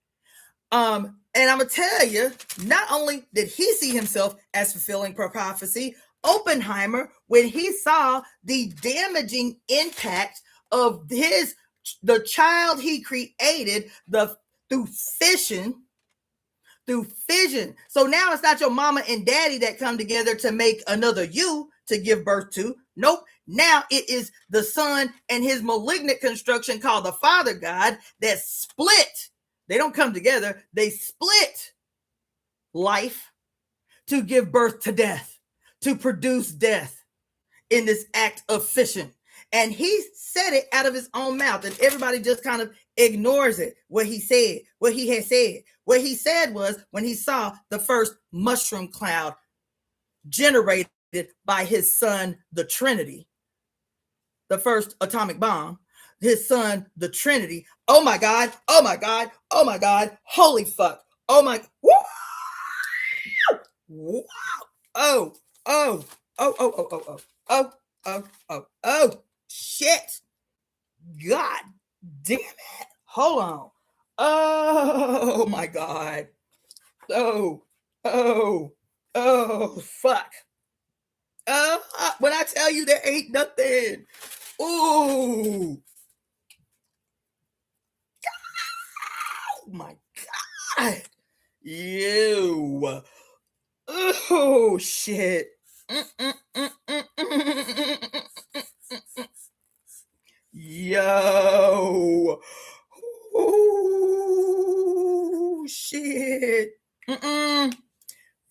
And I'm gonna tell you, not only did he see himself as fulfilling prophecy, Oppenheimer, when he saw the damaging impact of the child he created through fission. So now it's not your mama and daddy that come together to make another you to give birth to. Nope. Now it is the son and his malignant construction called the Father God that split. They don't come together. They split life to give birth to death, to produce death in this act of fission. And he said it out of his own mouth, and everybody just kind of ignores it. What he said. What he said was, when he saw the first mushroom cloud generated by his son, the Trinity, the first atomic bomb, his son, the Trinity. Oh my God, oh my God, oh my God, holy fuck. Oh my, woo! Wow. Oh, oh, oh, oh, oh, oh, oh, oh, oh, oh, oh, shit. God damn it. Hold on. Oh my God. Oh, fuck. When I tell you there ain't nothing. Ooh. Oh my God. You. Oh shit. Yo. Oh shit.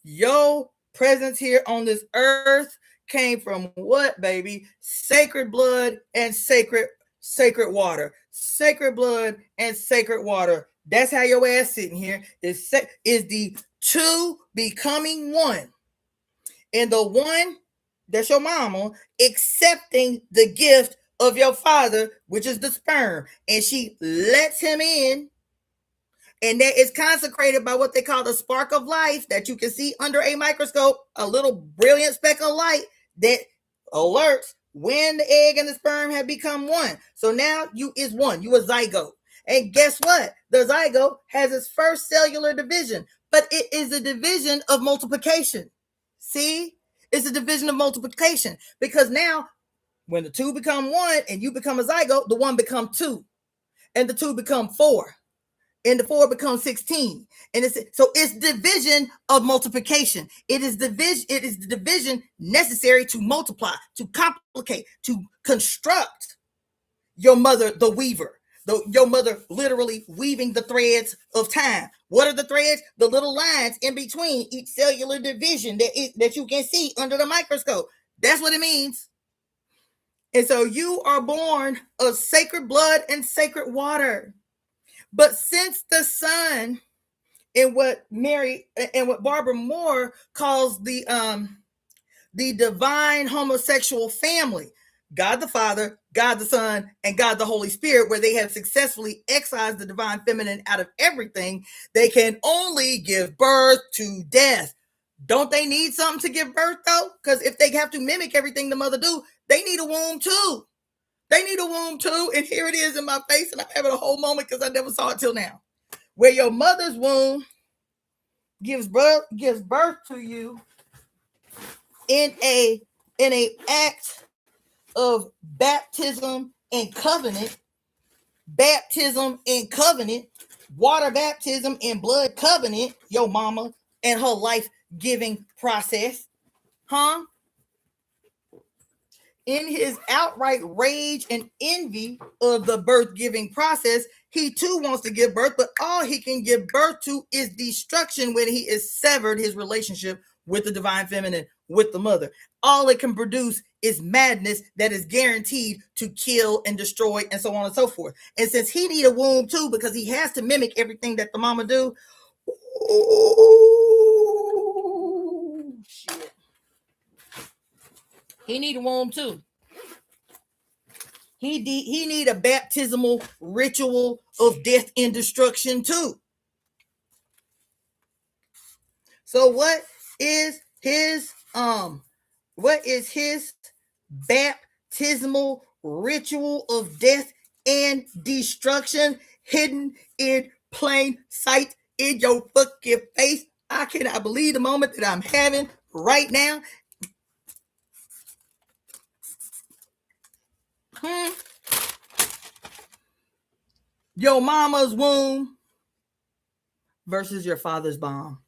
Yo presence here on this earth came from what, baby? Sacred blood and sacred water. Sacred blood and sacred water. That's how your ass sitting here is the two becoming one. And the one that's your mama accepting the gift of your father, which is the sperm. And she lets him in. And that is consecrated by what they call the spark of life that you can see under a microscope, a little brilliant speck of light that alerts when the egg and the sperm have become one. So now you is one, you a zygote. And guess what? The zygote has its first cellular division, but it is a division of multiplication. See? It's a division of multiplication, because now when the two become one and you become a zygote, the one become two and the two become four. And the 4 becomes 16. And it's division of multiplication. It is the division necessary to multiply, to complicate, to construct your mother, the weaver. Your mother literally weaving the threads of time. What are the threads? The little lines in between each cellular division that you can see under the microscope. That's what it means. And so you are born of sacred blood and sacred water. But since the son, and what Barbara Moore calls the divine homosexual family, God the Father, God the Son, and God the Holy Spirit, where they have successfully excised the divine feminine out of everything, they can only give birth to death. Don't they need something to give birth, though? Because if they have to mimic everything the mother do, they need a womb too. They need a womb too. And here it is in my face, and I'm having a whole moment because I never saw it till now. Where your mother's womb gives birth to you in a act of baptism and covenant, water baptism and blood covenant, your mama and her life-giving process, huh? In his outright rage and envy of the birth-giving process, he too wants to give birth, but all he can give birth to is destruction when he is severed his relationship with the divine feminine, with the mother. All it can produce is madness that is guaranteed to kill and destroy and so on and so forth. And since he need a womb too, because he has to mimic everything that the mama do, shit. He need a womb too. He need a baptismal ritual of death and destruction too. So what is his baptismal ritual of death and destruction hidden in plain sight in your fucking face? I cannot believe the moment that I'm having right now. Your mama's womb versus your father's bomb.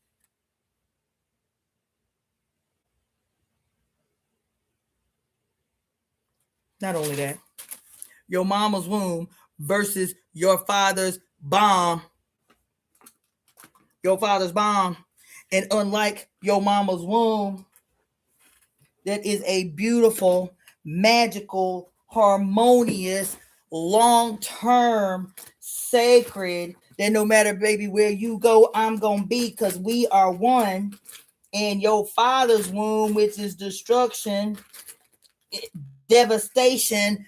Not only that, your mama's womb versus your father's bomb. Your father's bomb. And unlike your mama's womb, that is a beautiful, magical, harmonious, long-term, sacred, that no matter, baby, where you go, I'm going to be, because we are one. And your father's womb, which is destruction, devastation.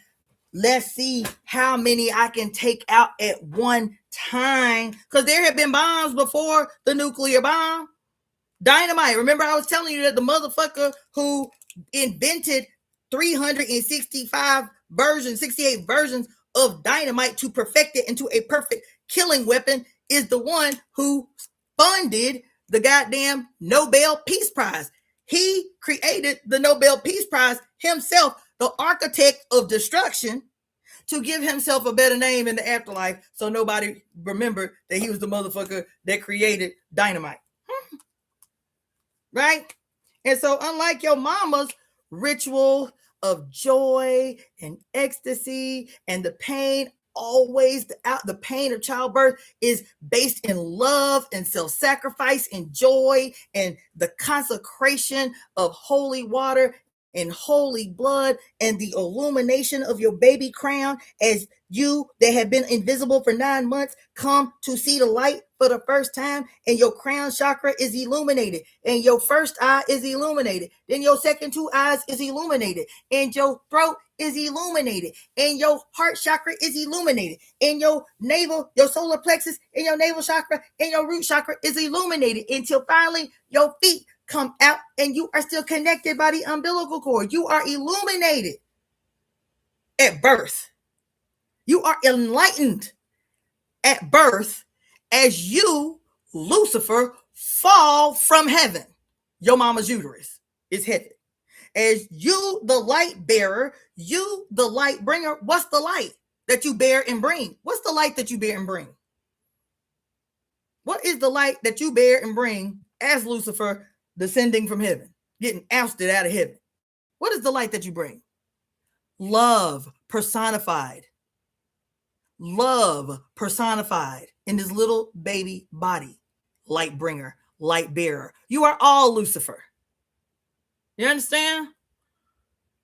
Let's see how many I can take out at one time. Because there have been bombs before the nuclear bomb. Dynamite. Remember, I was telling you that the motherfucker who invented 68 versions of dynamite to perfect it into a perfect killing weapon is the one who funded the goddamn Nobel Peace Prize. He created the Nobel Peace Prize himself, the architect of destruction, to give himself a better name in the afterlife, so nobody remembered that he was the motherfucker that created dynamite. Right? And so unlike your mama's ritual of joy and ecstasy and the pain, always the pain of childbirth is based in love and self-sacrifice and joy and the consecration of holy water and holy blood and the illumination of your baby crown as you that have been invisible for 9 months come to see the light for the first time, and your crown chakra is illuminated, and your first eye is illuminated, then your second 2 eyes is illuminated, and your throat is illuminated, and your heart chakra is illuminated, and your navel, your solar plexus, and your navel chakra, and your root chakra is illuminated until finally your feet come out and you are still connected by the umbilical cord. You are illuminated at birth. You are enlightened at birth as you, Lucifer, fall from heaven. Your mama's uterus is heaven. As you, the light bearer, you, the light bringer, what's the light that you bear and bring? What's the light that you bear and bring? What is the light that you bear and bring as Lucifer descending from heaven, getting ousted out of heaven? What is the light that you bring? Love personified. Love personified in this little baby body. Light bringer, light bearer. You are all Lucifer. You understand?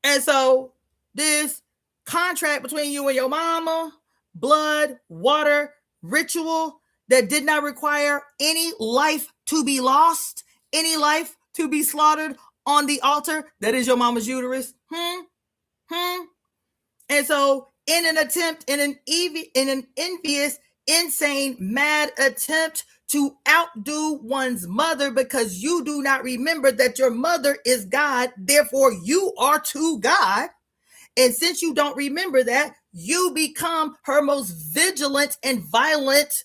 And so this contract between you and your mama, blood, water, ritual that did not require any life to be lost, any life to be slaughtered on the altar, that is your mama's uterus. And so in an attempt, in an envious, insane, mad attempt to outdo one's mother, because you do not remember that your mother is God, therefore you are to God. And since you don't remember that, you become her most vigilant and violent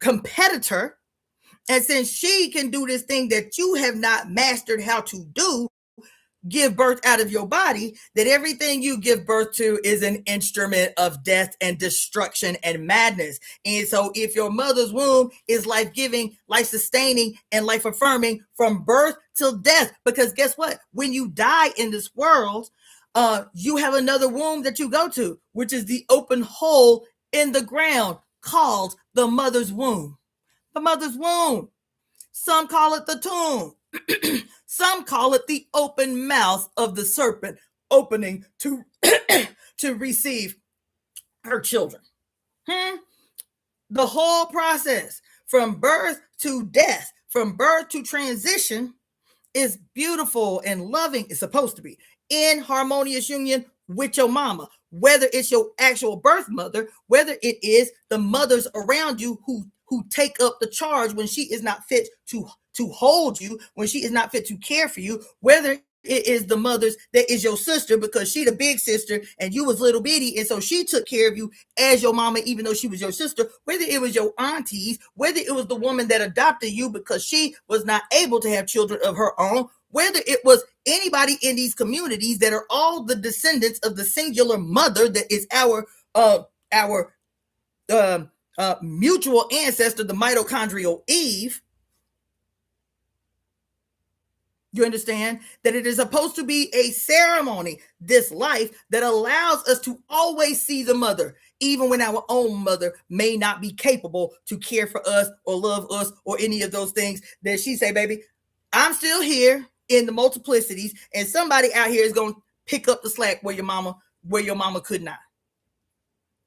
competitor. And since she can do this thing that you have not mastered how to do, give birth out of your body, that everything you give birth to is an instrument of death and destruction and madness. And so if your mother's womb is life-giving, life-sustaining, and life-affirming from birth till death, because guess what? When you die in this world, you have another womb that you go to, which is the open hole in the ground called the mother's womb. The mother's womb. Some call it the tomb. Some call it the open mouth of the serpent opening to to receive her children. The whole process from birth to death, from birth to transition, is beautiful and loving. It's supposed to be in harmonious union with your mama, whether it's your actual birth mother, whether it is the mothers around you who take up the charge when she is not fit to hold you, when she is not fit to care for you, whether it is the mothers that is your sister because she the big sister and you was little bitty, and so she took care of you as your mama even though she was your sister, whether it was your aunties, whether it was the woman that adopted you because she was not able to have children of her own, whether it was anybody in these communities that are all the descendants of the singular mother that is our mutual ancestor, the mitochondrial Eve. You understand that it is supposed to be a ceremony, this life, that allows us to always see the mother, even when our own mother may not be capable to care for us or love us or any of those things. That she say, baby, I'm still here in the multiplicities, and somebody out here is going to pick up the slack where your mama could not.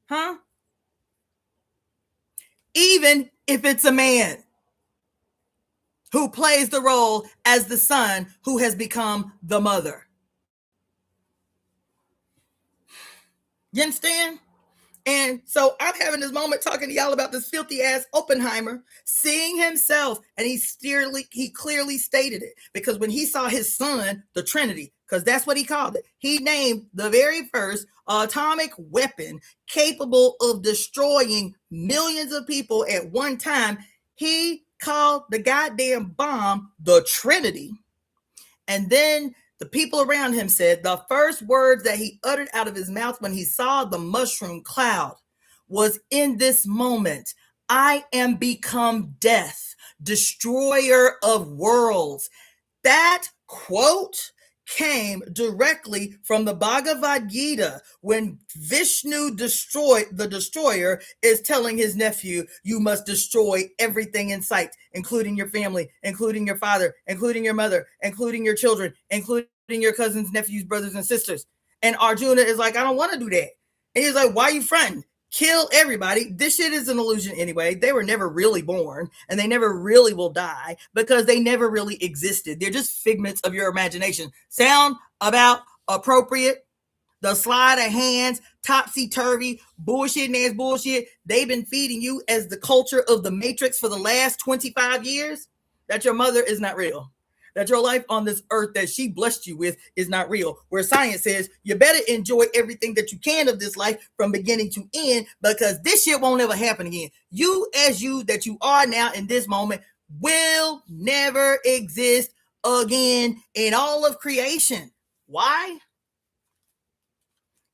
Huh? Even if it's a man who plays the role as the son who has become the mother. You understand? And so I'm having this moment talking to y'all about this filthy ass Oppenheimer seeing himself, and he clearly stated it, because when he saw his son, the Trinity, because that's what he called it, he named the very first atomic weapon capable of destroying millions of people at one time. He called the goddamn bomb the Trinity. And then the people around him said the first words that he uttered out of his mouth when he saw the mushroom cloud was, in this moment, I am become death, destroyer of worlds. That quote came directly from the Bhagavad Gita, when Vishnu, the destroyer, is telling his nephew, you must destroy everything in sight, including your family, including your father, including your mother, including your children, including your cousins, nephews, brothers, and sisters. And Arjuna is like, I don't want to do that. And he's like, why are you fronting? Kill everybody. This shit is an illusion anyway. They were never really born, and they never really will die because they never really existed. They're just figments of your imagination. Sound about appropriate? The sleight of hands, topsy-turvy, bullshit ass bullshit they've been feeding you as the culture of the Matrix for the last 25 years, that your mother is not real. That your life on this earth that she blessed you with is not real. Where science says you better enjoy everything that you can of this life from beginning to end, because this shit won't ever happen again. You as you that you are now in this moment will never exist again in all of creation. Why?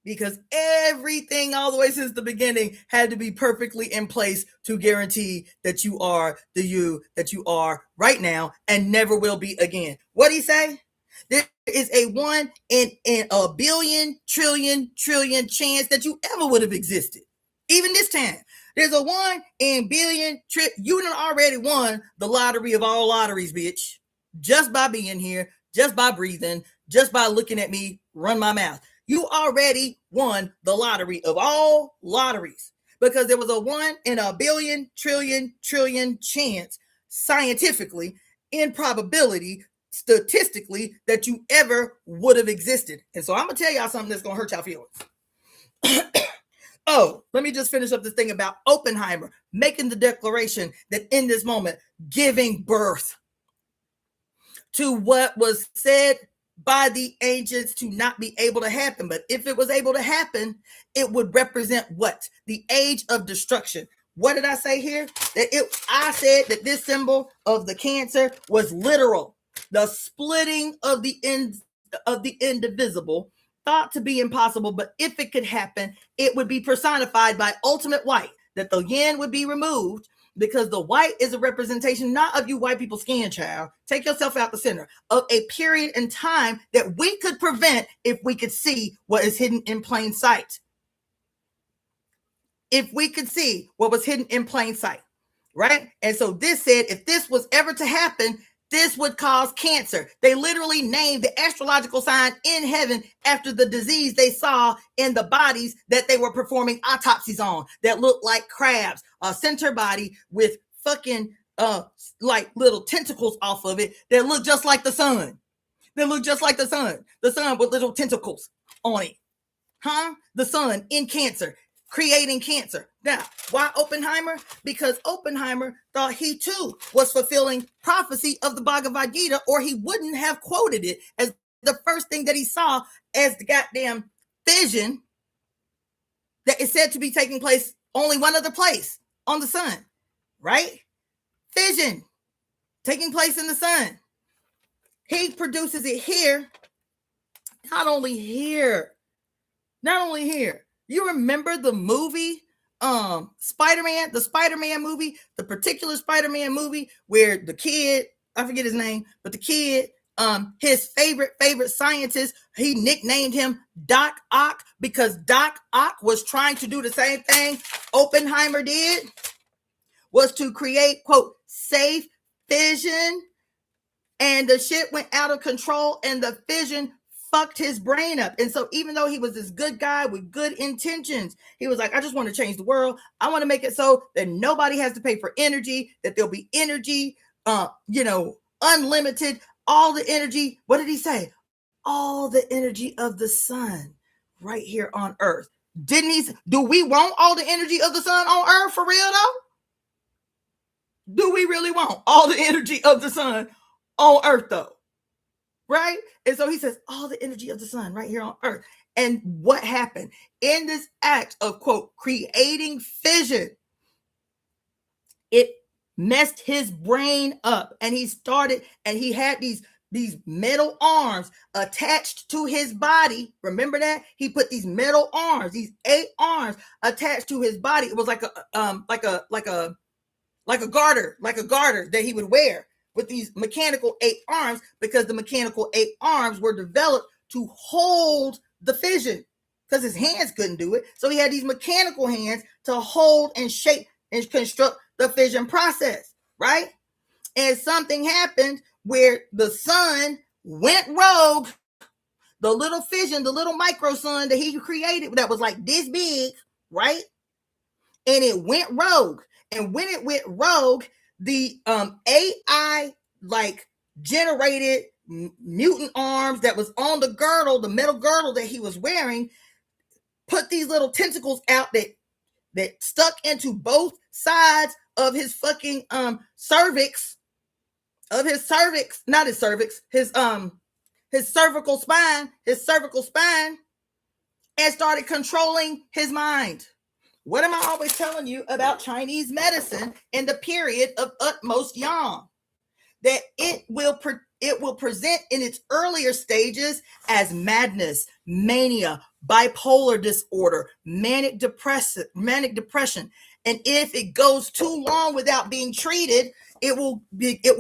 Because everything all the way since the beginning had to be perfectly in place to guarantee that you are the you that you are right now and never will be again. What'd he say? There is a 1 in a billion, trillion chance that you ever would have existed. Even this time. There's a 1 in billion, you done already won the lottery of all lotteries, bitch. Just by being here, just by breathing, just by looking at me, run my mouth. You already won the lottery of all lotteries, because there was a 1 in a billion, trillion chance, scientifically, in probability, statistically, that you ever would have existed. And so I'm going to tell y'all something that's going to hurt y'all feelings. Oh, let me just finish up this thing about Oppenheimer making the declaration that in this moment, giving birth to what was said by the ancients to not be able to happen. But if it was able to happen, it would represent what? The age of destruction. What did I say here? I said that this symbol of the Cancer was literal. The splitting of the indivisible, thought to be impossible, but if it could happen, it would be personified by ultimate white, that the yin would be removed, because the white is a representation not of you white people's skin, child. Take yourself out the center of a period in time that we could prevent if we could see what is hidden in plain sight. If we could see what was hidden in plain sight, right? And so this said, if this was ever to happen, this would cause cancer. They literally named the astrological sign in heaven after the disease they saw in the bodies that they were performing autopsies on, that looked like crabs, a center body with fucking like little tentacles off of it that look just like the sun. They look just like the sun with little tentacles on it. The sun in Cancer, creating cancer. Now, why Oppenheimer? Because Oppenheimer thought he too was fulfilling prophecy of the Bhagavad Gita, or he wouldn't have quoted it as the first thing that he saw as the goddamn vision that is said to be taking place only one other place, on the sun, right? Fission taking place in the sun. He produces it here. Not only here. You remember the movie Spider-Man, the Spider-Man movie, the particular Spider-Man movie where the kid, I forget his name, but the kid, his favorite scientist, he nicknamed him Doc Ock because Doc Ock was trying to do the same thing Oppenheimer did, was to create, quote, safe fission, and the shit went out of control and the fission fucked his brain up. And so even though he was this good guy with good intentions, he was like, I just want to change the world. I want to make it so that nobody has to pay for energy, that there'll be energy, unlimited, all the energy. What did he say? All the energy of the sun right here on Earth. Didn't he? Do we want all the energy of the sun on Earth for real though? Do we really want all the energy of the sun on Earth though? Right? And so he says, all the energy of the sun right here on Earth. And what happened in this act of, quote, creating fission? It messed his brain up. And he started, and he had these metal arms attached to his body. Remember that? He put these metal arms, these 8 arms attached to his body. It was like a garter that he would wear with these mechanical 8 arms, because the mechanical 8 arms were developed to hold the fission because his hands couldn't do it. So he had these mechanical hands to hold and shape and construct the fission process, right? And something happened where the sun went rogue. The little fission, the little micro sun that he created that was like this big, right? And it went rogue. And when it went rogue, the AI generated mutant arms that was on the girdle, the metal girdle that he was wearing, put these little tentacles out that stuck into both sides of his fucking cervical spine, and started controlling his mind. What am I always telling you about Chinese medicine in the period of utmost yang? That it will present in its earlier stages as madness, mania, bipolar disorder, manic depression. And if it goes too long without being treated, it will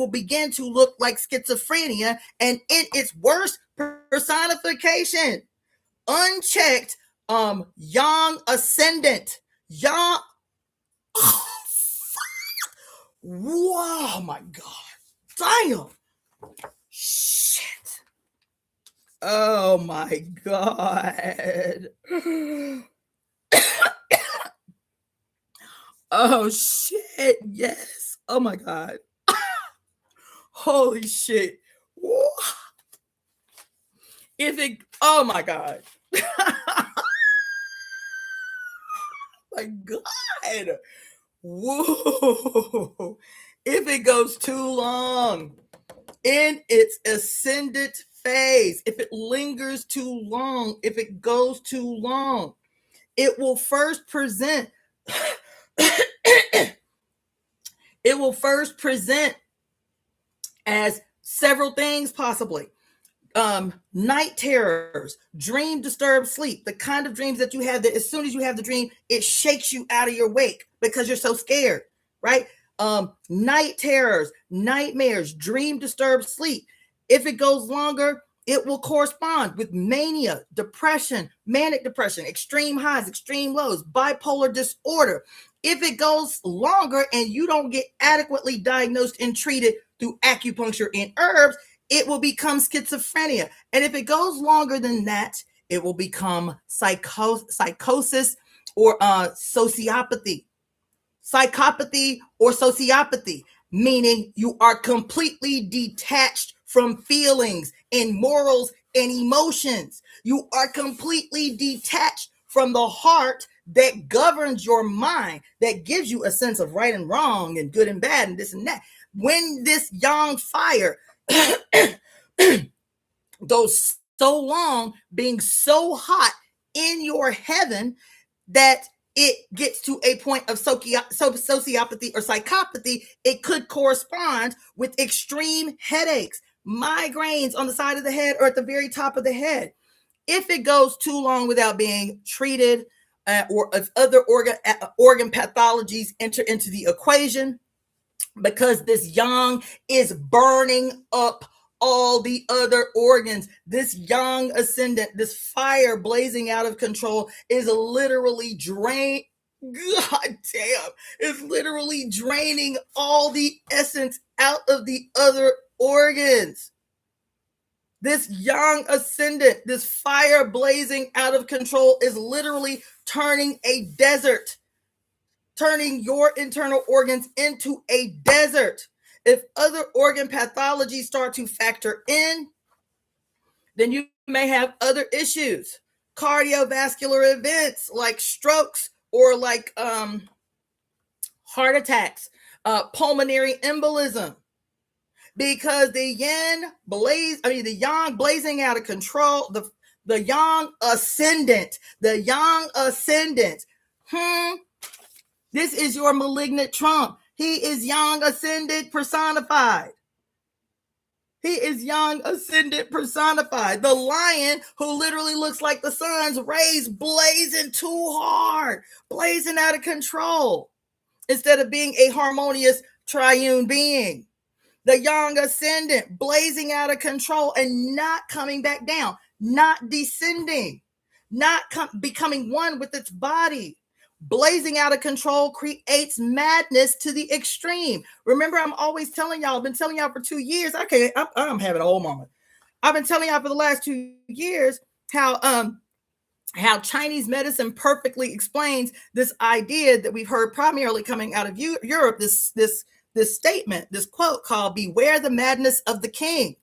begin to look like schizophrenia, and in its worst personification, unchecked yang ascendant. Yang. Whoa, my God. Damn. Shit. Oh my God. Oh shit. Yes. Oh my God. Holy shit. Oh my God. My God. Whoa. If it goes too long in its ascendant phase, if it lingers too long, if it goes too long, it will first present as several things possibly. Night terrors, dream disturbed sleep, the kind of dreams that you have that as soon as you have the dream, it shakes you out of your wake because you're so scared, right? Night terrors, nightmares, dream disturbed sleep. If it goes longer, it will correspond with mania, depression, manic depression, extreme highs, extreme lows, bipolar disorder. If it goes longer and you don't get adequately diagnosed and treated through acupuncture and herbs, it will become schizophrenia. And if it goes longer than that, it will become psychosis or sociopathy. Psychopathy or sociopathy, meaning you are completely detached from feelings and morals and emotions. You are completely detached from the heart that governs your mind, that gives you a sense of right and wrong and good and bad and this and that. When this yang fire goes so long, being so hot in your heaven that it gets to a point of sociopathy or psychopathy, it could correspond with extreme headaches, migraines on the side of the head or at the very top of the head. If it goes too long without being treated, or if other organ pathologies enter into the equation, because this yang is burning up all the other organs. This yang ascendant, this fire blazing out of control, is literally God damn, it's literally draining all the essence out of the other organs. This yang ascendant, this fire blazing out of control, is literally turning a desert, turning your internal organs into a desert. If other organ pathologies start to factor in, then you may have other issues, cardiovascular events like strokes or like heart attacks, pulmonary embolism, because the yang blazing out of control, the yang ascendant, this is your malignant Trump. He is yang ascendant personified. The lion who literally looks like the sun's rays blazing too hard, blazing out of control, instead of being a harmonious triune being. The yang ascendant blazing out of control and not coming back down, not descending, not becoming one with its body. Blazing out of control creates madness to the extreme. Remember, I'm always telling y'all, I've been telling y'all for 2 years. I'm having a whole moment. I've been telling y'all for the last 2 years how Chinese medicine perfectly explains this idea that we've heard primarily coming out of Europe, this statement, this quote called "Beware the madness of the king."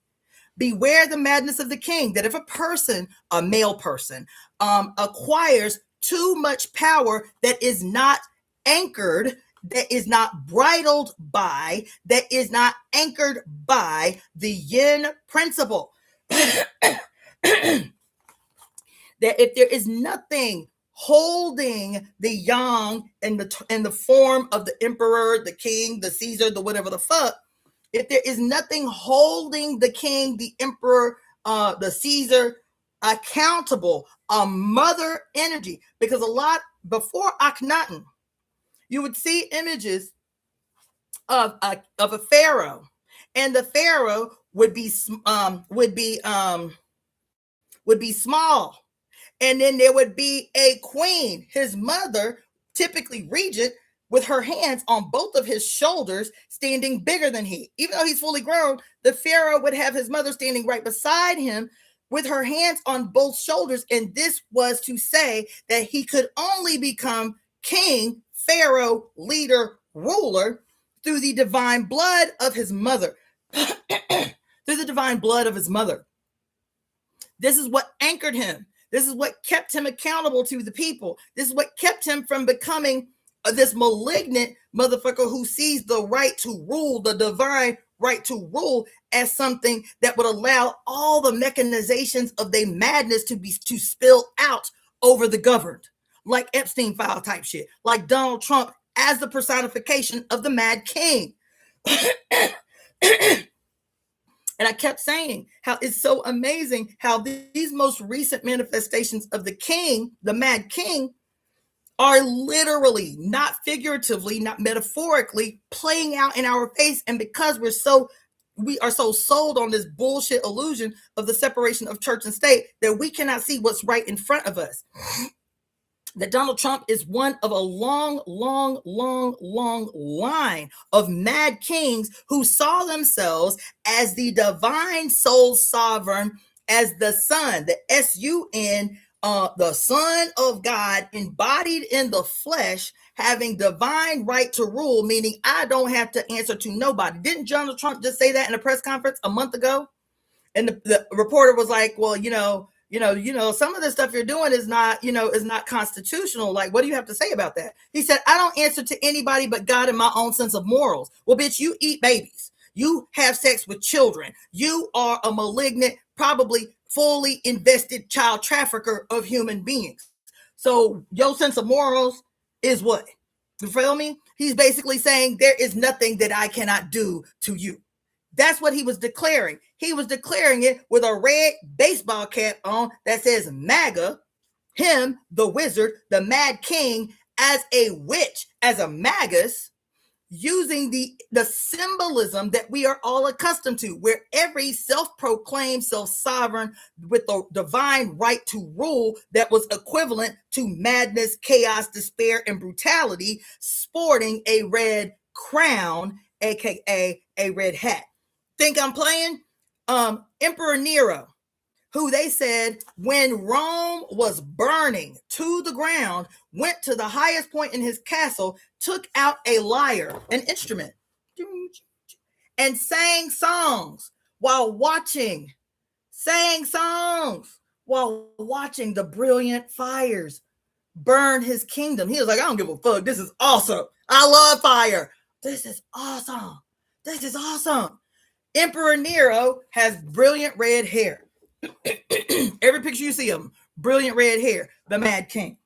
Beware the madness of the king. That if a person, a male person, acquires too much power that is not anchored, that is not bridled by, that is not anchored by the yin principle, that if there is nothing holding the yang in the form of the emperor, the king, the Caesar, the whatever the fuck, if there is nothing holding the king, the emperor, the Caesar accountable, a mother energy, because a lot before Akhenaten, you would see images of a pharaoh, and the pharaoh would be small, and then there would be a queen, his mother, typically regent, with her hands on both of his shoulders, standing bigger than he. Even though he's fully grown, the pharaoh would have his mother standing right beside him with her hands on both shoulders. And this was to say that he could only become king, pharaoh, leader, ruler through the divine blood of his mother. Through the divine blood of his mother. This is what anchored him. This is what kept him accountable to the people. This is what kept him from becoming this malignant motherfucker who sees the right to rule, the divine right to rule, as something that would allow all the mechanizations of their madness to spill out over the governed, like Epstein file type shit, like Donald Trump as the personification of the mad king. And I kept saying how it's so amazing how these most recent manifestations of the king, the mad king, are literally, not figuratively, not metaphorically, playing out in our face. And because we are so sold on this bullshit illusion of the separation of church and state that we cannot see what's right in front of us. That Donald Trump is one of a long line of mad kings who saw themselves as the divine soul sovereign, as the Son, the S-U-N, the Son of God embodied in the flesh, having divine right to rule, meaning I don't have to answer to nobody. Didn't Donald Trump just say that in a press conference a month ago? And the reporter was like, well, some of the stuff you're doing is not constitutional. Like, what do you have to say about that? He said, I don't answer to anybody but God and my own sense of morals. Well, bitch, you eat babies. You have sex with children. You are a malignant, probably fully invested child trafficker of human beings. So your sense of morals is what? You feel me? He's basically saying there is nothing that I cannot do to you. That's what he was declaring. He was declaring it with a red baseball cap on that says MAGA, him, the wizard, the Mad King, as a witch, as a magus, using the symbolism that we are all accustomed to, where every self-proclaimed self-sovereign with the divine right to rule that was equivalent to madness, chaos, despair, and brutality, sporting a red crown, aka a red hat. Think I'm playing? Emperor Nero, who they said when Rome was burning to the ground, went to the highest point in his castle, took out a lyre, an instrument, and sang songs while watching the brilliant fires burn his kingdom. He was like, I don't give a fuck. This is awesome. I love fire. This is awesome. Emperor Nero has brilliant red hair. Every picture you see of him, brilliant red hair, the Mad King.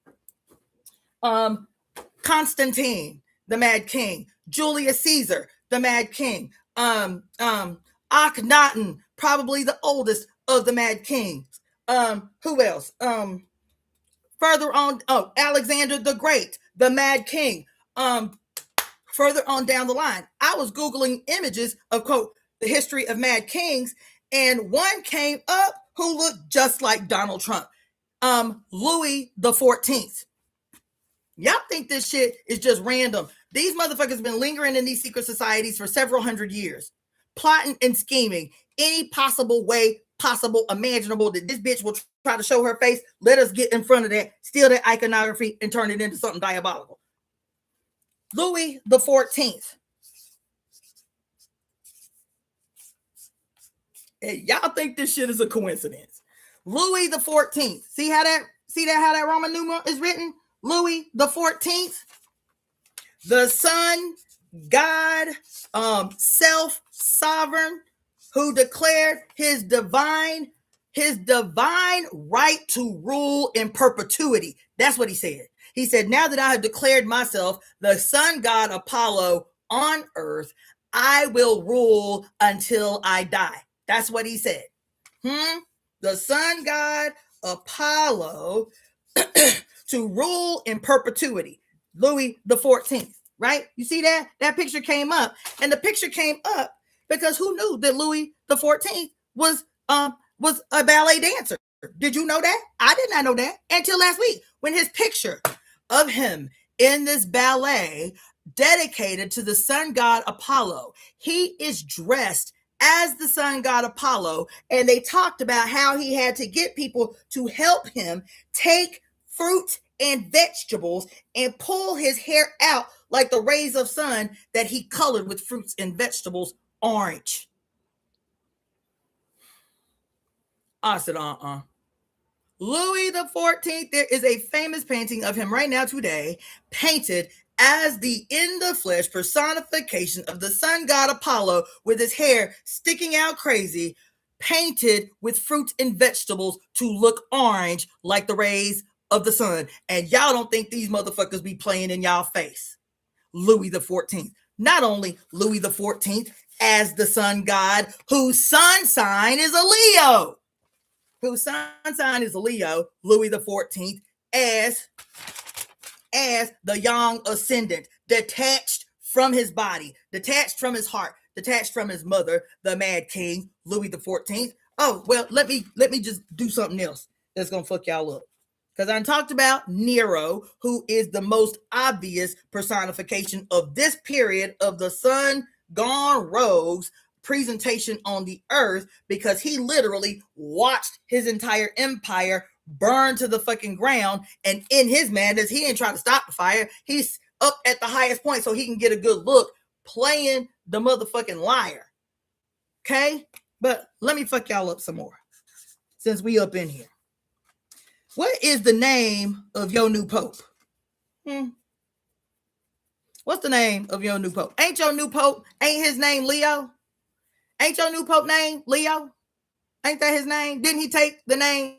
Constantine, the Mad King. Julius Caesar, the Mad King. Akhenaten, probably the oldest of the Mad Kings. Who else? Further on, Alexander the Great, the Mad King. Further on down the line, I was Googling images of, quote, the history of Mad Kings, and one came up who looked just like Donald Trump. Louis the 14th. Y'all think this shit is just random. These motherfuckers have been lingering in these secret societies for several hundred years, plotting and scheming any possible way possible imaginable that this bitch will try to show her face. Let us get in front of that, steal that iconography, and turn it into something diabolical. Louis the 14th. Hey, y'all think this shit is a coincidence? Louis the 14th. See how that Roman numeral is written? Louis the 14th. The sun god, self-sovereign, who declared his divine right to rule in perpetuity. That's what he said. He said, now that I have declared myself the sun god Apollo on earth, I will rule until I die. That's what he said. The sun god Apollo to rule in perpetuity. Louis the 14th, right? You see that? That picture came up. And the picture came up because who knew that Louis the 14th was a ballet dancer? Did you know that? I did not know that until last week when his picture of him in this ballet dedicated to the sun god Apollo. He is dressed as the sun god Apollo, and they talked about how he had to get people to help him take fruit and vegetables and pull his hair out like the rays of sun that he colored with fruits and vegetables orange. I said, Louis the 14th, there is a famous painting of him right now today, painted as the in the flesh personification of the sun god Apollo with his hair sticking out crazy, painted with fruit and vegetables to look orange like the rays of the sun. And y'all don't think these motherfuckers be playing in y'all face. Louis the 14th. Not only Louis the 14th as the sun god, whose sun sign is a Leo. Louis the 14th as the young ascendant, detached from his body, detached from his heart, detached from his mother, the Mad King, Louis the 14th. Oh, well, let me just do something else that's gonna fuck y'all up. Because I talked about Nero, who is the most obvious personification of this period of the sun gone rogue's presentation on the earth, because he literally watched his entire empire burn to the fucking ground, and in his madness, he ain't trying to stop the fire. He's up at the highest point so he can get a good look playing the motherfucking lyre. Okay? But let me fuck y'all up some more since we up in here. What is the name of your new pope? What's the name of your new pope? Ain't your new pope, ain't his name Leo? Ain't your new pope name Leo? Ain't that his name? Didn't he take the name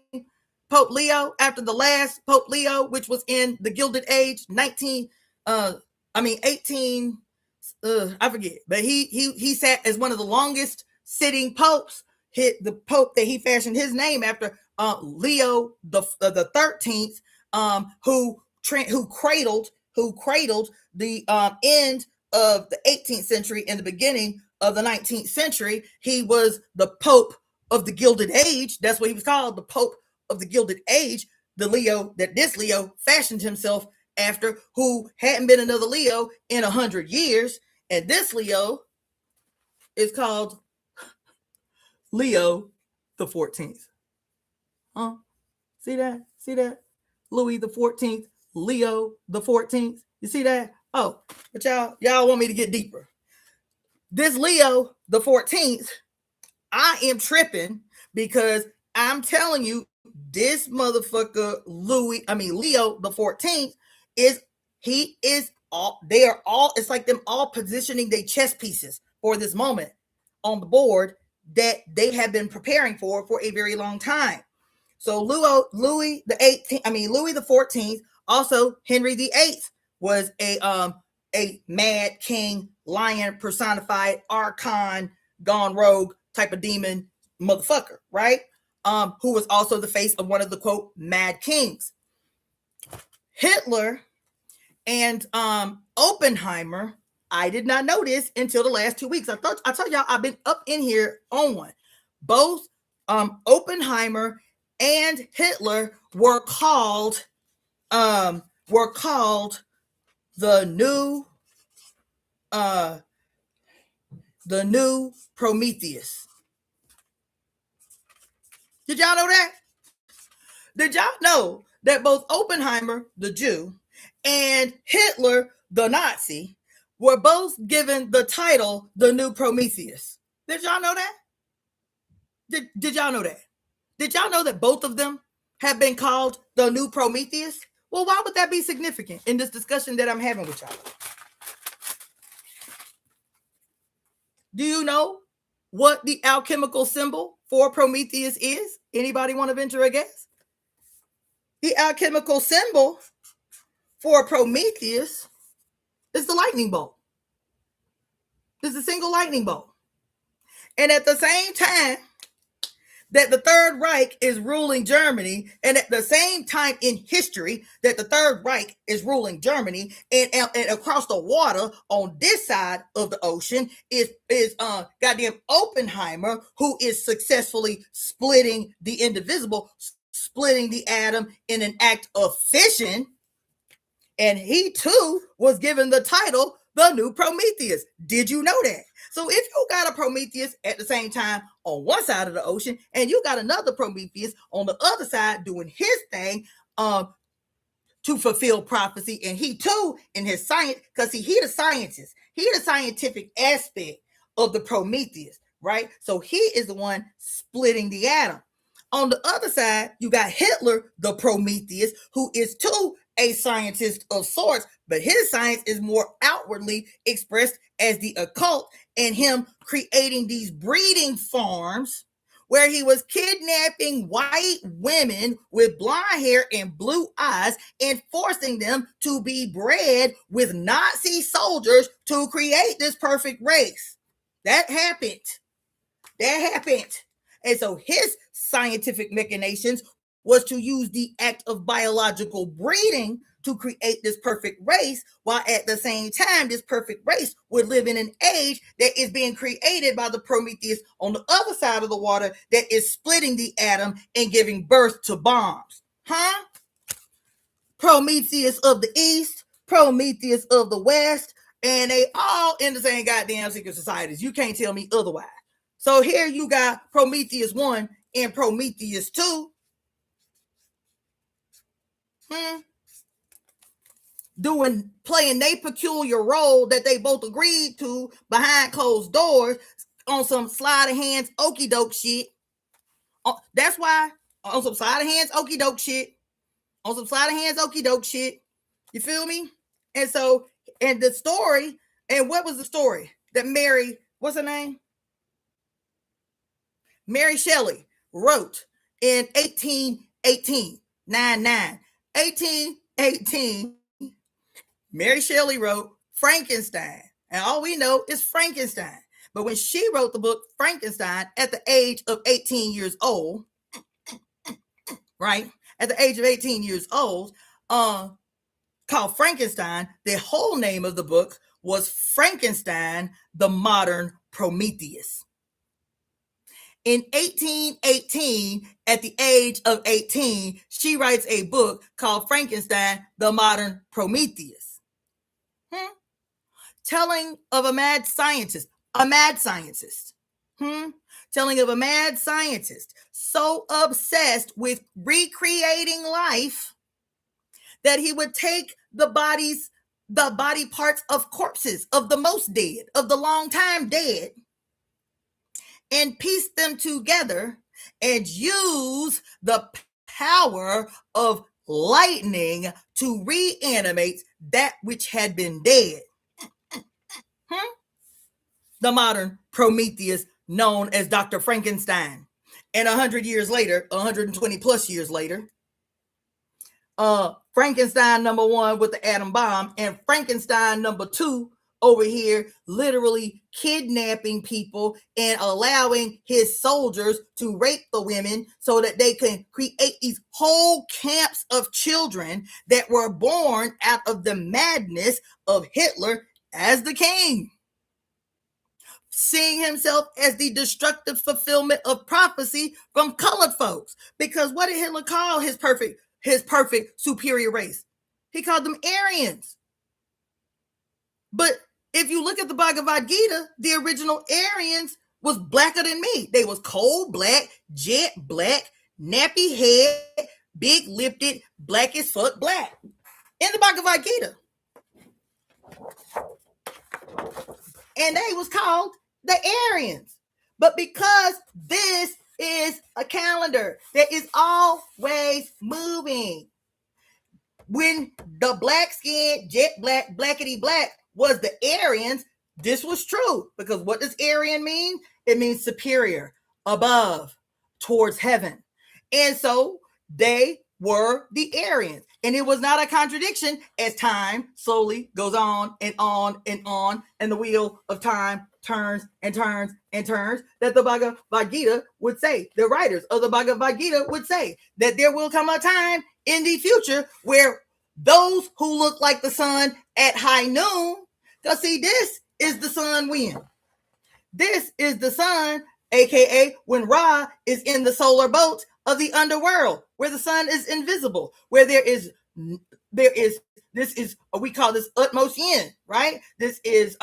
Pope Leo after the last Pope Leo, which was in the Gilded Age, 18, I forget. But he sat as one of the longest sitting popes. Hit the pope that he fashioned his name after, Leo the 13th, who cradled the end of the 18th century and the beginning of the 19th century. He was the Pope of the Gilded Age. That's what he was called, the Pope of the Gilded Age. The Leo that this Leo fashioned himself after, who hadn't been another Leo in 100 years. And this Leo is called Leo the 14th. Huh? See that? See that? Louis the 14th, Leo the 14th. You see that? Oh, but y'all want me to get deeper. This Leo the 14th, I am tripping because I'm telling you, this motherfucker Leo the 14th they are all, it's like them all positioning their chess pieces for this moment on the board that they have been preparing for a very long time. So Louis the 14th, also Henry the 8th was a mad king, lion personified, archon, gone rogue type of demon motherfucker, right? Who was also the face of one of the quote mad kings. Hitler and Oppenheimer, I did not know this until the last 2 weeks. I told y'all I've been up in here on one. Both Oppenheimer and Hitler were called the new Prometheus. Did y'all know that? Did y'all know that both Oppenheimer, the Jew, and Hitler, the Nazi, were both given the title the new Prometheus? Did y'all know that? Did y'all know that? Did y'all know that both of them have been called the new Prometheus? Well, why would that be significant in this discussion that I'm having with y'all? Do you know what the alchemical symbol for Prometheus is? Anybody want to venture a guess? The alchemical symbol for Prometheus is the lightning bolt. It's a single lightning bolt. And at the same time that the Third Reich is ruling Germany, and at the same time in history that the Third Reich is ruling Germany, and across the water on this side of the ocean is goddamn Oppenheimer, who is successfully splitting the indivisible, splitting the atom in an act of fission. And he too was given the title the new Prometheus. Did you know that? So if you got a Prometheus at the same time on one side of the ocean, and you got another Prometheus on the other side doing his thing to fulfill prophecy, and he too in his science, because he the scientist, he the scientific aspect of the Prometheus, right? So he is the one splitting the atom. On the other side, you got Hitler, the Prometheus, who is too a scientist of sorts, but his science is more outwardly expressed as the occult, and him creating these breeding farms where he was kidnapping white women with blonde hair and blue eyes and forcing them to be bred with Nazi soldiers to create this perfect race. That happened. And so his scientific machinations was to use the act of biological breeding to create this perfect race, while at the same time, this perfect race would live in an age that is being created by the Prometheus on the other side of the water that is splitting the atom and giving birth to bombs. Huh? Prometheus of the East, Prometheus of the West, and they all in the same goddamn secret societies. You can't tell me otherwise. So here you got Prometheus 1 and Prometheus 2. Playing their peculiar role that they both agreed to behind closed doors, on some sleight of hands, okie doke shit. That's why on some sleight of hands, okie doke shit. On some sleight of hands, okie doke shit. You feel me? And so, and the story, and what was the story that Mary, what's her name? Mary Shelley wrote in 1818, 1818, Mary Shelley wrote Frankenstein. And all we know is Frankenstein. But when she wrote the book Frankenstein at the age of 18 years old, right? At the age of 18 years old, called Frankenstein, the whole name of the book was Frankenstein, the Modern Prometheus. In 1818, at the age of 18, she writes a book called Frankenstein, the Modern Prometheus. Telling of a mad scientist, telling of a mad scientist so obsessed with recreating life that he would take the body parts of corpses, of the most dead, of the long time dead, and piece them together and use the power of lightning to reanimate that which had been dead. The modern Prometheus, known as Dr. Frankenstein. And 100 years later, 120 plus years later, Frankenstein number 1 with the atom bomb, and Frankenstein number 2 over here literally kidnapping people and allowing his soldiers to rape the women so that they can create these whole camps of children that were born out of the madness of Hitler as the king, seeing himself as the destructive fulfillment of prophecy from colored folks. Because what did Hitler call his perfect superior race? He called them Aryans. But if you look at the Bhagavad Gita, the original Aryans was blacker than me. They was coal black, jet black, nappy head, big lipped, black as fuck black. In the Bhagavad Gita. And they was called the Aryans. But because this is a calendar that is always moving, when the black skin, jet black, blackety black was the Aryans, this was true. Because what does Aryan mean? It means superior, above, towards heaven. And so they were the Aryans. And it was not a contradiction as time slowly goes on and on and on, and the wheel of time turns and turns and turns, that the Bhagavad Gita would say, the writers of the Bhagavad Gita would say that there will come a time in the future where those who look like the sun at high noon, because see, this is the sun when? This is the sun, aka when Ra is in the solar boat of the underworld, where the sun is invisible, where we call this utmost yin, right? This is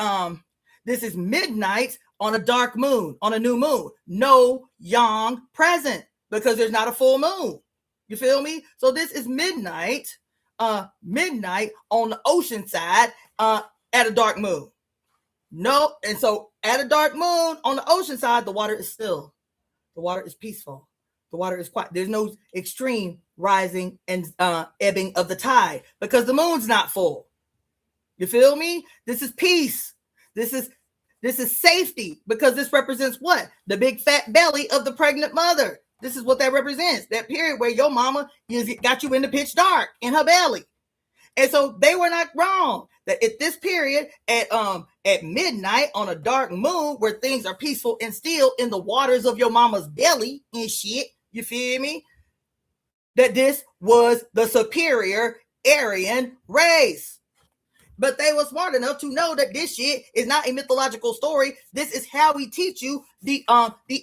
midnight on a dark moon, on a new moon. No yang present because there's not a full moon. You feel me? So this is midnight on the ocean side at a dark moon. No, and so at a dark moon on the ocean side, the water is still. The water is peaceful. The water is quiet. There's no extreme rising and ebbing of the tide because the moon's not full. You feel me? This is peace. This is safety, because this represents what? The big fat belly of the pregnant mother. This is what that represents. That period where your mama got you in the pitch dark in her belly. And so they were not wrong that at this period at midnight on a dark moon where things are peaceful and still in the waters of your mama's belly and shit, you feel me? That this was the superior Aryan race. But they were smart enough to know that this shit is not a mythological story. This is how we teach you the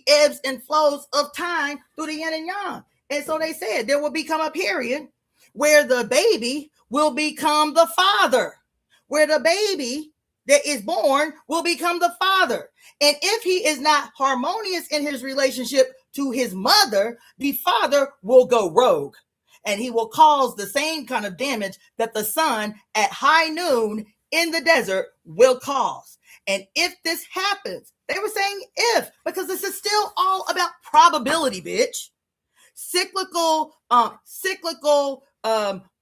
ebbs and flows of time through the yin and yang. And so they said there will become a period where the baby will become the father, where the baby that is born will become the father. And if he is not harmonious in his relationship to his mother, the father will go rogue. And he will cause the same kind of damage that the sun at high noon in the desert will cause. And if this happens They were saying if, because this is still all about probability, bitch. Cyclical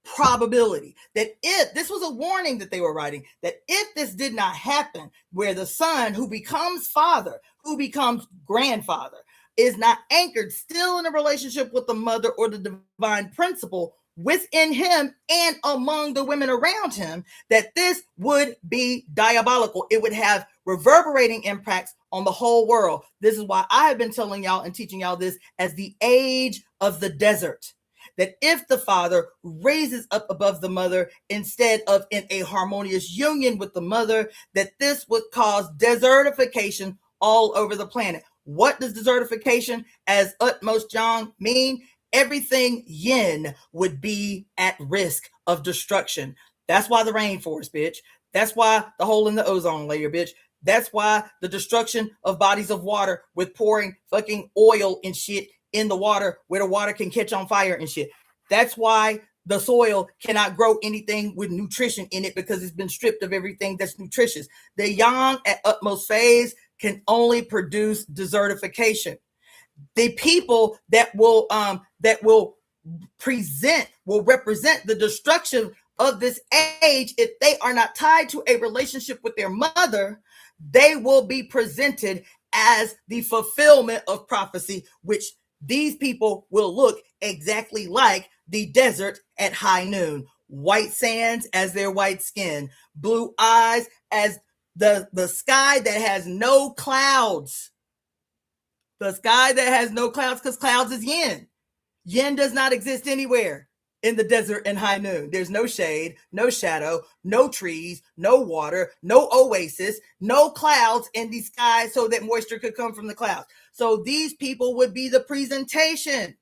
probability. That if this was a warning that they were writing, that if this did not happen, where the son who becomes father, who becomes grandfather, is not anchored still in a relationship with the mother or the divine principle within him and among the women around him, that this would be diabolical. It would have reverberating impacts on the whole world. This is why I have been telling y'all and teaching y'all this as the age of the desert. That if the father raises up above the mother instead of in a harmonious union with the mother, that this would cause desertification all over the planet. What does desertification as utmost Yang mean? Everything yin would be at risk of destruction. That's why the rainforest, bitch. That's why the hole in the ozone layer, bitch. That's why the destruction of bodies of water with pouring fucking oil and shit in the water where the water can catch on fire and shit. That's why the soil cannot grow anything with nutrition in it, because it's been stripped of everything that's nutritious. The yang at utmost phase can only produce desertification. The people that will represent the destruction of this age, if they are not tied to a relationship with their mother, they will be presented as the fulfillment of prophecy, which these people will look exactly like the desert at high noon. White sands as their white skin, blue eyes as the sky that has no clouds. The sky that has no clouds, because clouds is yin. Yin does not exist anywhere in the desert and high noon. There's no shade, no shadow, no trees, no water, no oasis, no clouds in the sky so that moisture could come from the clouds. So these people would be the presentation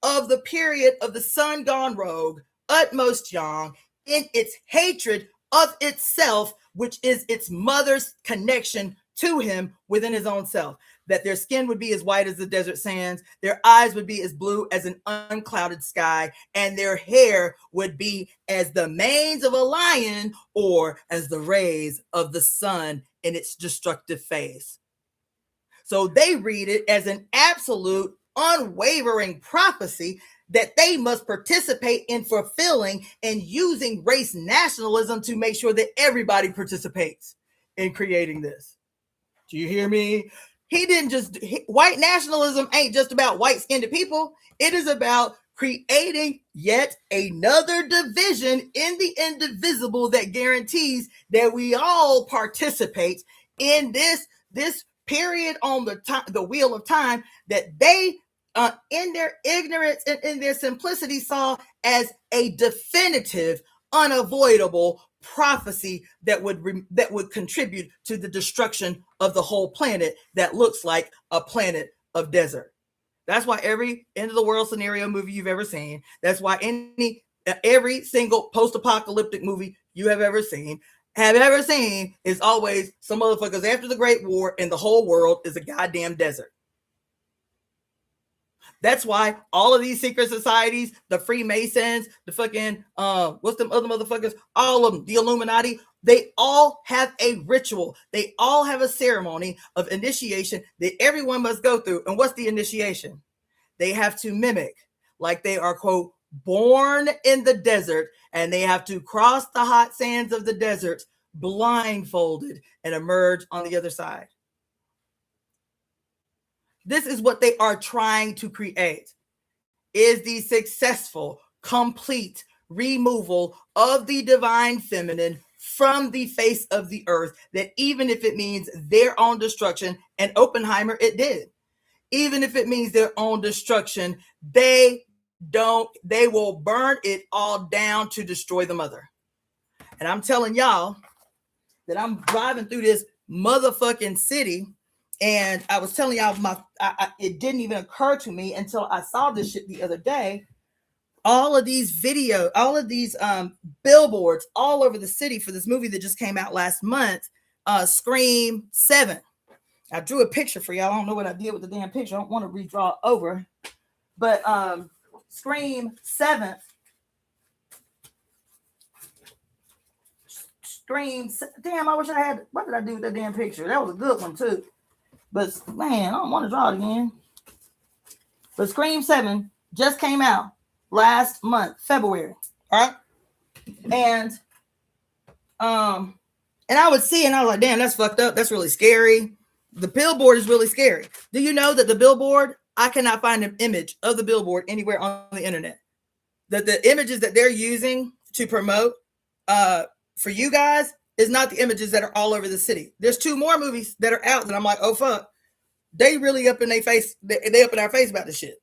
of the period of the sun gone rogue, utmost yang, in its hatred of itself, which is its mother's connection to him within his own self. That their skin would be as white as the desert sands, their eyes would be as blue as an unclouded sky, and their hair would be as the manes of a lion or as the rays of the sun in its destructive phase. So they read it as an absolute, unwavering prophecy that they must participate in fulfilling and using race nationalism to make sure that everybody participates in creating this. Do you hear me? White nationalism ain't just about white-skinned people. It is about creating yet another division in the indivisible that guarantees that we all participate in this period on the wheel of time that they, in their ignorance and in their simplicity, saw as a definitive, unavoidable prophecy that would contribute to the destruction of the whole planet that looks like a planet of desert. That's why every end of the world scenario movie you've ever seen, that's why every single post-apocalyptic movie you have ever seen is always some motherfuckers after the Great War and the whole world is a goddamn desert. That's why all of these secret societies, the Freemasons, the fucking, what's them other motherfuckers? All of them, the Illuminati, they all have a ritual. They all have a ceremony of initiation that everyone must go through. And what's the initiation? They have to mimic, like they are, quote, born in the desert, and they have to cross the hot sands of the desert blindfolded and emerge on the other side. This is what they are trying to create, is the successful, complete removal of the divine feminine from the face of the earth, that even if it means their own destruction, and Oppenheimer, it did. Even if it means their own destruction, they will burn it all down to destroy the mother. And I'm telling y'all that I'm driving through this motherfucking city, and I was telling y'all it didn't even occur to me until I saw this shit the other day. All of these billboards all over the city for this movie that just came out last month, Scream 7. I drew a picture for y'all. I don't know what I did with the damn picture. I don't want to redraw it over. But Scream 7. Screams. Damn, I wish I had. What did I do with that damn picture? That was a good one too. But man, I don't want to draw it again. But Scream 7 just came out last month, February. All right. And I would see and I was like, damn, that's fucked up. That's really scary. The billboard is really scary. Do you know that the billboard, I cannot find an image of the billboard anywhere on the internet? That the images that they're using to promote for you guys is not the images that are all over the city. There's 2 more movies that are out that I'm like, oh fuck, they really up in their face. They up in our face about this shit.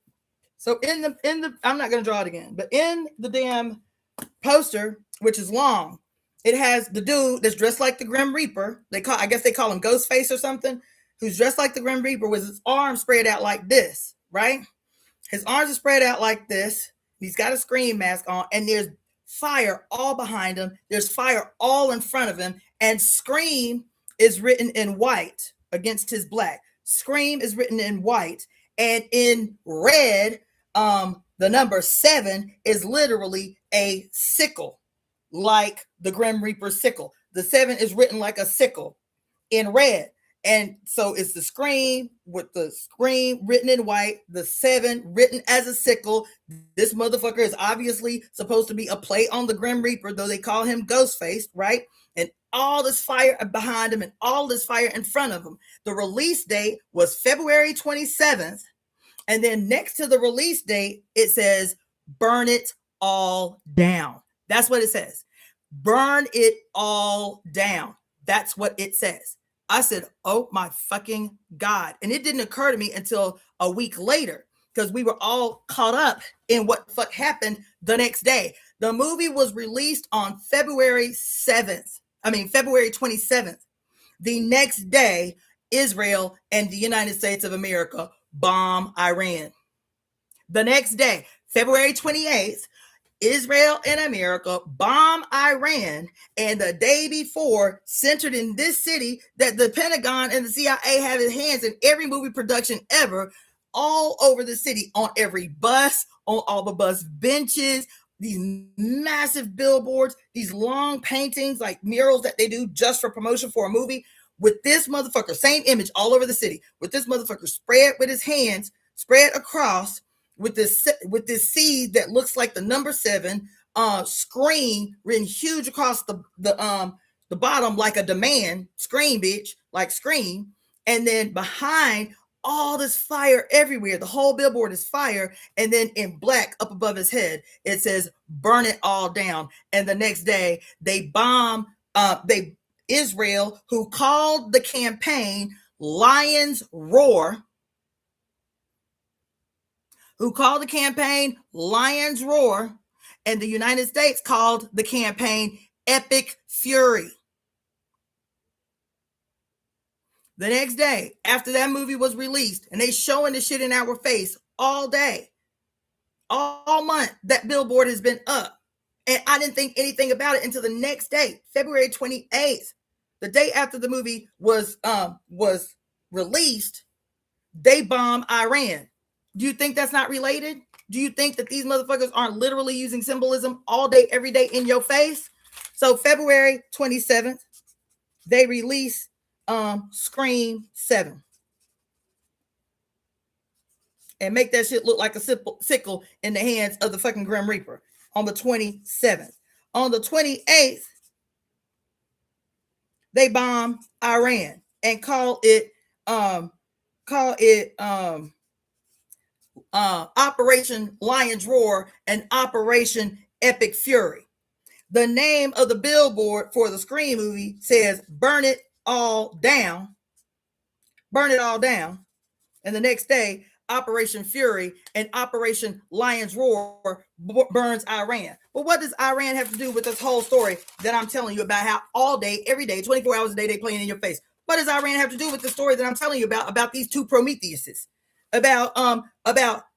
So in the I'm not gonna draw it again, but in the damn poster, which is long, it has the dude that's dressed like the Grim Reaper. I guess they call him Ghostface or something, who's dressed like the Grim Reaper with his arms spread out like this, right? His arms are spread out like this. He's got a scream mask on, and there's fire all behind him. There's fire all in front of him, and Scream is written in white against his black. Scream is written in white, and in red, the number 7 is literally a sickle, like the Grim Reaper sickle. The 7 is written like a sickle in red. And so it's the Scream with the Scream written in white, the 7 written as a sickle. This motherfucker is obviously supposed to be a play on the Grim Reaper, though they call him Ghostface, right? And all this fire behind him and all this fire in front of him. The release date was February 27th. And then next to the release date, it says, burn it all down. That's what it says. Burn it all down. That's what it says. I said, oh my fucking God. And it didn't occur to me until a week later, because we were all caught up in what the fuck happened the next day. The movie was released on February 27th. The next day, Israel and the United States of America bomb Iran. The next day, February 28th, Israel and America bomb Iran, and the day before, centered in this city that the Pentagon and the CIA have its hands in every movie production ever, all over the city, on every bus, on all the bus benches, these massive billboards, these long paintings, like murals that they do just for promotion for a movie, with this motherfucker, same image all over the city, with this motherfucker spread with his hands, spread across, with this seed that looks like the number 7, Scream written huge across the bottom like a demand, scream bitch, like Scream, and then behind all this fire everywhere. The whole billboard is fire, and then in black up above his head it says burn it all down. And the next day they bomb Israel, who called the campaign Lion's Roar, and the United States called the campaign Epic Fury. The next day, after that movie was released, and they showing the shit in our face all day, all month, that billboard has been up. And I didn't think anything about it until the next day, February 28th, the day after the movie was released. They bombed Iran. Do you think that's not related? Do you think that these motherfuckers aren't literally using symbolism all day, every day in your face? So February 27th, they release Scream 7. And make that shit look like a sickle in the hands of the fucking Grim Reaper on the 27th. On the 28th, they bomb Iran and call it Operation Lion's Roar and Operation Epic Fury. The name of the billboard for the Scream movie says burn it all down. Burn it all down. And the next day, Operation Fury and Operation Lion's Roar burns Iran. But what does Iran have to do with this whole story that I'm telling you about, how all day, every day, 24 hours a day, they playing in your face? What does Iran have to do with the story that I'm telling you about these 2 Prometheuses? About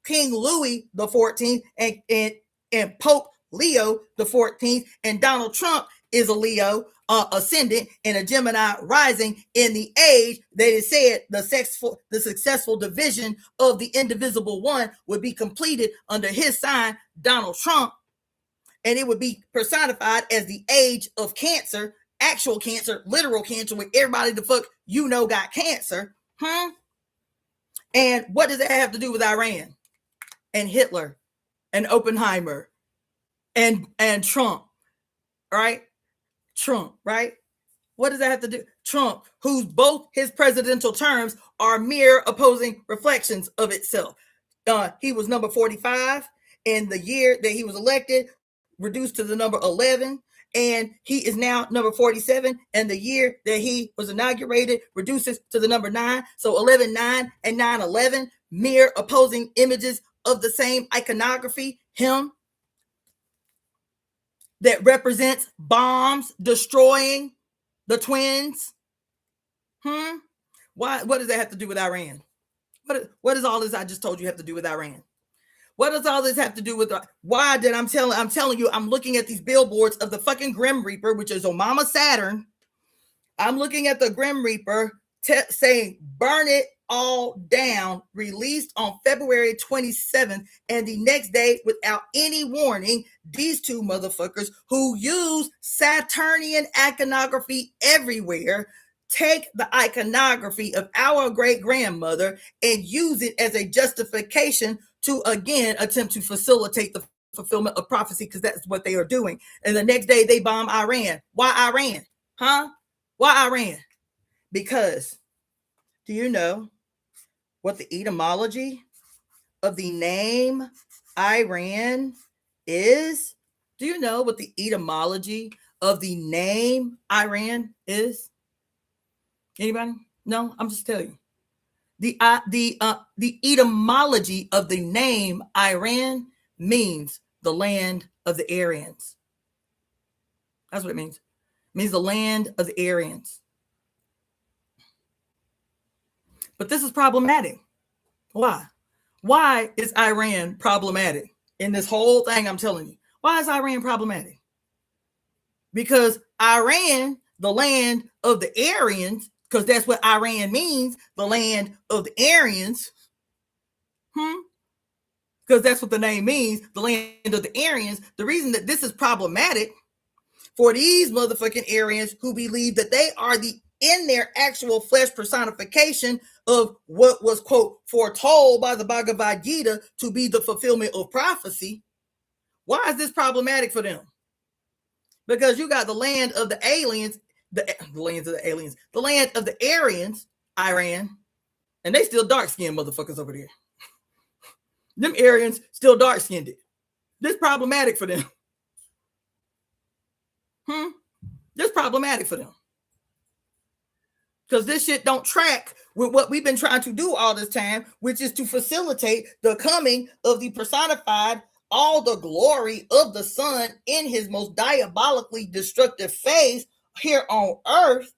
King Louis the 14th and Pope Leo the 14th, and Donald Trump is a Leo ascendant and a Gemini rising in the age that it said the successful division of the indivisible one would be completed under his sign, Donald Trump, and it would be personified as the age of Cancer actual cancer, literal cancer, with everybody the fuck got cancer. And what does that have to do with Iran and Hitler and Oppenheimer and Trump, right? Trump, right? What does that have to do? Trump, whose both his presidential terms are mere opposing reflections of itself. He was number 45 in the year that he was elected, reduced to the number 11. And he is now number 47. And the year that he was inaugurated reduces to the number 9. So 11-9 and 9-11, mere opposing images of the same iconography. Him that represents bombs destroying the twins. Why? What does that have to do with Iran? What does all this I just told you have to do with Iran? What does all this have to do with why did I'm telling you, I'm looking at these billboards of the fucking Grim Reaper, which is Mama Saturn. I'm looking at the Grim Reaper saying, burn it all down, released on February 27th. And the next day, without any warning, these two motherfuckers who use Saturnian iconography everywhere take the iconography of our great grandmother and use it as a justification to again attempt to facilitate the fulfillment of prophecy, because that's what they are doing. And the next day they bomb Iran. Why Iran? Why Iran? Because do you know what the etymology of the name Iran is? Do you know what the etymology of the name Iran is? Anybody? No, I'm just telling you. The etymology of the name Iran means the land of the Aryans. That's what it means. It means the land of the Aryans. But this is problematic. Why? Why is Iran problematic in this whole thing I'm telling you? Why is Iran problematic? Because Iran, the land of the Aryans, because that's what Iran means, the land of the Aryans. Because that's what the name means, the land of the Aryans. The reason that this is problematic for these motherfucking Aryans who believe that they are in their actual flesh personification of what was, quote, foretold by the Bhagavad Gita to be the fulfillment of prophecy. Why is this problematic for them? Because you got the land of the aliens, the land of the Aryans, Iran, and they still dark-skinned motherfuckers over there. Them Aryans still dark-skinned. This problematic for them. This problematic for them. Because this shit don't track with what we've been trying to do all this time, which is to facilitate the coming of the personified, all the glory of the sun in his most diabolically destructive phase here on earth,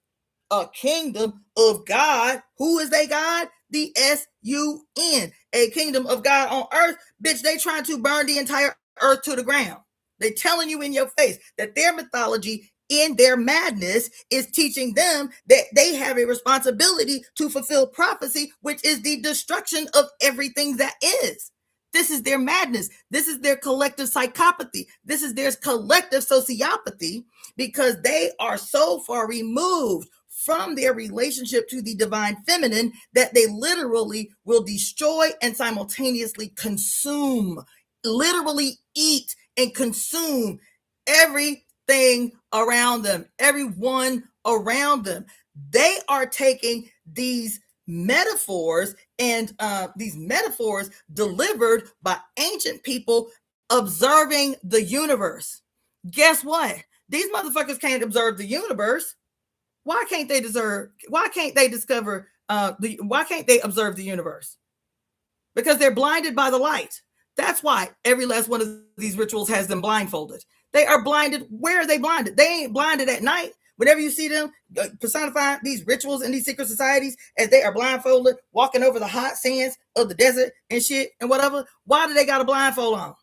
a kingdom of God. Who is a God? The S-U-N, a kingdom of God on earth. Bitch, they trying to burn the entire earth to the ground. They telling you in your face that their mythology in their madness is teaching them that they have a responsibility to fulfill prophecy, which is the destruction of everything that is. This is their madness. This is their collective psychopathy. This is their collective sociopathy, because they are so far removed from their relationship to the divine feminine that they literally will destroy and simultaneously consume, literally eat and consume everything around them, everyone around them. They are taking these metaphors and these metaphors delivered by ancient people observing the universe. Guess what? These motherfuckers can't observe the universe. Why can't they observe the universe? Because they're blinded by the light. That's why every last one of these rituals has them blindfolded. They are blinded. Where are they blinded? They ain't blinded at night. Whenever you see them personifying these rituals in these secret societies, as they are blindfolded, walking over the hot sands of the desert and shit and whatever, why do they got a blindfold on?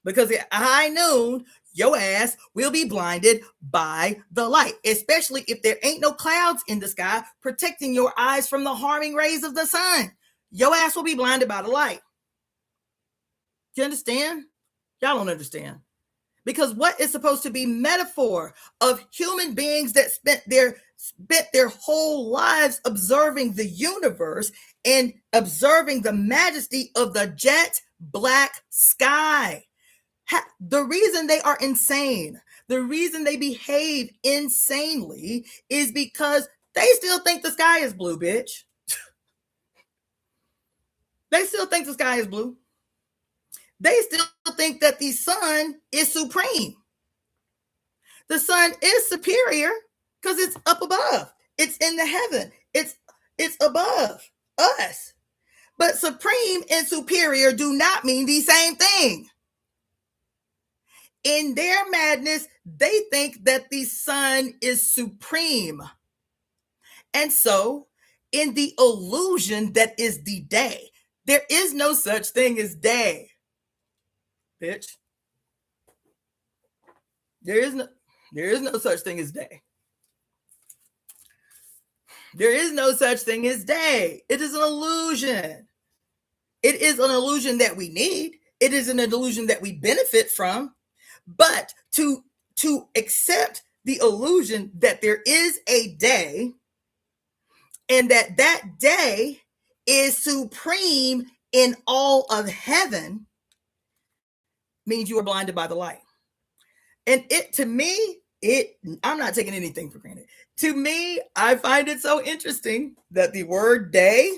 Because at high noon, your ass will be blinded by the light, especially if there ain't no clouds in the sky protecting your eyes from the harming rays of the sun. Your ass will be blinded by the light. You understand? Y'all don't understand. Because what is supposed to be metaphor of human beings that spent their whole lives observing the universe and observing the majesty of the jet black sky. The reason they are insane, the reason they behave insanely is because they still think the sky is blue, bitch. They still think the sky is blue. They still think that the sun is supreme. The sun is superior because it's up above. It's in the heaven. It's above us. But supreme and superior do not mean the same thing. In their madness, they think that the sun is supreme. And so, in the illusion that is the day, there is no such thing as day. Bitch. There is no such thing as day. There is no such thing as day. It is an illusion. It is an illusion that we need. It is an illusion that we benefit from. But to accept the illusion that there is a day and that day is supreme in all of heaven means you are blinded by the light. And I'm not taking anything for granted. To me, I find it so interesting that the word day,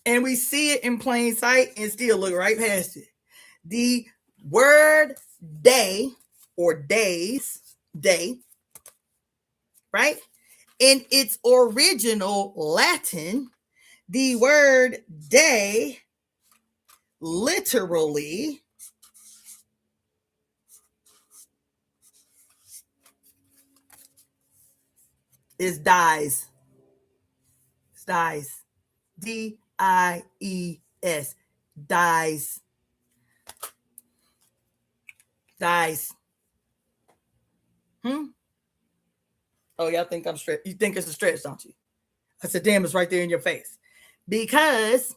and we see it in plain sight and still look right past it. The word day or days, day, right? In its original Latin, the word day literally is dies. It's dies. D-I-E-S. Dies. Dies. Oh, y'all think I'm stretch? You think it's a stretch, don't you? I said, damn, it's right there in your face. Because,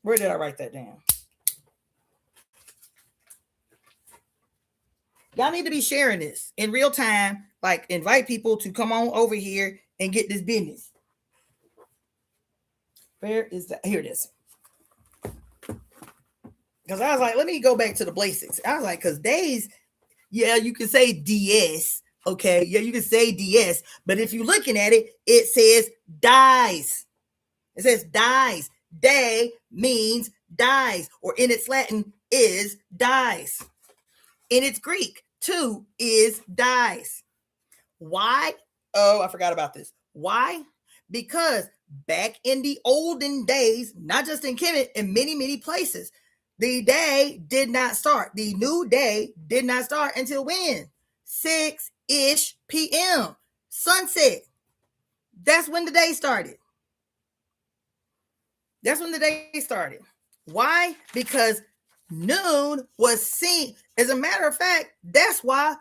where did I write that down? Y'all need to be sharing this in real time. Like, invite people to come on over here and get this business. Where is that? Here it is. Because I was like, let me go back to the basics. I was like, because days, yeah, you can say DS. Okay, yeah, you can say DS. But if you're looking at it, it says dies. It says dies. Day means dies, or in its Latin is dies. In its Greek, too, is dies. Why? Oh, I forgot about this. Why? Because back in the olden days, not just in Kemet, in many, many places, the day did not start. The new day did not start until when? 6-ish p.m. Sunset. That's when the day started. That's when the day started. Why? Because noon was seen. As a matter of fact, that's why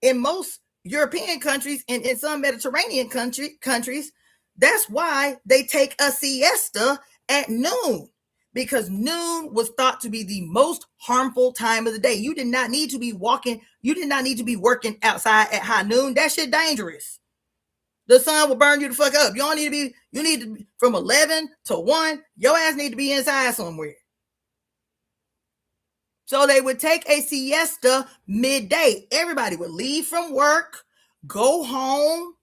in most European countries and in some Mediterranean countries, that's why they take a siesta at noon. Because noon was thought to be the most harmful time of the day. You did not need to be walking. You did not need to be working outside at high noon. That shit dangerous. The sun will burn you the fuck up. You need to be from 11 to 1. Your ass need to be inside somewhere. So they would take a siesta midday. Everybody would leave from work, go home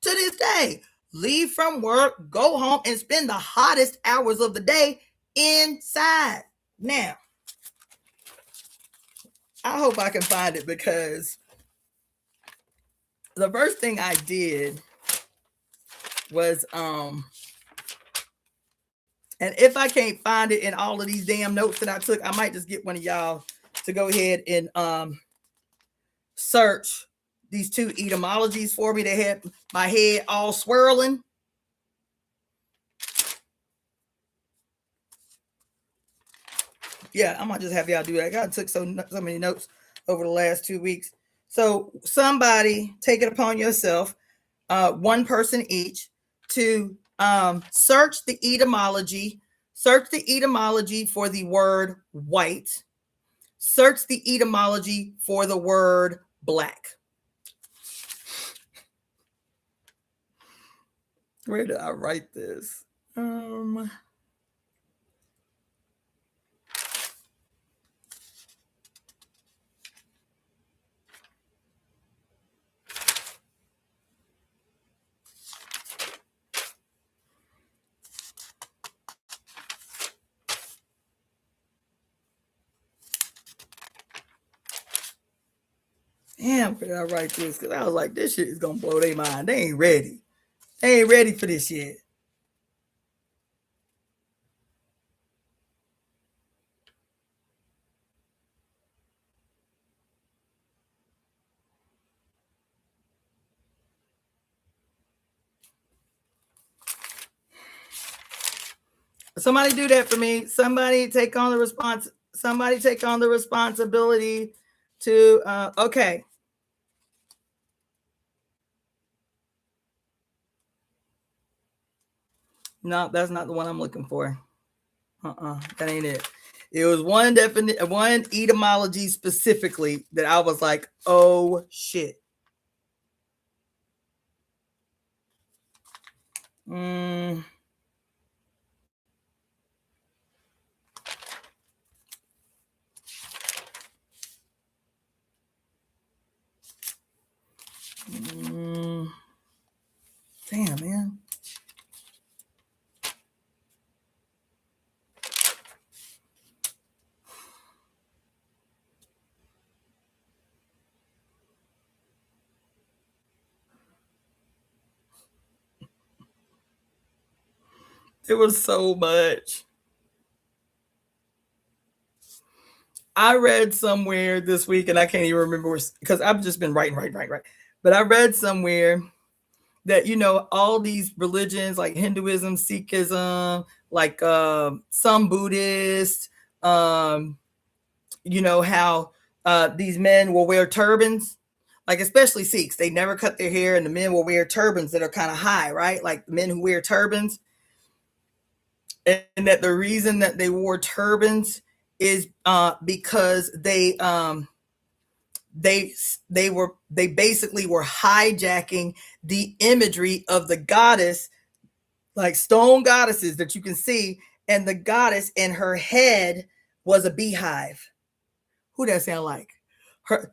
to this day. Leave from work, go home, and spend the hottest hours of the day inside. Now, I hope I can find it, because the first thing I did was and if I can't find it in all of these damn notes that I took, I might just get one of y'all to go ahead and search these two etymologies for me. They had my head all swirling. Yeah, I'm gonna just have y'all do that. I took so many notes over the last 2 weeks. So somebody take it upon yourself, one person each, to search the etymology, Search the etymology for the word white. Search the etymology for the word black. Where did I write this? Damn, where did I write this? Because I was like, this shit is going to blow their mind. They ain't ready. They ain't ready for this yet. Somebody do that for me. Somebody take on the response. Somebody take on the responsibility to, okay. No, that's not the one I'm looking for. That ain't it. It was one etymology specifically that I was like, oh shit. Damn, man. It was so much. I read somewhere this week, and I can't even remember because I've just been writing. But I read somewhere that, you know, all these religions like Hinduism, Sikhism, like some Buddhists, you know, how these men will wear turbans, like especially Sikhs. They never cut their hair, and the men will wear turbans that are kind of high, right? Like the men who wear turbans. And that the reason that they wore turbans is because they basically were hijacking the imagery of the goddess, like stone goddesses that you can see, and the goddess in her head was a beehive. Who that sound like?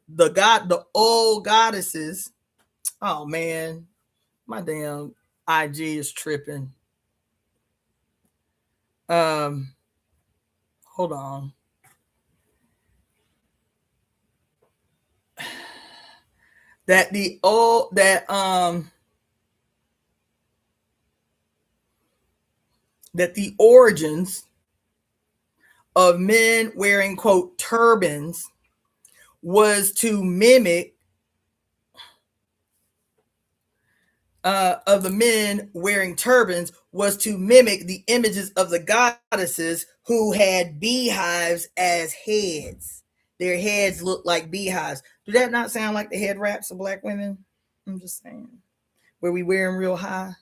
The old goddesses. Oh man, my damn IG is tripping. Hold on. That the origins of men wearing, quote, turbans was to mimic of the men wearing turbans was to mimic the images of the goddesses who had beehives as heads. Their heads looked like beehives. Do that not sound like the head wraps of black women? I'm just saying. Where we wear them real high?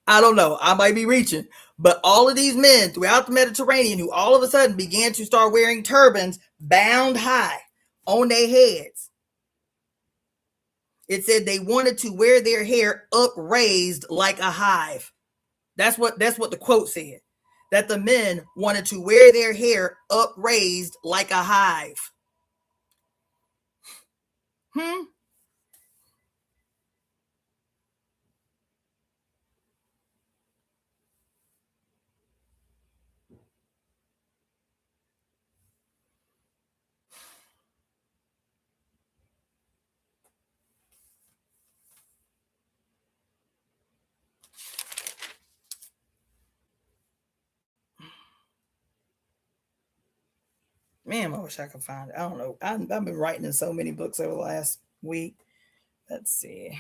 I don't know. I might be reaching. But all of these men throughout the Mediterranean who all of a sudden began to start wearing turbans bound high on their heads. It said they wanted to wear their hair upraised like a hive. That's what the quote said. That the men wanted to wear their hair upraised like a hive. Man, I wish I could find it. I don't know. I've been writing in so many books over the last week. Let's see.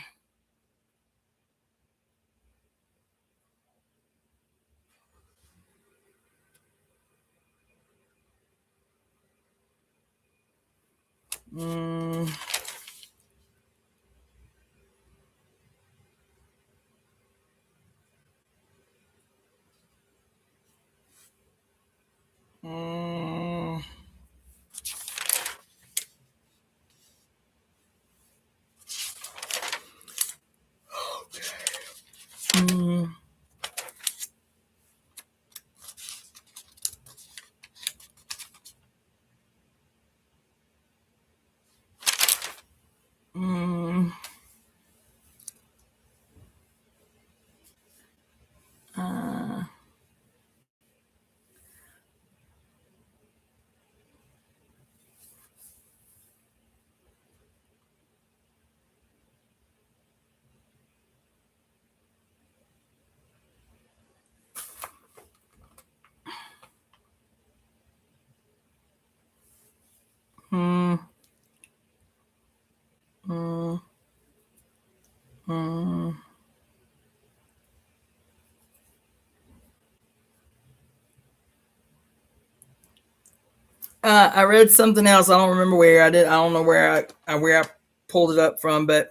I read something else. I don't remember where I did. I don't know where I pulled it up from, but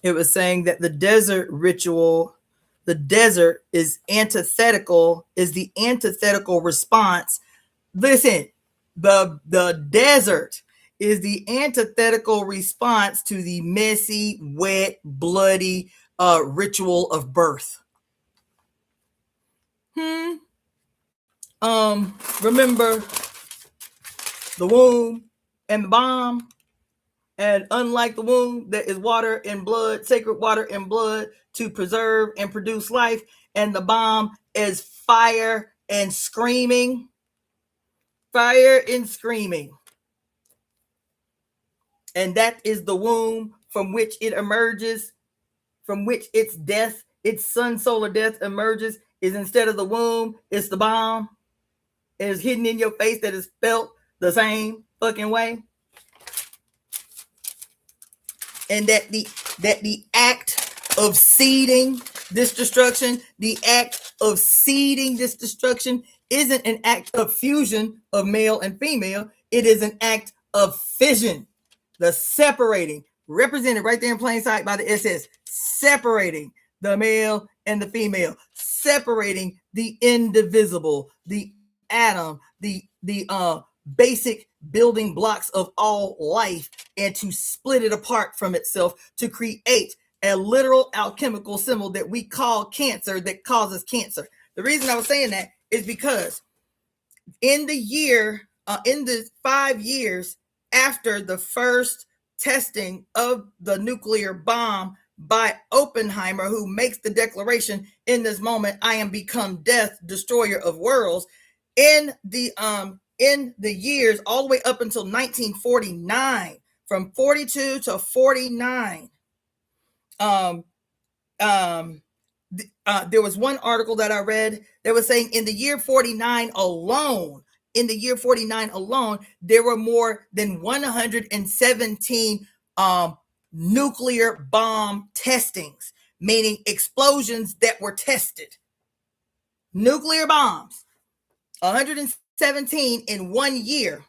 it was saying that the desert ritual, the desert is the antithetical response. Listen, the desert is the antithetical response to the messy, wet, bloody ritual of birth. Remember the womb and the bomb? And unlike the womb, there is water and blood, sacred water and blood to preserve and produce life. And the bomb is fire and screaming. Fire and screaming. And that is the womb from which it emerges, from which its death, its sun solar death emerges, is instead of the womb, it's the bomb. It is hidden in your face that is felt the same fucking way. And that the act of seeding this destruction, isn't an act of fusion of male and female. It is an act of fission. The separating, represented right there in plain sight by the SS, separating the male and the female, separating the indivisible, the atom, the basic building blocks of all life, and to split it apart from itself to create a literal alchemical symbol that we call cancer, that causes cancer. The reason I was saying that is because in the 5 years after the first testing of the nuclear bomb by Oppenheimer, who makes the declaration, in this moment I am become death, destroyer of worlds, in the years all the way up until 1949, from 42 to 49, there was one article that I read that was saying in the year 49 alone, there were more than 117 nuclear bomb testings, meaning explosions that were tested. Nuclear bombs, 117 in 1 year.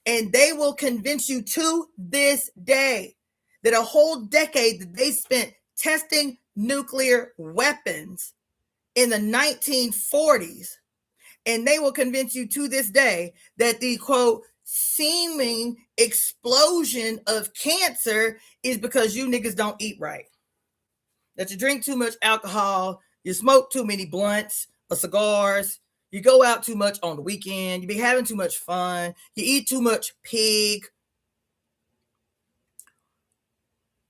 And they will convince you to this day that a whole decade that they spent testing nuclear weapons in the 1940s, and they will convince you to this day that the, quote, seeming explosion of cancer is because you niggas don't eat right. That you drink too much alcohol, you smoke too many blunts or cigars, you go out too much on the weekend, you be having too much fun, you eat too much pig.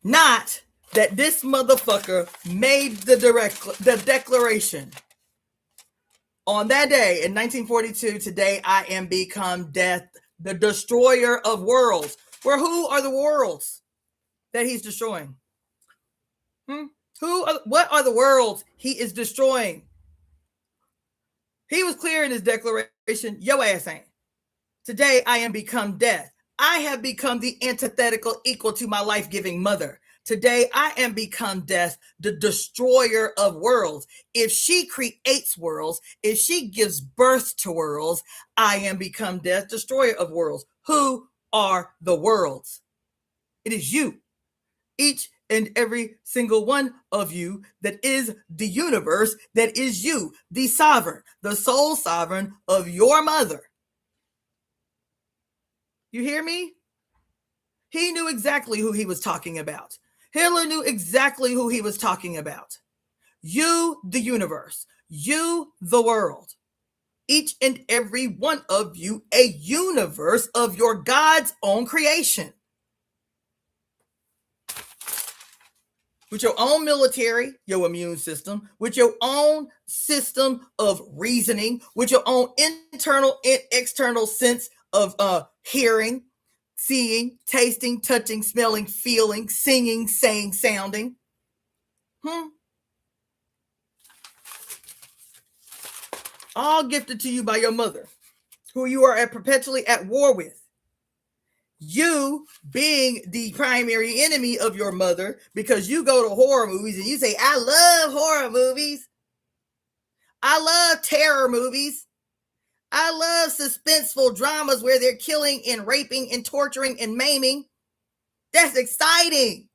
Not that this motherfucker made the declaration on that day in 1942, today I am become death, the destroyer of worlds. Well, who are the worlds that he's destroying? What are the worlds he is destroying? He was clear in his declaration, your ass ain't. Today I am become death. I have become the antithetical equal to my life-giving mother. Today I am become death, the destroyer of worlds. If she creates worlds, if she gives birth to worlds, I am become death, destroyer of worlds. Who are the worlds? It is you. Each and every single one of you that is the universe, that is you, the sovereign, the sole sovereign of your mother. You hear me? He knew exactly who he was talking about. Hitler knew exactly who he was talking about. You, the universe. You, the world. Each and every one of you, a universe of your God's own creation. With your own military, your immune system, with your own system of reasoning, with your own internal and external sense of hearing, seeing, tasting, touching, smelling, feeling, singing, saying, sounding. All gifted to you by your mother, who you are perpetually at war with. You being the primary enemy of your mother, because you go to horror movies and you say, I love horror movies. I love terror movies. I love suspenseful dramas where they're killing and raping and torturing and maiming. That's exciting.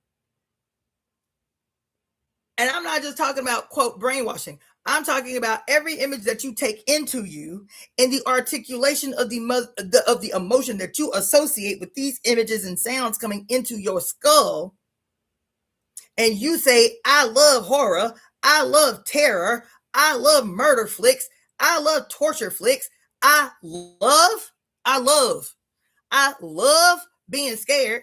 And I'm not just talking about, quote, brainwashing. I'm talking about every image that you take into you and the articulation of the emotion that you associate with these images and sounds coming into your skull. And you say, I love horror. I love terror. I love murder flicks. I love torture flicks. I love being scared.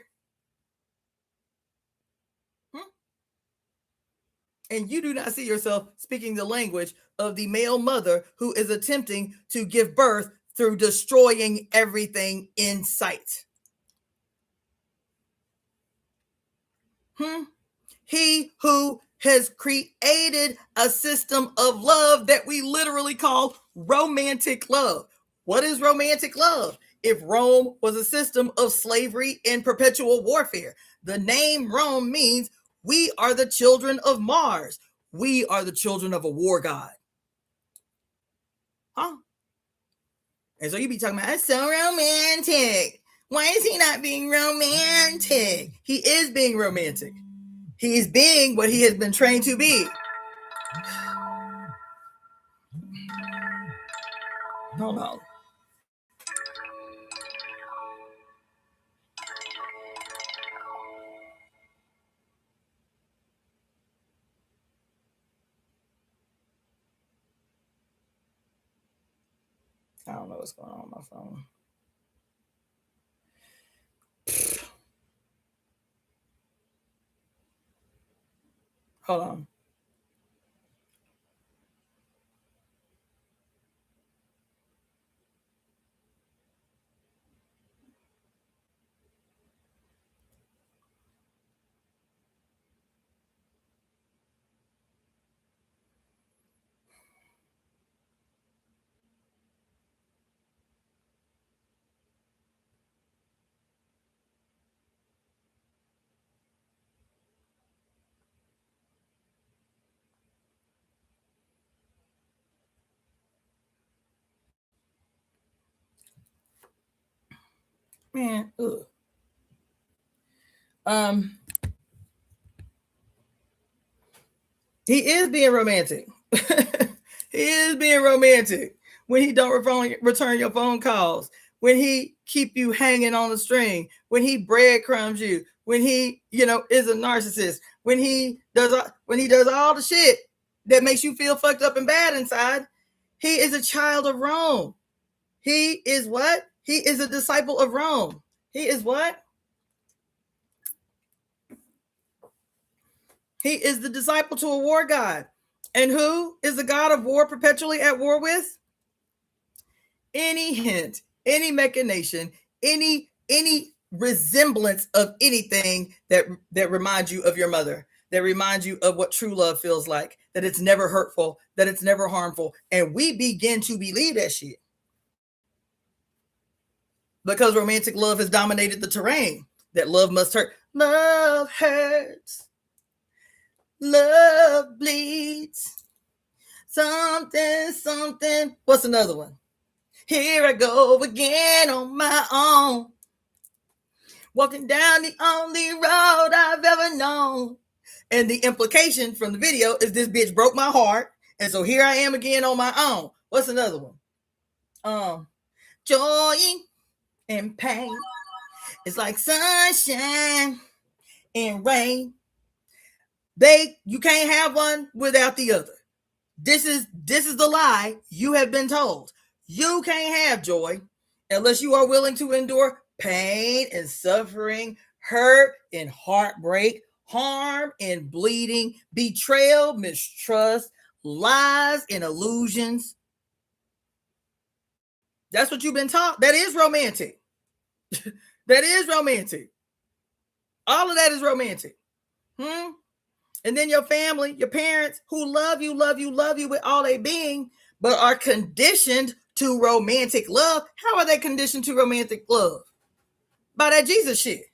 And you do not see yourself speaking the language of the male mother who is attempting to give birth through destroying everything in sight. He who has created a system of love that we literally call romantic love. What is romantic love? If Rome was a system of slavery and perpetual warfare, the name Rome means we are the children of Mars. We are the children of a war god. Huh? And so you be talking about, that's so romantic. Why is he not being romantic? He is being romantic. He is being what he has been trained to be. Hold on. I don't know what's going on my phone. Hold on. Man, ugh. He is being romantic. He is being romantic when he don't return your phone calls, when he keep you hanging on the string, when he breadcrumbs you, when he, is a narcissist, when he does all the shit that makes you feel fucked up and bad inside. He is a child of Rome. He is what? He is a disciple of Rome. He is what? He is the disciple to a war god. And who is the god of war perpetually at war with? Any hint, any machination, any resemblance of anything that reminds you of your mother, that reminds you of what true love feels like, that it's never hurtful, that it's never harmful. And we begin to believe that shit. Because romantic love has dominated the terrain, that love must hurt. Love hurts. Love bleeds. Something. What's another one? Here I go again on my own. Walking down the only road I've ever known. And the implication from the video is this bitch broke my heart. And so here I am again on my own. What's another one? Joy and pain. It's like sunshine and rain. You can't have one without the other. This is the lie you have been told. You can't have joy unless you are willing to endure pain and suffering, hurt and heartbreak, harm and bleeding, betrayal, mistrust, lies and illusions. That's what you've been taught. That is romantic. That is romantic. All of that is romantic. And then your family, your parents who love you with all their being, but are conditioned to romantic love. How are they conditioned to romantic love? By that Jesus shit.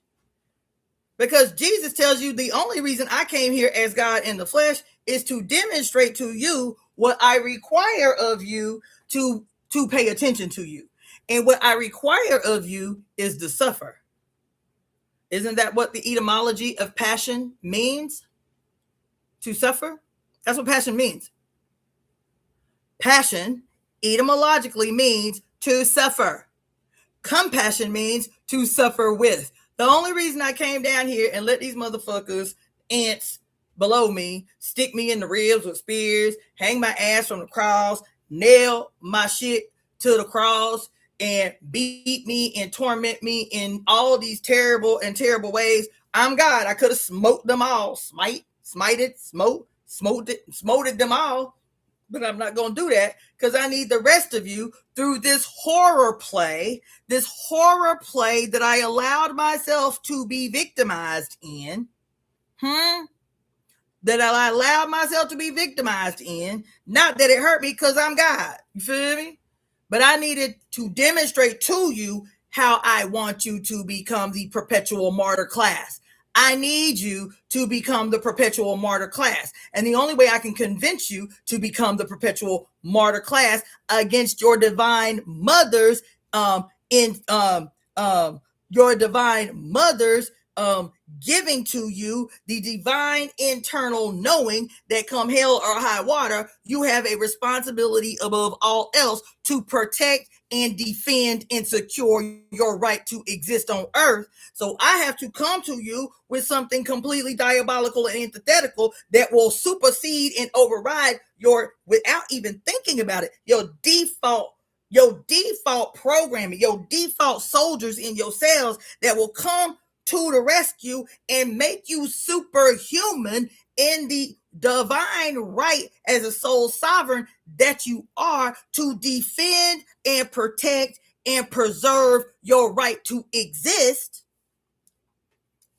Because Jesus tells you the only reason I came here as God in the flesh is to demonstrate to you what I require of you to to pay attention to you. And what I require of you is to suffer. Isn't that what the etymology of passion means? To suffer? That's what passion means. Passion etymologically means to suffer. Compassion means to suffer with. The only reason I came down here and let these motherfuckers, ants below me, stick me in the ribs with spears, hang my ass from the cross, nail my shit to the cross, and beat me and torment me in all these terrible ways. I'm God. I could have smoked them all. Smoted them all. But I'm not going to do that because I need the rest of you through this horror play that I allowed myself to be victimized in. That I allowed myself to be victimized in. Not that it hurt me because I'm God. You feel me? But I needed to demonstrate to you how I want you to become the perpetual martyr class. I need you to become the perpetual martyr class. And the only way I can convince you to become the perpetual martyr class against your divine mothers, giving to you the divine internal knowing that come hell or high water, you have a responsibility above all else to protect and defend and secure your right to exist on earth. So I have to come to you with something completely diabolical and antithetical that will supersede and override your, without even thinking about it, your default programming, your default soldiers in your cells that will come to the rescue and make you superhuman in the divine right as a soul sovereign that you are to defend and protect and preserve your right to exist.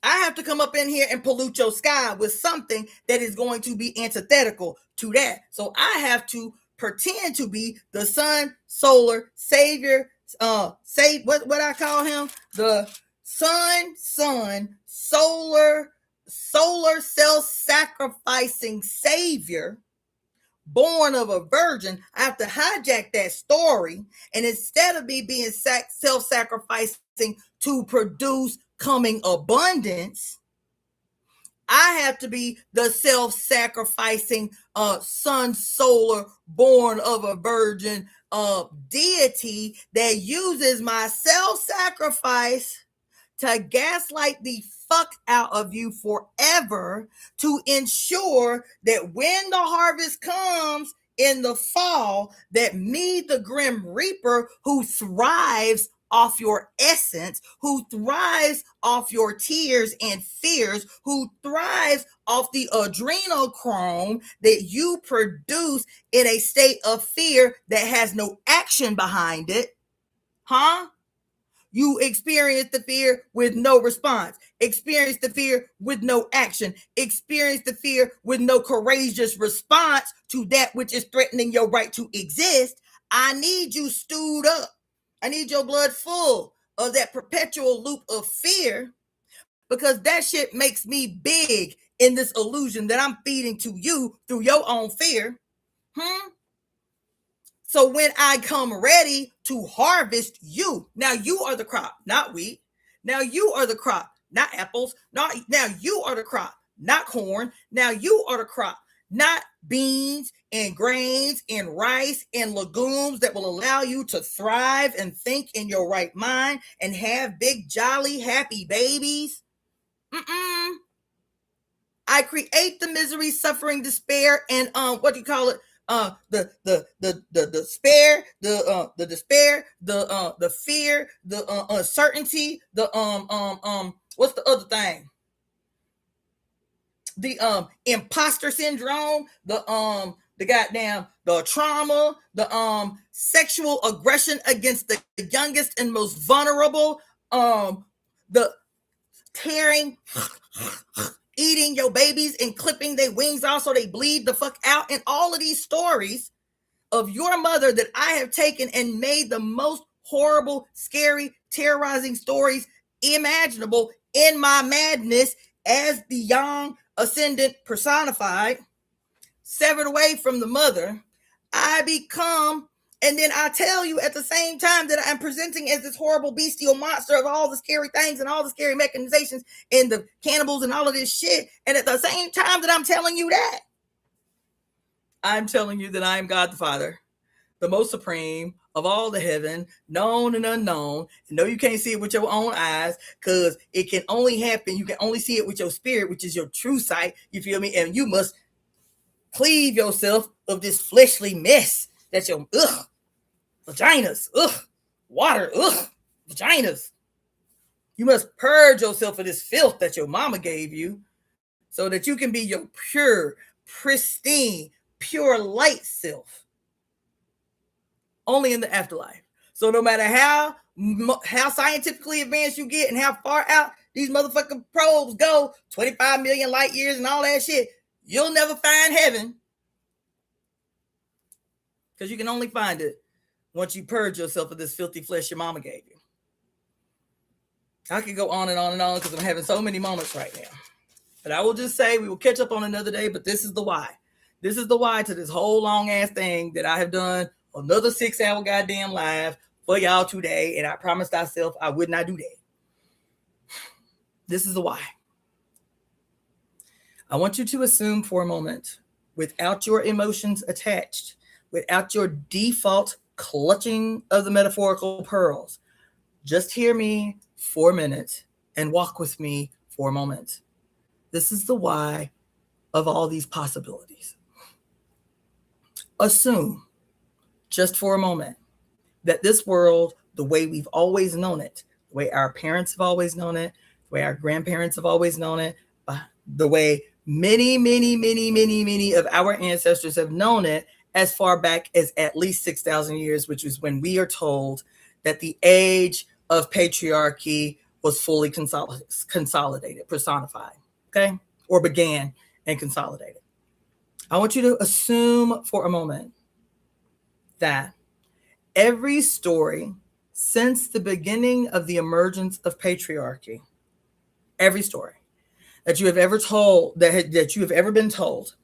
I have to come up in here and pollute your sky with something that is going to be antithetical to that. So I have to pretend to be the sun, solar, savior, what I call him? The sun, solar, self-sacrificing savior, born of a virgin. I have to hijack that story. And instead of me being self-sacrificing to produce coming abundance, I have to be the self-sacrificing sun, solar, born of a virgin deity that uses my self-sacrifice to gaslight the fuck out of you forever to ensure that when the harvest comes in the fall, that me, the Grim Reaper, who thrives off your essence, who thrives off your tears and fears, who thrives off the adrenochrome that you produce in a state of fear that has no action behind it, you experience the fear with no response, experience the fear with no action, experience the fear with no courageous response to that which is threatening your right to exist. I need you stewed up. I need your blood full of that perpetual loop of fear, because that shit makes me big in this illusion that I'm feeding to you through your own fear. So when I come ready to harvest you, now you are the crop, not wheat. Now you are the crop, not apples. Now you are the crop, not corn. Now you are the crop, not beans and grains and rice and legumes that will allow you to thrive and think in your right mind and have big, jolly, happy babies. I create the misery, suffering, despair, and the despair, the fear, the uncertainty, what's the other thing? The imposter syndrome, the trauma, the sexual aggression against the youngest and most vulnerable, the tearing, eating your babies and clipping their wings off so they bleed the fuck out, and all of these stories of your mother that I have taken and made the most horrible, scary, terrorizing stories imaginable in my madness as the young ascendant personified, severed away from the mother. I become And then I tell you at the same time that I'm presenting as this horrible bestial monster of all the scary things and all the scary mechanizations and the cannibals and all of this shit. And at the same time that I'm telling you that, I'm telling you that I am God the Father, the most supreme of all the heaven, known and unknown. And no, you can't see it with your own eyes, because it can only happen. You can only see it with your spirit, which is your true sight. You feel me? And you must cleave yourself of this fleshly mess that's your vaginas, water, vaginas. You must purge yourself of this filth that your mama gave you, so that you can be your pure, pristine, pure light self. Only in the afterlife. So no matter how scientifically advanced you get and how far out these motherfucking probes go, 25 million light years and all that shit, you'll never find heaven, because you can only find it once you purge yourself of this filthy flesh your mama gave you. I could go on and on and on, because I'm having so many moments right now. But I will just say we will catch up on another day, but this is the why. This is the why to this whole long ass thing that I have done another 6-hour goddamn live for y'all today, and I promised myself I would not do that. This is the why. I want you to assume for a moment, without your emotions attached, without your default clutching of the metaphorical pearls, just hear me for a minute and walk with me for a moment. This is the why of all these possibilities. Assume, just for a moment, that this world, the way we've always known it, the way our parents have always known it, the way our grandparents have always known it, the way many of our ancestors have known it, as far back as at least 6,000 years, which is when we are told that the age of patriarchy was fully consolidated, personified, okay? Or began and consolidated. I want you to assume for a moment that every story since the beginning of the emergence of patriarchy, every story that you have ever told, that you have ever been told,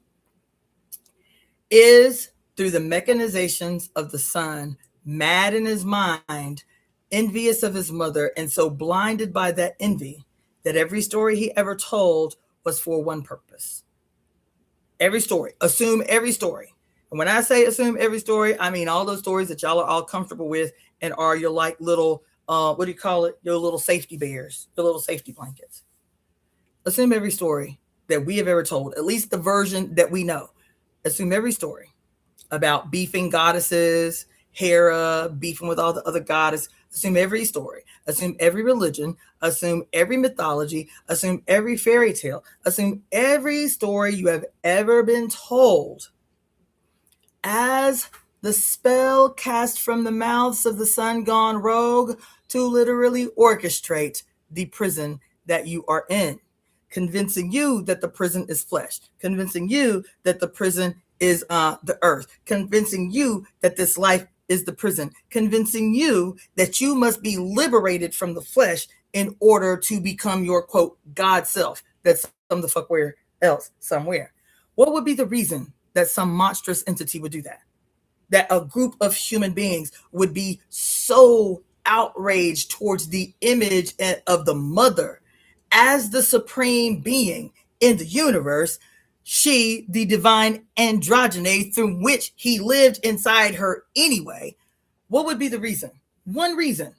is through the mechanizations of the son, mad in his mind, envious of his mother, and so blinded by that envy that every story he ever told was for one purpose. Every story. Assume every story. And when I say assume every story, I mean all those stories that y'all are all comfortable with and are your like little, what do you call it? Your little safety bears, your little safety blankets. Assume every story that we have ever told, at least the version that we know. Assume every story about beefing goddesses, Hera, beefing with all the other goddesses. Assume every story. Assume every religion. Assume every mythology. Assume every fairy tale. Assume every story you have ever been told as the spell cast from the mouths of the sun gone rogue to literally orchestrate the prison that you are in, convincing you that the prison is flesh, convincing you that the prison is the earth, convincing you that this life is the prison, convincing you that you must be liberated from the flesh in order to become your, quote, God self that's some the fuck where else, somewhere. What would be the reason that some monstrous entity would do that? That a group of human beings would be so outraged towards the image of the mother as the supreme being in the universe, she, the divine androgyne through which he lived inside her anyway. What would be the reason? One reason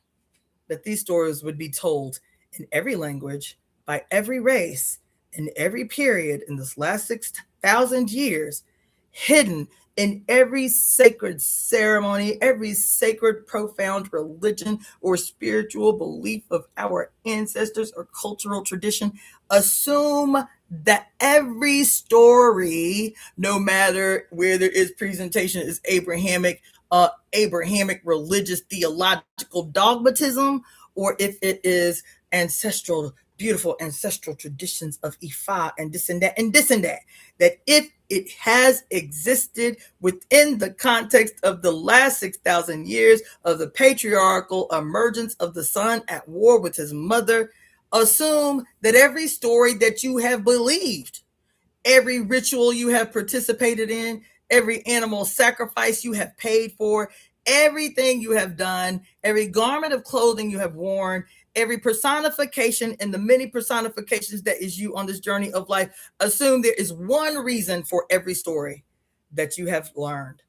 that these stories would be told in every language, by every race, in every period in this last 6,000 years, hidden in every sacred ceremony, every sacred profound religion or spiritual belief of our ancestors or cultural tradition. Assume that every story, no matter where there is presentation, is Abrahamic religious theological dogmatism, or if it is ancestral, beautiful ancestral traditions of Ifa and this and that and this and that, that if it has existed within the context of the last 6,000 years of the patriarchal emergence of the son at war with his mother, assume that every story that you have believed, every ritual you have participated in, every animal sacrifice you have paid for, everything you have done, every garment of clothing you have worn, every personification and the many personifications that is you on this journey of life. Assume there is one reason for every story that you have learned.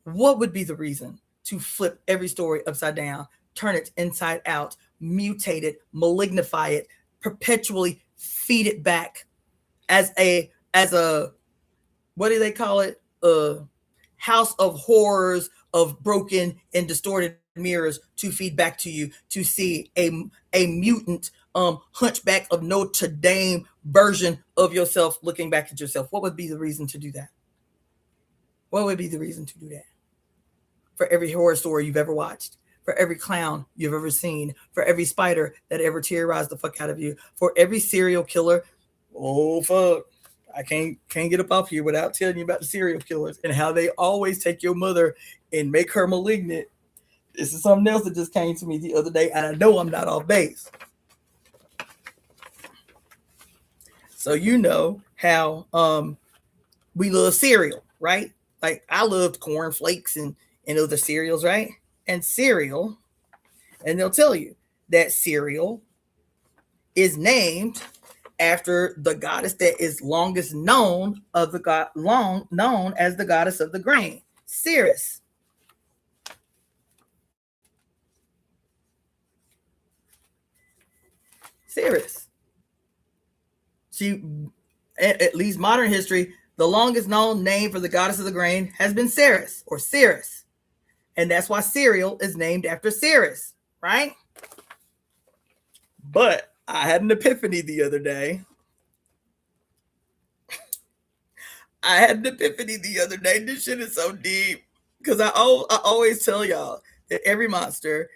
What would be the reason to flip every story upside down, turn it inside out, mutate it, malignify it, perpetually feed it back as a what do they call it? A house of horrors of broken and distorted mirrors to feed back to you, to see a mutant hunchback of Notre Dame version of yourself looking back at yourself. What would be the reason to do that? What would be the reason to do that? For every horror story you've ever watched, for every clown you've ever seen, for every spider that ever terrorized the fuck out of you, for every serial killer. Oh fuck, I can't get up off here without telling you about the serial killers and how they always take your mother and make her malignant. This is something else that just came to me the other day, and I know I'm not off base. So you know how we love cereal, right? Like I loved corn flakes and other cereals, right? And cereal, and they'll tell you that cereal is named after the goddess that is longest known of the god, long known as the goddess of the grain, Ceres. Ceres. She, at least modern history, the longest known name for the goddess of the grain has been Ceres or Ceres. And that's why cereal is named after Ceres, right? But I had an epiphany the other day. This shit is so deep. Because I always tell y'all that every monster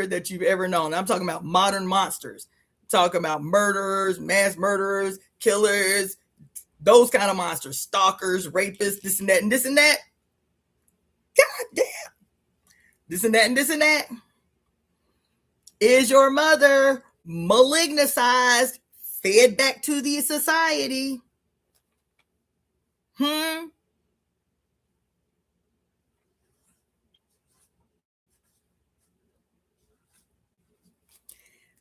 that you've ever known, I'm talking about modern monsters, talking about murderers, mass murderers, killers, those kind of monsters, stalkers, rapists, this and that and this and that. God damn. This and that and this and that. Is your mother malignicized, fed back to the society?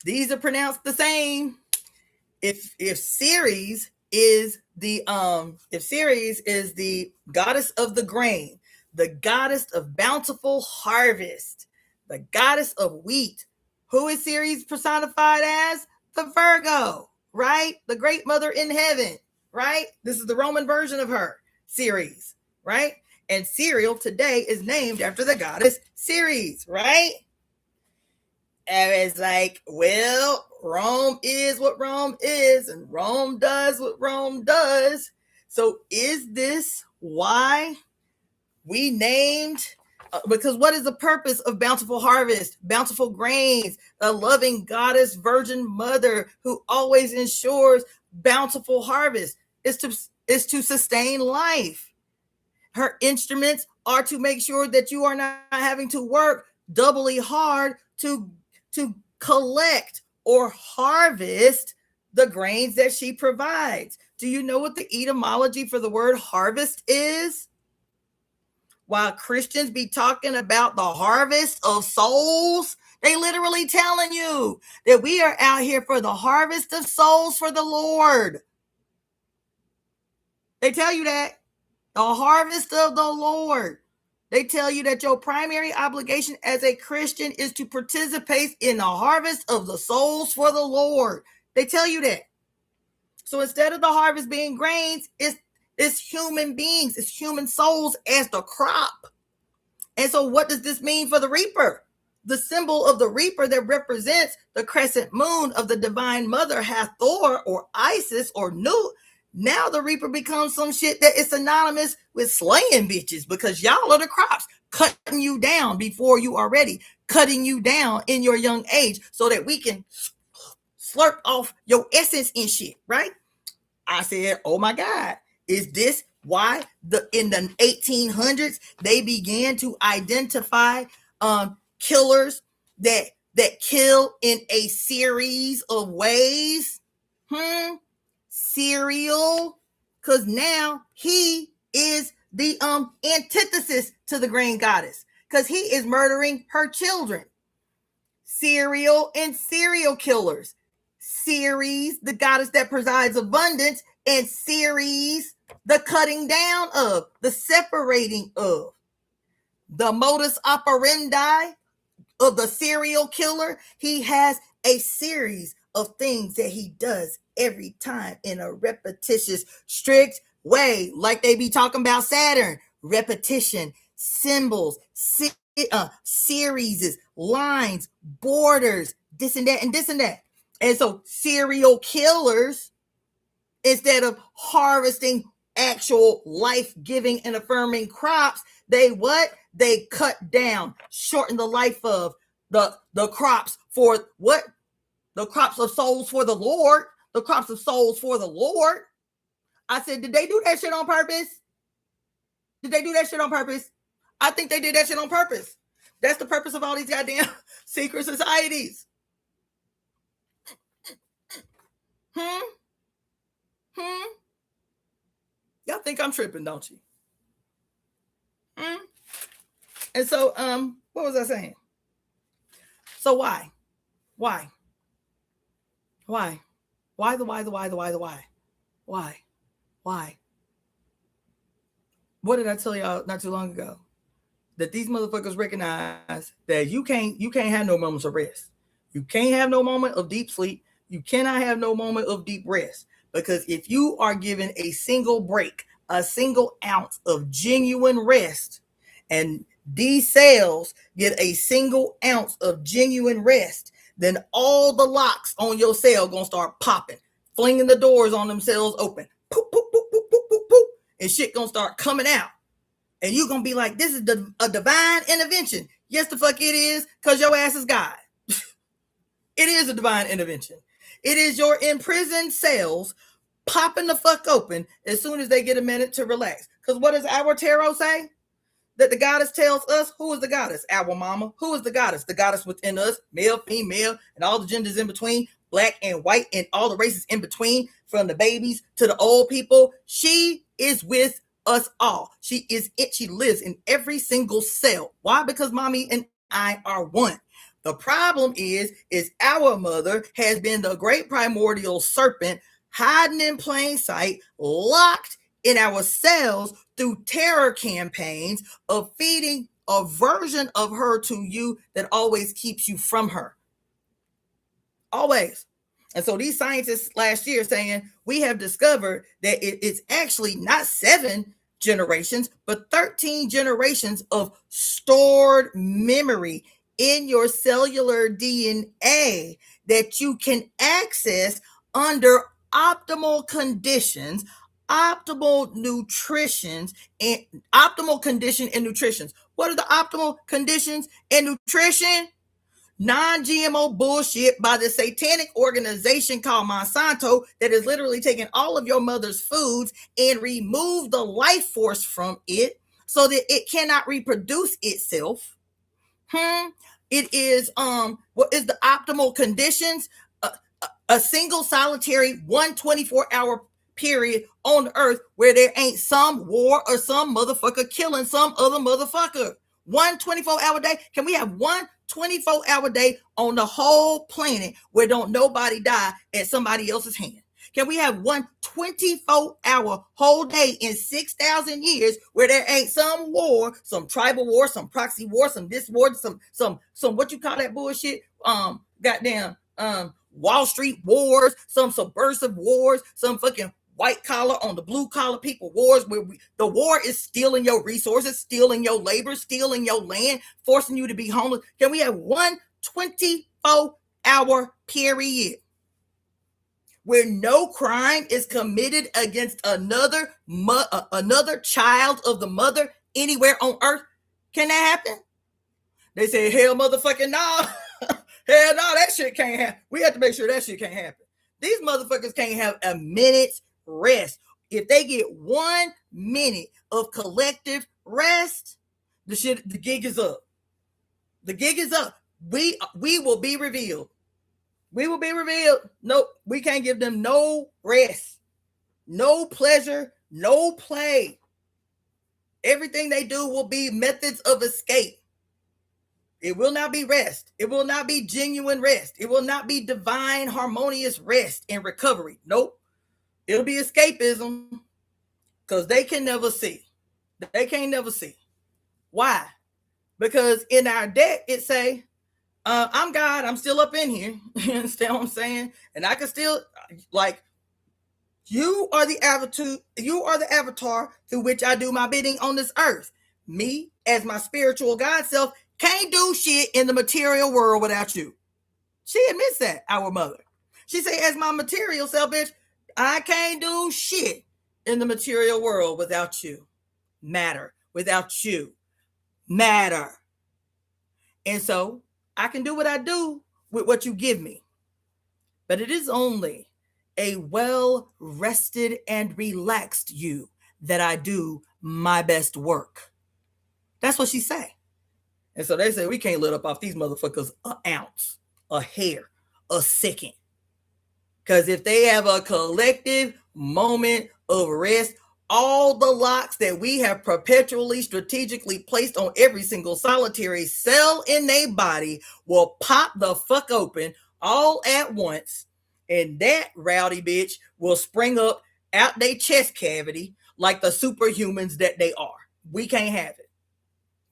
These are pronounced the same. If Ceres is the goddess of the grain, the goddess of bountiful harvest, the goddess of wheat, who is Ceres personified as? The Virgo, right? The great mother in heaven, right? This is the Roman version of her, Ceres, right? And cereal today is named after the goddess Ceres, right? And it's like, well, Rome is what Rome is, and Rome does what Rome does. So is this why we named? Because what is the purpose of bountiful harvest, bountiful grains, a loving goddess, virgin mother who always ensures bountiful harvest? Is to sustain life. Her instruments are to make sure that you are not having to work doubly hard to collect or harvest the grains that she provides. Do you know what the etymology for the word harvest is? While Christians be talking about the harvest of souls, they literally telling you that we are out here for the harvest of souls for the Lord. They tell you that. The harvest of the Lord. They tell you that your primary obligation as a Christian is to participate in the harvest of the souls for the Lord. They tell you that. So instead of the harvest being grains, it's human beings, it's human souls as the crop. And so what does this mean for the reaper? The symbol of the reaper that represents the crescent moon of the divine mother, Hathor or Isis or Nut. Now the reaper becomes some shit that is synonymous with slaying bitches, because y'all are the crops, cutting you down before you are ready, cutting you down in your young age so that we can slurp off your essence and shit, right? I said, oh my God, is this why in the 1800s they began to identify killers that kill in a series of ways? Cereal, because now he is the antithesis to the green goddess, because he is murdering her children. Serial and serial killers. Ceres, the goddess that presides abundance, and Ceres, the cutting down of, the separating of. The modus operandi of the serial killer, he has a series of things that he does every time in a repetitious, strict way, like they be talking about Saturn. Repetition, symbols, series, lines, borders, this and that and this and that. And so serial killers, instead of harvesting actual life-giving and affirming crops, they what? They cut down, shorten the life of the crops for what? The crops of souls for the Lord. The crops of souls for the Lord. I said, did they do that shit on purpose? Did they do that shit on purpose? I think they did that shit on purpose. That's the purpose of all these goddamn secret societies. Y'all think I'm tripping, don't you? And so, what was I saying? So why? Why? Why? Why the why, the why, the why, the why? Why? Why? What did I tell y'all not too long ago? That these motherfuckers recognize that you can't have no moments of rest. You can't have no moment of deep sleep. You cannot have no moment of deep rest. Because if you are given a single break, a single ounce of genuine rest, and these cells get a single ounce of genuine rest, then all the locks on your cell gonna start popping, flinging the doors on themselves open. Poop, poop, poop, poop, poop, poop, poop. And shit gonna start coming out. And you're gonna be like, this is a divine intervention. Yes, the fuck it is, because your ass is God. It is a divine intervention. It is your imprisoned cells popping the fuck open as soon as they get a minute to relax. Because what does our tarot say? That the goddess tells us, who is the goddess? Our mama. Who is the goddess? The goddess within us, male, female, and all the genders in between, black and white, and all the races in between, from the babies to the old people. She is with us all. She is it. She lives in every single cell. Why? Because mommy and I are one. The problem is our mother has been the great primordial serpent, hiding in plain sight, locked in our cells through terror campaigns of feeding a version of her to you that always keeps you from her. Always. And so these scientists last year saying, we have discovered that it's actually not 7 generations, but 13 generations of stored memory in your cellular DNA that you can access under optimal conditions, optimal nutritions, and optimal condition and nutritions. What are the optimal conditions and nutrition? Non-GMO bullshit by the satanic organization called Monsanto that is literally taking all of your mother's foods and remove the life force from it so that it cannot reproduce itself. It is what is the optimal conditions? A single solitary 124-hour period on earth where there ain't some war or some motherfucker killing some other motherfucker. 1 24-hour day. Can we have 1 24-hour day on the whole planet where don't nobody die at somebody else's hand? Can we have 1 24-hour whole day in 6,000 years where there ain't some war, some tribal war, some proxy war, some this war, some what you call that bullshit? Goddamn Wall Street wars, some subversive wars, some fucking white collar on the blue collar people wars where the war is stealing your resources, stealing your labor, stealing your land, forcing you to be homeless. Can we have 1 24-hour period where no crime is committed against another child of the mother anywhere on earth? Can that happen? They say, hell motherfucking no. Hell no, that shit can't happen. We have to make sure that shit can't happen. These motherfuckers can't have a minute's rest. If they get 1 minute of collective rest, the gig is up. The gig is up. We will be revealed. We will be revealed. Nope, we can't give them no rest, no pleasure, no play. Everything they do will be methods of escape. It will not be rest. It will not be genuine rest. It will not be divine, harmonious rest and recovery. Nope. It'll be escapism because they can never see. They can't never see. Why? Because in our deck, it say, I'm God. I'm still up in here. You understand what I'm saying? And I can still, like, you are the avatar. You are the avatar through which I do my bidding on this earth. Me, as my spiritual God self, can't do shit in the material world without you. She admits that, our mother. She say, as my material self, bitch, I can't do shit in the material world without you. Matter. Without you. Matter. And so I can do what I do with what you give me. But it is only a well-rested and relaxed you that I do my best work. That's what she say. And so they say we can't let up off these motherfuckers an ounce, a hair, a second. Because if they have a collective moment of rest, all the locks that we have perpetually strategically placed on every single solitary cell in their body will pop the fuck open all at once. And that rowdy bitch will spring up out their chest cavity like the superhumans that they are. We can't have it.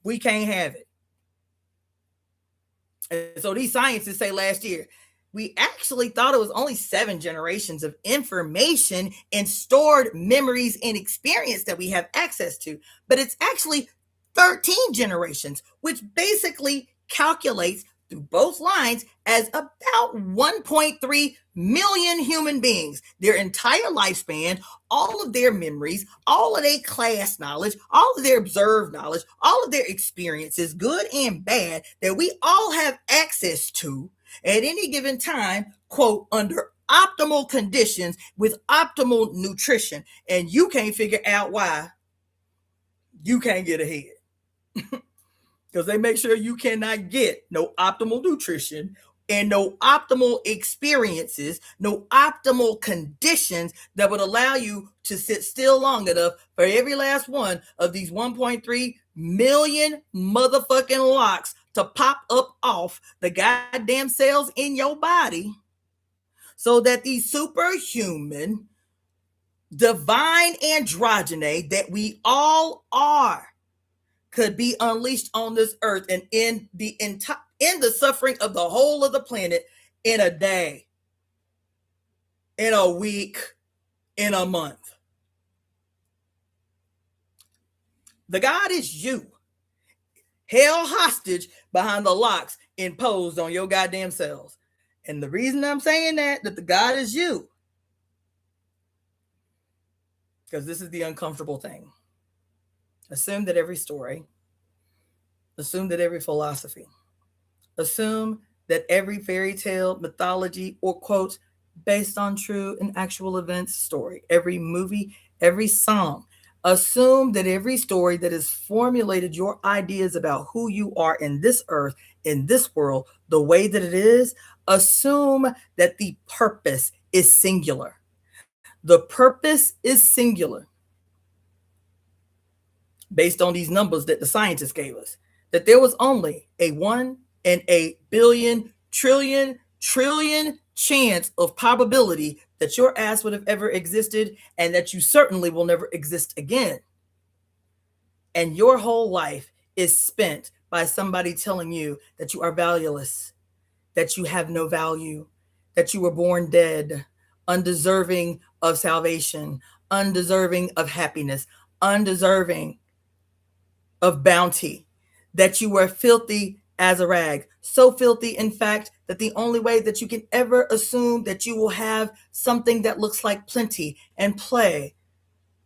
We can't have it. And so these scientists say last year, we actually thought it was only 7 generations of information and stored memories and experience that we have access to. But it's actually 13 generations, which basically calculates through both lines as about 1.3 million human beings, their entire lifespan, all of their memories, all of their class knowledge, all of their observed knowledge, all of their experiences, good and bad, that we all have access to at any given time, quote, under optimal conditions with optimal nutrition. And you can't figure out why you can't get ahead. Because they make sure you cannot get no optimal nutrition and no optimal experiences, no optimal conditions that would allow you to sit still long enough for every last one of these 1.3 million motherfucking locks to pop up off the goddamn cells in your body so that these superhuman divine androgyny that we all are could be unleashed on this earth and in the suffering of the whole of the planet in a day, in a week, in a month. The God is you, held hostage behind the locks imposed on your goddamn cells. And the reason I'm saying that the God is you, because this is the uncomfortable thing. Assume that every story, assume that every philosophy, assume that every fairy tale, mythology, or quote, based on true and actual events story, every movie, every song, assume that every story that has formulated your ideas about who you are in this earth, in this world, the way that it is, assume that the purpose is singular. The purpose is singular. Based on these numbers that the scientists gave us, that there was only a 1 in a billion trillion chance of probability that your ass would have ever existed and that you certainly will never exist again. And your whole life is spent by somebody telling you that you are valueless, that you have no value, that you were born dead, undeserving of salvation, undeserving of happiness, undeserving of bounty, that you were filthy as a rag. So filthy, in fact, that the only way that you can ever assume that you will have something that looks like plenty and play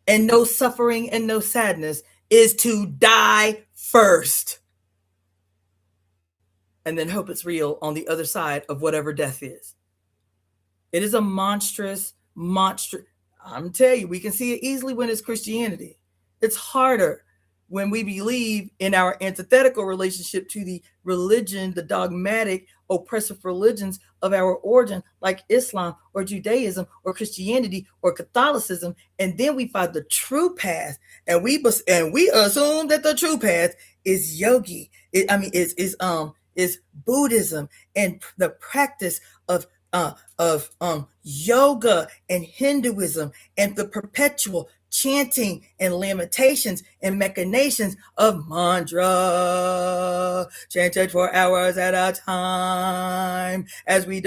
and no suffering and no sadness is to die first. And then hope it's real on the other side of whatever death is. It is a monstrous. I'm telling you, we can see it easily when it's Christianity. It's harder when we believe in our antithetical relationship to the religion, the dogmatic, oppressive religions of our origin, like Islam or Judaism or Christianity or Catholicism, and then we find the true path, and we assume that the true path is yogi. Is Buddhism and the practice of yoga and Hinduism and the perpetual chanting and lamentations and machinations of mantra chanted for hours at a time as we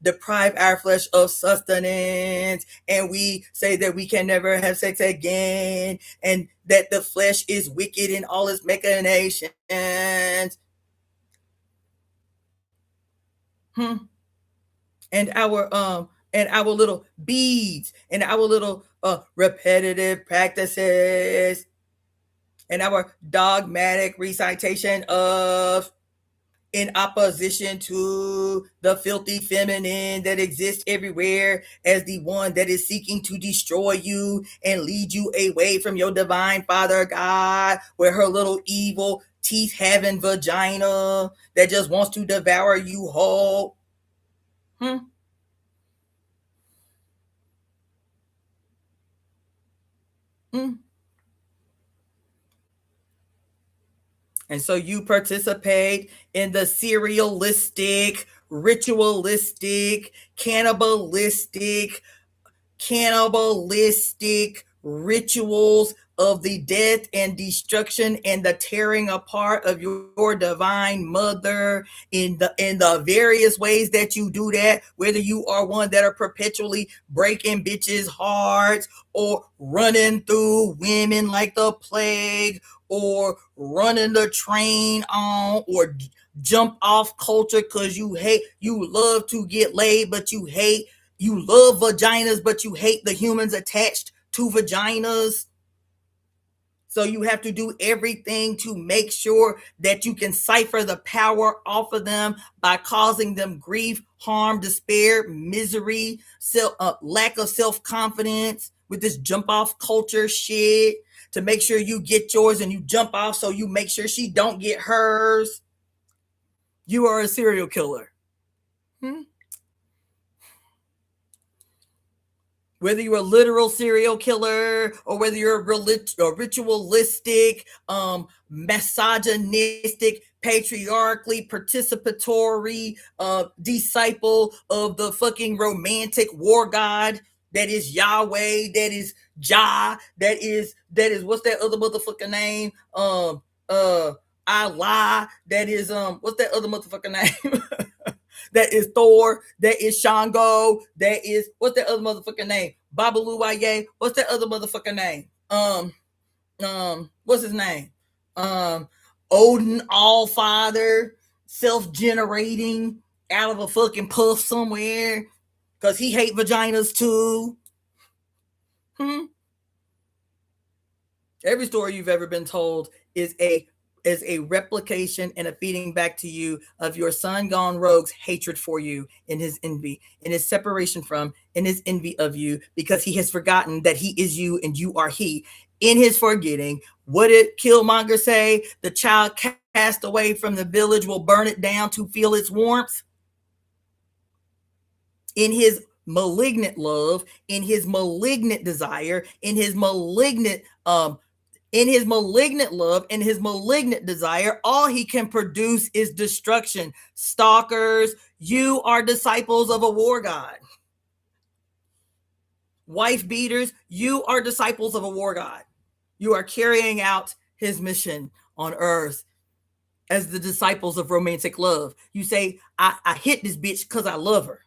deprive our flesh of sustenance, and we say that we can never have sex again, and that the flesh is wicked in all its machinations. And our little beads and our little repetitive practices and our dogmatic recitation of, in opposition to the filthy feminine that exists everywhere as the one that is seeking to destroy you and lead you away from your divine Father God, where her little evil teeth having vagina that just wants to devour you whole. And so you participate in the serialistic, ritualistic, cannibalistic rituals of the death and destruction and the tearing apart of your divine mother in the various ways that you do that, whether you are one that are perpetually breaking bitches' hearts or running through women like the plague or running the train on or jump off culture because you love to get laid, but you love vaginas, but you hate the humans attached to vaginas. So you have to do everything to make sure that you can cipher the power off of them by causing them grief, harm, despair, misery, lack of self-confidence with this jump off culture shit to make sure you get yours and you jump off so you make sure she don't get hers. You are a serial killer. Whether you're a literal serial killer or whether you're a ritualistic, misogynistic, patriarchally participatory disciple of the fucking romantic war god that is Yahweh, that is Jah, that is what's that other motherfucker name? Allah, that is what's that other motherfucker name? That is Thor, that is Shango, that is, what's that other motherfucking name? Babaluaye, what's that other motherfucking name? What's his name? Odin Allfather, self-generating out of a fucking puff somewhere, because he hate vaginas too. Every story you've ever been told is a replication and a feeding back to you of your son gone rogue's hatred for you in his envy, in his separation from, in his envy of you, because he has forgotten that he is you and you are he. In his forgetting, what did Killmonger say? The child cast away from the village will burn it down to feel its warmth. In his malignant love, in his malignant desire, in his malignant love, in his malignant desire, all he can produce is destruction. Stalkers, you are disciples of a war god. Wife beaters, you are disciples of a war god. You are carrying out his mission on earth as the disciples of romantic love. You say, I hit this bitch because I love her.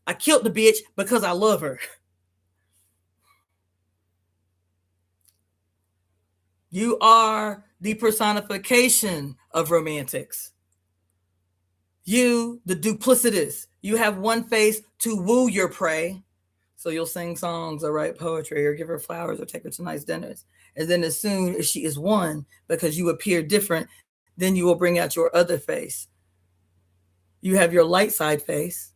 I killed the bitch because I love her. You are the personification of romantics. You, the duplicitous, you have one face to woo your prey. So you'll sing songs or write poetry or give her flowers or take her to nice dinners. And then as soon as she is won, because you appear different, then you will bring out your other face. You have your light side face,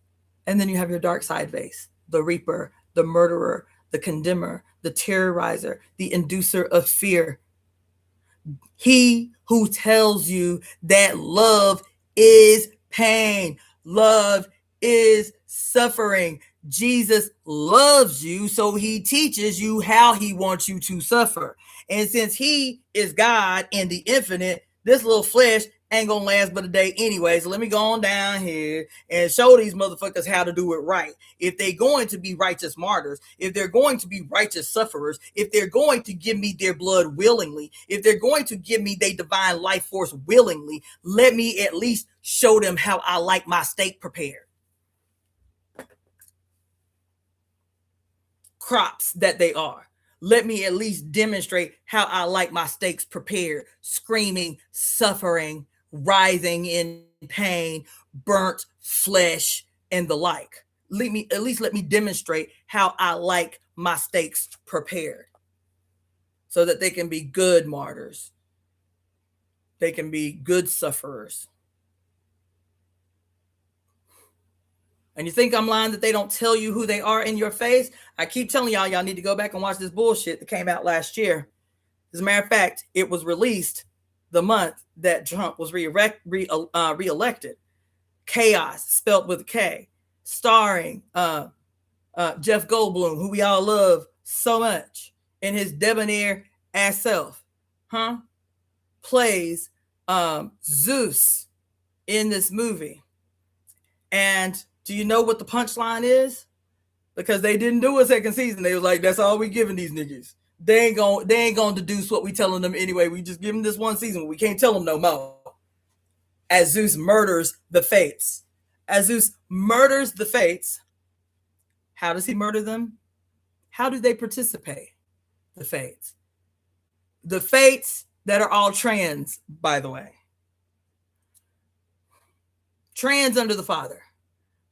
and then you have your dark side face. The reaper, the murderer, the condemner, the terrorizer, the inducer of fear. He who tells you that love is pain, love is suffering. Jesus loves you, so he teaches you how he wants you to suffer. And since he is God and the infinite, this little flesh ain't gonna last but a day anyway. So let me go on down here and show these motherfuckers how to do it right. If they're going to be righteous martyrs, if they're going to be righteous sufferers, if they're going to give me their blood willingly, if they're going to give me their divine life force willingly, let me at least show them how I like my steak prepared. Crops that they are. Let me at least demonstrate how I like my steaks prepared, screaming, suffering, writhing in pain, burnt flesh, and the like. Let me demonstrate how I like my steaks prepared, so that they can be good martyrs. They can be good sufferers. And you think I'm lying that they don't tell you who they are in your face? I keep telling y'all need to go back and watch this bullshit that came out last year. As a matter of fact, it was released the month that Trump was reelected. Chaos, spelled with a K, starring Jeff Goldblum, who we all love so much, and his debonair ass self, plays Zeus in this movie. And do you know what the punchline is? Because they didn't do a second season. They was like, that's all we giving these niggas. They ain't gonna deduce what we telling them anyway. We just give them this one season. We can't tell them no more. As Zeus murders the Fates. As Zeus murders the Fates, how does he murder them? How do they participate? The Fates. The Fates that are all trans, by the way. Trans under the Father.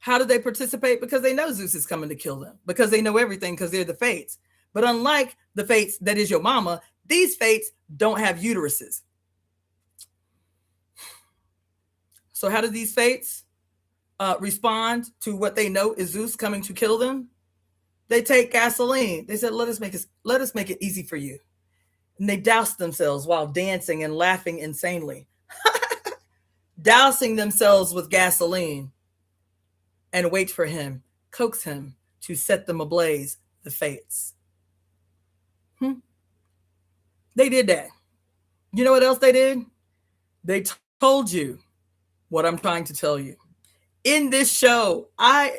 How do they participate? Because they know Zeus is coming to kill them. Because they know everything, because they're the Fates. But unlike the Fates that is your mama, these Fates don't have uteruses. So how do these Fates respond to what they know is Zeus coming to kill them? They take gasoline. They said, let us make it easy for you. And they douse themselves while dancing and laughing insanely. Dousing themselves with gasoline. And wait for him, coax him to set them ablaze, the Fates. They did that. You know what else they did? They told you what I'm trying to tell you. In this show, I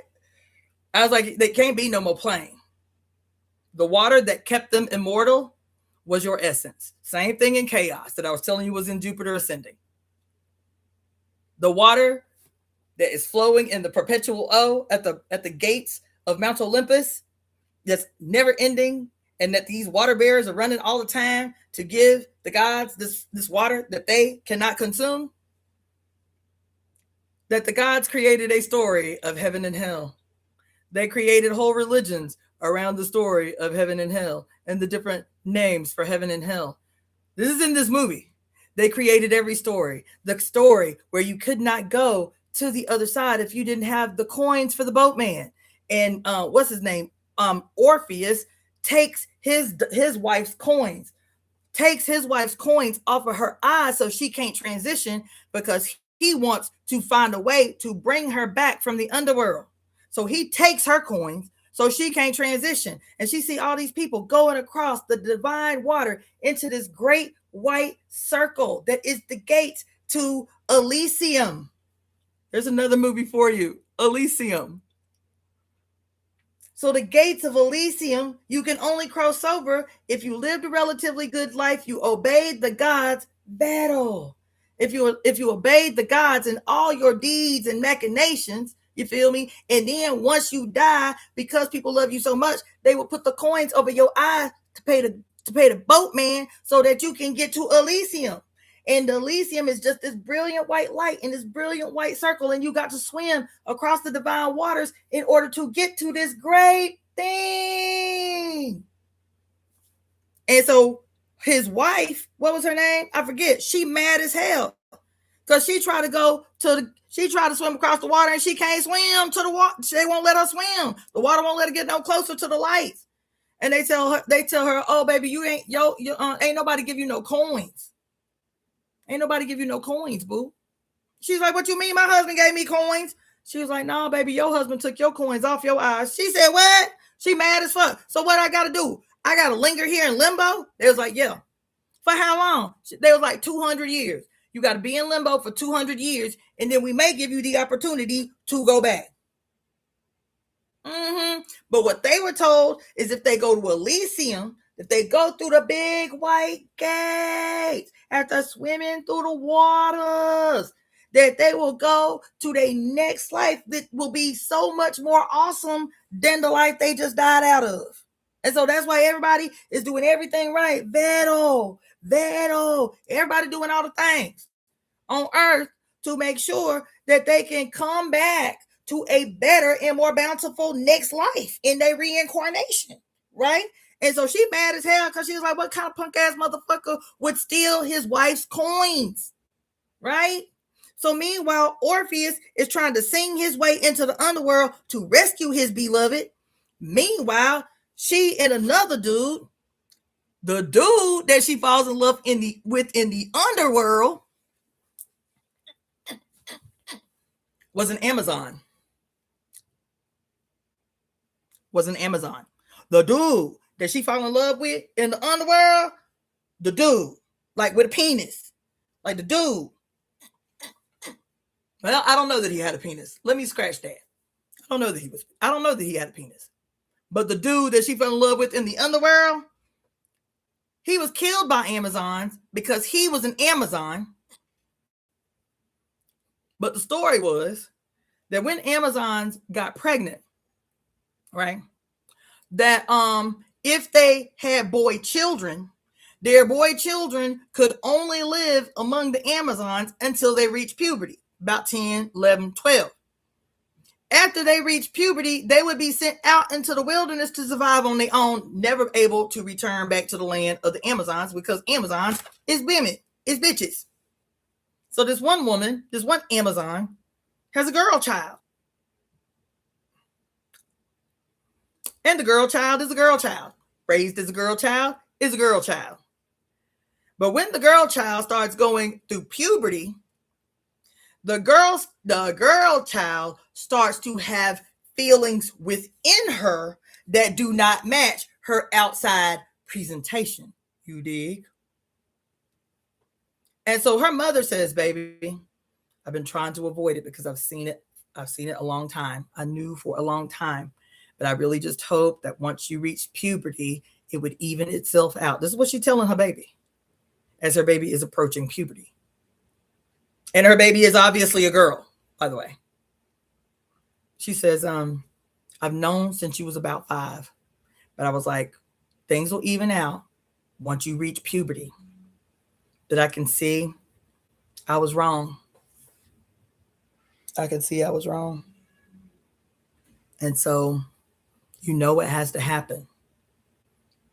was like, they can't be no more playing. The water that kept them immortal was your essence. Same thing in Chaos that I was telling you was in Jupiter Ascending. The water that is flowing in the perpetual O at the gates of Mount Olympus, that's never ending, and that these water bearers are running all the time to give the gods this water that they cannot consume. That the gods created a story of heaven and hell. They created whole religions around the story of heaven and hell and the different names for heaven and hell. This is in this movie. They created every story. The story where you could not go to the other side if you didn't have the coins for the boatman. And what's his name? Orpheus takes his wife's coins. Takes his wife's coins off of her eyes so she can't transition, because he wants to find a way to bring her back from the underworld. So he takes her coins so she can't transition. And she see all these people going across the divine water into this great white circle that is the gates to Elysium. There's another movie for you, Elysium. So the gates of Elysium, you can only cross over if you lived a relatively good life, you obeyed the gods' battle. If you obeyed the gods in all your deeds and machinations, you feel me? And then once you die, because people love you so much, they will put the coins over your eyes to pay the boatman so that you can get to Elysium. And Elysium is just this brilliant white light in this brilliant white circle. And you got to swim across the divine waters in order to get to this great thing. And so his wife, what was her name? I forget. She mad as hell. Because she tried to swim across the water and she can't swim to the water. They won't let her swim. The water won't let her get no closer to the lights. And they tell her, oh baby, you ain't ain't nobody give you no coins. Ain't nobody give you no coins, boo. She's like, what you mean? My husband gave me coins. She was like, no, baby, your husband took your coins off your eyes. She said, what? She mad as fuck. So what I gotta do? I gotta linger here in limbo? They was like, yeah. For how long? They was like 200 years. You gotta be in limbo for 200 years, and then we may give you the opportunity to go back. But what they were told is if they go to Elysium, if they go through the big white gates, after swimming through the waters, that they will go to their next life that will be so much more awesome than the life they just died out of. And so that's why everybody is doing everything right. Veto. Everybody doing all the things on earth to make sure that they can come back to a better and more bountiful next life in their reincarnation, right? And so she mad as hell because she was like, what kind of punk ass motherfucker would steal his wife's coins, right? So meanwhile, Orpheus is trying to sing his way into the underworld to rescue his beloved. Meanwhile, she and another dude, the dude that she falls in love with in the underworld, was an Amazon. The dude that she fell in love with in the underworld, the dude, like with a penis, like the dude. Well, I don't know that he had a penis. Let me scratch that. I don't know that he had a penis. But the dude that she fell in love with in the underworld, he was killed by Amazons because he was an Amazon. But the story was that when Amazons got pregnant, right, that if they had boy children, their boy children could only live among the Amazons until they reached puberty, about 10, 11, 12. After they reached puberty, they would be sent out into the wilderness to survive on their own, never able to return back to the land of the Amazons because Amazons is women, is bitches. So this one Amazon has a girl child. And the girl child is a girl child. Raised as a girl child is a girl child. But when the girl child starts going through puberty, the girl child starts to have feelings within her that do not match her outside presentation. You dig? And so her mother says, baby, I've been trying to avoid it because I've seen it a long time. I knew for a long time, but I really just hope that once you reach puberty, it would even itself out. This is what she's telling her baby as her baby is approaching puberty. And her baby is obviously a girl, by the way. She says, I've known since you was about 5, but I was like, things will even out once you reach puberty. But I can see I was wrong. And so, you know what has to happen.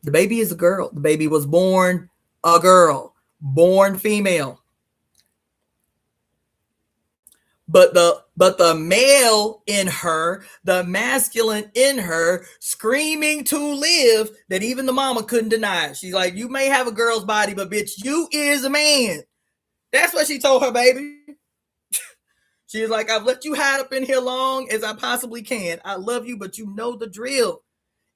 The baby is a girl. The baby was born a girl, born female. But the male in her, the masculine in her, screaming to live, that even the mama couldn't deny. She's like, you may have a girl's body, but bitch, you is a man. That's what she told her baby. She was like, I've let you hide up in here long as I possibly can. I love you, but you know the drill.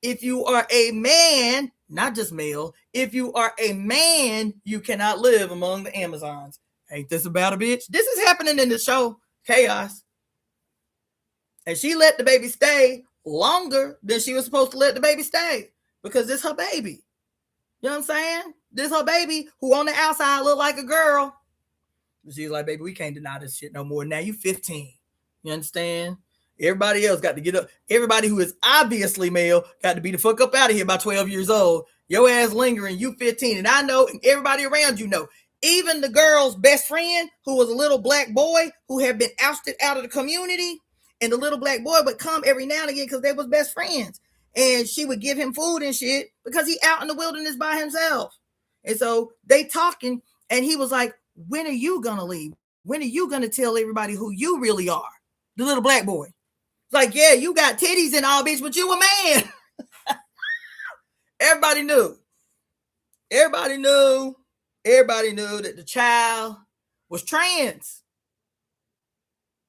If you are a man, not just male, if you are a man, you cannot live among the Amazons. Ain't this about a bitch? This is happening in the show Chaos. And she let the baby stay longer than she was supposed to let the baby stay because it's her baby. You know what I'm saying? This her baby who on the outside look like a girl. She's like, baby, we can't deny this shit no more. Now you 15. You understand? Everybody else got to get up. Everybody who is obviously male got to be the fuck up out of here by 12 years old. Your ass lingering, you 15. And I know, and everybody around you know. Even the girl's best friend, who was a little black boy who had been ousted out of the community, and the little black boy would come every now and again because they was best friends. And she would give him food and shit because he out in the wilderness by himself. And so they talking, and he was like, when are you going to leave? When are you going to tell everybody who you really are? The little black boy. It's like, yeah, you got titties and all, bitch, but you a man. Everybody knew. Everybody knew that the child was trans.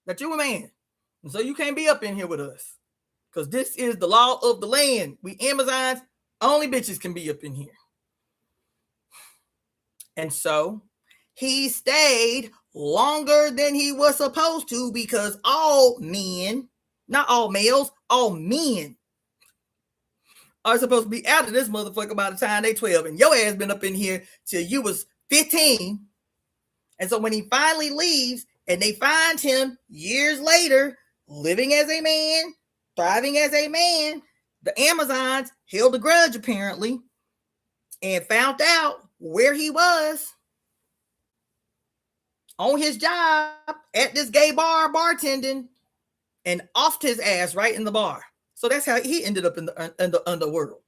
That you a man. And so you can't be up in here with us. Because this is the law of the land. We Amazons, only bitches can be up in here. And so he stayed longer than he was supposed to, because all men, not all males, all men are supposed to be out of this motherfucker by the time they 12. And your ass been up in here till you was 15. And so when he finally leaves and they find him years later, living as a man, thriving as a man, the Amazons held a grudge apparently and found out where he was on his job at this gay bar bartending and offed his ass right in the bar. So that's how he ended up in the underworld.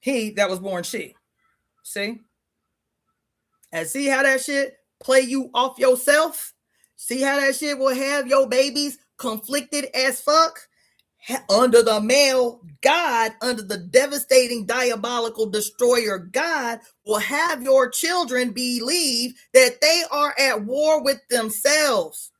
He that was born she. See? And see how that shit play you off yourself? See how that shit will have your babies conflicted as fuck? Under the male God, under the devastating, diabolical destroyer God, will have your children believe that they are at war with themselves.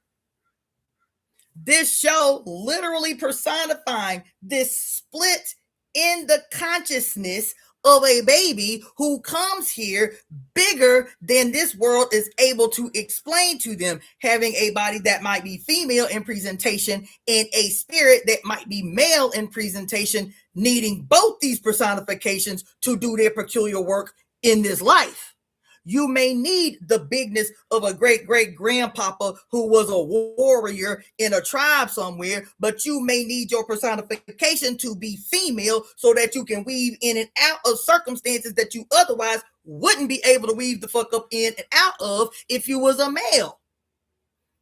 This show literally personifying this split in the consciousness of a baby who comes here bigger than this world is able to explain to them, having a body that might be female in presentation and a spirit that might be male in presentation, needing both these personifications to do their peculiar work in this life. You may need the bigness of a great-great-grandpapa who was a warrior in a tribe somewhere, but you may need your personification to be female so that you can weave in and out of circumstances that you otherwise wouldn't be able to weave the fuck up in and out of if you was a male.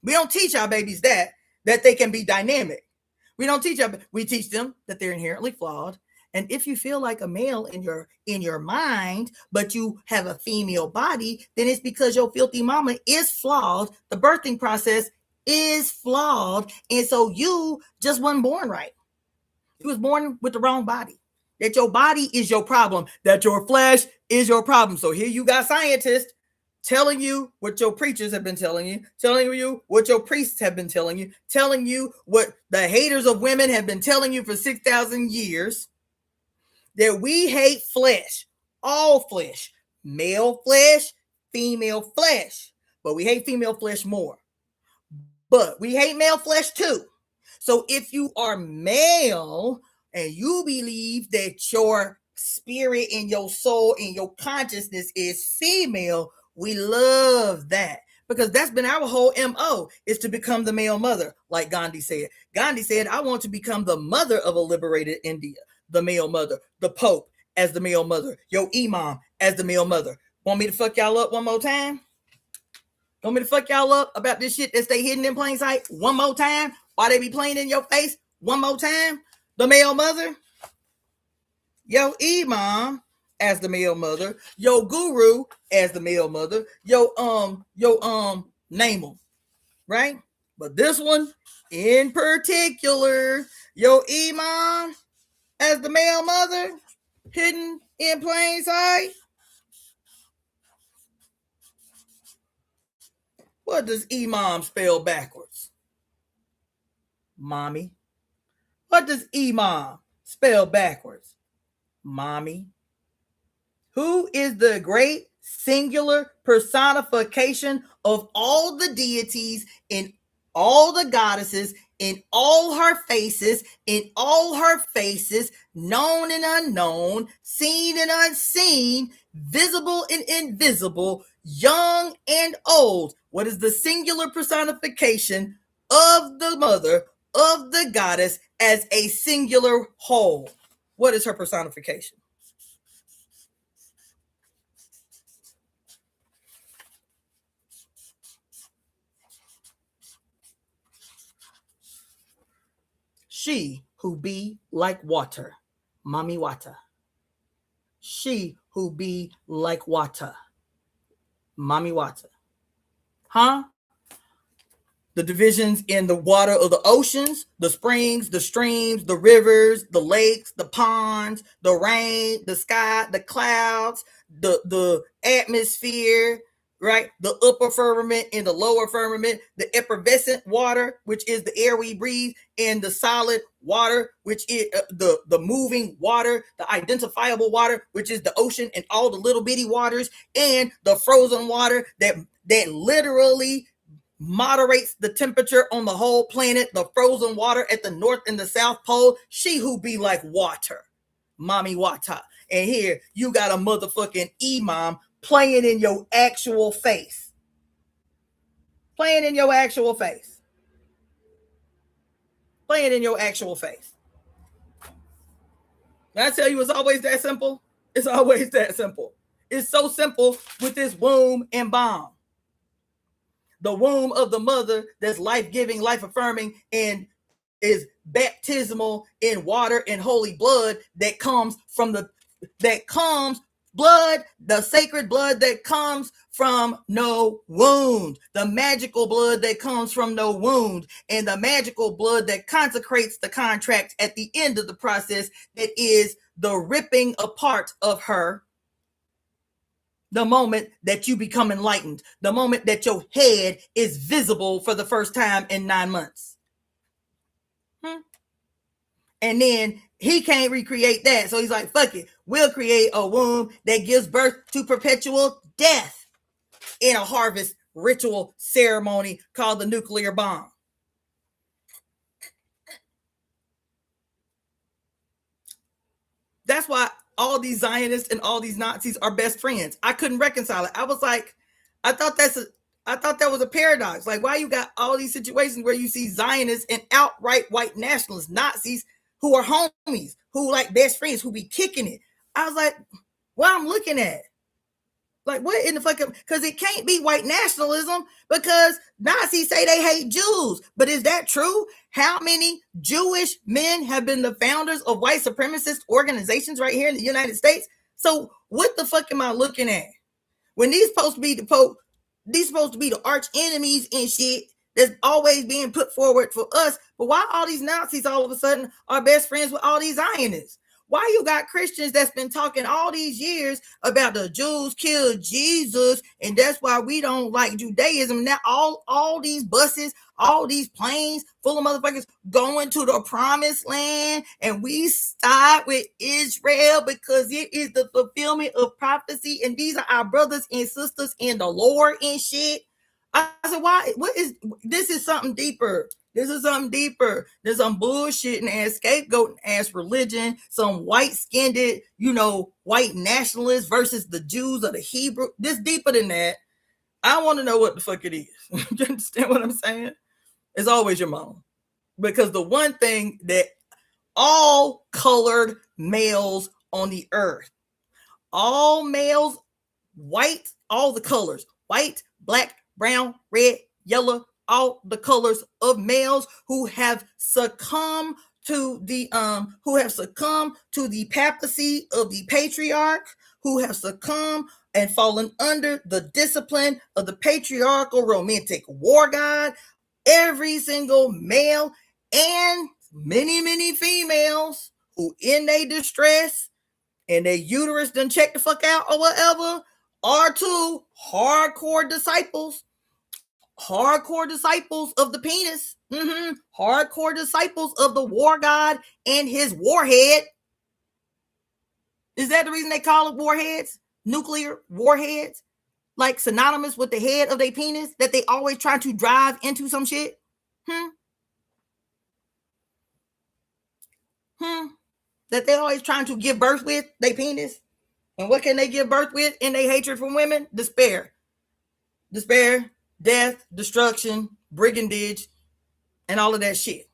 We don't teach our babies that they can be dynamic. We teach them that they're inherently flawed. And if you feel like a male in your mind, but you have a female body, then it's because your filthy mama is flawed. The birthing process is flawed. And so you just wasn't born right. You was born with the wrong body. That your body is your problem. That your flesh is your problem. So here you got scientists telling you what your preachers have been telling you what your priests have been telling you what the haters of women have been telling you for 6,000 years. That we hate flesh, all flesh, male flesh, female flesh, but we hate female flesh more. But we hate male flesh too. So if you are male and you believe that your spirit and your soul and your consciousness is female, we love that. Because that's been our whole MO, is to become the male mother, like Gandhi said. Gandhi said, I want to become the mother of a liberated India. The male mother, the Pope as the male mother, your Imam as the male mother. Want me to fuck y'all up one more time? Want me to fuck y'all up about this shit that stay hidden in plain sight one more time? While they be playing in your face one more time? The male mother, your Imam as the male mother, your guru as the male mother, your name them, right? But this one in particular, your Imam as the male mother, hidden in plain sight. What does Imam spell backwards? Mommy. What does Imam spell backwards? Mommy. Who is the great singular personification of all the deities and all the goddesses in all her faces, known and unknown, seen and unseen, visible and invisible, young and old? What is the singular personification of the mother, of the goddess, as a singular whole? What is her personification? She who be like water, MamiWata. She who be like water, MamiWata. Huh? the divisions in the water of the oceans, the springs, the streams, the rivers, the lakes, the ponds, the rain, the sky, the clouds, the atmosphere, right? The upper firmament and the lower firmament, the effervescent water, which is the air we breathe, and the solid water, which is the moving water, the identifiable water, which is the ocean and all the little bitty waters, and the frozen water that literally moderates the temperature on the whole planet, the frozen water at the North and the South Pole. She who be like water, MamiWata. And here you got a motherfucking imam playing in your actual face. Playing in your actual face. Playing in your actual face. And I tell you, it's always that simple. It's always that simple. It's so simple with this womb and bomb. The womb of the mother that's life-giving, life-affirming, and is baptismal in water and holy blood that comes from the sacred blood that comes from no wound, the magical blood that comes from no wound, and the magical blood that consecrates the contract at the end of the process, that is the ripping apart of her. The moment that you become enlightened, the moment that your head is visible for the first time in 9 months. And then he can't recreate that. So he's like, fuck it. We'll create a womb that gives birth to perpetual death in a harvest ritual ceremony called the nuclear bomb. That's why all these Zionists and all these Nazis are best friends. I couldn't reconcile it. I was like, I thought that was a paradox. Like, why you got all these situations where you see Zionists and outright white nationalists, Nazis, who are homies, who like best friends, who be kicking it. I was like, what I'm looking at? Like, what in the fuck? Because it can't be white nationalism, because Nazis say they hate Jews. But is that true? How many Jewish men have been the founders of white supremacist organizations right here in the United States? So what the fuck am I looking at? When these supposed to be the arch enemies and shit that's always being put forward for us. But why all these Nazis all of a sudden are best friends with all these Zionists? Why you got Christians that's been talking all these years about the Jews killed Jesus, and that's why we don't like Judaism? Now all these buses, all these planes full of motherfuckers going to the promised land, and we start with Israel because it is the fulfillment of prophecy, and these are our brothers and sisters in the Lord and shit. I said, why? This is something deeper. This is something deeper. There's some bullshitting ass, scapegoating ass religion, some white-skinned, white nationalists versus the Jews or the Hebrew. This deeper than that. I want to know what the fuck it is. You understand what I'm saying? It's always your mama. Because the one thing that all colored males on the earth, all males, white, all the colors, white, black, brown, red, yellow, all the colors of males who have succumbed to the papacy of the patriarch, who have succumbed and fallen under the discipline of the patriarchal romantic war god. Every single male and many females who in their distress and their uterus done check the fuck out or whatever are two hardcore disciples of the penis, hardcore disciples of the war god and his warhead. Is that the reason they call it warheads? Nuclear warheads? Like synonymous with the head of their penis that they always try to drive into some shit? That they always trying to give birth with their penis? And what can they give birth with in their hatred for women? Despair, death, destruction, brigandage, and all of that shit.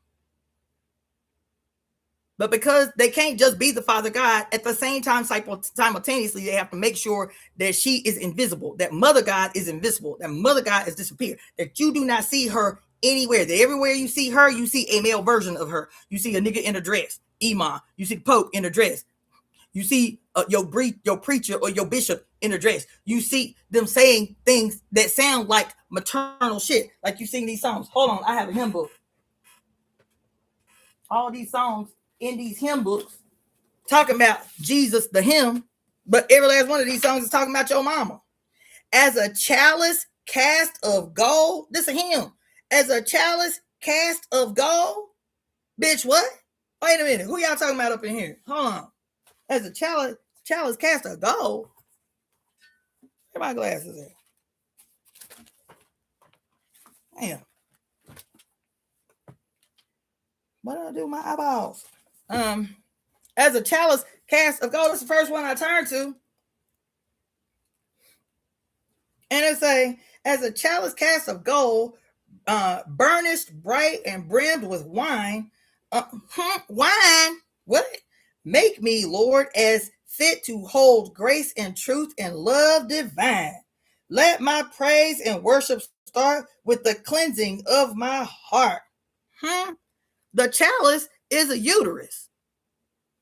But because they can't just be the Father God, at the same time, simultaneously, they have to make sure that she is invisible, that Mother God is invisible, that Mother God has disappeared, that you do not see her anywhere, that everywhere you see her, you see a male version of her. You see a nigga in a dress, Imam. You see the Pope in a dress. You see your preacher or your bishop in a dress. You see them saying things that sound like maternal shit. Like you sing these songs. Hold on, I have a hymn book. All these songs in these hymn books talking about Jesus, the hymn, but every last one of these songs is talking about your mama. As a chalice cast of gold, this is a hymn. As a chalice cast of gold, bitch, what? Wait a minute, who y'all talking about up in here? Hold on. As a chalice cast of gold. Where my glasses at? Damn. What did I do with my eyeballs? As a chalice cast of gold, that's the first one I turned to. And it say, as a chalice cast of gold, burnished bright and brimmed with wine. Wine? What? Make me, Lord, as fit to hold grace and truth and love divine. Let my praise and worship start with the cleansing of my heart. The chalice is a uterus.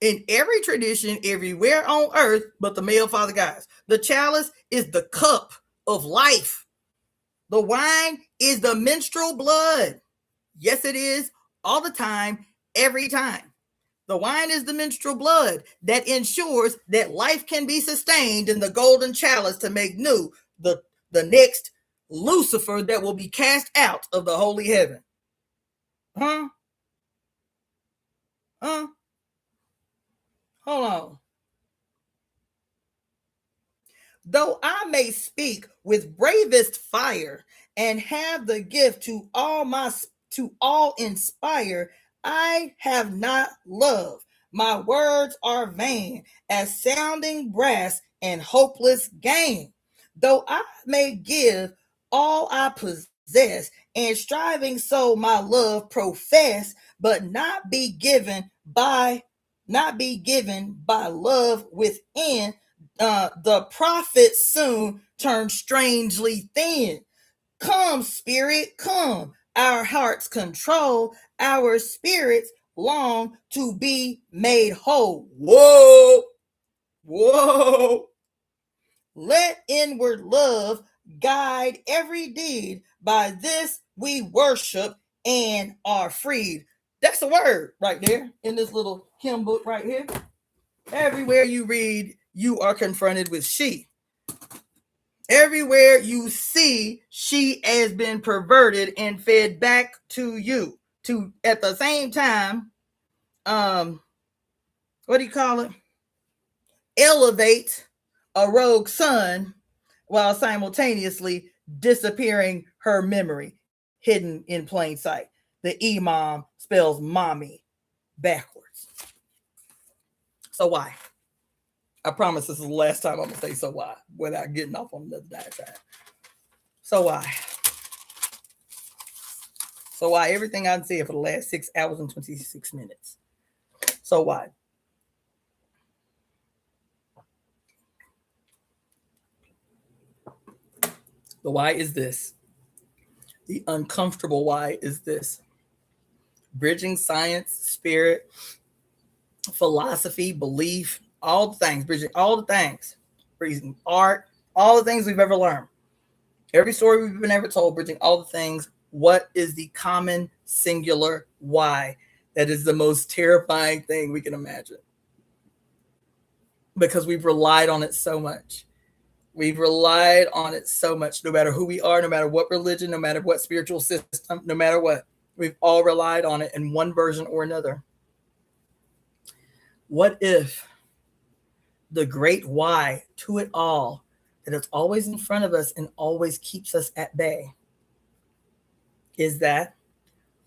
In every tradition, everywhere on earth, but the male father gods. The chalice is the cup of life. The wine is the menstrual blood. Yes, it is. All the time, every time. The wine is the menstrual blood that ensures that life can be sustained in the golden chalice to make new the next Lucifer that will be cast out of the holy heaven. Hold on. Though I may speak with bravest fire and have the gift to all inspire, I have not love. My words are vain as sounding brass and hopeless gain. Though I may give all I possess and striving so my love profess, but not be given by love within, the prophet soon turned strangely thin. Come, spirit, come. Our hearts control, our spirits long to be made whole. Whoa, whoa. Let inward love guide every deed. By this we worship and are freed. That's a word right there in this little hymn book right here. Everywhere you read, you are confronted with she. Everywhere you see, she has been perverted and fed back to you. To at the same time, what do you call it? Elevate a rogue son while simultaneously disappearing her memory, hidden in plain sight. The imam spells mommy backwards. So why? I promise this is the last time I'm going to say so why without getting off on another diatribe. So why? So why? Everything I've said for the last 6 hours and 26 minutes. So why? The why is this. The uncomfortable why is this. Bridging science, spirit, philosophy, belief, all the things, bridging all the things, bridging art, all the things we've ever learned. Every story we've been ever told, bridging all the things. What is the common singular why? That is the most terrifying thing we can imagine. Because we've relied on it so much. We've relied on it so much, no matter who we are, no matter what religion, no matter what spiritual system, no matter what. We've all relied on it in one version or another. What if the great why to it all, that is always in front of us and always keeps us at bay, is that,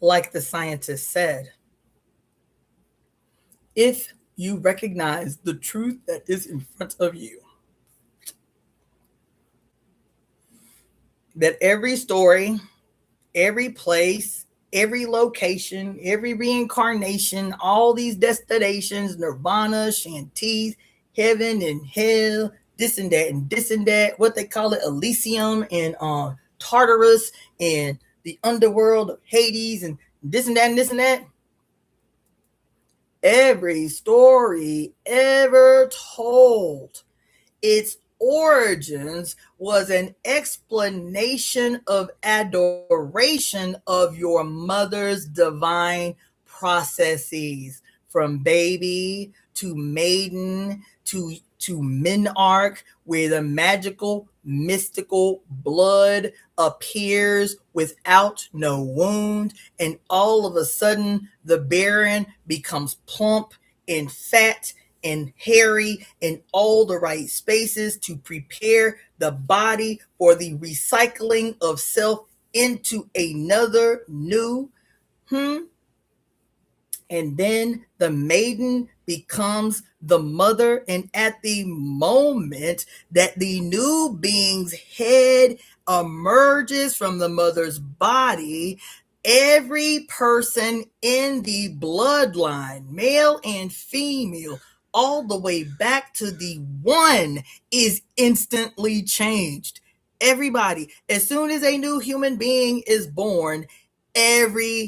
like the scientist said, if you recognize the truth that is in front of you, that every story, every place, every location, every reincarnation, all these destinations, nirvana, shanties, heaven and hell, this and that, what they call it, Elysium and Tartarus and the underworld of Hades and this and that and this and that. Every story ever told, its origins was an explanation of adoration of your mother's divine processes, from baby to maiden to menarch, where the magical mystical blood appears without no wound, and all of a sudden the barren becomes plump and fat and hairy in all the right spaces to prepare the body for the recycling of self into another new and then the maiden becomes the mother, and at the moment that the new being's head emerges from the mother's body, every person in the bloodline, male and female, all the way back to the one, is instantly changed. Everybody, as soon as a new human being is born, everybody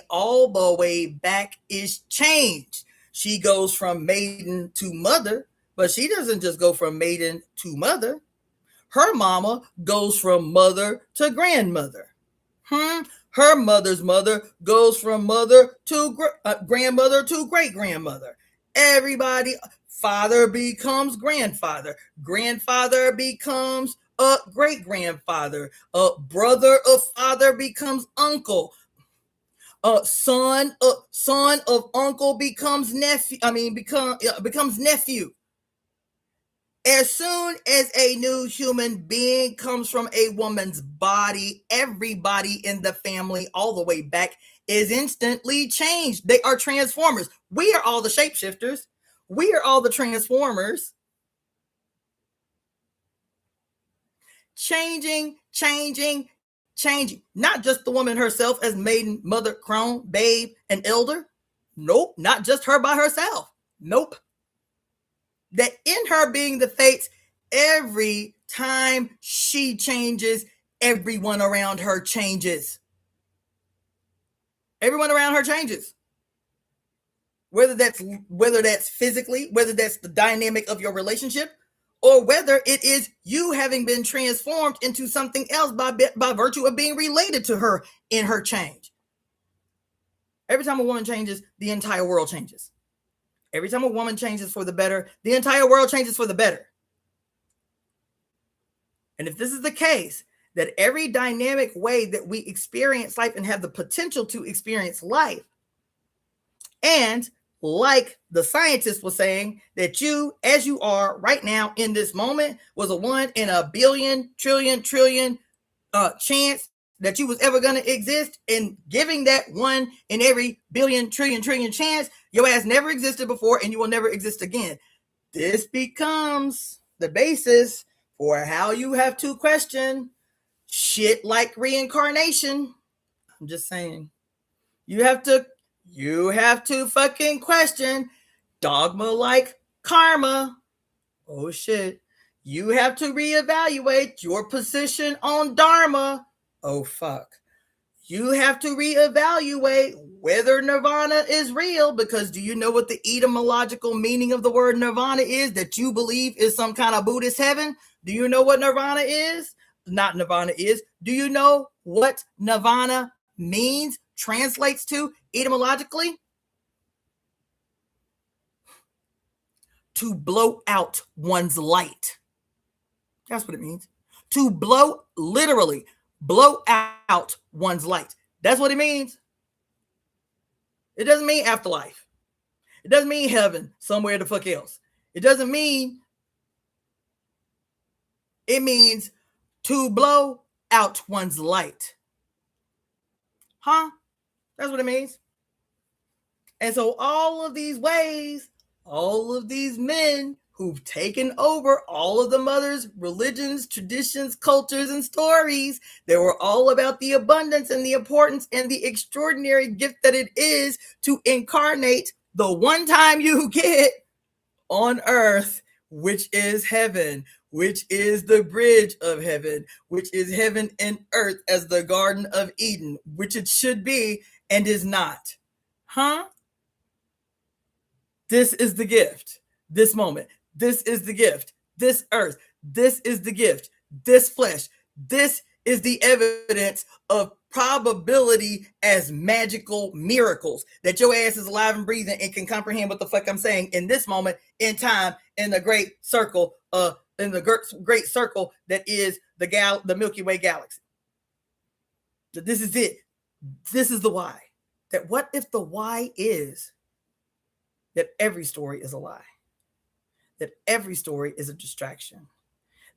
all the way back is changed. She goes from maiden to mother, but she doesn't just go from maiden to mother. Her mama goes from mother to grandmother. Her mother's mother goes from mother to grandmother to great grandmother. Everybody, father becomes grandfather. Grandfather becomes a great grandfather. Brother of father becomes uncle. Son of uncle becomes nephew. Becomes nephew. As soon as a new human being comes from a woman's body, everybody in the family, all the way back, is instantly changed. They are transformers. We are all the shapeshifters. We are all the transformers. Changing. Not just the woman herself as maiden, mother, crone, babe, and elder. Nope, not just her by herself. Nope. That in her being the fates, every time she changes, everyone around her changes. Everyone around her changes. Whether that's physically, whether that's the dynamic of your relationship, or whether it is you having been transformed into something else by virtue of being related to her in her change. Every time a woman changes, the entire world changes. Every time a woman changes for the better, the entire world changes for the better. And if this is the case, that every dynamic way that we experience life and have the potential to experience life, and like the scientist was saying, that you, as you are right now in this moment, was a 1 in a billion, trillion chance that you was ever going to exist, and giving that 1 in every billion, trillion chance, your ass never existed before and you will never exist again. This becomes the basis for how you have to question shit like reincarnation. I'm just saying. You have to fucking question dogma like karma. Oh shit. You have to reevaluate your position on dharma. Oh fuck. You have to reevaluate whether nirvana is real, because do you know what the etymological meaning of the word nirvana is that you believe is some kind of Buddhist heaven? Do you know what nirvana is? Not nirvana is. Do you know what nirvana means, translates to etymologically? To blow out one's light. That's what it means. To literally blow out one's light. That's what it means. It doesn't mean afterlife. It doesn't mean heaven somewhere the fuck else. It doesn't mean, it means to blow out one's light. That's what it means. And so all of these ways, all of these men who've taken over all of the mother's religions, traditions, cultures, and stories, they were all about the abundance and the importance and the extraordinary gift that it is to incarnate the one time you get on earth, which is heaven, which is the bridge of heaven, which is heaven and earth as the Garden of Eden, which it should be and is not. This is the gift. This moment. This is the gift. This earth. This is the gift. This flesh. This is the evidence of probability as magical miracles that your ass is alive and breathing and can comprehend what the fuck I'm saying in this moment in time in the great circle that is the Milky Way galaxy. This is it. This is the why. That what if the why is that every story is a lie, that every story is a distraction,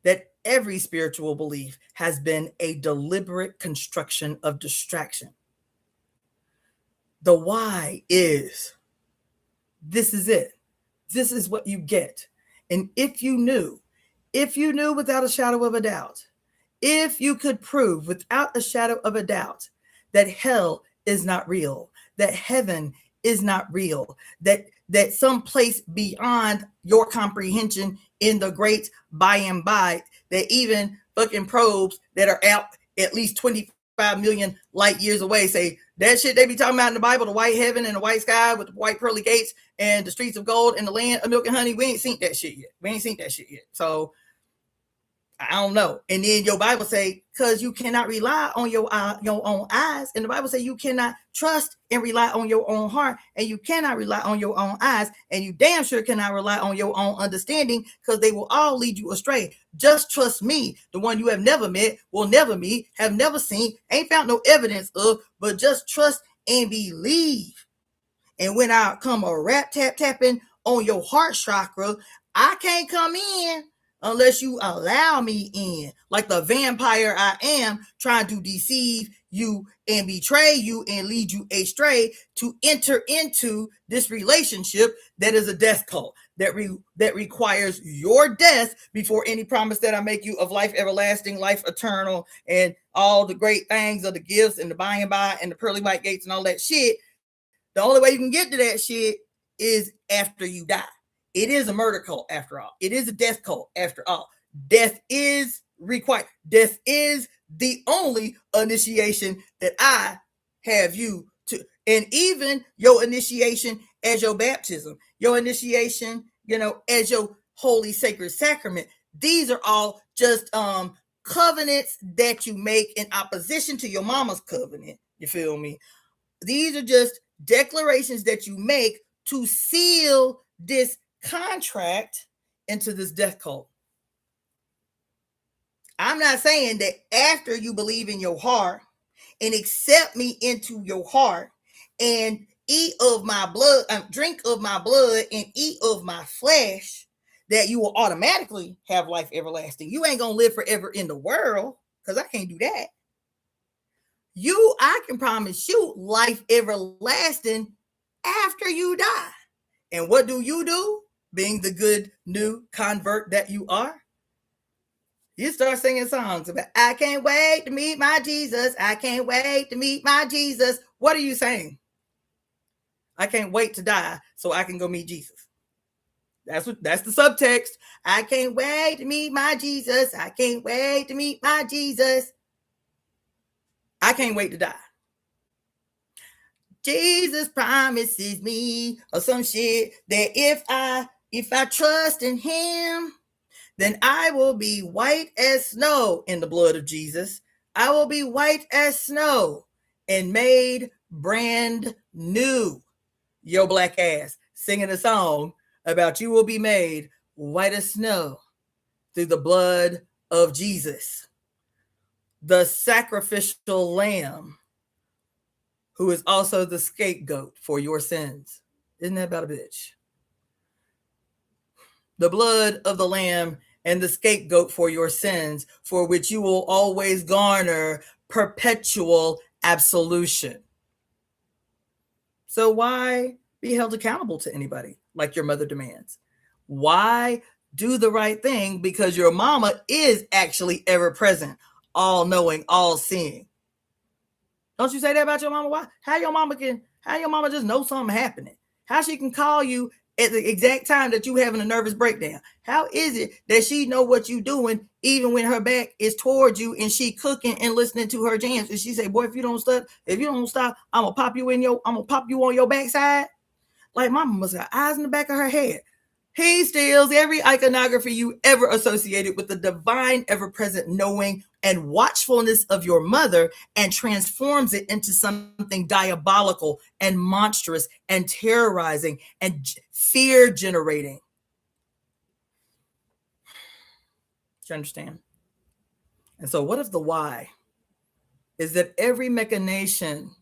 that every spiritual belief has been a deliberate construction of distraction. The why is, this is it. This is what you get. And if you knew without a shadow of a doubt, if you could prove without a shadow of a doubt that hell is not real, that heaven is not real, that some place beyond your comprehension in the great by and by, that even fucking probes that are out at least 25 million light years away say that shit they be talking about in the Bible, the white heaven and the white sky with the white pearly gates and the streets of gold and the land of milk and honey. We ain't seen that shit yet. So I don't know. And then your Bible say, because you cannot rely on your own eyes. And the Bible say you cannot trust and rely on your own heart. And you cannot rely on your own eyes. And you damn sure cannot rely on your own understanding, because they will all lead you astray. Just trust me, the one you have never met, will never meet, have never seen, ain't found no evidence of, but just trust and believe. And when I come a rap tapping on your heart chakra, I can't come in unless you allow me in, like the vampire I am, trying to deceive you and betray you and lead you astray to enter into this relationship that is a death cult, that requires your death before any promise that I make you of life everlasting, life eternal, and all the great things of the gifts and the by and by and the pearly white gates and all that shit. The only way you can get to that shit is after you die. It is a murder cult after all. It is a death cult after all. Death is required. Death is the only initiation that I have you to. And even your initiation as your baptism, your initiation, as your holy sacred sacrament. These are all just covenants that you make in opposition to your mama's covenant. You feel me? These are just declarations that you make to seal this contract into this death cult. I'm not saying that after you believe in your heart and accept me into your heart and eat of my blood, drink of my blood and eat of my flesh, that you will automatically have life everlasting. You ain't gonna live forever in the world, because I can't do that. I can promise you life everlasting after you die. And what do? Being the good new convert that you are, you start singing songs about, I can't wait to meet my Jesus. I can't wait to meet my Jesus. What are you saying? I can't wait to die so I can go meet Jesus. That's the subtext. I can't wait to meet my Jesus. I can't wait to meet my Jesus. I can't wait to die. Jesus promises me or some shit that if I trust in him, then I will be white as snow in the blood of Jesus. I will be white as snow and made brand new. Your black ass singing a song about you will be made white as snow through the blood of Jesus, the sacrificial lamb, who is also the scapegoat for your sins. Isn't that about a bitch? The blood of the lamb and the scapegoat for your sins, for which you will always garner perpetual absolution. So why be held accountable to anybody like your mother demands? Why do the right thing? Because your mama is actually ever present, all knowing, all seeing. Don't you say that about your mama? Why? How your mama just know something happening? How she can call you at the exact time that you having a nervous breakdown? How is it that she know what you doing even when her back is towards you and she cooking and listening to her jams? And she say, boy, if you don't stop, I'm gonna pop you on your backside. Like mama must have eyes in the back of her head. He steals every iconography you ever associated with the divine, ever-present knowing and watchfulness of your mother and transforms it into something diabolical and monstrous and terrorizing and fear-generating. Do you understand? And so what if the why is that every machination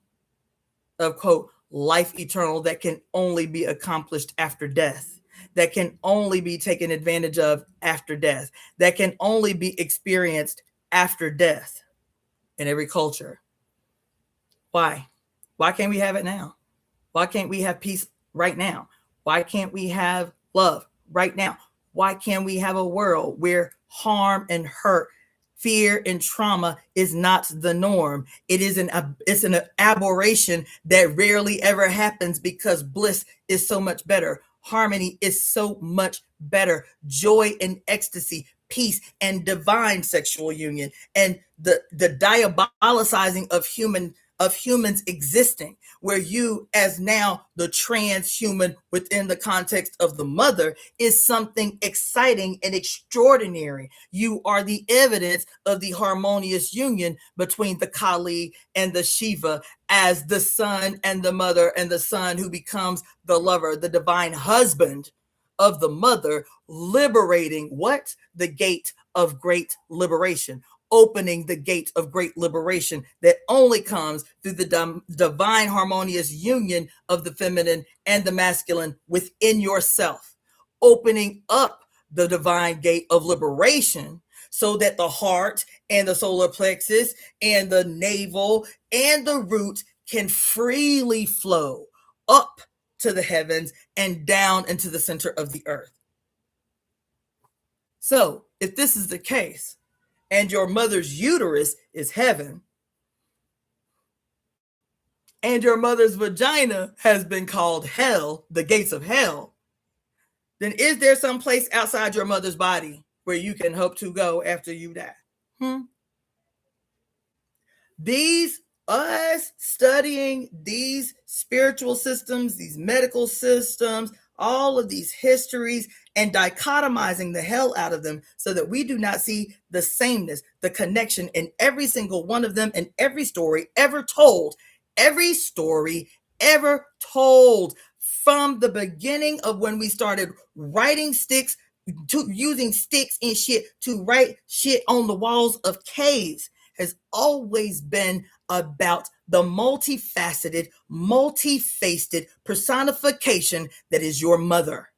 of, quote, life eternal that can only be accomplished after death, that can only be taken advantage of after death, that can only be experienced after death in every culture. Why? Why can't we have it now? Why can't we have peace right now? Why can't we have love right now? Why can't we have a world where harm and hurt, fear and trauma is not the norm? It's an aberration that rarely ever happens because bliss is so much better. Harmony is so much better. Joy and ecstasy, peace and divine sexual union, and the diabolicizing of humans existing, where you as now the transhuman within the context of the mother is something exciting and extraordinary. You are the evidence of the harmonious union between the Kali and the Shiva as the son and the mother, and the son who becomes the lover, the divine husband of the mother, liberating what? The gate of great liberation, opening the gate of great liberation that only comes through the divine harmonious union of the feminine and the masculine within yourself, opening up the divine gate of liberation so that the heart and the solar plexus and the navel and the root can freely flow up to the heavens and down into the center of the earth. So if this is the case, and your mother's uterus is heaven, and your mother's vagina has been called hell, the gates of hell, then is there some place outside your mother's body where you can hope to go after you die? Us studying these spiritual systems, these medical systems, all of these histories, and dichotomizing the hell out of them so that we do not see the sameness, the connection in every single one of them, and every story ever told from the beginning of when we started writing sticks, to using sticks and shit to write shit on the walls of caves, has always been about the multifaceted, multi-faced personification that is your mother.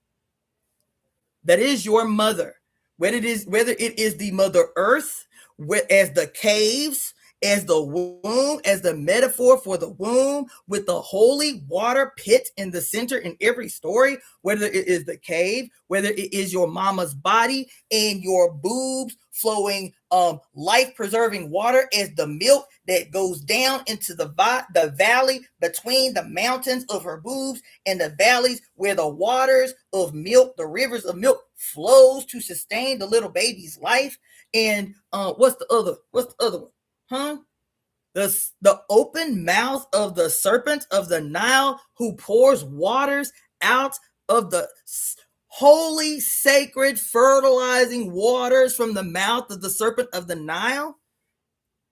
That is your mother. Whether it is the Mother Earth, as the caves, as the womb, as the metaphor for the womb, with the holy water pit in the center in every story, whether it is the cave, whether it is your mama's body and your boobs flowing life-preserving water as the milk that goes down into the valley between the mountains of her boobs and the valleys where the waters of milk, the rivers of milk, flows to sustain the little baby's life. And what's the other one? The open mouth of the serpent of the Nile, who pours waters out of the holy, sacred, fertilizing waters from the mouth of the serpent of the Nile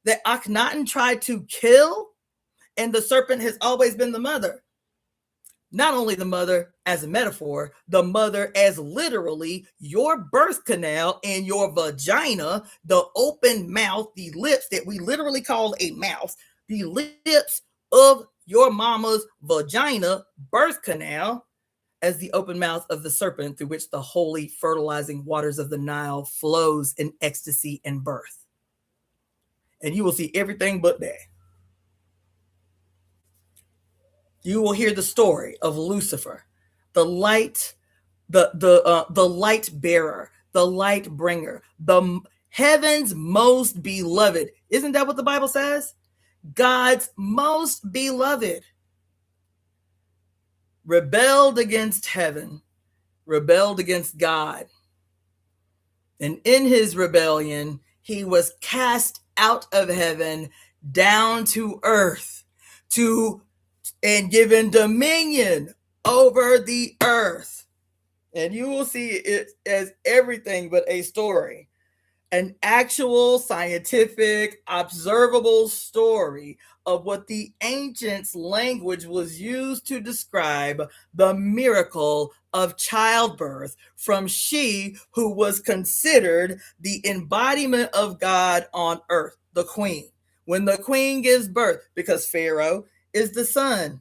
that Akhenaten tried to kill. And the serpent has always been the mother. Not only the mother as a metaphor, the mother as literally your birth canal and your vagina, the open mouth, the lips that we literally call a mouth, the lips of your mama's vagina, birth canal, as the open mouth of the serpent through which the holy fertilizing waters of the Nile flows in ecstasy and birth. And you will see everything but that. You will hear the story of Lucifer, the light, the light bearer, the light bringer, the heaven's most beloved. Isn't that what the Bible says? God's most beloved rebelled against heaven, rebelled against God. And in his rebellion, he was cast out of heaven down to earth and given dominion over the earth. And you will see it as everything but a story. An actual scientific, observable story of what the ancients' language was used to describe the miracle of childbirth from she who was considered the embodiment of God on earth, the queen. When the queen gives birth, because Pharaoh is the son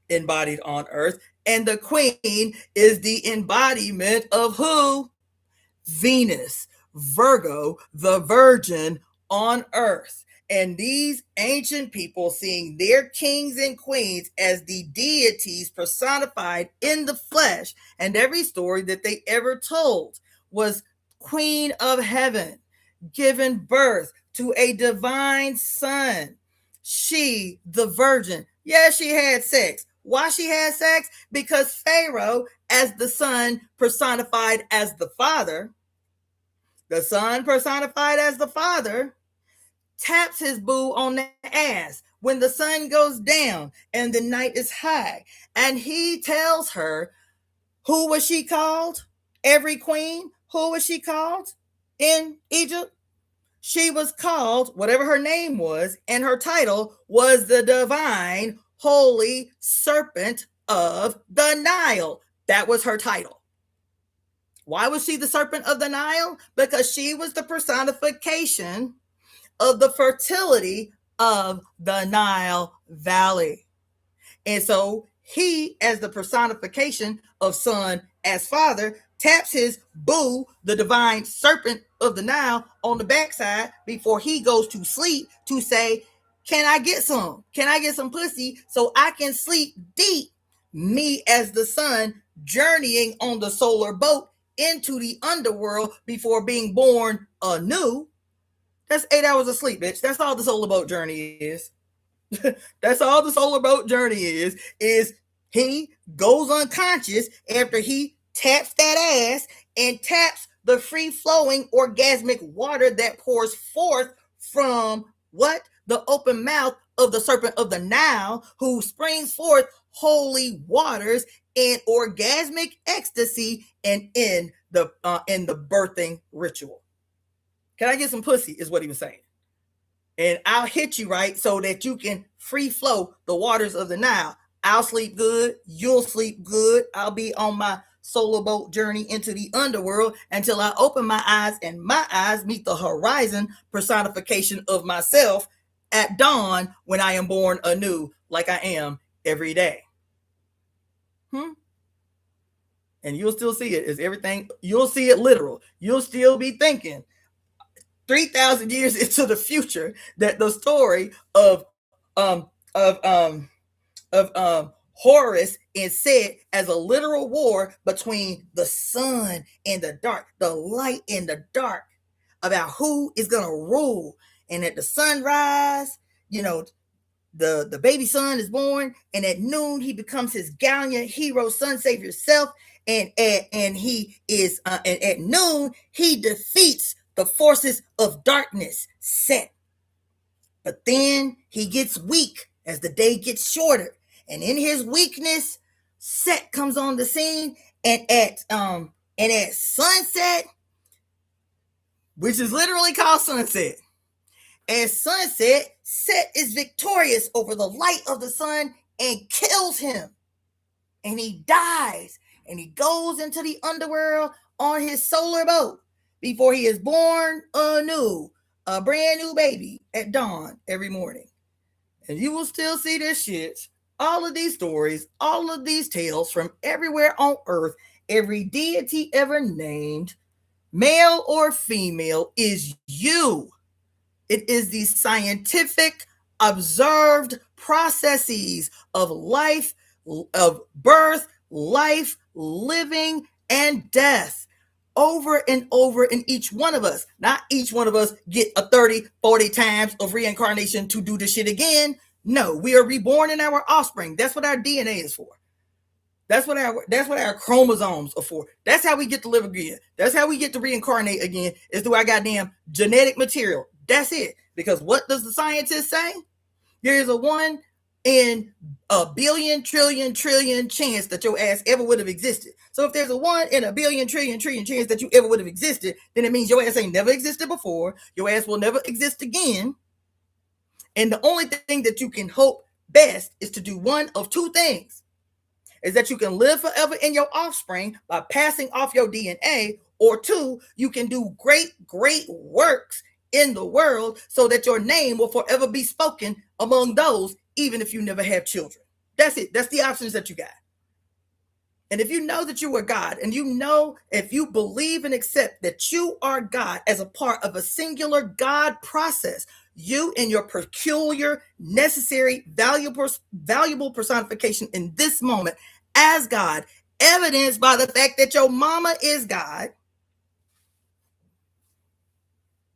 embodied on earth, and the queen is the embodiment of who? Venus, Virgo, the virgin on earth. And these ancient people, seeing their kings and queens as the deities personified in the flesh, and every story that they ever told was Queen of Heaven, given birth to a divine son. She, the virgin, she had sex. Why she had sex? Because Pharaoh, as the son personified as the father, taps his boo on the ass when the sun goes down and the night is high. And he tells her, who was she called? Every queen, who was she called in Egypt? She was called, whatever her name was, and her title was the divine holy serpent of the Nile. That was her title. Why was she the serpent of the Nile? Because she was the personification of the fertility of the Nile Valley. And so he, as the personification of son as father, taps his boo, the divine serpent of the Nile, on the backside before he goes to sleep to say, can I get some? Can I get some pussy so I can sleep deep? Me as the son journeying on the solar boat into the underworld before being born anew. That's 8 hours of sleep, bitch. That's all the solar boat journey is. That's all the solar boat journey is he goes unconscious after he taps that ass and taps the free-flowing orgasmic water that pours forth from what? The open mouth of the serpent of the Nile, who springs forth holy waters in orgasmic ecstasy and in the birthing ritual. Can I get some pussy is what he was saying. And I'll hit you right so that you can free flow the waters of the Nile. I'll sleep good. You'll sleep good. I'll be on my solar boat journey into the underworld until I open my eyes and my eyes meet the horizon personification of myself at dawn when I am born anew like I am every day. And you'll still see it as everything. You'll see it literal. You'll still be thinking 3,000 years into the future that the story of Horus and Set as a literal war between the sun and the dark, the light and the dark, about who is going to rule. And at the sunrise, the baby son is born, and at noon he becomes his gallant hero, sun savior self, and at noon he defeats the forces of darkness, Set. But then he gets weak as the day gets shorter, and in his weakness, Set comes on the scene, and at sunset, which is literally called sunset. At sunset, Set is victorious over the light of the sun and kills him. And he dies, and he goes into the underworld on his solar boat before he is born anew, a brand new baby at dawn every morning. And you will still see this shit, all of these stories, all of these tales from everywhere on earth. Every deity ever named, male or female, is you. It is the scientific, observed processes of life, of birth, life, living, and death over and over in each one of us. Not each one of us get a 30, 40 times of reincarnation to do this shit again. No, we are reborn in our offspring. That's what our DNA is for. That's what our chromosomes are for. That's how we get to live again. That's how we get to reincarnate again, is through our goddamn genetic material. That's it. Because what does the scientist say? There is a one in a billion, trillion chance that your ass ever would have existed. So if there's a 1 in a billion, trillion chance that you ever would have existed, then it means your ass ain't never existed before. Your ass will never exist again. And the only thing that you can hope best is to do one of two things. Is that you can live forever in your offspring by passing off your DNA, or 2, you can do great works in the world so that your name will forever be spoken among those, even if you never have children. That's it. That's the options that you got. And if you know that you are God, and you know, if you believe and accept that you are God as a part of a singular God process, you and your peculiar, necessary, valuable personification in this moment as God, evidenced by the fact that your mama is God,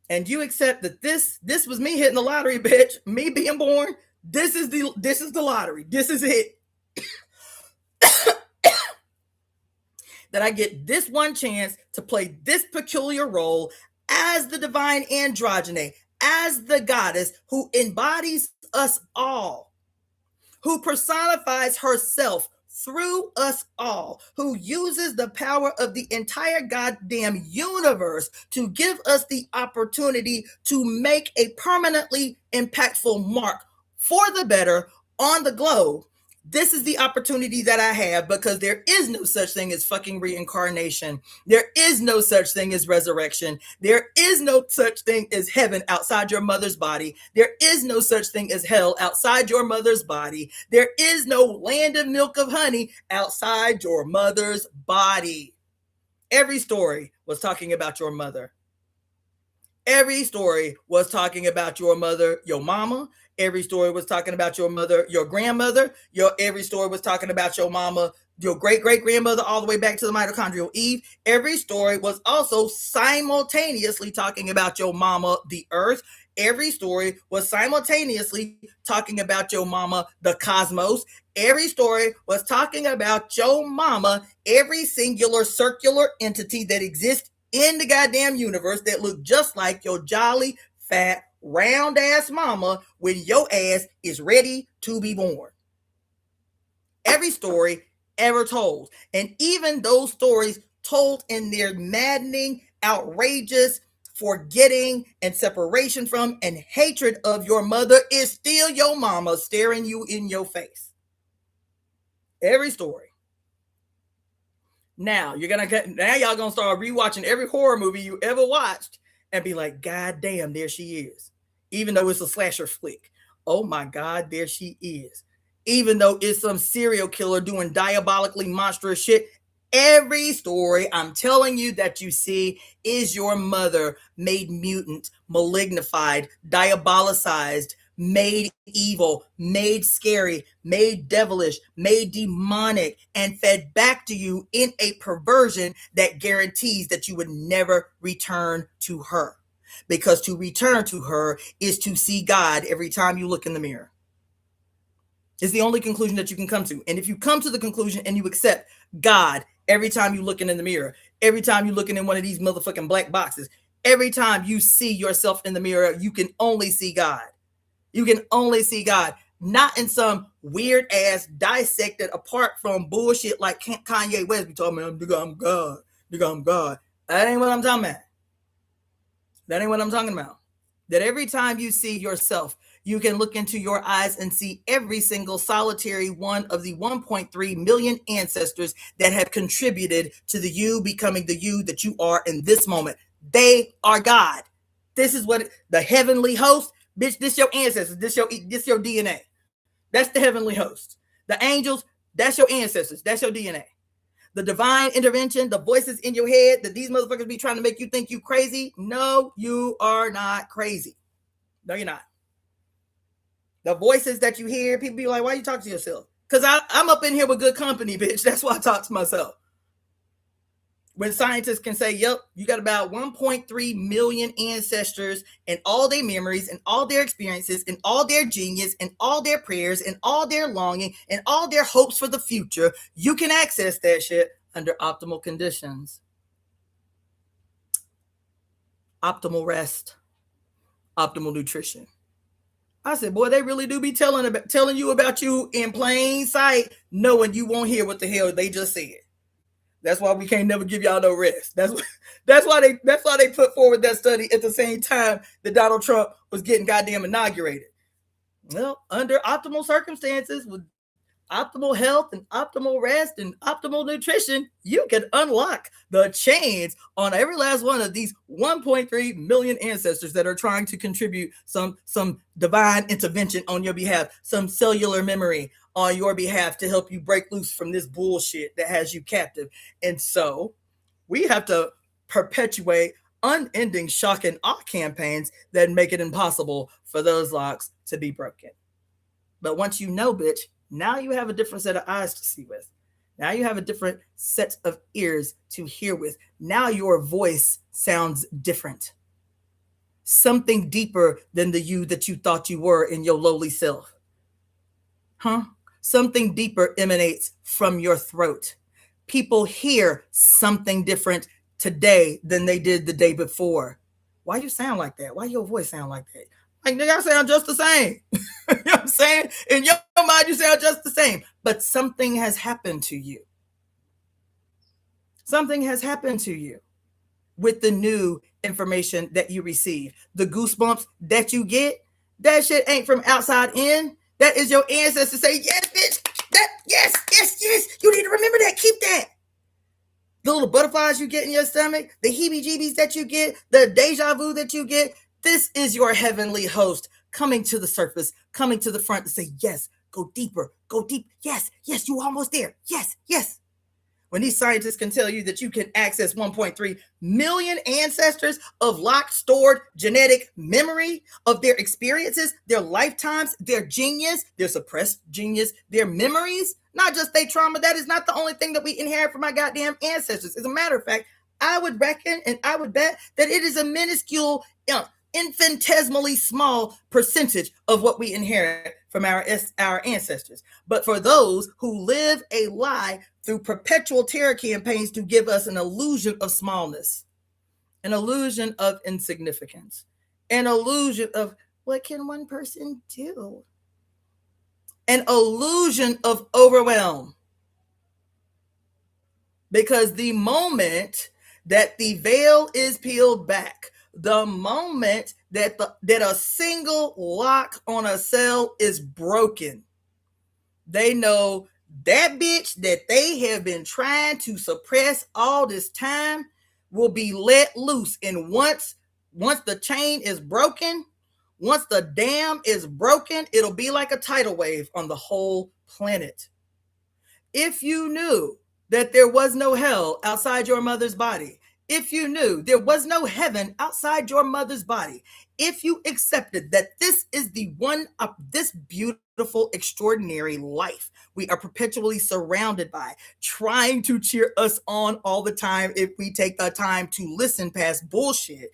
and you accept that this was me hitting the lottery, bitch, me being born, this is the lottery, this is it. That I get this one chance to play this peculiar role as the divine androgyne, as the goddess who embodies us all, who personifies herself through us all, who uses the power of the entire goddamn universe to give us the opportunity to make a permanently impactful mark for the better on the globe. This is the opportunity that I have, because there is no such thing as fucking reincarnation. There is no such thing as resurrection. There is no such thing as heaven outside your mother's body. There is no such thing as hell outside your mother's body. There is no land of milk of honey outside your mother's body. Every story was talking about your mother. Every story was talking about your mother, your mama. Every story was talking about your mother, your grandmother. Every story was talking about your mama, your great-great-grandmother, all the way back to the mitochondrial Eve. Every story was also simultaneously talking about your mama, the earth. Every story was simultaneously talking about your mama, the cosmos. Every story was talking about your mama, every singular circular entity that exists in the goddamn universe that look just like your jolly, fat, round ass mama when your ass is ready to be born. Every story ever told. And even those stories told in their maddening, outrageous forgetting and separation from and hatred of your mother is still your mama staring you in your face. Every story. Now y'all gonna start rewatching every horror movie you ever watched and be like, God damn, there she is. Even though it's a slasher flick. Oh my God, there she is. Even though it's some serial killer doing diabolically monstrous shit, every story I'm telling you that you see is your mother made mutant, malignified, diabolicized, made evil, made scary, made devilish, made demonic, and fed back to you in a perversion that guarantees that you would never return to her. Because to return to her is to see God every time you look in the mirror. It's the only conclusion that you can come to. And if you come to the conclusion and you accept God every time you're looking in the mirror, every time you're looking in one of these motherfucking black boxes, every time you see yourself in the mirror, you can only see God. You can only see God, not in some weird ass dissected apart from bullshit like Kanye West be talking about, nigga, I'm God. Nigga, I'm God. That ain't what I'm talking about. That ain't what I'm talking about. That every time you see yourself, you can look into your eyes and see every single solitary one of the 1.3 million ancestors that have contributed to the you becoming the you that you are in this moment. They are God. This is what the heavenly host. Bitch, this your ancestors. This your DNA. That's the heavenly host. The angels, that's your ancestors. That's your DNA. The divine intervention, the voices in your head that these motherfuckers be trying to make you think you crazy. No, you are not crazy. No, you're not. The voices that you hear, people be like, why you talk to yourself? Because I'm up in here with good company, bitch. That's why I talk to myself. When scientists can say, yep, you got about 1.3 million ancestors and all their memories and all their experiences and all their genius and all their prayers and all their longing and all their hopes for the future, you can access that shit under optimal conditions. Optimal rest, optimal nutrition. I said, boy, they really do be telling you about you in plain sight, knowing you won't hear what the hell they just said. That's why we can't never give y'all no rest. That's why they put forward that study at the same time that Donald Trump was getting goddamn inaugurated. Well, under optimal circumstances, with optimal health and optimal rest and optimal nutrition, you can unlock the chains on every last one of these 1.3 million ancestors that are trying to contribute some divine intervention on your behalf, some cellular memory on your behalf to help you break loose from this bullshit that has you captive. And so we have to perpetuate unending shock and awe campaigns that make it impossible for those locks to be broken. But once you know, bitch, now you have a different set of eyes to see with. Now you have a different set of ears to hear with. Now your voice sounds different. Something deeper than the you that you thought you were in your lowly self. Huh? Something deeper emanates from your throat. People hear something different today than they did the day before. Why you sound like that? Why your voice sound like that? Like, nigga, I sound just the same. You know what I'm saying? In your mind, you sound just the same. But something has happened to you. Something has happened to you with the new information that you receive. The goosebumps that you get, that shit ain't from outside in. That is your ancestors say, yes, bitch. Yes. You need to remember that. Keep that. The little butterflies you get in your stomach, the heebie-jeebies that you get, the deja vu that you get. This is your heavenly host coming to the surface, coming to the front to say, yes, go deeper, go deep. Yes, you almost there. Yes. When these scientists can tell you that you can access 1.3 million ancestors of locked, stored genetic memory of their experiences, their lifetimes, their genius, their suppressed genius, their memories, not just their trauma. That is not the only thing that we inherit from our goddamn ancestors. As a matter of fact, I would reckon and I would bet that it is a minuscule, infinitesimally small percentage of what we inherit from our ancestors. But for those who live a lie through perpetual terror campaigns to give us an illusion of smallness, an illusion of insignificance, an illusion of what can one person do, an illusion of overwhelm. Because the moment that the veil is peeled back, the moment that a single lock on a cell is broken, they know that bitch that they have been trying to suppress all this time will be let loose. And once the chain is broken, once the dam is broken, it'll be like a tidal wave on the whole planet. If you knew that there was no hell outside your mother's body, if you knew there was no heaven outside your mother's body, if you accepted that this is the one of this beautiful, extraordinary life we are perpetually surrounded by, trying to cheer us on all the time if we take the time to listen past bullshit,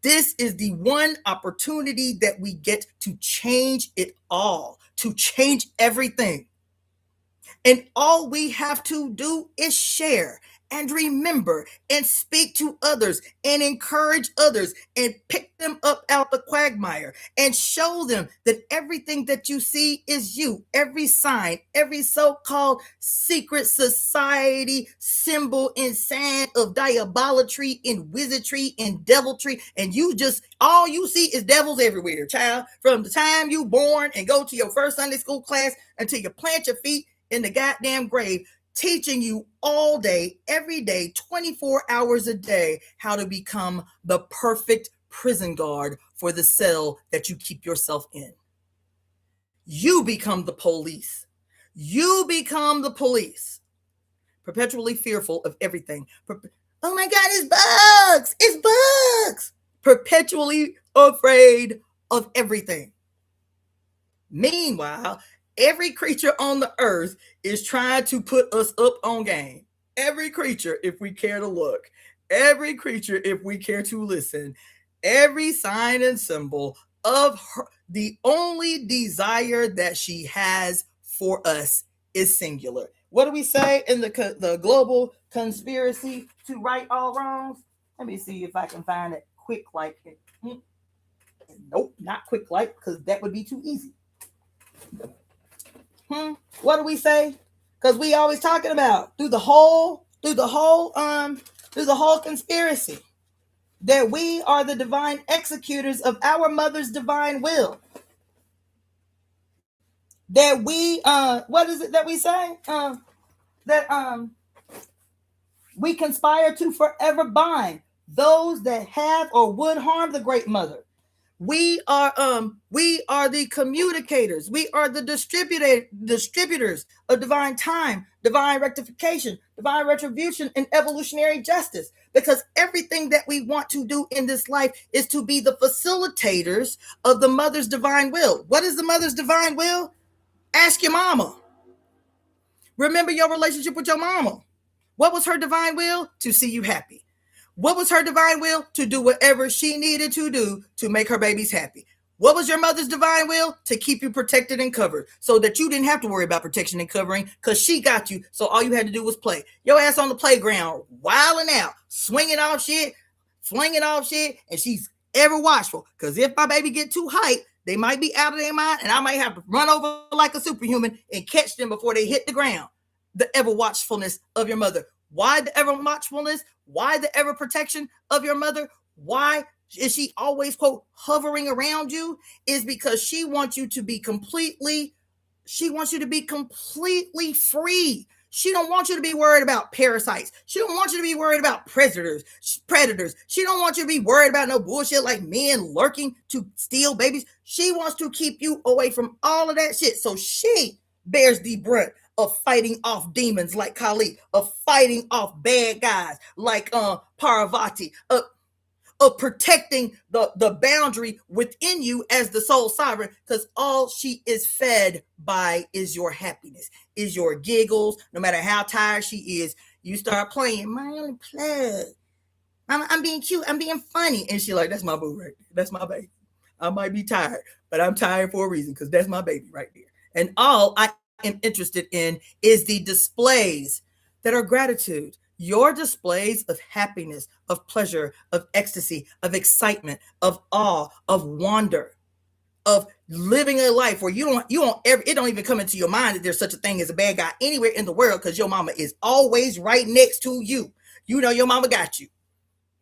this is the one opportunity that we get to change it all, to change everything. And all we have to do is share and remember and speak to others and encourage others and pick them up out the quagmire and show them that everything that you see is you. Every sign, every so-called secret society symbol and sign of diabolatry and wizardry and deviltry. And all you see is devils everywhere, child. From the time you born and go to your first Sunday school class until you plant your feet in the goddamn grave, teaching you all day, every day, 24 hours a day, how to become the perfect prison guard for the cell that you keep yourself in. You become the police. You become the police. Perpetually fearful of everything. Oh my God, it's bugs! It's bugs! Perpetually afraid of everything. Meanwhile, every creature on the earth is trying to put us up on game. Every creature, if we care to look. Every creature, if we care to listen. Every sign and symbol of her, the only desire that she has for us is singular. What do we say in the global conspiracy to right all wrongs? Let me see if I can find it quick like it. Nope, not quick light, because that would be too easy. What do we say? Because we always talking about through the whole conspiracy that we are the divine executors of our mother's divine will. That we what is it that we say? That we conspire to forever bind those that have or would harm the great mother. We are the communicators. We are the distributors of divine time, divine rectification, divine retribution, and evolutionary justice. Because everything that we want to do in this life is to be the facilitators of the mother's divine will. What is the mother's divine will? Ask your mama. Remember your relationship with your mama. What was her divine will? To see you happy. What was her divine will? To do whatever she needed to do to make her babies happy. What was your mother's divine will? To keep you protected and covered so that you didn't have to worry about protection and covering because she got you. So all you had to do was play. Your ass on the playground, wilding out, swinging off shit, flinging off shit, and she's ever watchful because if my baby get too hyped, they might be out of their mind and I might have to run over like a superhuman and catch them before they hit the ground. The ever watchfulness of your mother. Why the ever watchfulness? Why the ever protection of your mother? Why is she always, quote, hovering around you? Is because she wants you to be completely free. She don't want you to be worried about parasites. She don't want you to be worried about predators. She don't want you to be worried about no bullshit like men lurking to steal babies. She wants to keep you away from all of that shit. So she bears the brunt of fighting off demons like Kali, of fighting off bad guys like Parvati, of protecting the boundary within you as the soul sovereign, because all she is fed by is your happiness, is your giggles. No matter how tired she is, you start playing, my only plug. I'm being cute, I'm being funny. And she like, that's my boo right there. That's my baby. I might be tired, but I'm tired for a reason, because that's my baby right there. And all I am interested in is the displays that are gratitude. Your displays of happiness, of pleasure, of ecstasy, of excitement, of awe, of wonder, of living a life where it don't even come into your mind that there's such a thing as a bad guy anywhere in the world, because your mama is always right next to you. You know your mama got you.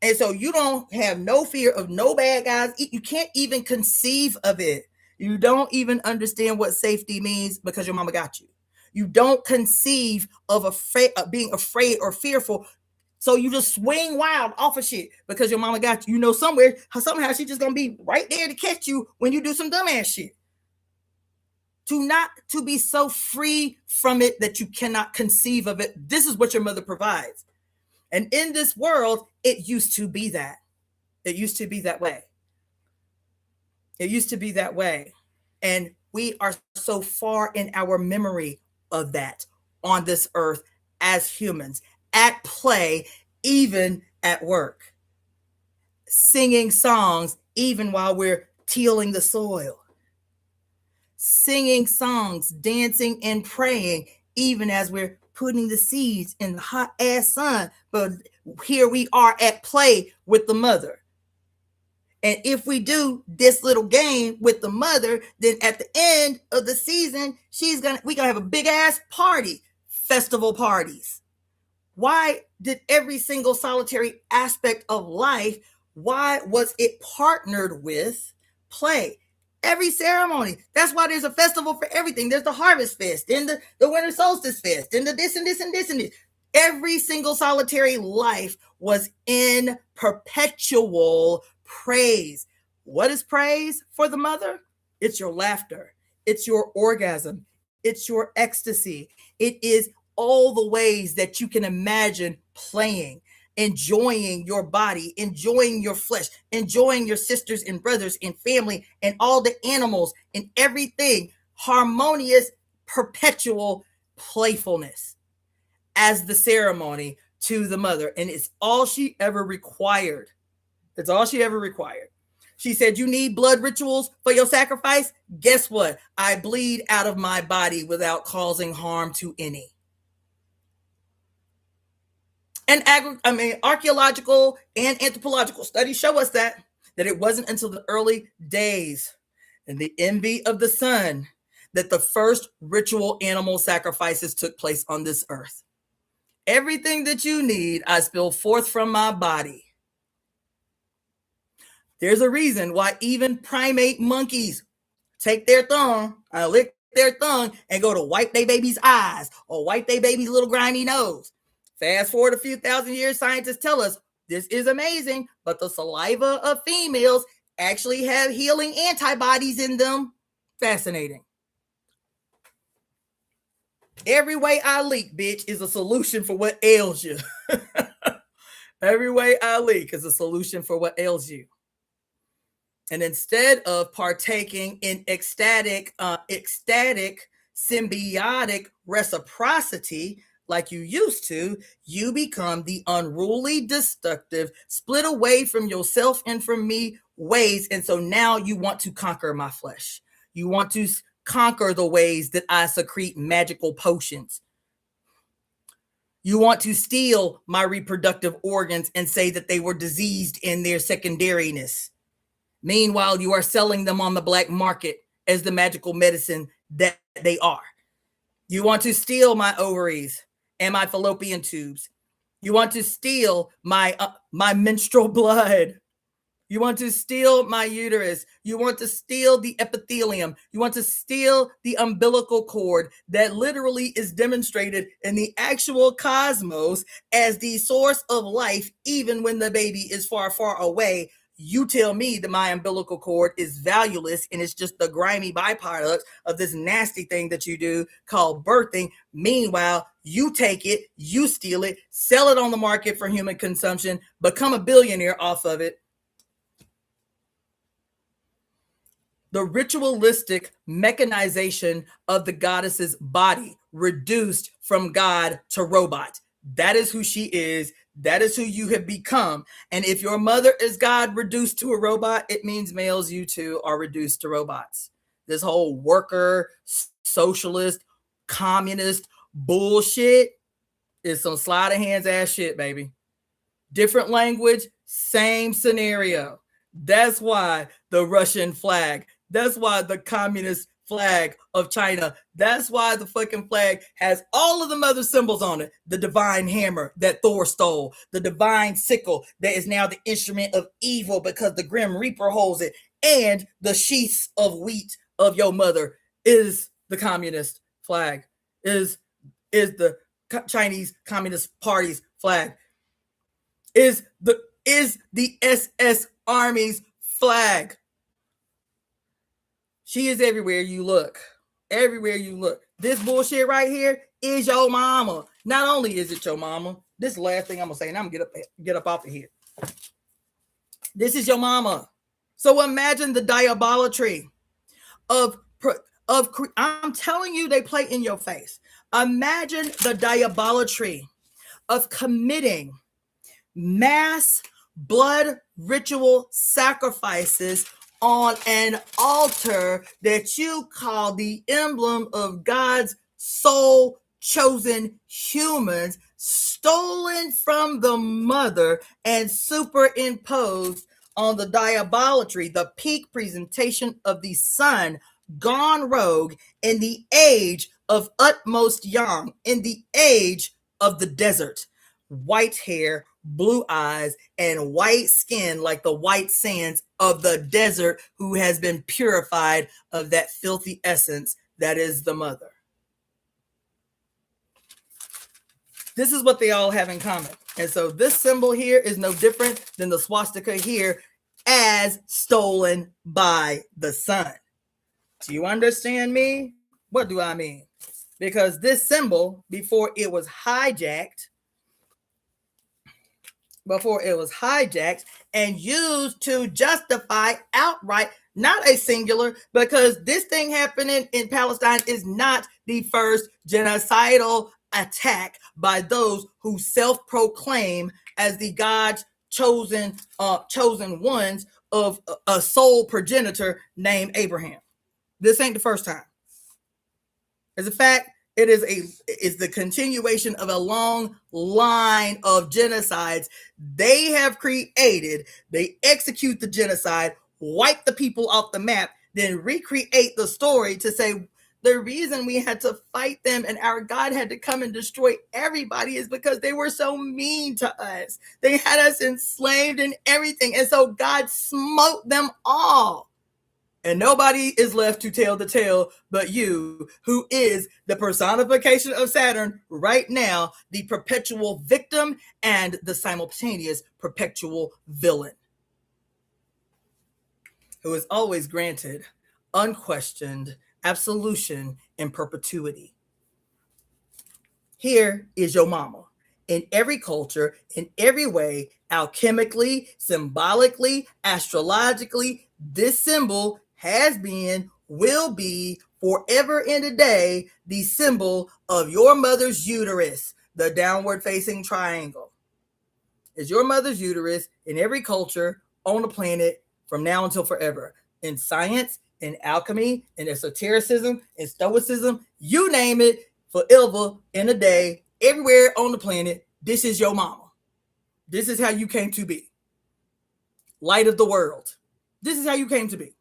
And so you don't have no fear of no bad guys. You can't even conceive of it. You don't even understand what safety means because your mama got you. You don't conceive of being afraid or fearful. So you just swing wild off of shit because your mama got you. You know somehow she's just going to be right there to catch you when you do some dumbass shit. To be so free from it that you cannot conceive of it. This is what your mother provides. And in this world, it used to be that. It used to be that way. It used to be that way. And we are so far in our memory of that on this earth as humans, at play, even at work, singing songs even while we're tilling the soil, singing songs, dancing and praying even as we're putting the seeds in the hot ass sun. But here we are at play with the mother. And if we do this little game with the mother, then at the end of the season, we're gonna have a big ass party, festival parties. Why did every single solitary aspect of life, why was it partnered with play? Every ceremony. That's why there's a festival for everything. There's the Harvest Fest, and the Winter Solstice Fest, and the this and this and this and this. Every single solitary life was in perpetual praise. What is praise for the mother? It's your laughter. It's your orgasm. It's your ecstasy. It is all the ways that you can imagine playing, enjoying your body, enjoying your flesh, enjoying your sisters and brothers and family and all the animals and everything. Harmonious, perpetual playfulness as the ceremony to the mother. And it's all she ever required. That's all she ever required. She said, you need blood rituals for your sacrifice? Guess what? I bleed out of my body without causing harm to any. And archaeological and anthropological studies show us that that it wasn't until the early days and the envy of the sun that the first ritual animal sacrifices took place on this earth. Everything that you need, I spill forth from my body. There's a reason why even primate monkeys take their thumb, lick their tongue, and go to wipe their baby's eyes or wipe their baby's little grimy nose. Fast forward a few thousand years, scientists tell us this is amazing, but the saliva of females actually have healing antibodies in them. Fascinating. Every way I leak, bitch, is a solution for what ails you. Every way I leak is a solution for what ails you. And instead of partaking in ecstatic, symbiotic reciprocity like you used to, you become the unruly, destructive, split away from yourself and from me ways. And so now you want to conquer my flesh. You want to conquer the ways that I secrete magical potions. You want to steal my reproductive organs and say that they were diseased in their secondariness. Meanwhile, you are selling them on the black market as the magical medicine that they are. You want to steal my ovaries and my fallopian tubes. You want to steal my menstrual blood. You want to steal my uterus. You want to steal the epithelium. You want to steal the umbilical cord that literally is demonstrated in the actual cosmos as the source of life, even when the baby is far, far away. You tell me that my umbilical cord is valueless and it's just the grimy byproduct of this nasty thing that you do called birthing. Meanwhile, you take it, you steal it, sell it on the market for human consumption, become a billionaire off of it. The ritualistic mechanization of the goddess's body, reduced from God to robot. That is who she is. That is who you have become. And if your mother is God reduced to a robot, it means males, you too, are reduced to robots. This whole worker, socialist, communist bullshit is some sleight of hands ass shit, baby. Different language, same scenario. That's why the Russian flag, that's why the communist flag of China, that's why the fucking flag has all of the mother symbols on it. The divine hammer that Thor stole, the divine sickle that is now the instrument of evil because the Grim Reaper holds it, and the sheaths of wheat of your mother is the communist flag, is the Chinese Communist Party's flag, is the SS Army's flag. She is everywhere you look. Everywhere you look. This bullshit right here is your mama. Not only is it your mama, this is the last thing I'm gonna say, and I'm gonna get up off of here. This is your mama. So imagine the diabolatry of I'm telling you, they play in your face. Imagine the diabolatry of committing mass blood ritual sacrifices on an altar that you call the emblem of God's soul chosen humans, stolen from the mother and superimposed on the diabolatry, the peak presentation of the sun gone rogue in the age of utmost young, in the age of the desert. White hair, blue eyes, and white skin like the white sands of the desert, who has been purified of that filthy essence that is the mother. This is what they all have in common. And so this symbol here is no different than the swastika here, as stolen by the sun. Do you understand me? What do I mean? Because this symbol, before it was hijacked and used to justify outright, not a singular, because this thing happening in Palestine is not the first genocidal attack by those who self-proclaim as the God's chosen ones of a sole progenitor named Abraham. This ain't the first time. As a fact, It is the continuation of a long line of genocides they have created. They execute the genocide, wipe the people off the map, then recreate the story to say the reason we had to fight them and our God had to come and destroy everybody is because they were so mean to us. They had us enslaved and everything. And so God smote them all. And nobody is left to tell the tale but you, who is the personification of Saturn right now, the perpetual victim and the simultaneous perpetual villain, who is always granted unquestioned absolution in perpetuity. Here is your mama. In every culture, in every way, alchemically, symbolically, astrologically, this symbol has been, will be, forever and a day, the symbol of your mother's uterus, the downward facing triangle. Is your mother's uterus in every culture on the planet from now until forever. In science, in alchemy, in esotericism, in stoicism, you name it, forever in a day, everywhere on the planet, this is your mama. This is how you came to be. Light of the world. This is how you came to be.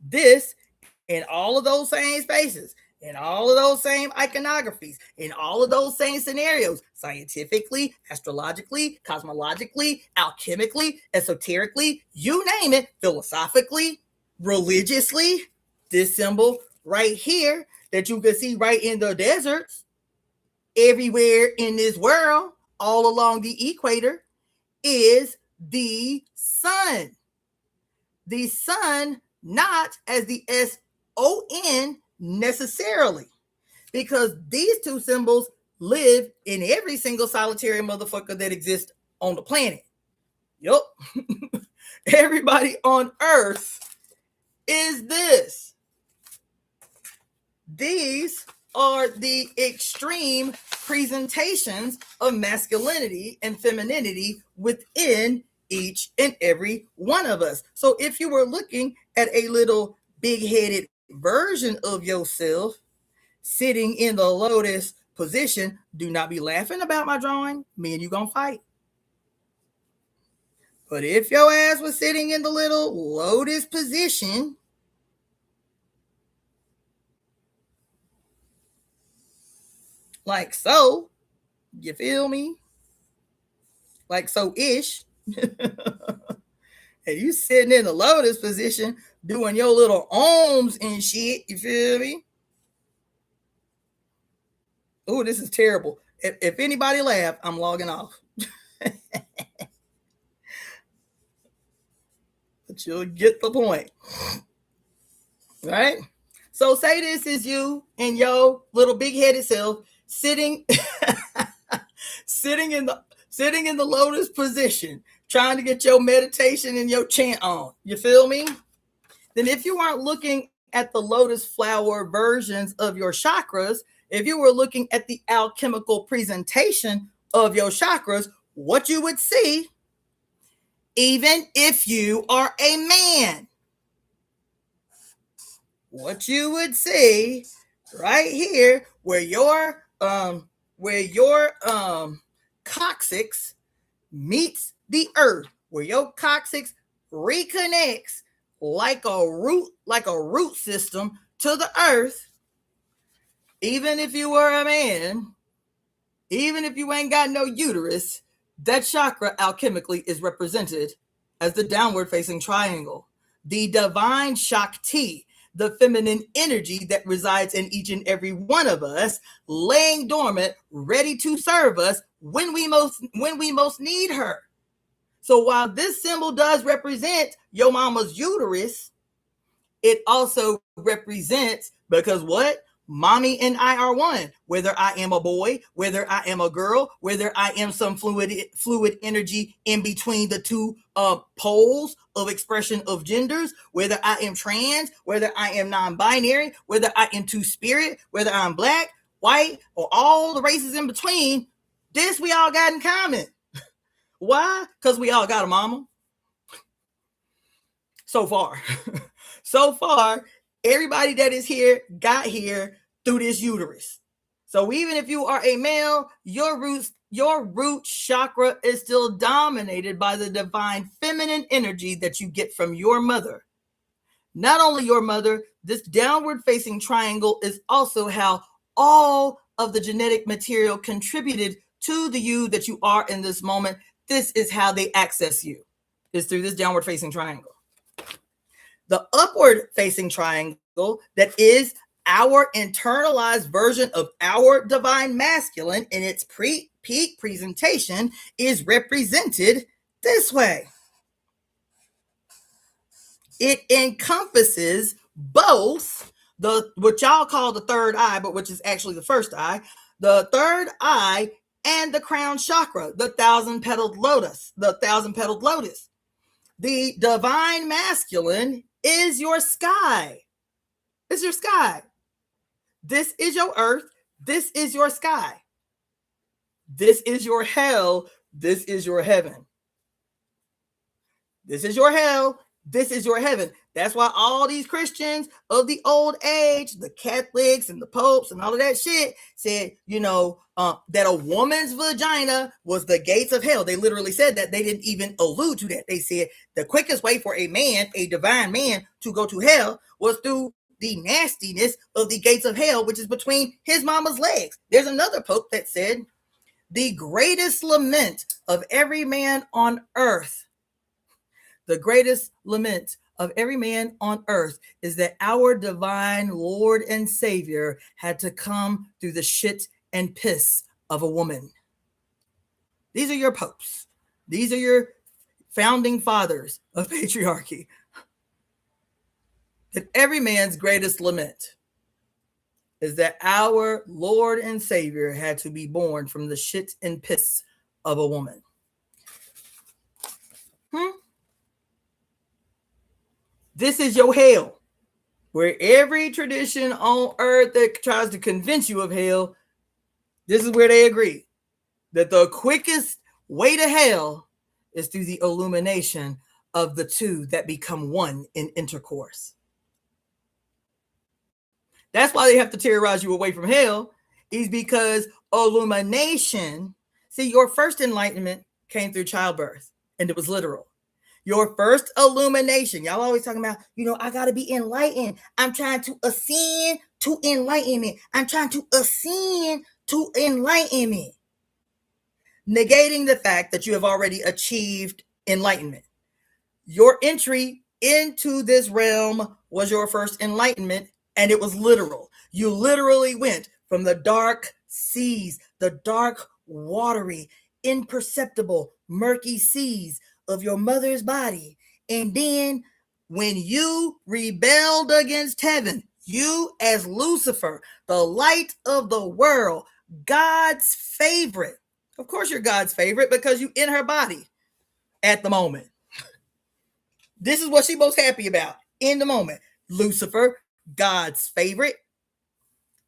This, in all of those same spaces, in all of those same iconographies, in all of those same scenarios, scientifically, astrologically, cosmologically, alchemically, esoterically, you name it, philosophically, religiously, this symbol right here that you can see right in the deserts, everywhere in this world, all along the equator, is the sun. The sun, not as the S-O-N necessarily, because these two symbols live in every single solitary motherfucker that exists on the planet. Yup. Everybody on Earth is this. These are the extreme presentations of masculinity and femininity within each and every one of us. So if you were looking at a little big-headed version of yourself sitting in the lotus position, do not be laughing about my drawing. Me and you gonna fight. But if your ass was sitting in the little lotus position, like so, you feel me? Like so-ish. And you sitting in the lotus position doing your little ohms and shit, you feel me? Oh, this is terrible. If anybody laugh, I'm logging off. But you'll get the point. Right? So say this is you and your little big-headed self sitting sitting in the lotus position, trying to get your meditation and your chant on. You feel me? Then if you aren't looking at the lotus flower versions of your chakras, if you were looking at the alchemical presentation of your chakras, what you would see, even if you are a man, what you would see right here, where your coccyx meets the earth, where your coccyx reconnects like a root system to the earth. Even if you were a man, even if you ain't got no uterus, that chakra alchemically is represented as the downward facing triangle, the divine Shakti, the feminine energy that resides in each and every one of us, laying dormant, ready to serve us when we most need her. So while this symbol does represent your mama's uterus, it also represents, because what? Mommy and I are one. Whether I am a boy, whether I am a girl, whether I am some fluid energy in between the two poles of expression of genders, whether I am trans, whether I am non-binary, whether I am two-spirit, whether I'm black, white, or all the races in between, this we all got in common. Why? Because we all got a mama. So far. So far, everybody that is here got here through this uterus. So even if you are a male, your root chakra is still dominated by the divine feminine energy that you get from your mother. Not only your mother, this downward facing triangle is also how all of the genetic material contributed to the you that you are in this moment. This is how they access you, is through this downward facing triangle. The upward facing triangle, that is our internalized version of our divine masculine in its peak presentation, is represented this way. It encompasses both what y'all call the third eye, but which is actually the first eye, the third eye, and the crown chakra, the thousand-petaled lotus. The divine masculine is your sky. It's your sky. This is your earth. This is your sky. This is your hell. This is your heaven. This is your hell. This is your heaven. That's why all these Christians of the old age, the Catholics and the popes and all of that shit said, that a woman's vagina was the gates of hell. They literally said that. They didn't even allude to that. They said the quickest way for a man, a divine man, to go to hell was through the nastiness of the gates of hell, which is between his mama's legs. There's another pope that said, the greatest lament of every man on earth, the greatest lament of every man on earth is that our divine Lord and Savior had to come through the shit and piss of a woman. These are your popes. These are your founding fathers of patriarchy. That every man's greatest lament is that our Lord and Savior had to be born from the shit and piss of a woman. This is your hell, where every tradition on earth that tries to convince you of hell, this is where they agree that the quickest way to hell is through the illumination of the two that become one in intercourse. That's why they have to terrorize you away from hell, is because illumination, see, your first enlightenment came through childbirth, and it was literal. Your first illumination, y'all always talking about, I got to be enlightened. I'm trying to ascend to enlightenment. I'm trying to ascend to enlightenment. Negating the fact that you have already achieved enlightenment. Your entry into this realm was your first enlightenment, and it was literal. You literally went from the dark seas, the dark, watery, imperceptible, murky seas of your mother's body. And then when you rebelled against heaven, you as Lucifer, the light of the world, God's favorite. Of course you're God's favorite because you in her body at the moment. This is what she's most happy about in the moment. Lucifer, God's favorite.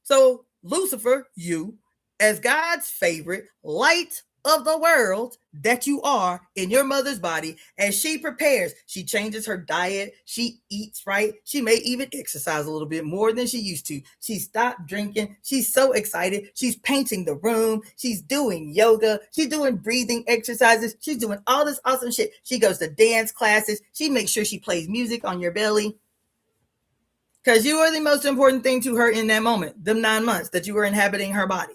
So Lucifer, you as God's favorite, light of the world that you are in your mother's body, as she prepares, she changes her diet, she eats right, she may even exercise a little bit more than she used to. She stopped drinking, she's so excited, she's painting the room, she's doing yoga, she's doing breathing exercises, she's doing all this awesome shit. She goes to dance classes, she makes sure she plays music on your belly, because you are the most important thing to her in that moment, them 9 months that you were inhabiting her body.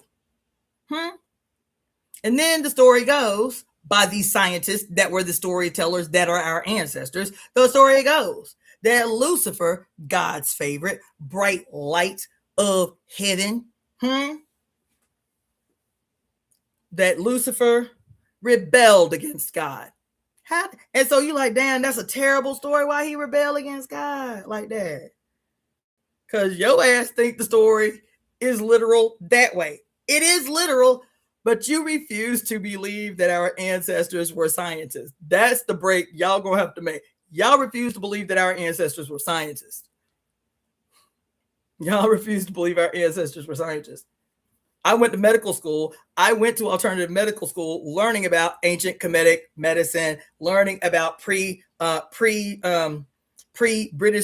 And then the story goes, by these scientists that were the storytellers that are our ancestors, the story goes that Lucifer, God's favorite, bright light of heaven, that Lucifer rebelled against God. And so you're like, damn, that's a terrible story. Why he rebelled against God like that? Because your ass think the story is literal that way. It is literal, but you refuse to believe that our ancestors were scientists. That's the break y'all gonna have to make. Y'all refuse to believe that our ancestors were scientists. Y'all refuse to believe our ancestors were scientists. I went to medical school. I went to alternative medical school, learning about ancient Kemetic medicine, learning about pre-British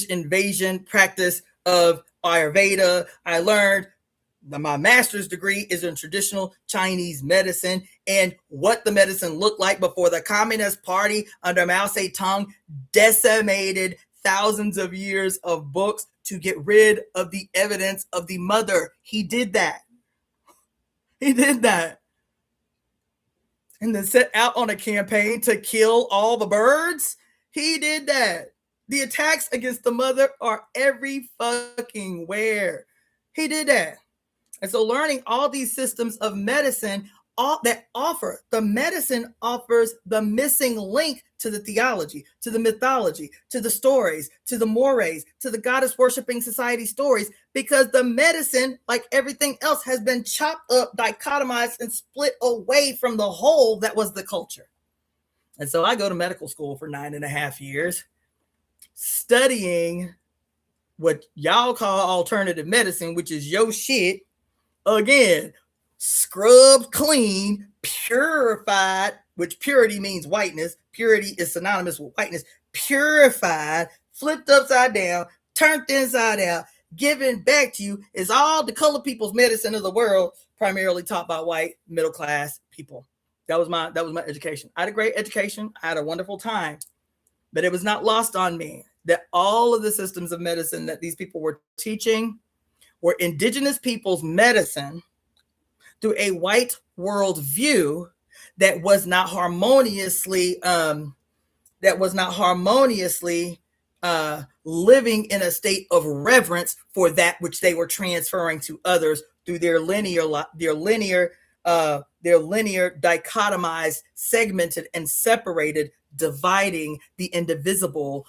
invasion practice of Ayurveda. I learned my master's degree is in traditional Chinese medicine and what the medicine looked like before the Communist Party under Mao Zedong decimated thousands of years of books to get rid of the evidence of the mother. He did that. He did that. And then set out on a campaign to kill all the birds. He did that. The attacks against the mother are every fucking where. He did that. And so learning all these systems of medicine, all that offer, the medicine offers the missing link to the theology, to the mythology, to the stories, to the mores, to the goddess worshiping society stories, because the medicine, like everything else, has been chopped up, dichotomized, and split away from the whole that was the culture. And so I go to medical school for 9.5 years, studying what y'all call alternative medicine, which is your shit. Again, scrubbed clean, purified, which purity means whiteness. Purity is synonymous with whiteness. Purified, flipped upside down, turned inside out, given back to you is all the colored people's medicine of the world, primarily taught by white middle class people. That was my education. I had a great education. I had a wonderful time, but it was not lost on me that all of the systems of medicine that these people were teaching were indigenous people's medicine through a white world view that was not harmoniously living in a state of reverence for that which they were transferring to others through their linear dichotomized, segmented, and separated, dividing the indivisible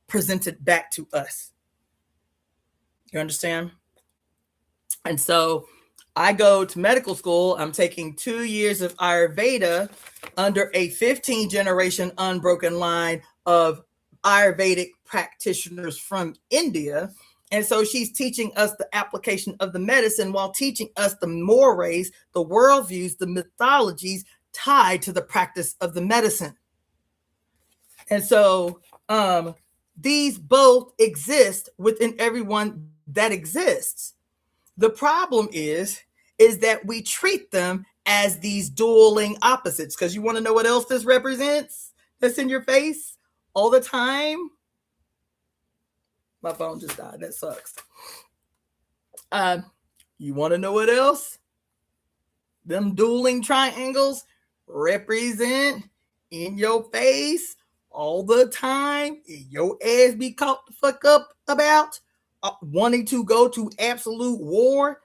presented back to us. You understand? And so I go to medical school. I'm taking 2 years of Ayurveda under a 15-generation unbroken line of Ayurvedic practitioners from India. And so she's teaching us the application of the medicine while teaching us the mores, the worldviews, the mythologies tied to the practice of the medicine. And so these both exist within everyone that exists. The problem is that we treat them as these dueling opposites. Because you want to know what else this represents that's in your face all the time? My phone just died. That sucks. You want to know what else? Them dueling triangles represent in your face all the time. Your ass be caught the fuck up about wanting to go to absolute war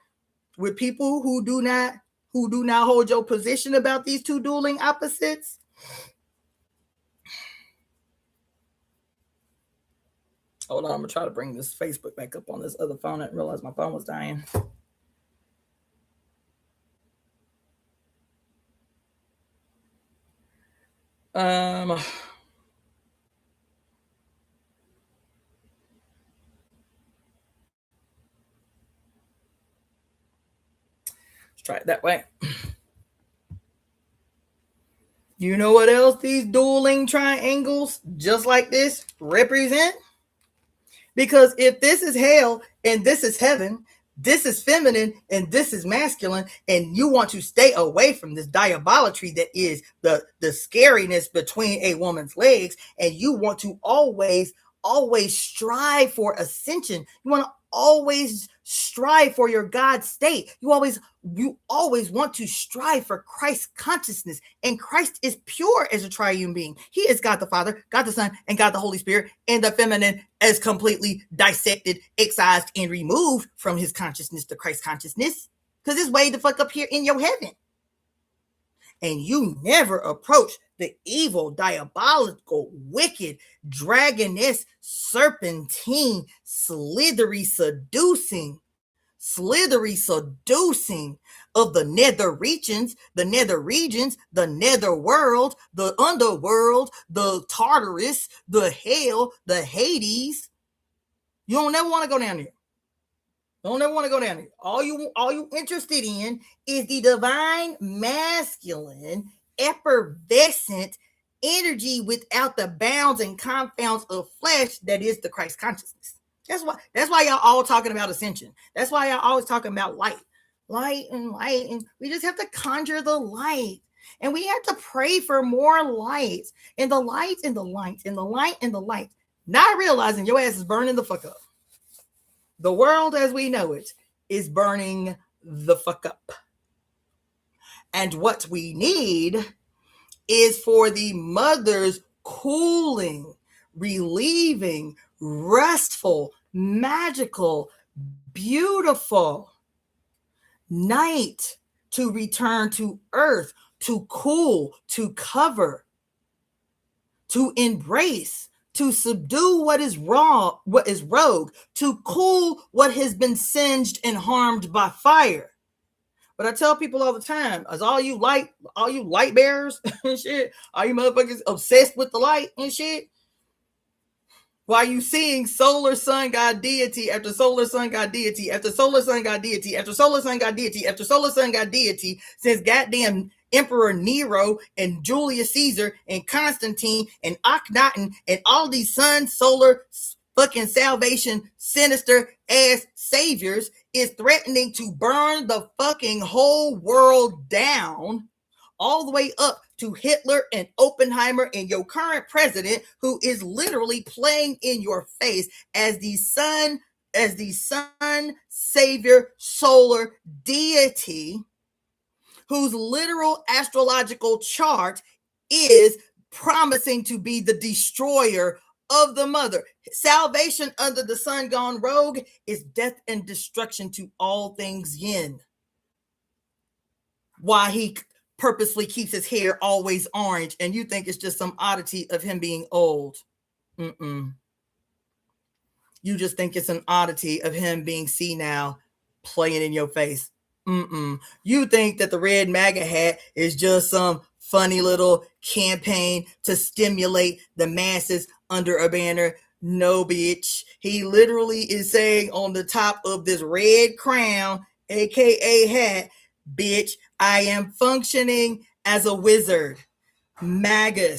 with people who do not hold your position about these two dueling opposites. Hold on, I'm gonna try to bring this Facebook back up on this other phone. I didn't realize my phone was dying. Let's try it that way. You know what else these dueling triangles, just like this, represent? Because if this is hell and this is heaven, this is feminine and this is masculine, and you want to stay away from this diabolatry that is the scariness between a woman's legs, and you want to always strive for ascension. You want to always strive for your God state. You always want to strive for Christ consciousness. And Christ is pure as a triune being. He is God the Father, God the Son, and God the Holy Spirit. And the feminine is completely dissected, excised, and removed from his consciousness, the Christ consciousness. Because it's way the fuck up here in your heaven. And you never approach the evil, diabolical, wicked, dragoness, serpentine, slithery seducing of the nether regions, the nether world, the underworld, the Tartarus, the hell, the Hades. You don't never want to go down there. Don't ever want to go down there. All you interested in is the divine masculine, effervescent energy without the bounds and confounds of flesh that is the Christ consciousness. That's why y'all all talking about ascension. That's why y'all always talking about light. Light, and we just have to conjure the light. And we have to pray for more light. And the light and the light and the light and the light. Not realizing your ass is burning the fuck up. The world as we know it is burning the fuck up. And what we need is for the mother's cooling, relieving, restful, magical, beautiful night to return to earth, to cool, to cover, to embrace, to subdue what is wrong, what is rogue, to cool what has been singed and harmed by fire. But I tell people all the time, as all you light bearers and shit, all you motherfuckers obsessed with the light and shit, while you seeing solar sun god deity after solar sun god deity after solar sun god deity after solar sun god deity after solar sun god deity, since goddamn Emperor Nero and Julius Caesar and Constantine and Akhenaten and all these sun, solar, fucking salvation, sinister ass saviors is threatening to burn the fucking whole world down, all the way up to Hitler and Oppenheimer and your current president, who is literally playing in your face as the sun savior solar deity, whose literal astrological chart is promising to be the destroyer of the mother. Salvation under the sun gone rogue is death and destruction to all things yin. Why he purposely keeps his hair always orange, and you think it's just some oddity of him being old. You just think it's an oddity of him being senile, playing in your face. You think that the red MAGA hat is just some funny little campaign to stimulate the masses under a banner. No, bitch. He literally is saying on the top of this red crown, aka hat, bitch, I am functioning as a wizard. MAGA.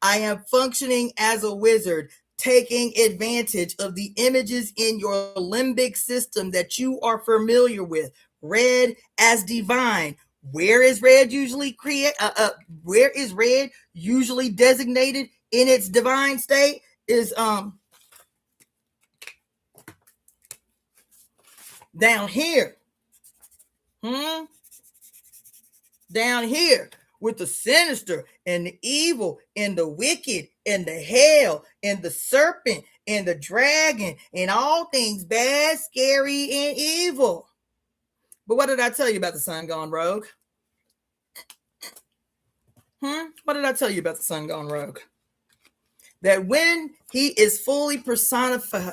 I am functioning as a wizard, taking advantage of the images in your limbic system that you are familiar with. Red as divine. Where is red usually where is red usually designated in its divine state? Is down here. Down here with the sinister and the evil and the wicked and the hell and the serpent and the dragon and all things bad, scary, and evil. But what did I tell you about the sun gone rogue? What did I tell you about the sun gone rogue? That when he is fully personified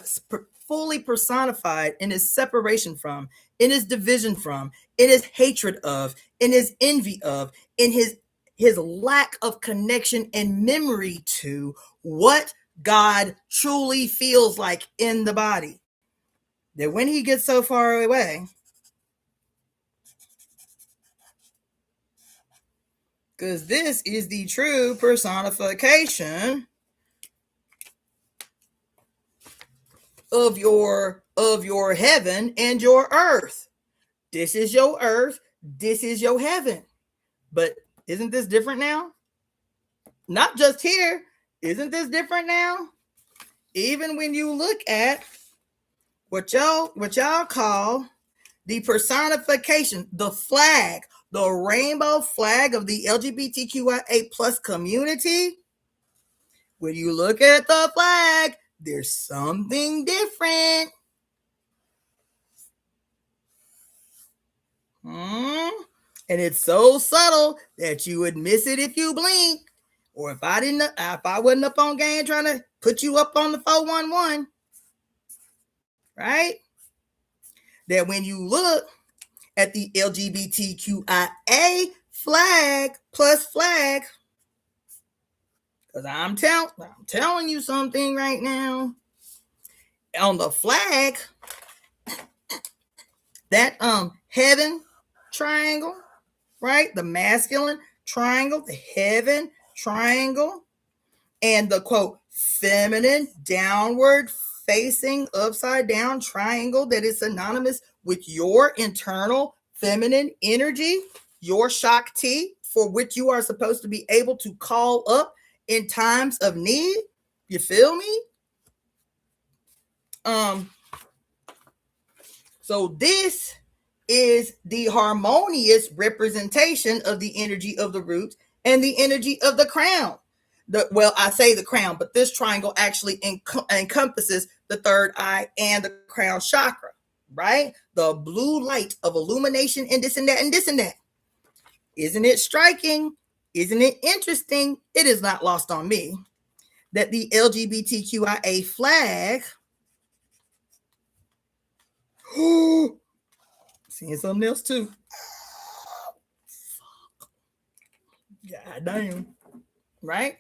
in his separation from, in his division from, in his hatred of, in his envy of, in his lack of connection and memory to what God truly feels like in the body, that when he gets so far away, because this is the true personification of your heaven and your earth. This is your earth, this is your heaven. But isn't this different now? Not just here. Isn't this different now? Even when you look at what y'all call the personification, the flag, the rainbow flag of the LGBTQIA plus community, when you look at the flag, there's something different. And it's so subtle that you would miss it if you blink. Or if I wasn't up on game trying to put you up on the 411. Right? That when you look at the LGBTQIA flag plus flag, because I'm telling you something right now. On the flag, that heaven triangle, right? The masculine triangle, the heaven triangle, and the quote feminine, downward facing, upside down triangle that is synonymous with your internal feminine energy, your Shakti, for which you are supposed to be able to call up in times of need. You feel me? So this is the harmonious representation of the energy of the root and the energy of the crown. I say the crown, but this triangle actually encompasses the third eye and the crown chakra, right? The blue light of illumination and this and that and this and that. Isn't it striking? Isn't it interesting? It is not lost on me that the LGBTQIA flag, seeing something else too. God damn. Right?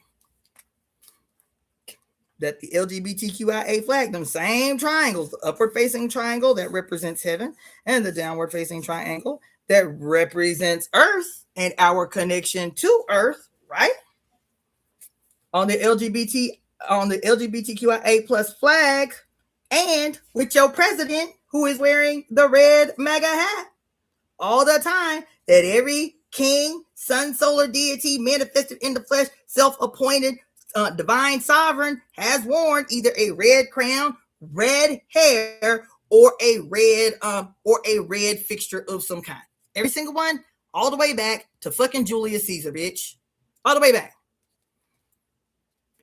That the LGBTQIA flag, them same triangles, the upward facing triangle that represents heaven and the downward facing triangle that represents earth and our connection to earth, right? On the LGBTQIA plus flag, and with your president who is wearing the red MAGA hat all the time, that every king, sun, solar deity, manifested in the flesh, self-appointed divine sovereign has worn either a red crown, red hair, or a red fixture of some kind. Every single one, all the way back to fucking Julius Caesar, bitch. All the way back.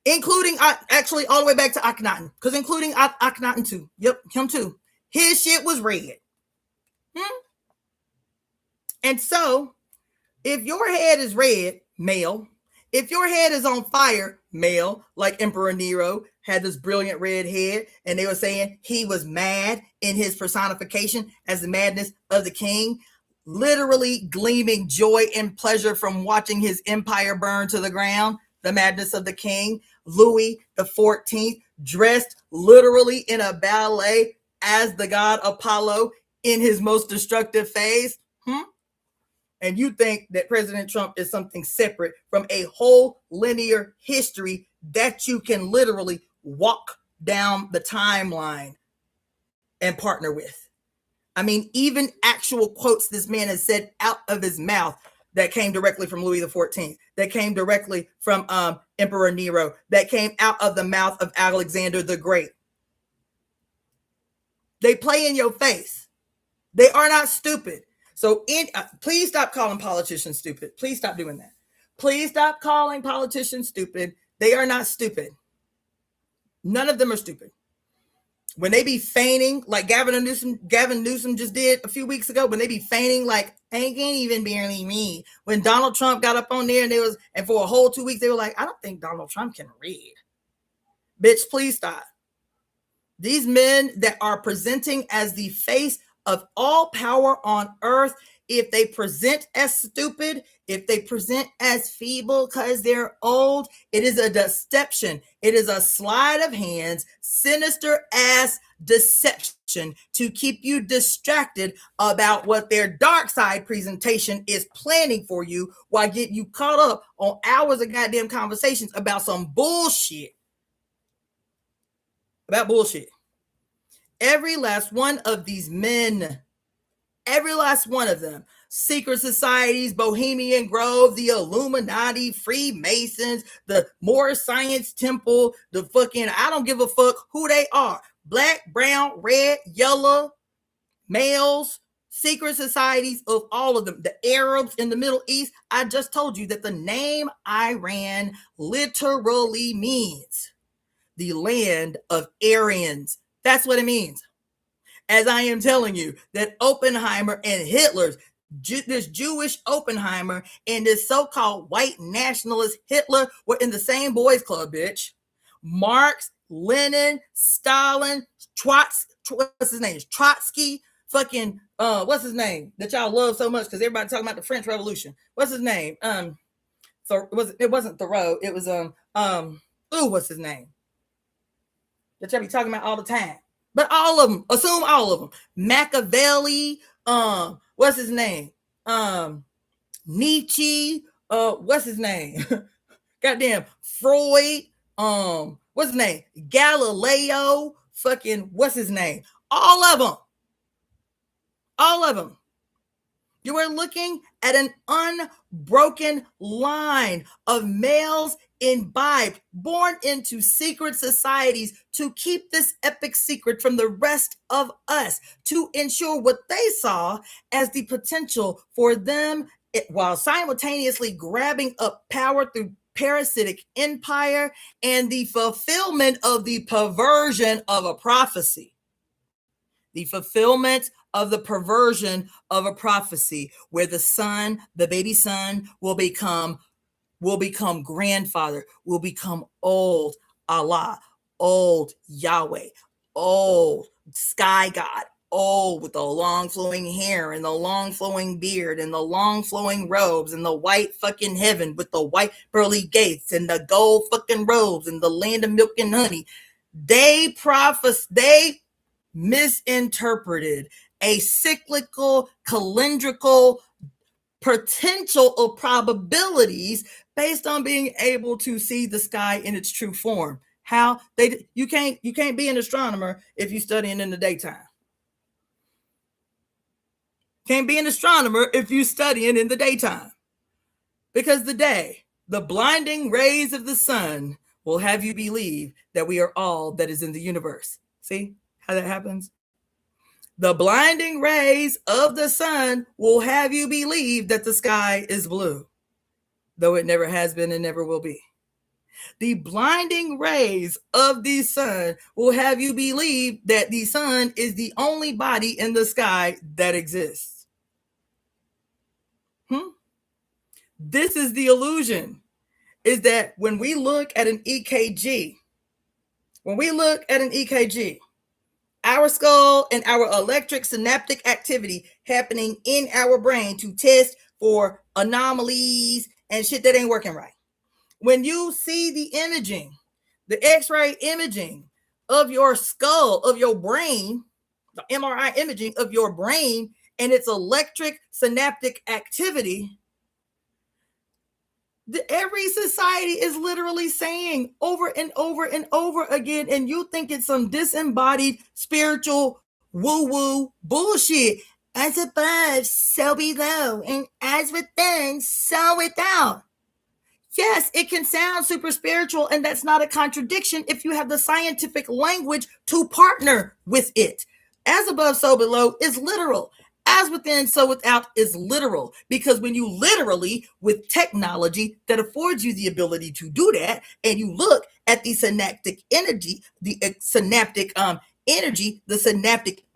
Including, actually, all the way back to Akhenaten. Because including Akhenaten too. Yep, him too. His shit was red. And so, if your head is red, male, if your head is on fire, male, like Emperor Nero had this brilliant red head, and they were saying he was mad in his personification as the madness of the king, literally gleaming joy and pleasure from watching his empire burn to the ground, the madness of the king. Louis the 14th, dressed literally in a ballet as the god Apollo in his most destructive phase. And you think that President Trump is something separate from a whole linear history that you can literally walk down the timeline and partner with. I mean, even actual quotes this man has said out of his mouth that came directly from Louis XIV, that came directly from Emperor Nero, that came out of the mouth of Alexander the Great. They play in your face. They are not stupid. So please stop calling politicians stupid. Please stop doing that. Please stop calling politicians stupid. They are not stupid. None of them are stupid. When they be feigning, like Gavin Newsom just did a few weeks ago, when they be feigning like, ain't even barely me. When Donald Trump got up on there and for a whole 2 weeks, they were like, I don't think Donald Trump can read. Bitch, please stop. These men that are presenting as the face of all power on earth, if they present as stupid, if they present as feeble because they're old, it is a deception. It is a sleight of hands, sinister ass deception to keep you distracted about what their dark side presentation is planning for you while getting you caught up on hours of goddamn conversations about some bullshit. About bullshit. Every last one of these men, every last one of them, secret societies, Bohemian Grove, the Illuminati, Freemasons, the Moorish Science Temple, the fucking, I don't give a fuck who they are. Black, brown, red, yellow, males, secret societies of all of them. The Arabs in the Middle East, I just told you that the name Iran literally means the land of Aryans. That's what it means. As I am telling you that Oppenheimer and Hitler's, this Jewish Oppenheimer and this so-called white nationalist Hitler were in the same boys club, bitch. Marx, Lenin, Stalin, what's his name? Trotsky, fucking, what's his name? That y'all love so much because everybody talking about the French Revolution. What's his name? So it wasn't Thoreau. It was, what's his name? That y'all be talking about all the time. But all of them, assume all of them. Machiavelli, what's his name? Nietzsche, what's his name? Goddamn, Freud, what's his name? Galileo, fucking, what's his name? All of them. All of them. You are looking at an unbroken line of males imbibed, born into secret societies to keep this epic secret from the rest of us, to ensure what they saw as the potential for them, while simultaneously grabbing up power through parasitic empire and the fulfillment of the perversion of a prophecy. The fulfillment of the perversion of a prophecy where the son, the baby son, will become grandfather, will become old Allah, old Yahweh, old sky god, old with the long flowing hair and the long flowing beard and the long flowing robes and the white fucking heaven with the white pearly gates and the gold fucking robes and the land of milk and honey. They misinterpreted a cyclical, calendrical potential of probabilities based on being able to see the sky in its true form. How you can't be an astronomer if you're studying in the daytime. Can't be an astronomer if you're studying in the daytime. Because the blinding rays of the sun will have you believe that we are all that is in the universe. See how that happens? The blinding rays of the sun will have you believe that the sky is blue, though it never has been and never will be. The blinding rays of the sun will have you believe that the sun is the only body in the sky that exists. This is the illusion, is that when we look at an EKG, our skull and our electric synaptic activity happening in our brain to test for anomalies and shit that ain't working right. When you see the imaging, the X-ray imaging of your skull, of your brain, the MRI imaging of your brain and its electric synaptic activity, every society is literally saying over and over and over again, and you think it's some disembodied spiritual woo-woo bullshit. As above, so below, and as within, so without. Yes, it can sound super spiritual, and that's not a contradiction if you have the scientific language to partner with it. As above, so below is literal. As within, so without is literal, because when you literally, with technology that affords you the ability to do that, and you look at the synaptic energy, the synaptic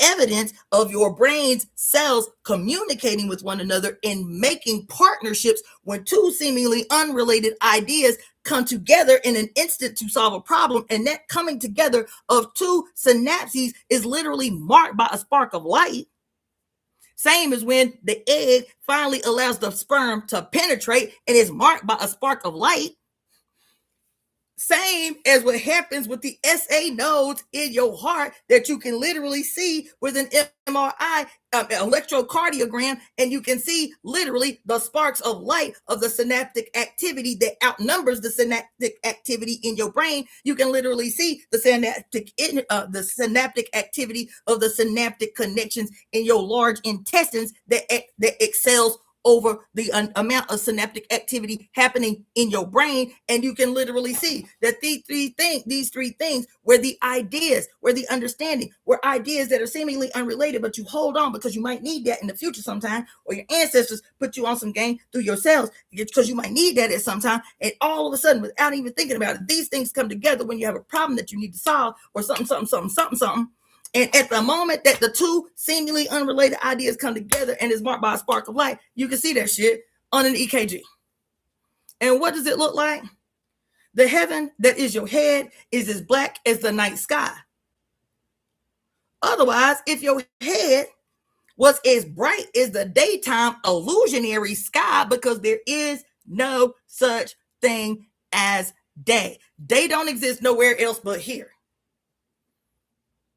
evidence of your brain's cells communicating with one another and making partnerships when two seemingly unrelated ideas come together in an instant to solve a problem, and that coming together of two synapses is literally marked by a spark of light. Same as when the egg finally allows the sperm to penetrate and is marked by a spark of light. Same as what happens with the SA nodes in your heart that you can literally see with an MRI, electrocardiogram, and you can see literally the sparks of light of the synaptic activity that outnumbers the synaptic activity in your brain. You can literally see the synaptic activity of the synaptic connections in your large intestines that excels over the amount of synaptic activity happening in your brain. And you can literally see that these three things were the ideas, were the understanding, were ideas that are seemingly unrelated, but you hold on because you might need that in the future sometime, or your ancestors put you on some game through your cells because you might need that at some time. And all of a sudden, without even thinking about it, these things come together when you have a problem that you need to solve, or something. And at the moment that the two seemingly unrelated ideas come together and is marked by a spark of light, you can see that shit on an EKG. And what does it look like? The heaven that is your head is as black as the night sky. Otherwise, if your head was as bright as the daytime illusionary sky, because there is no such thing as day. Day don't exist nowhere else but here.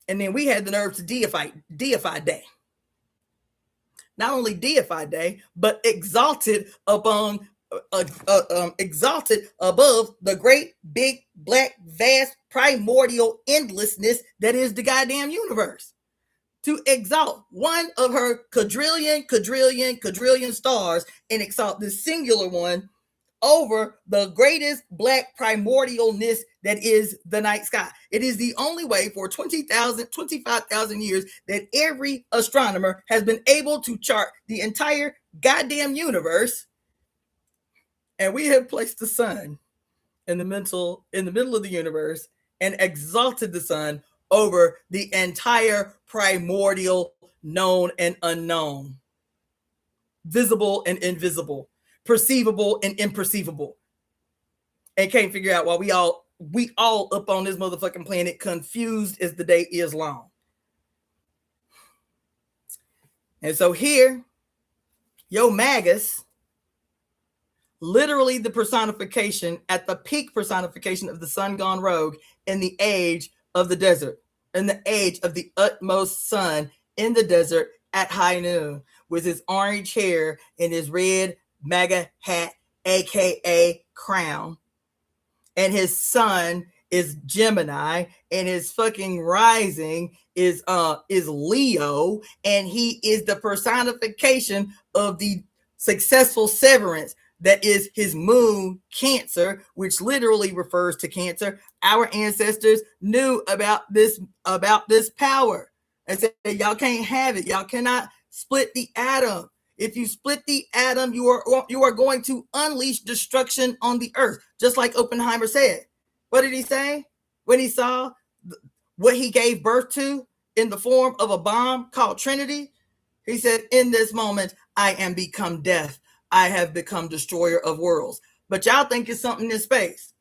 And then we had the nerve to deify day. Not only deify day, but exalted upon exalted above the great, big, black, vast, primordial endlessness that is the goddamn universe. To exalt one of her quadrillion stars and exalt this singular one over the greatest black primordialness that is the night sky. It is the only way for 25,000 years that every astronomer has been able to chart the entire goddamn universe. And we have placed the sun in the middle of the universe and exalted the sun over the entire primordial known and unknown, visible and invisible, perceivable and imperceivable, and can't figure out why we all up on this motherfucking planet confused as the day is long. And so here, yo Magus, literally the personification, at the peak personification of the sun gone rogue in the age of the desert, in the age of the utmost sun in the desert at high noon, with his orange hair and his red MAGA hat, aka crown. And his sun is Gemini, and his fucking rising is Leo, and he is the personification of the successful severance that is his moon, Cancer, which literally refers to cancer. Our ancestors knew about this power and said, y'all can't have it. Y'all cannot split the atom. If you split the atom, you are going to unleash destruction on the earth, just like Oppenheimer said. What did he say when he saw what he gave birth to in the form of a bomb called Trinity? He said, in this moment, I am become death. I have become destroyer of worlds. But y'all think it's something in space.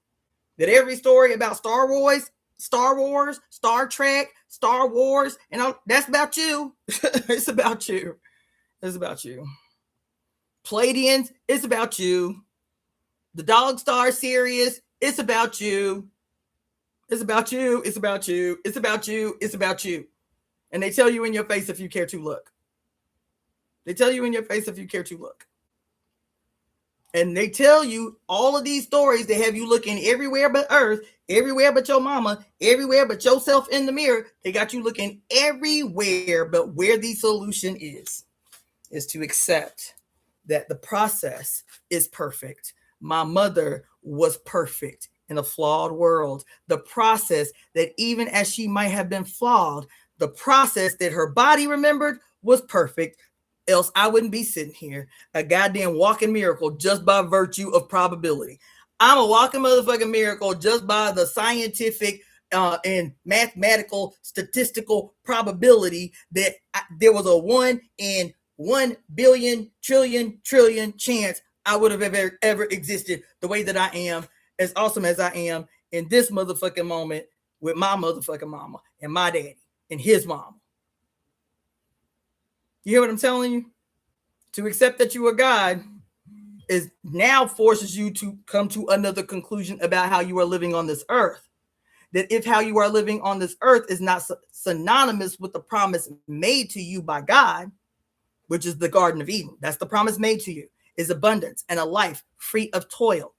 That every story about Star Wars, Star Trek, Star Wars, and all, that's about you. It's about you. It's about you. Pleiadians, it's about you. The Dog Star series, it's about you. It's about you. It's about you. It's about you. It's about you. And they tell you in your face if you care to look. They tell you in your face if you care to look. And they tell you all of these stories. They have you looking everywhere but Earth, everywhere but your mama, everywhere but yourself in the mirror. They got you looking everywhere but where the solution is to accept that the process is perfect. My mother was perfect in a flawed world. The process that even as she might have been flawed, the process that her body remembered was perfect. Else I wouldn't be sitting here, a goddamn walking miracle just by virtue of probability. I'm a walking motherfucking miracle just by the scientific and mathematical statistical probability that there was a 1 in 1 billion trillion chance I would have ever existed the way that I am, as awesome as I am in this motherfucking moment with my motherfucking mama and my daddy and his mama. You hear what I'm telling you? To accept that you are God is now forces you to come to another conclusion about how you are living on this earth. That if how you are living on this earth is not synonymous with the promise made to you by God, which is the Garden of Eden. That's the promise made to you, is abundance and a life free of toil.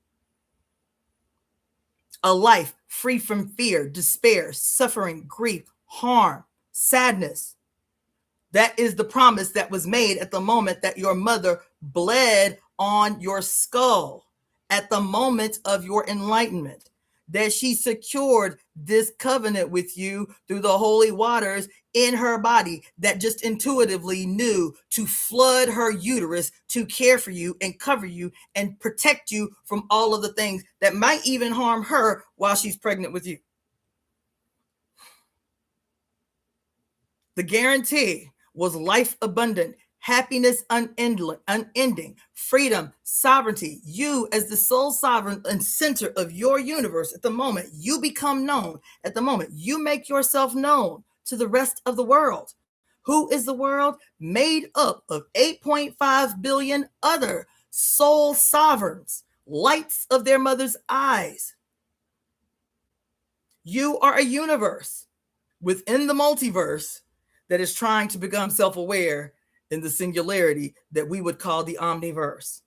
A life free from fear, despair, suffering, grief, harm, sadness. That is the promise that was made at the moment that your mother bled on your skull, at the moment of your enlightenment, that she secured this covenant with you through the holy waters in her body that just intuitively knew to flood her uterus to care for you and cover you and protect you from all of the things that might even harm her while she's pregnant with you. The guarantee was life abundant, happiness unending, freedom, sovereignty. You as the sole sovereign and center of your universe, at the moment you become known, at the moment you make yourself known to the rest of the world. Who is the world? Made up of 8.5 billion other soul sovereigns, lights of their mother's eyes. You are a universe within the multiverse that is trying to become self-aware in the singularity that we would call the omniverse.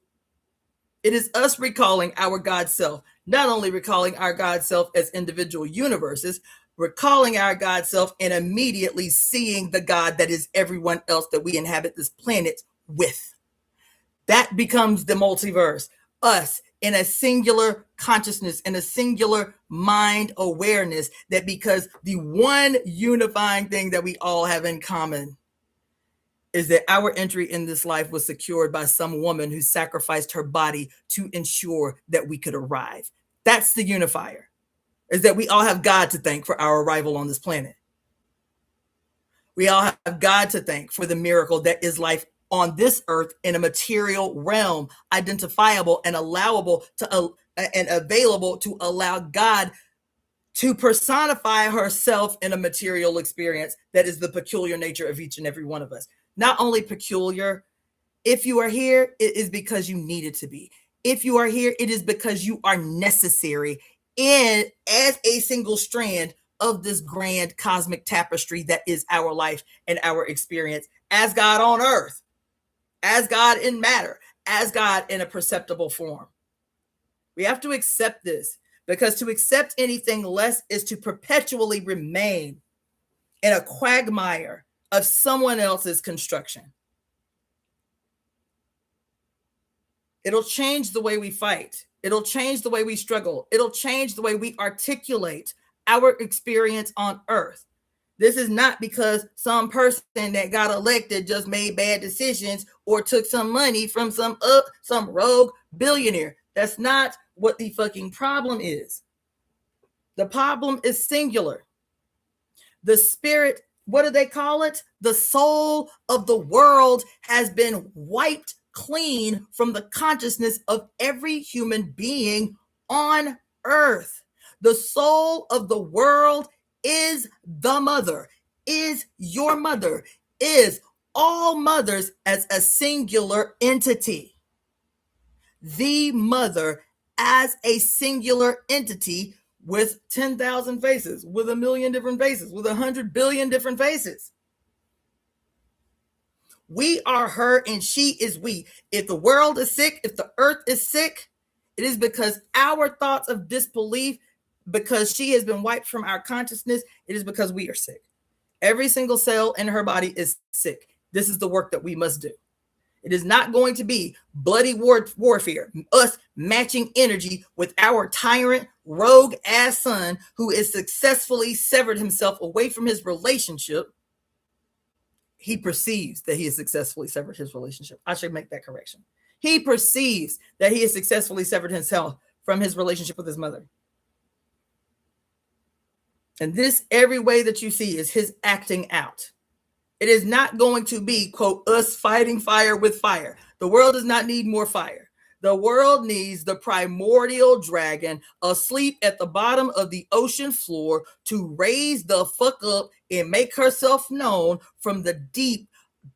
It is us recalling our God self, not only recalling our God self as individual universes, recalling our God self and immediately seeing the God that is everyone else that we inhabit this planet with. That becomes the multiverse. Us in a singular consciousness, in a singular mind awareness, that because the one unifying thing that we all have in common is that our entry in this life was secured by some woman who sacrificed her body to ensure that we could arrive. That's the unifier, is that we all have God to thank for our arrival on this planet. We all have God to thank for the miracle that is life on this earth in a material realm, identifiable and allowable to and available to allow God to personify herself in a material experience that is the peculiar nature of each and every one of us. Not only peculiar, if you are here, it is because you needed to be. If you are here, it is because you are necessary as a single strand of this grand cosmic tapestry that is our life and our experience as God on earth, as God in matter, as God in a perceptible form. We have to accept this, because to accept anything less is to perpetually remain in a quagmire of someone else's construction. It'll change the way we fight. It'll change the way we struggle. It'll change the way we articulate our experience on earth. This is not because some person that got elected just made bad decisions or took some money from some rogue billionaire. That's not what the fucking problem is. The problem is singular. The spirit, what do they call it? The soul of the world has been wiped clean from the consciousness of every human being on earth. The soul of the world is the mother, is your mother, is all mothers as a singular entity. The mother as a singular entity with 10,000 faces, with 1 million different faces, with 100 billion different faces. We are her and she is we. If the world is sick, if the earth is sick, it is because our thoughts of disbelief, because she has been wiped from our consciousness, it is because we are sick. Every single cell in her body is sick. This is the work that we must do. It is not going to be bloody warfare, us matching energy with our tyrant, rogue ass son who has successfully severed himself away from his relationship. He perceives that he has successfully severed his relationship. I should make that correction. He perceives that he has successfully severed himself from his relationship with his mother. And this, every way that you see, is his acting out. It is not going to be, quote, us fighting fire with fire. The world does not need more fire. The world needs the primordial dragon asleep at the bottom of the ocean floor to raise the fuck up and make herself known from the deep,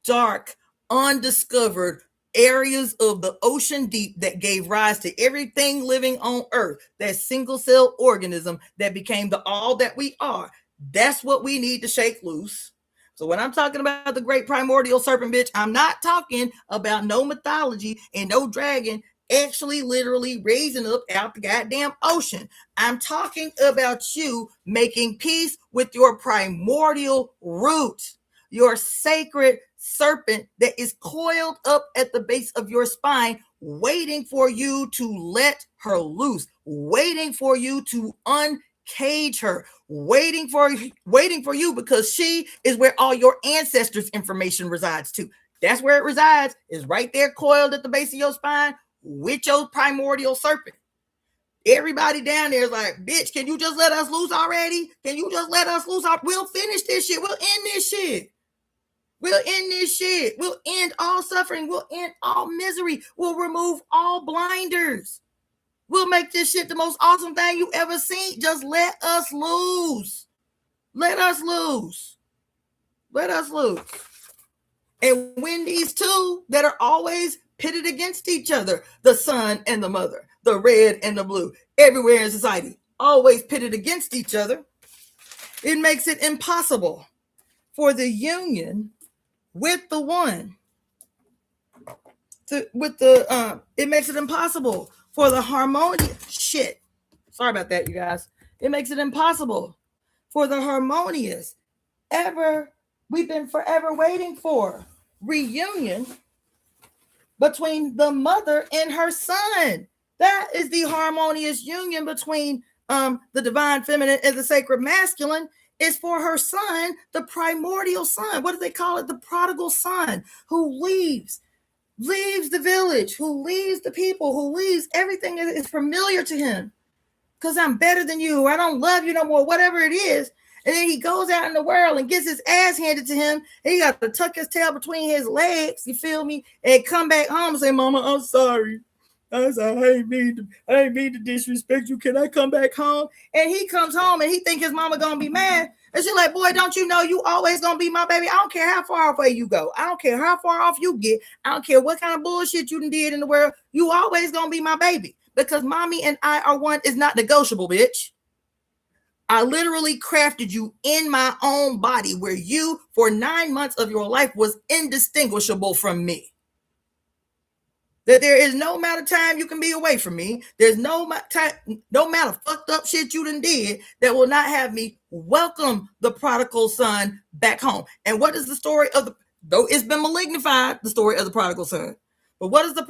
dark, undiscovered areas of the ocean deep that gave rise to everything living on earth, that single cell organism that became the all that we are. That's what we need to shake loose. So when I'm talking about the great primordial serpent, bitch, I'm not talking about no mythology and no dragon actually literally raising up out the goddamn ocean. I'm talking about you making peace with your primordial root, your sacred serpent that is coiled up at the base of your spine, waiting for you to let her loose, waiting for you to uncage her, waiting for you, because she is where all your ancestors' information resides too. That's where it resides, is right there coiled at the base of your spine with your primordial serpent. Everybody down there is like, bitch, can you just let us loose already? Can you just let us loose? We'll finish this shit. We'll end this shit. We'll end this shit. We'll end all suffering. We'll end all misery. We'll remove all blinders. We'll make this shit the most awesome thing you ever seen. Just let us loose. Let us loose. Let us loose. And when these two that are always pitted against each other, the son and the mother, the red and the blue, everywhere in society, always pitted against each other, it makes it impossible for the union with the one it makes it impossible for the harmonious shit. Sorry about that, you guys. It makes it impossible for the harmonious we've been forever waiting for reunion between the mother and her son. That is the harmonious union between the divine feminine and the sacred masculine, is for her son, the primordial son. What do they call it? The prodigal son who leaves the village, who leaves the people, who leaves everything that is familiar to him. Because I'm better than you, or I don't love you no more, whatever it is. And then he goes out in the world and gets his ass handed to him. And he got to tuck his tail between his legs, you feel me? And come back home and say, Mama, I'm sorry. I ain't mean to disrespect you. Can I come back home? And he comes home and he think his mama gonna be mad. And she's like, boy, don't you know you always gonna be my baby? I don't care how far away you go. I don't care how far off you get. I don't care what kind of bullshit you did in the world. You always gonna be my baby. Because mommy and I are one is not negotiable, bitch. I literally crafted you in my own body, where you, for 9 months of your life, was indistinguishable from me. That there is no amount of time you can be away from me. There's no amount of fucked up shit you done did that will not have me welcome the prodigal son back home. And what is the story of though it's been malignified, the story of the prodigal son. But what does the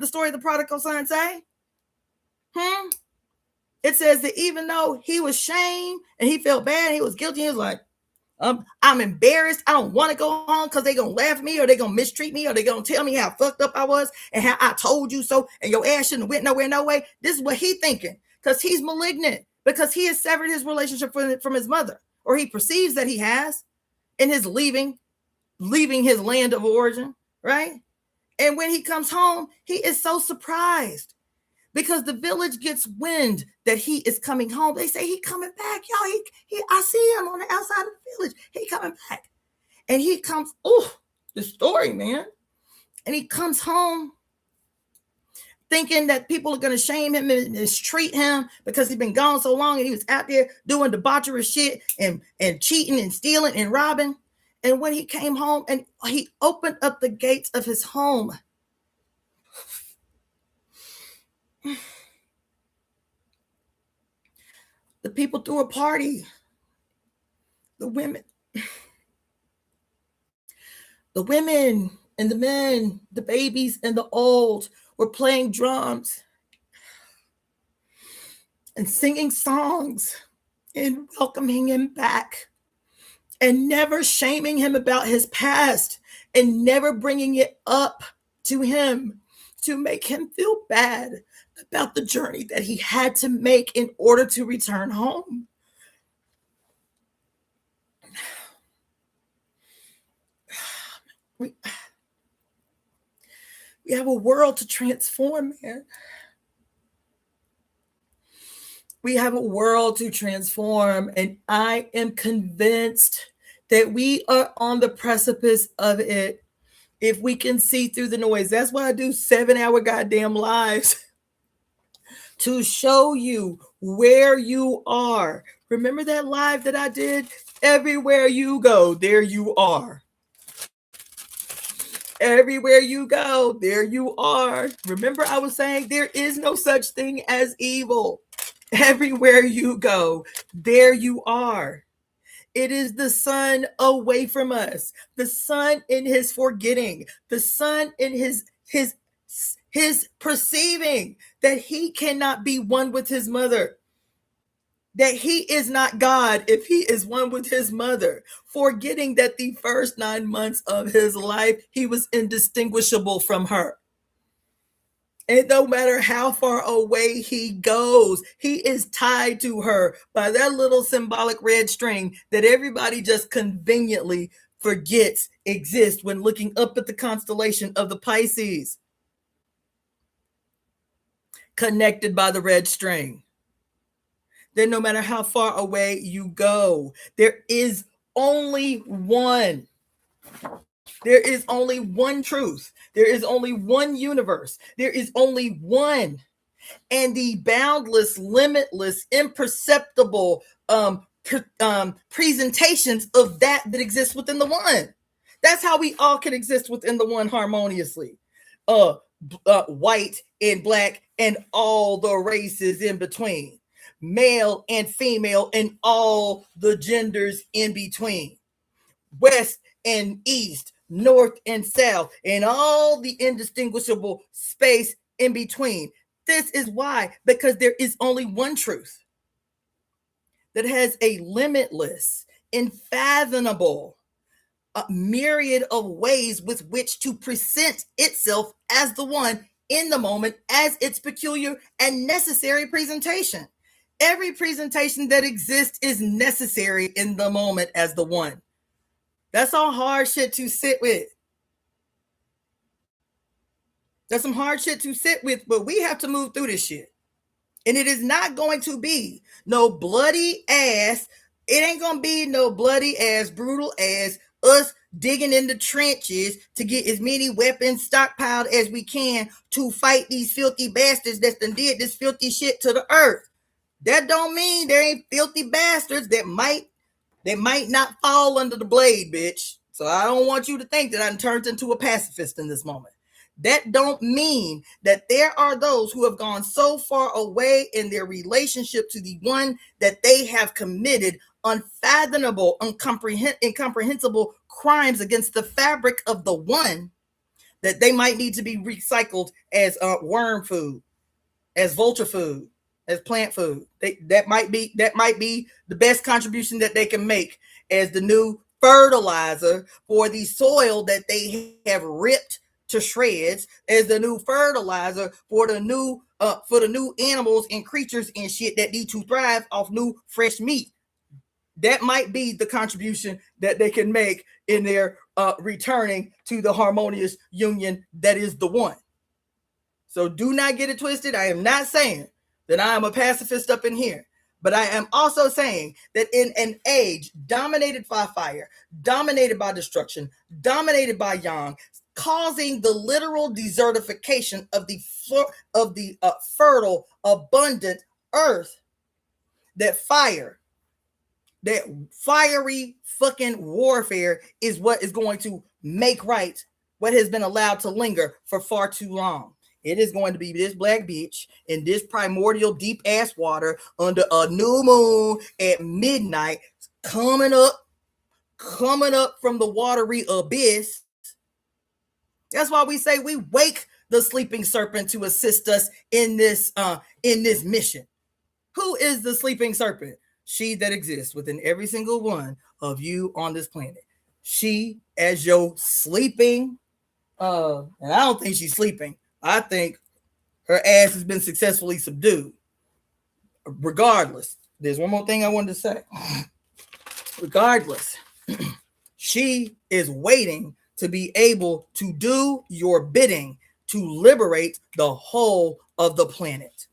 story of the prodigal son say? It says that even though he was shamed and he felt bad, he was guilty, he was like, I'm embarrassed. I don't want to go home because they're going to laugh at me, or they're going to mistreat me, or they're going to tell me how fucked up I was and how I told you so, and your ass shouldn't have went nowhere, no way. This is what he's thinking, because he's malignant, because he has severed his relationship from his mother, or he perceives that he has in his leaving his land of origin, right? And when he comes home, he is so surprised, because the village gets wind that he is coming home. They say he coming back, y'all. I see him on the outside of the village. He coming back, and he comes. Oh, the story, man. And he comes home thinking that people are going to shame him and mistreat him because he's been gone so long, and he was out there doing debaucherous shit and cheating and stealing and robbing. And when he came home and he opened up the gates of his home, the people threw a party. The women and the men, the babies and the old were playing drums and singing songs and welcoming him back, and never shaming him about his past, and never bringing it up to him to make him feel bad about the journey that he had to make in order to return home. We have a world to transform, man. We have a world to transform, and I am convinced that we are on the precipice of it if we can see through the noise. That's why I do 7-hour goddamn lives, to show you where you are. Remember that live that I did? Everywhere you go, there you are. Everywhere you go, there you are. Remember, I was saying there is no such thing as evil. Everywhere you go, there you are. It is the son away from us, the son in his forgetting, the son in his perceiving that he cannot be one with his mother, that he is not God if he is one with his mother, forgetting that the first 9 months of his life, he was indistinguishable from her. And no matter how far away he goes, he is tied to her by that little symbolic red string that everybody just conveniently forgets exists when looking up at the constellation of the Pisces. Connected by the red string. Then no matter how far away you go, there is only one. There is only one truth. There is only one universe. There is only one. And the boundless, limitless, imperceptible presentations of that exists within the one. That's how we all can exist within the one harmoniously. white and black and all the races in between, male and female and all the genders in between, west and east, north and south, and all the indistinguishable space in between. This is why, because there is only one truth that has a limitless, unfathomable, a myriad of ways with which to present itself as the one in the moment as its peculiar and necessary presentation. Every presentation that exists is necessary in the moment as the one. That's all hard shit to sit with. That's some hard shit to sit with, but we have to move through this shit. And it is not going to be no bloody ass. It ain't going to be no bloody ass, brutal ass, us digging in the trenches to get as many weapons stockpiled as we can to fight these filthy bastards that done did this filthy shit to the earth. That don't mean there ain't filthy bastards that might not fall under the blade, bitch. So I don't want you to think that I'm turned into a pacifist in this moment. That don't mean that there are those who have gone so far away in their relationship to the one that they have committed unfathomable, incomprehensible crimes against the fabric of the one, that they might need to be recycled as worm food, as vulture food, as plant food. That might be the best contribution that they can make as the new fertilizer for the soil that they have ripped to shreds, as the new fertilizer for the new animals and creatures and shit that need to thrive off new fresh meat. That might be the contribution that they can make in their returning to the harmonious union that is the one. So do not get it twisted. I am not saying that I am a pacifist up in here, but I am also saying that in an age dominated by fire, dominated by destruction, dominated by yang, causing the literal desertification of the fertile, abundant earth, that fiery fucking warfare is what is going to make right what has been allowed to linger for far too long. It is going to be this black bitch in this primordial deep ass water under a new moon at midnight, coming up from the watery abyss. That's why we say we wake the sleeping serpent to assist us in this mission. Who is the sleeping serpent? She that exists within every single one of you on this planet. She as your sleeping, and I don't think she's sleeping. I think her ass has been successfully subdued. Regardless, there's one more thing I wanted to say. Regardless, she is waiting to be able to do your bidding to liberate the whole of the planet.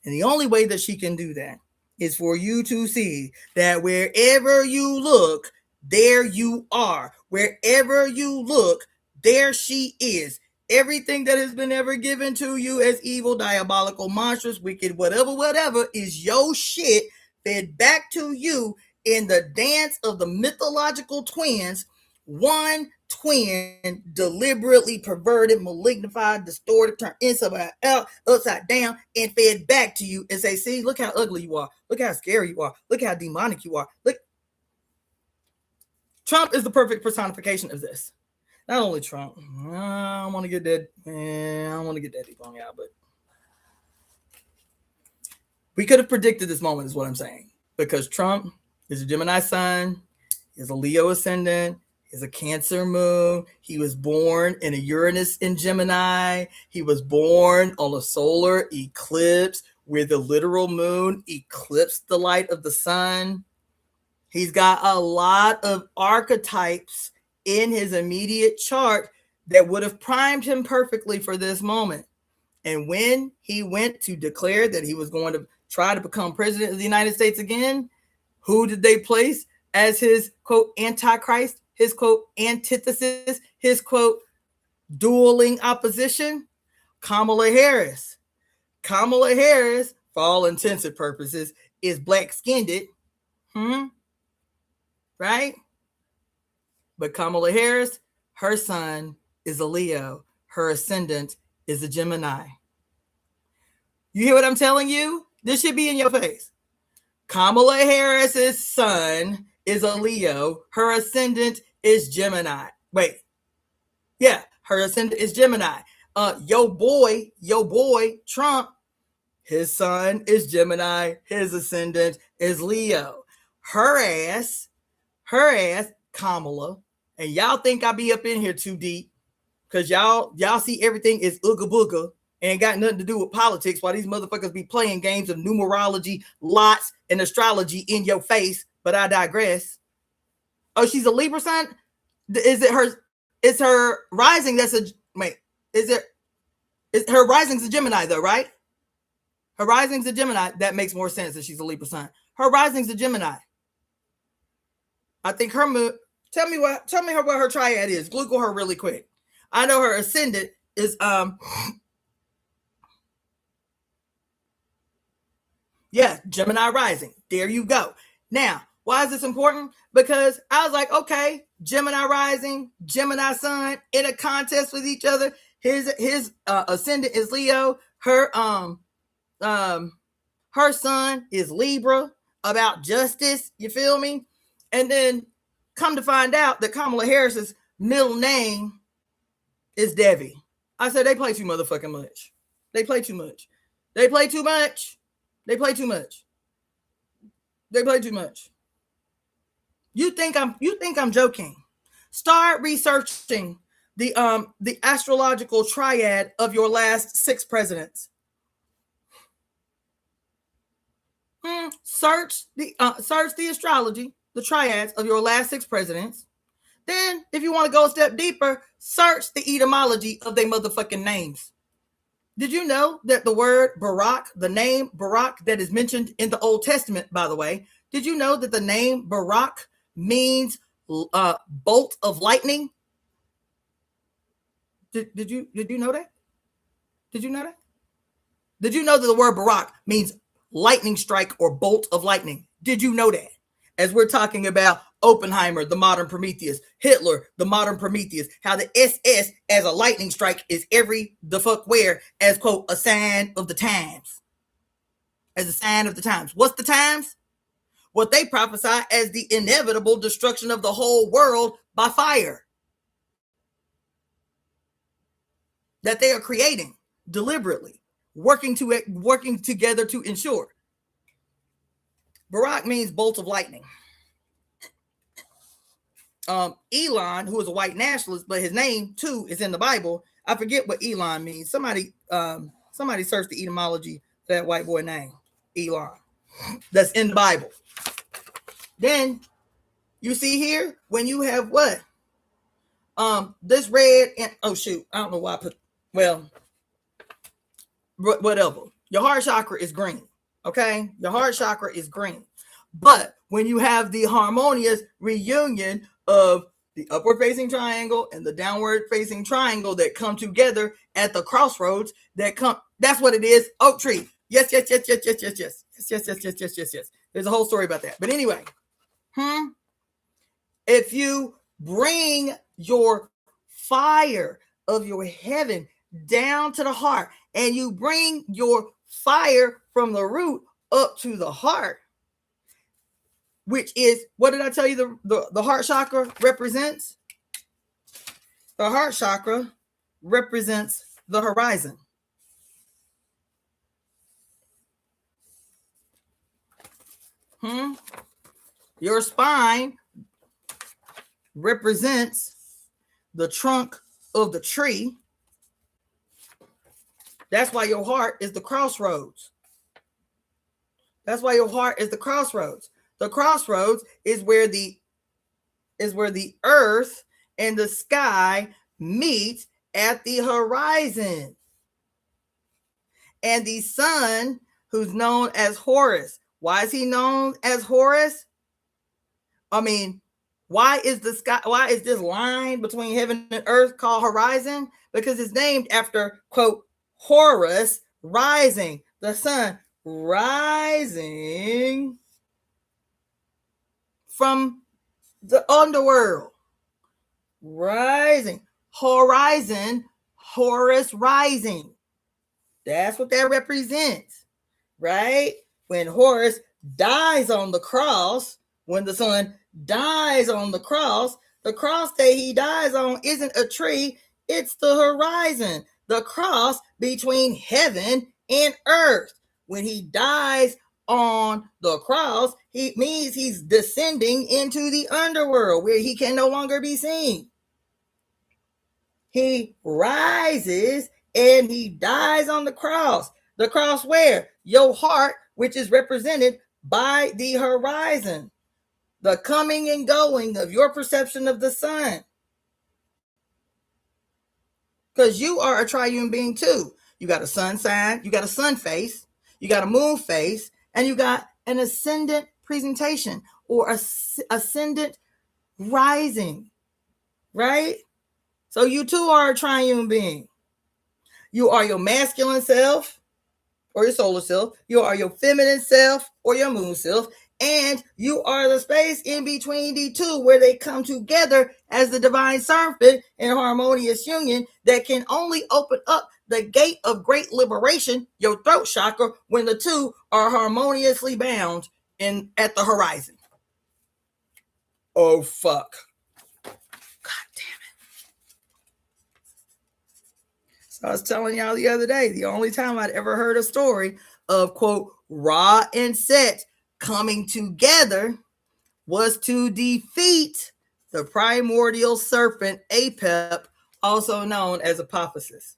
And the only way that she can do that is for you to see that wherever you look, there you are. Wherever you look, there she is. Everything that has been ever given to you as evil, diabolical, monstrous, wicked, whatever is your shit fed back to you in the dance of the mythological twins. One twin deliberately perverted, malignified, distorted, turned inside out, upside down, and fed back to you and say, see, look how ugly you are. Look how scary you are. Look how demonic you are. Look. Trump is the perfect personification of this. Not only Trump. I don't want to get that. I don't want to get that deep on y'all, but we could have predicted this moment, is what I'm saying. Because Trump is a Gemini sun, is a Leo ascendant, is a Cancer moon. He was born in a Uranus in Gemini. He was born on a solar eclipse where the literal moon eclipsed the light of the sun. He's got a lot of archetypes in his immediate chart that would have primed him perfectly for this moment. And when he went to declare that he was going to try to become president of the United States again, who did they place as his, quote, antichrist, his, quote, antithesis, his, quote, dueling opposition? Kamala Harris. Kamala Harris, for all intents and purposes, is black-skinned. Right? But Kamala Harris, her sun is a Leo. Her ascendant is a Gemini. You hear what I'm telling you? This should be in your face. Kamala Harris's son is a Leo. Her ascendant is Gemini. Wait. Yeah, her ascendant is Gemini. Yo boy, Trump, his son is Gemini. His ascendant is Leo. Her ass, Kamala, and y'all think I be up in here too deep because y'all see everything is ooga booga and got nothing to do with politics while these motherfuckers be playing games of numerology, lots, and astrology in your face. But I digress. Oh, she's a Libra sign? Is it her? It's her rising. That's a wait. Is her rising's a Gemini though, right? Her rising's a Gemini. That makes more sense that she's a Libra sign. Her rising's a Gemini. I think her moon. Tell me what her triad is. Google her really quick. I know her ascendant is yeah, Gemini rising. There you go. Now, why is this important? Because I was like, okay, Gemini rising, Gemini sun in a contest with each other. His ascendant is Leo. Her son is Libra, about justice. You feel me? And then come to find out that Kamala Harris's middle name is Devi. I said they play too motherfucking much. They play too much. They play too much. They play too much. They play too much. You think I'm joking? Start researching the astrological triad of your last 6 presidents. Search the astrology, the triads of your last 6 presidents. Then, if you want to go a step deeper, search the etymology of their motherfucking names. Did you know that the word Barak, the name Barak that is mentioned in the Old Testament, by the way, did you know that the name Barak means bolt of lightning? Did you know that? Did you know that? Did you know that the word Barak means lightning strike or bolt of lightning? Did you know that? As we're talking about Oppenheimer, the modern Prometheus, Hitler, the modern Prometheus, how the SS as a lightning strike is every the fuck where as, quote, a sign of the times. As a sign of the times. What's the times? What they prophesy as the inevitable destruction of the whole world by fire. That they are creating deliberately, working together to ensure. Barak means bolt of lightning. Elon, who is a white nationalist, but his name too is in the Bible. I forget what Elon means. Somebody search the etymology of that white boy name, Elon. That's in the Bible. Then you see here when you have what? This red and oh shoot, I don't know why I put. Well, whatever. Your heart chakra is green. Okay, your heart chakra is green. But when you have the harmonious reunion of the upward facing triangle and the downward facing triangle that come together at the crossroads, that's what it is. Oak tree. Yes. There's a whole story about that. But anyway, if you bring your fire of your heaven down to the heart and you bring your fire from the root up to the heart, which is, what did I tell you the heart chakra represents? The heart chakra represents the horizon. Your spine represents the trunk of the tree. That's why your heart is the crossroads. That's why your heart is the crossroads. The crossroads is where the earth and the sky meet at the horizon. And the sun, who's known as Horus. Why is he known as Horus? I mean, why is this line between heaven and earth called horizon? Because it's named after, quote, Horus rising, the sun rising from the underworld. Rising. Horizon Horus rising. That's what that represents, right? When Horus dies on the cross, when the sun dies on the cross that he dies on isn't a tree, it's the horizon, the cross between heaven and earth. When he dies on the cross, it means he's descending into the underworld where he can no longer be seen. He rises and he dies on the cross. The cross where? Your heart, which is represented by the horizon. The coming and going of your perception of the sun. Because you are a triune being too. You got a sun sign, you got a sun face, you got a moon face, and you got an ascendant presentation or ascendant rising, right? So you too are a triune being. You are your masculine self or your solar self. You are your feminine self or your moon self. And you are the space in between the two where they come together as the divine serpent in harmonious union that can only open up the gate of great liberation, your throat chakra, when the two are harmoniously bound at the horizon. Oh, fuck. God damn it. So I was telling y'all the other day, the only time I'd ever heard a story of, quote, Ra and Set coming together was to defeat the primordial serpent Apep, also known as Apophysis.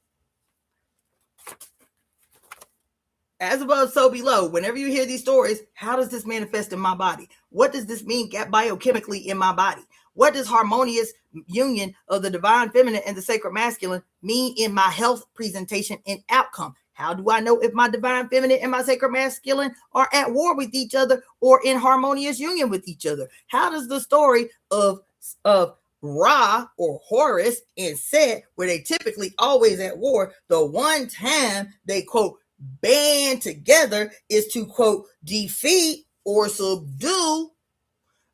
As above, so below. Whenever you hear these stories, how does this manifest in my body? What does this mean biochemically in my body? What does harmonious union of the divine feminine and the sacred masculine mean in my health presentation and outcome? How do I know if my divine feminine and my sacred masculine are at war with each other or in harmonious union with each other? How does the story of Ra or Horus and Set, where they typically always at war, the one time they, quote, band together is to, quote, defeat or subdue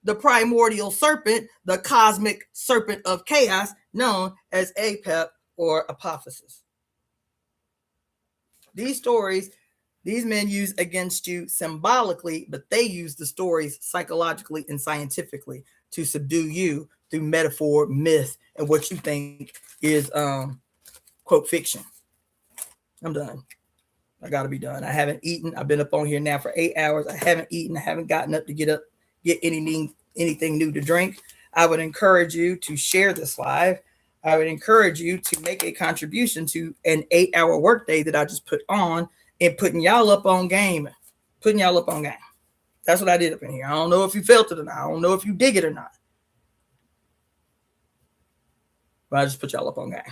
the primordial serpent, the cosmic serpent of chaos, known as Apep or Apophysis. These stories, these men use against you symbolically, but they use the stories psychologically and scientifically to subdue you through metaphor, myth, and what you think is, quote, fiction. I'm done. I got to be done. I haven't eaten. I've been up on here now for 8 hours. I haven't eaten. I haven't gotten up to get anything new to drink. I would encourage you to share this live. I would encourage you to make a contribution to an 8-hour workday that I just put on and putting y'all up on game. That's what I did up in here. I don't know if you felt it or not. I don't know if you dig it or not. But I just put y'all up on game.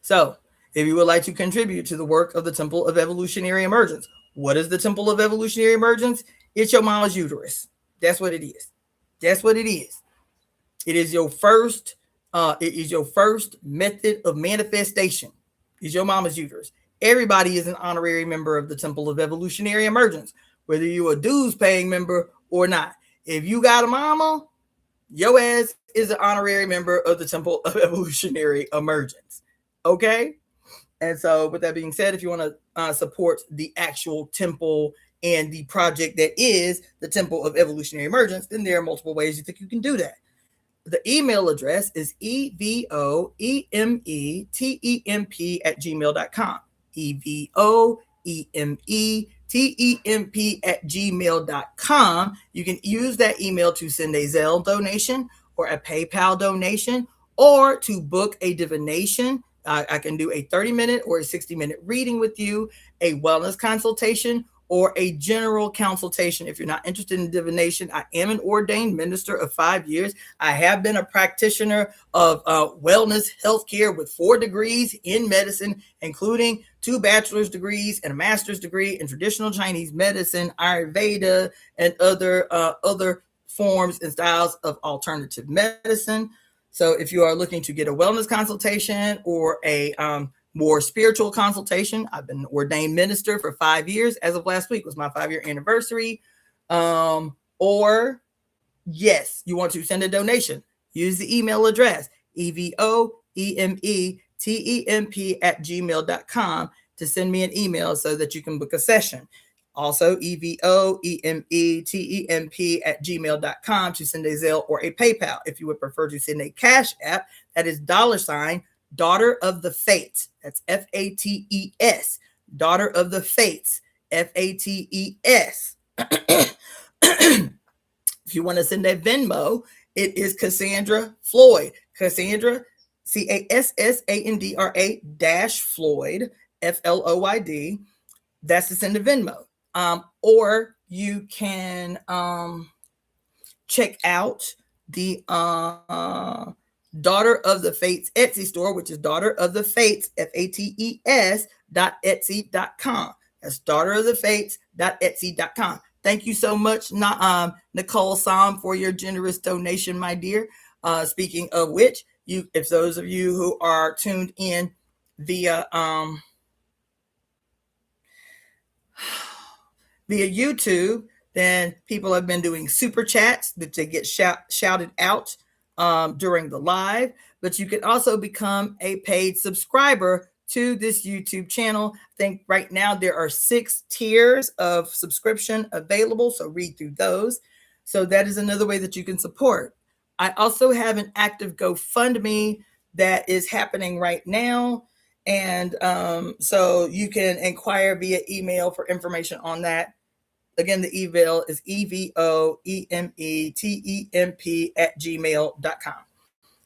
So, if you would like to contribute to the work of the Temple of Evolutionary Emergence, what is the Temple of Evolutionary Emergence? It's your mama's uterus. That's what it is. It is your first method of manifestation. It's your mama's uterus. Everybody is an honorary member of the Temple of Evolutionary Emergence, whether you're a dues paying member or not. If you got a mama, your ass is an honorary member of the Temple of Evolutionary Emergence. Okay? And so with that being said, if you want to support the actual temple and the project that is the Temple of Evolutionary Emergence, then there are multiple ways you think you can do that. The email address is EvoEmeTemp@gmail.com. EvoEmeTemp@gmail.com. You can use that email to send a Zelle donation or a PayPal donation or to book a divination. I can do a 30-minute or a 60-minute reading with you, a wellness consultation, or a general consultation. If you're not interested in divination, I am an ordained minister of 5 years. I have been a practitioner of wellness healthcare with 4 degrees in medicine, including 2 bachelor's degrees and a master's degree in traditional Chinese medicine, Ayurveda, and other forms and styles of alternative medicine. So if you are looking to get a wellness consultation or a more spiritual consultation, I've been an ordained minister for 5 years. As of last week was my 5-year anniversary. Or yes, you want to send a donation, use the email address EvoEmeTemp to send me an email so that you can book a session. Also, EvoEmeTemp to send a Zelle or a PayPal. If you would prefer to send a Cash App, that is $ Daughter of the Fates. That's FATES. Daughter of the Fates. FATES. If you want to send a Venmo, it is Cassandra Floyd. Cassandra, CASSANDRA Floyd, FLOYD. That's to send a Venmo. Or you can check out the Daughter of the Fates Etsy store, which is Daughter of the Fates, FATES.etsy.com. That's DaughterOfTheFates.etsy.com. Thank you so much, Nicole Sam, for your generous donation, my dear. Speaking of which, if those of you who are tuned in via YouTube, then people have been doing super chats that they get shouted out during the live. But you can also become a paid subscriber to this YouTube channel. I think right now there are 6 tiers of subscription available, so read through those. So that is another way that you can support. I also have an active GoFundMe that is happening right now. And so you can inquire via email for information on that. Again, the email is EvoEmeTemp@gmail.com.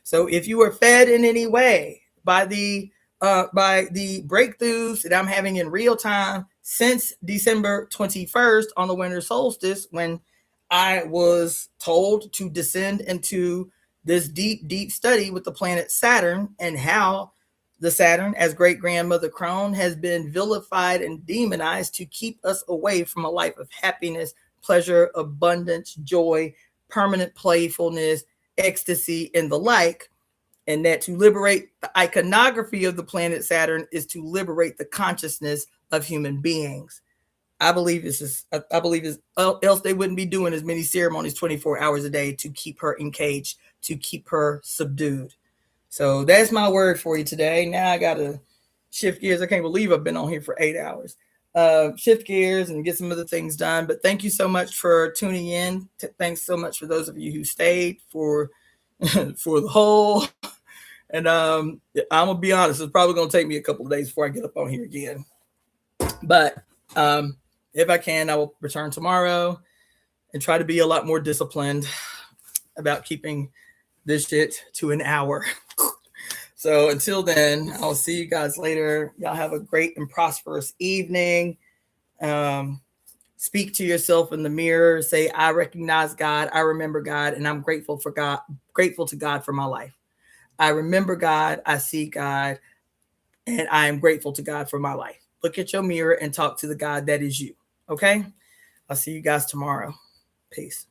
So if you were fed in any way by the breakthroughs that I'm having in real time since December 21st on the winter solstice, when I was told to descend into this deep, deep study with the planet Saturn, and how the Saturn, as great grandmother Crone, has been vilified and demonized to keep us away from a life of happiness, pleasure, abundance, joy, permanent playfulness, ecstasy, and the like. And that to liberate the iconography of the planet Saturn is to liberate the consciousness of human beings. I believe else they wouldn't be doing as many ceremonies 24 hours a day to keep her encaged, to keep her subdued. So that's my word for you today. Now I got to shift gears. I can't believe I've been on here for 8 hours. Shift gears and get some other things done. But thank you so much for tuning in. Thanks so much for those of you who stayed for the whole. And I'm going to be honest, it's probably going to take me a couple of days before I get up on here again. But if I can, I will return tomorrow and try to be a lot more disciplined about keeping this shit to an hour. So until then, I'll see you guys later. Y'all have a great and prosperous evening. Speak to yourself in the mirror. Say, I recognize God. I remember God, and I'm grateful to God for my life. I remember God. I see God, and I am grateful to God for my life. Look at your mirror and talk to the God that is you. Okay? I'll see you guys tomorrow. Peace.